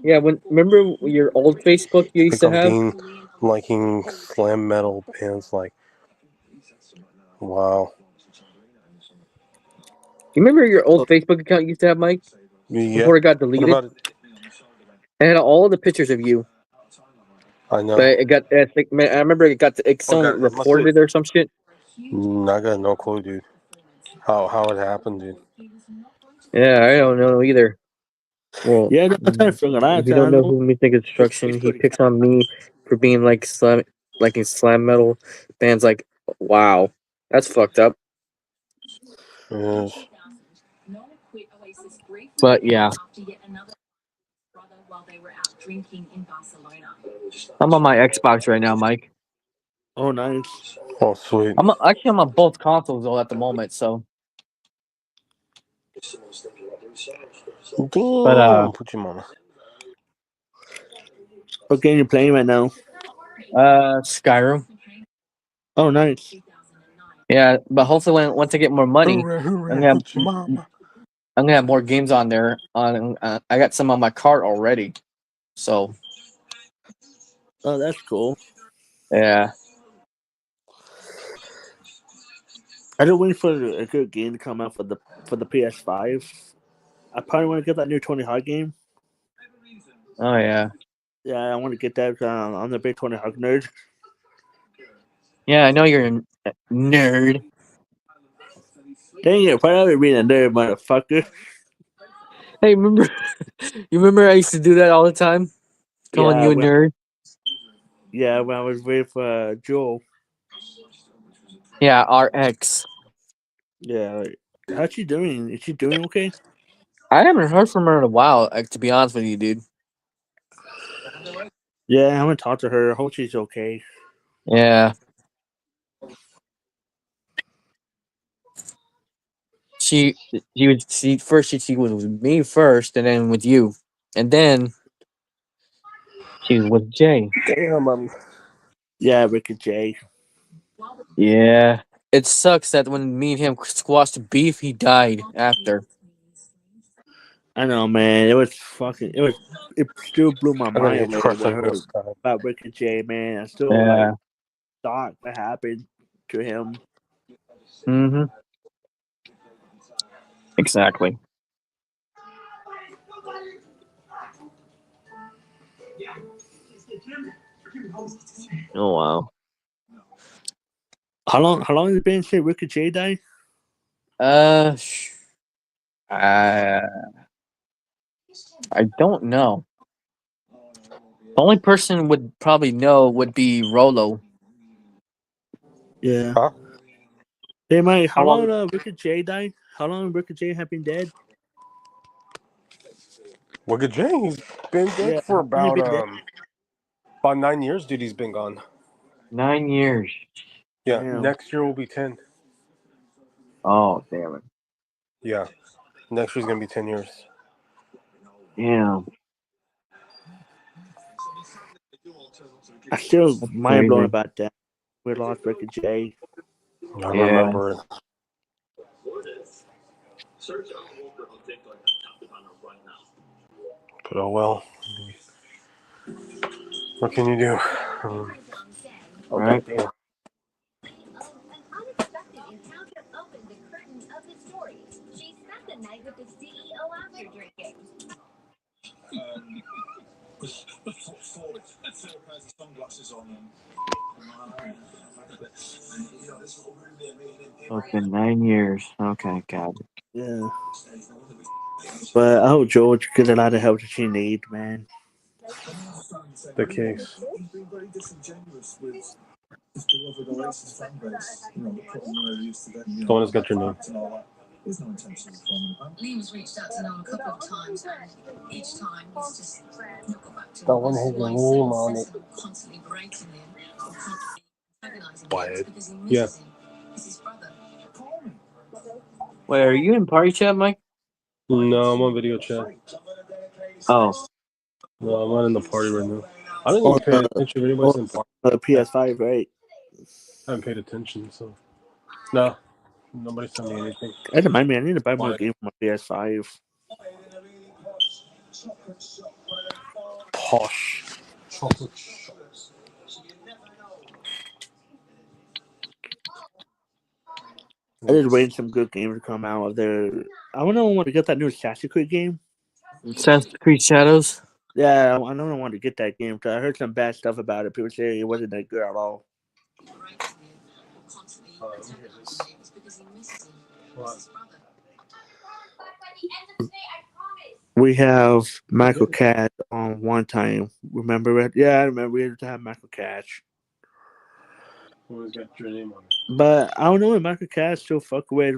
Yeah. Remember your old Facebook you used Pick to up have? Dean liking slam metal bands like. Wow. You remember your old Facebook account you used to have, Mike? Yeah. Before it got What deleted? about it? It had all the pictures of you. I know. But it got I remember someone God, it must have. reported it or some shit. I got no clue, dude. How it happened, dude. Yeah, I don't know either. Well, Yeah, I'm trying to figure it out. if you don't know who Mystic Instruction, he Facebook picks on me for being like in slam metal bands. Like, wow, that's fucked up. Yes. Nona quit Oasis briefly But yeah, after yet another brother while they were out drinking in Barcelona. I'm on my Xbox right now, Mike. Oh, nice. Oh, sweet. I'm on both consoles though at the moment. So, but Damn, put your mama. What game you playing right now? Skyrim. Oh, nice. Yeah, but hopefully once I get more money, I'm gonna Put your mama. I'm gonna have more games on there. I got some on my cart already. So Oh, that's cool. yeah. I just waiting for a good game to come out for the PS5. I probably want to get that new Tony Hawk game. Oh yeah. Yeah, I want to get that. I'm the big Tony Hawk nerd. Yeah, I know you're a nerd. Dang it! Probably being a nerd, motherfucker. Hey, remember? You remember I used to do that all the time, calling you a nerd. Yeah, when I was with Joel. Yeah, RX. Yeah, how's she doing? Is she doing okay? I haven't heard from her in a while. To be honest with you, dude. Yeah, I haven't talked to her. I hope she's okay. Yeah. She was with me first, and then with you, and then she was with Jay. Damn, Yeah, Ricky Jay. Yeah. It sucks that when me and him squashed beef, he died after. I know, man. It was fucking. It still blew my I'm gonna mind get when crushed I on heard this time. about Ricky Jay, man. I still like Yeah. thought what happened to him. Mm-hmm. Exactly. Oh wow. How long has it been since Ricky Jay died? Uh, uh, I don't know. The only person would probably know would be Rolo. Yeah. Huh? Hey, Mike. How How long long? Ricky Jay died? How long Ricky Jay have been dead? Look at Jay. He's been dead Yeah. for How long he been dead? about 9 years, dude. He's been gone. 9 years. Yeah, Damn. next year will be 10. Oh damn it. Yeah, next year's gonna be 10 years. Damn. I still That's mind blown crazy. about that. We lost Ricky Jay. I Yeah. remember it. But oh well. What can you do? Oh Right. goddamn. An unexpected encounter opened the curtain of the stories. She spent the night with the CEO after drinking. So it's been 9 years. Okay, got it. Yeah. But I hope George gets a lot of help that she needs, man. The case. Someone has got your name. Liam's reached out to Noel a couple of times, and each time he's just not got back to That him. one This has is your why he name says on it. instead of constantly berating him or constantly antagonizing him, it's Wyatt. because he Yeah. misses him. He's his brother. Wait, are you in party chat, Mike? No, I'm on video chat. Oh. No, I'm not in the party right now. I don't On even pay attention if anybody's on in party. the PS5, right? I haven't paid attention, so. No, nobody sent me anything. That reminds me, I need to buy more games for my PS5. Posh. Chocolate. I just waiting some good games to come out of there. I don't know want to get that new Assassin's Creed game. Assassin's Creed Shadows. Yeah, I don't want to get that game because I heard some bad stuff about it. People say it wasn't that good at all. We have Michael Cash on one time. Remember it? Yeah, I remember we had to have Michael Cash. Who's got your name on it? But I don't know if Michael Cash still fuck with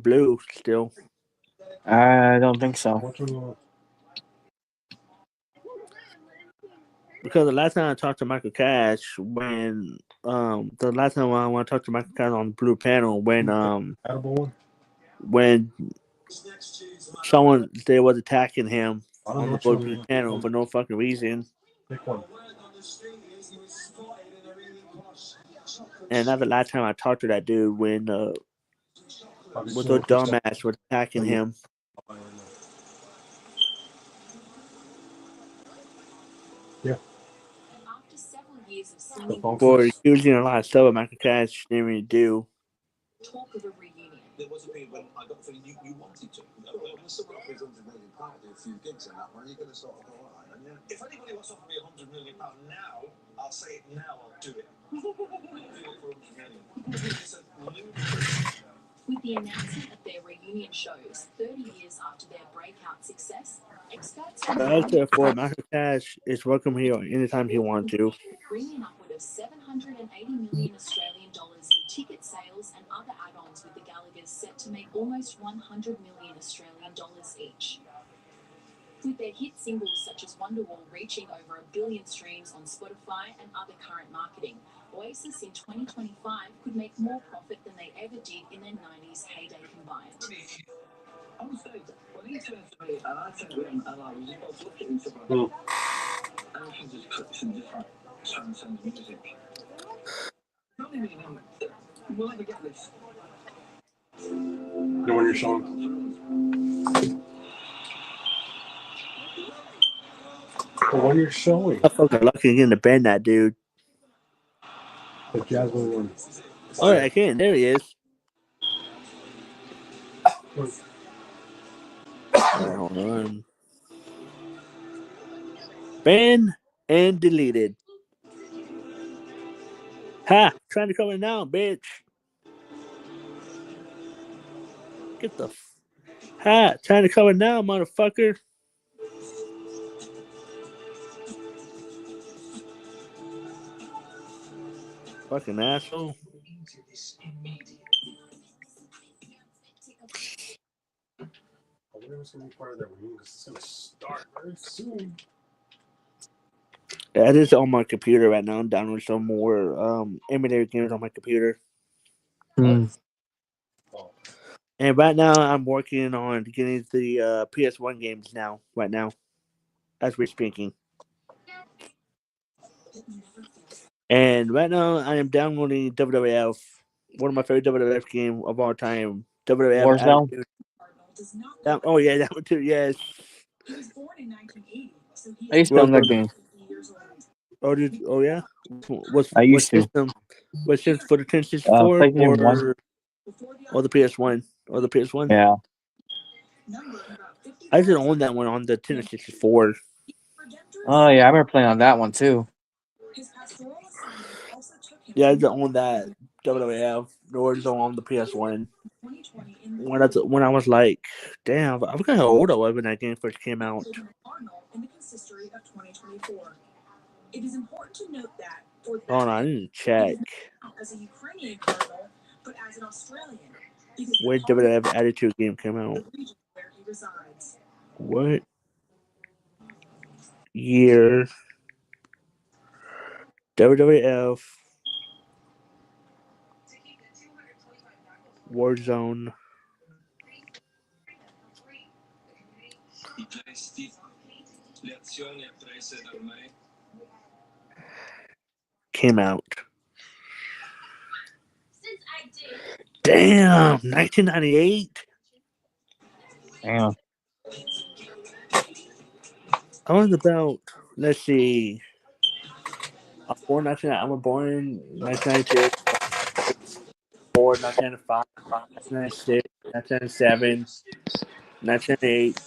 Blue still. I don't think so. Which one? Because the last time I talked to Michael Cash when the last time I want to talk to Michael Cash on the Blue panel when someone they was attacking him I don't on know the which Blue one. panel for no fucking reason. Pick one. And that's the last time I talked to that dude when with the dumbass was attacking him Yeah. After several years of The slinging phone for fix. using a lot of stuff that Michael Cash didn't really do. talk of a reunion. There was a period when I got the feeling you wanted to. Someone offered £100 million do a few gigs and that one, you're going to sort of go, all right. And if anybody wants to offer me £100 million now, I'll say it now, I'll do it. I'll do it for £100 million. It's a ludicrous. With the announcement of their reunion shows 30 years after their breakout success, experts have But as for Michael Cash is welcome here anytime he wants to. bringing upward of 780 million Australian dollars in ticket sales and other add-ons, with the Gallaghers set to make almost 100 million Australian dollars each. With their hit singles such as Wonderwall reaching over 1 billion streams on Spotify and other current marketing, Oasis in 2025 could make more profit than they ever did in their 90s heyday combined. On stage, when he turns to me and I turn to him and we just both look at each other, and she just clicks and just like transcends music. Not even him. We'll never get this. The one you're showing. The one you're showing. I fucking lucky to get in the band, that dude. The Jasmine one. Oh, I can. There he is. Alright, hold on. Banned and deleted. Ha! Trying to come in now, bitch. Get the ha! Trying to come in now, motherfucker. Fucking asshole. I wonder what's going to be part of that reunion because it's going to start very soon. Yeah, it is on my computer right now. I'm downloading some more emulator games on my computer. And right now, I'm working on getting the PS1 games now. Right now, as we're speaking. And right now, I am downloading WWF, one of my favorite WWF games of all time. WWF Warzone? Attitude. Oh yeah, that one too. Yes. I used to own that game. Oh yeah. What I used to. system? What system for the 1064 PlayStation 1. or the PS1 or the PS1? Yeah. I didn't own that one on the 1064. Oh yeah, I remember playing on that one too. Yeah, I didn't own that WWF Warzone on the PS1. When I was like, damn, I forgot how old I was when that game first came out. It is important to note that for Oh no, I didn't check. as a Ukrainian cardinal, but as an Australian, because When WWF Attitude game came out. the region where he resides. What year WWF Warzone came out? Damn, 1998. Damn. I was about, let's see. I was born 1992, 1995, 1996, 1997, 1998.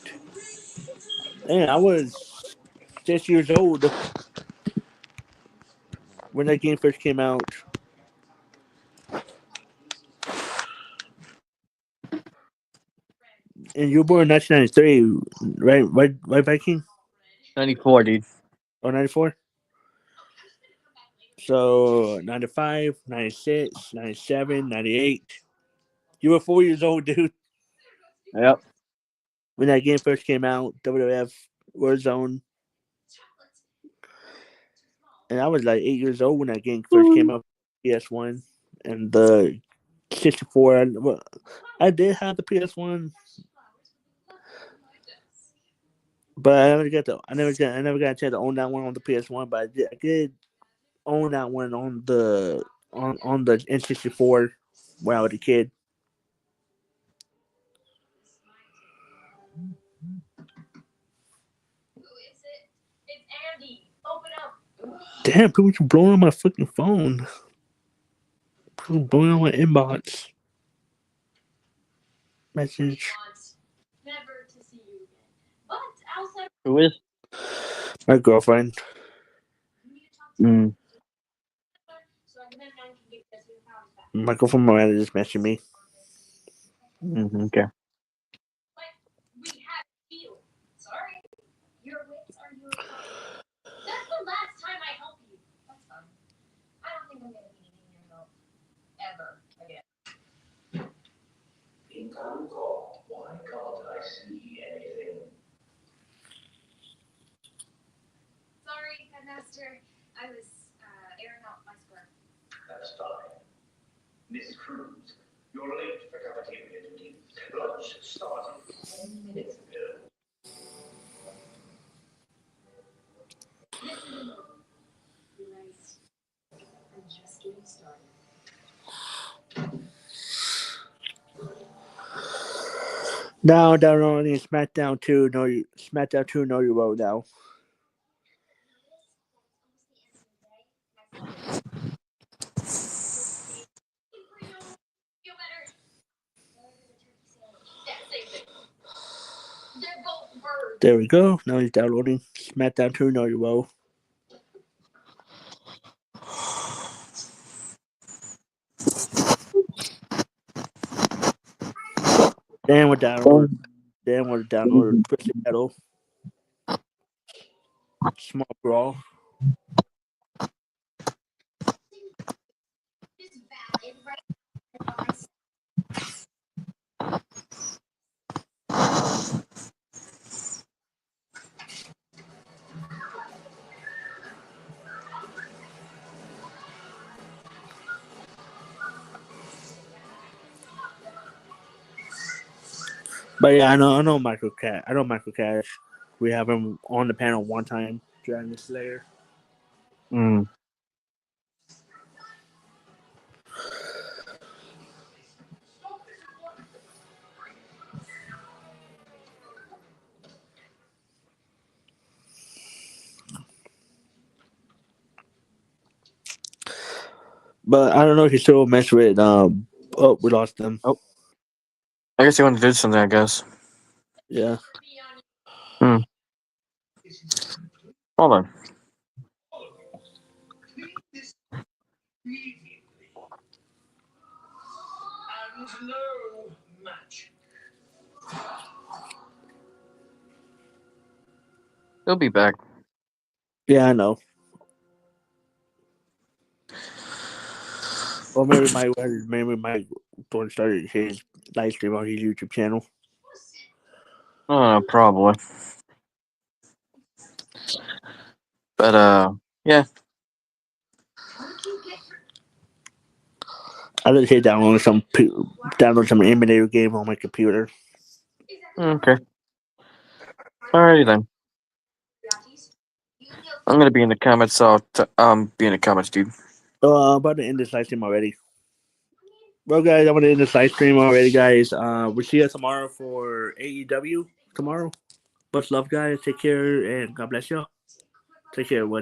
Man, I was 6 years old when that game first came out. And you were born in 1993, right? Right, Viking? 94, dude. Or 94? So 95, 96, 97, 98. You were 4 years old, dude. Yep. When that game first came out, WWF Warzone. And I was like 8 years old when that game first came out. PS1 and the 64. I did have the PS1, but I never got a chance to own that one on the PS1. But I did own that one on the N64 when I was a kid. Damn, people keep blowing on my fucking phone. People blowing on my inbox message. Who is? My girlfriend. Mm. My girlfriend Miranda just messaged me. Okay. That's the last time I help you. That's fine. I don't think I'm gonna be needing your help ever again. Incoming call. Why can't I see anything? That's fine. Miss Cruz, you're late for cafeteria duty. Lunch started 10 minutes ago. You're right. I'm just getting started. Now downloading SmackDown 2. SmackDown 2 Know Your Role now. There we go. Now he's downloading SmackDown 2 Know Your Role. Dan would download Twisted Metal. Small Brawl. But yeah, I know Michael Cash. I know Michael Cash. We have him on the panel one time, Dragon Slayer. Mm. But I don't know if he still mess with. Oh, we lost them. Oh, I guess he wanted to do something. I guess. Yeah. Hmm. Hold on. And no magic. He'll be back. Yeah, I know. Or maybe Mike Thorne started his live stream on his YouTube channel. Probably. But yeah. I just hit download some emulator game on my computer. Okay. Alrighty then. I'm gonna be in the comments. So be in the comments, dude. I'm about to end this live stream already. Well, guys, I'm gonna end this live stream already, guys. We'll see you tomorrow for AEW tomorrow. Much love, guys. Take care and God bless you. Take care. What?